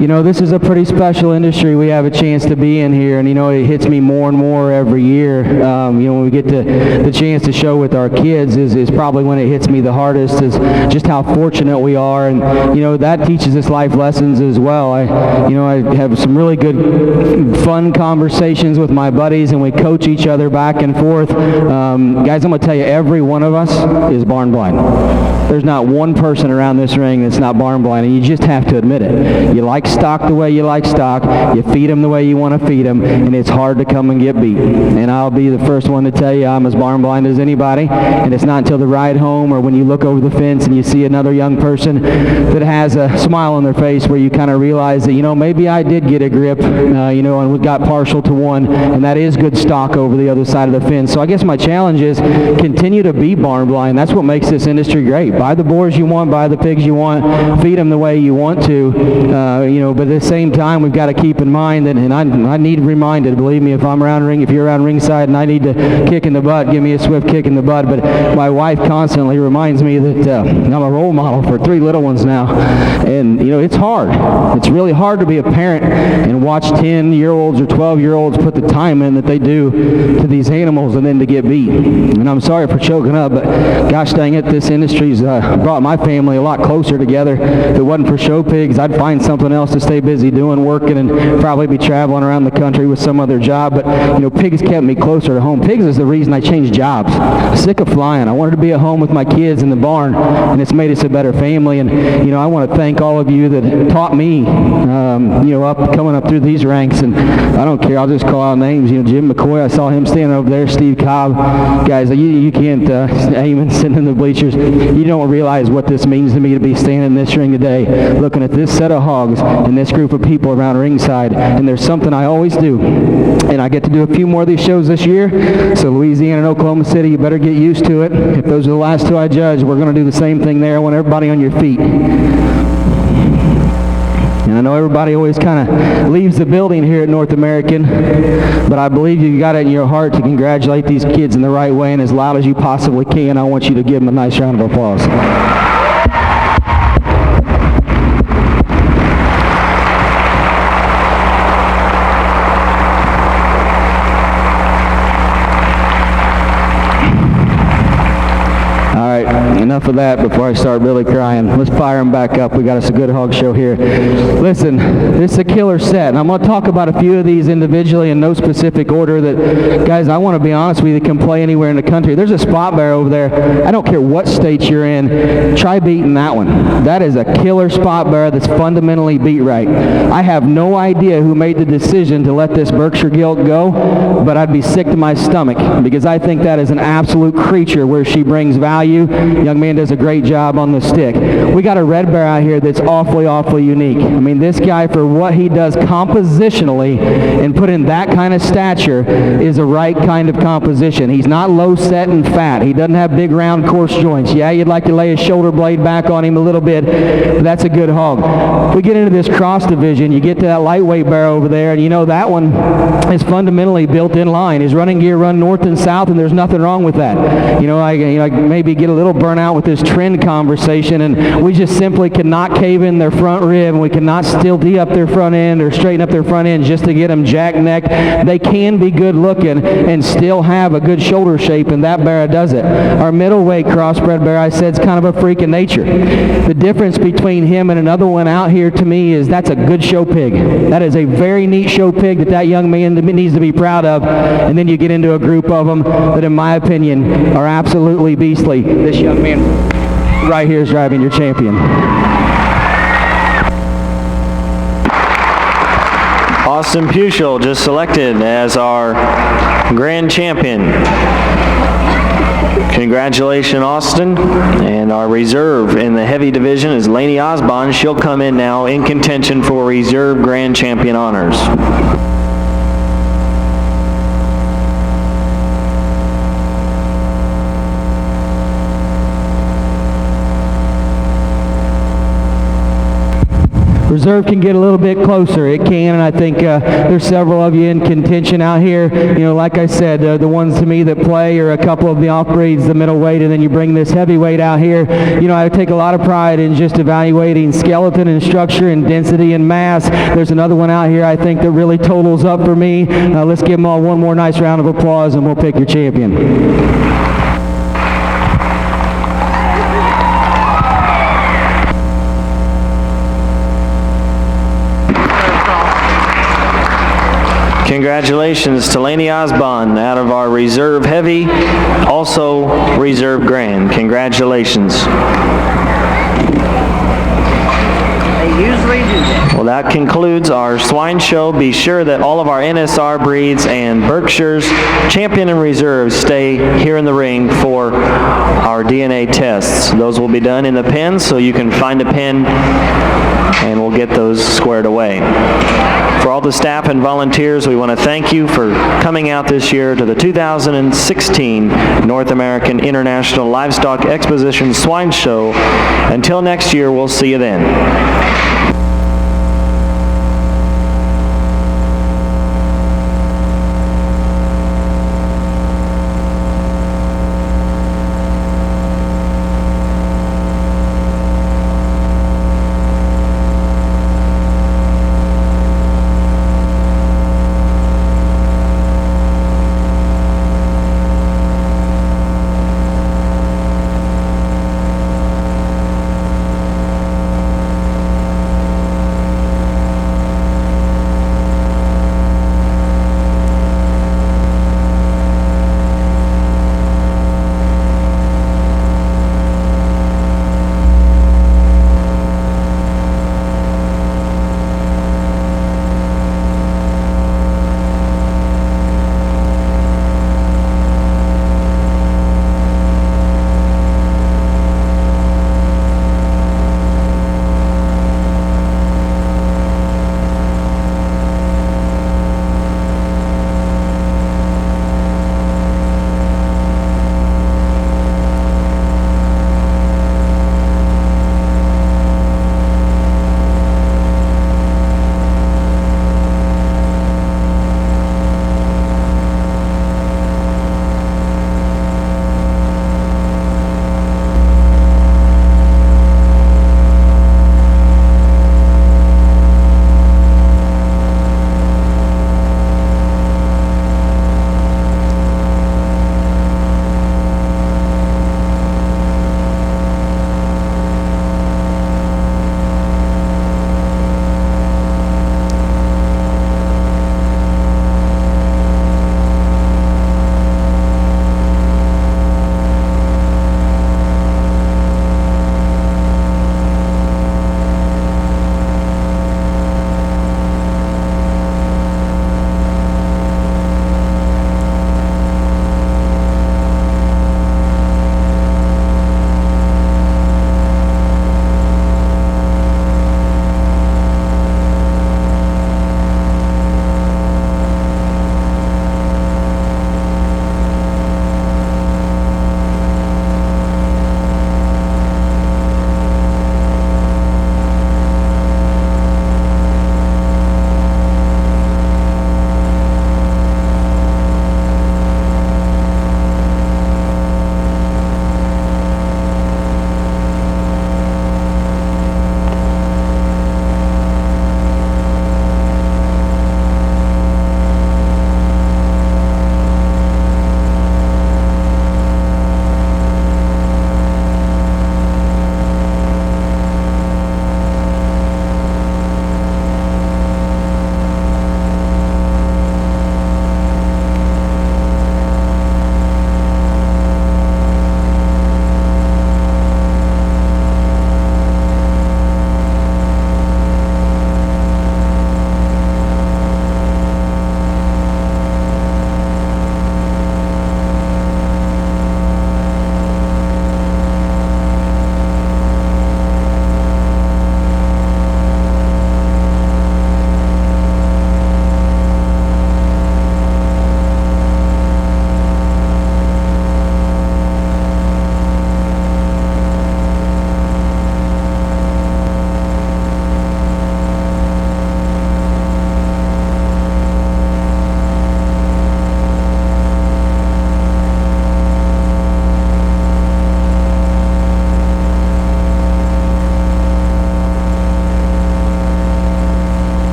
You know, this is a pretty special industry we have a chance to be in here, and you know, it hits me more and more every year. You know, when we get the chance to show with our kids is probably when it hits me the hardest, is just how fortunate we are, and you know, that teaches us life lessons as well. I have some really good fun conversations with my buddies, and we coach each other back and forth. Guys, I'm going to tell you, every one of us is barn blind. There's not one person around this ring that's not barn blind, and you just have to admit it. You like stock the way you like stock, you feed them the way you want to feed them, and it's hard to come and get beat. And I'll be the first one to tell you I'm as barn blind as anybody, and it's not until the ride home or when you look over the fence and you see another young person that has a smile on their face where you kind of realize that, you know, maybe I did get a grip, you know, and we got partial to one, and that is good stock over the other side of the fence. So I guess my challenge is continue to be barn blind. That's what makes this industry great. Buy the boars you want, buy the pigs you want, feed them the way you want to, but at the same time, we've got to keep in mind that, and I need reminded, believe me, if you're around ringside and I need to kick in the butt, give me a swift kick in the butt, but my wife constantly reminds me that I'm a role model for 3 little ones now, and, it's hard. It's really hard to be a parent and watch 10-year-olds or 12-year-olds put the time in that they do to these animals and then to get beat. And I'm sorry for choking up, but gosh dang it, this industry's brought my family a lot closer together. If it wasn't for show pigs, I'd find something else to stay busy doing, working, and probably be traveling around the country with some other job. But, pigs kept me closer to home. Pigs is the reason I changed jobs. Sick of flying. I wanted to be at home with my kids in the barn, and it's made us a better family. And, I want to thank all of you that taught me, coming up through these ranks. And I don't care. I'll just call out names. Jim McCoy, I saw him standing over there. Steve Cobb. Guys, you can't, Eamon sitting in the bleachers. You don't realize what this means to me to be standing in this ring today, looking at this set of hogs and this group of people around ringside. And there's something I always do. And I get to do a few more of these shows this year. So Louisiana and Oklahoma City, you better get used to it. If those are the last 2 I judge, we're going to do the same thing there. I want everybody on your feet. And I know everybody always kind of leaves the building here at North American, but I believe you got it in your heart to congratulate these kids in the right way, and as loud as you possibly can, I want you to give them a nice round of applause. Enough of that before I start really crying. Let's fire them back up. We got us a good hog show here. Listen, this is a killer set, and I'm going to talk about a few of these individually in no specific order that, guys, I want to be honest with you, can play anywhere in the country. There's a spot bear over there. I don't care what state you're in. Try beating that one. That is a killer spot bear that's fundamentally beat right. I have no idea who made the decision to let this Berkshire gilt go, but I'd be sick to my stomach because I think that is an absolute creature where she brings value. Young man does a great job on the stick. We got a red bear out here that's awfully unique. I mean, this guy, for what he does compositionally and put in that kind of stature, is a right kind of composition. He's not low set and fat. He doesn't have big round coarse joints. Yeah, you'd like to lay his shoulder blade back on him a little bit, but that's a good hog. If we get into this cross division, you get to that lightweight bear over there, and that one is fundamentally built in line. His running gear run north and south, and there's nothing wrong with that. I maybe get a little burnt out with this trend conversation, and we just simply cannot cave in their front rib, and we cannot still D up their front end or straighten up their front end just to get them jack neck. They can be good looking and still have a good shoulder shape, and that bear does it. Our middleweight crossbred bear, I said, is kind of a freak of nature. The difference between him and another one out here to me is that's a good show pig. That is a very neat show pig that young man needs to be proud of, and then you get into a group of them that, in my opinion, are absolutely beastly. This young man right here is driving your champion. Austin Puschel just selected as our grand champion. Congratulations, Austin. And our reserve in the heavy division is Lainey Osborne. She'll come in now in contention for reserve grand champion honors. Reserve can get a little bit closer. It can, and I think there's several of you in contention out here. Like I said, the ones to me that play are a couple of the off-breeds, the middleweight, and then you bring this heavyweight out here. I take a lot of pride in just evaluating skeleton and structure and density and mass. There's another one out here I think that really totals up for me. Let's give them all one more nice round of applause, and we'll pick your champion. Congratulations to Lainey Osborne out of our reserve heavy, also reserve grand. Congratulations. usually do that. Well, that concludes our swine show. Be sure that all of our NSR breeds and Berkshires, champion and reserves, stay here in the ring for our DNA tests. Those will be done in the pens, so you can find a pen and we'll get those squared away. For all the staff and volunteers, we want to thank you for coming out this year to the 2016 North American International Livestock Exposition Swine Show. Until next year, we'll see you then.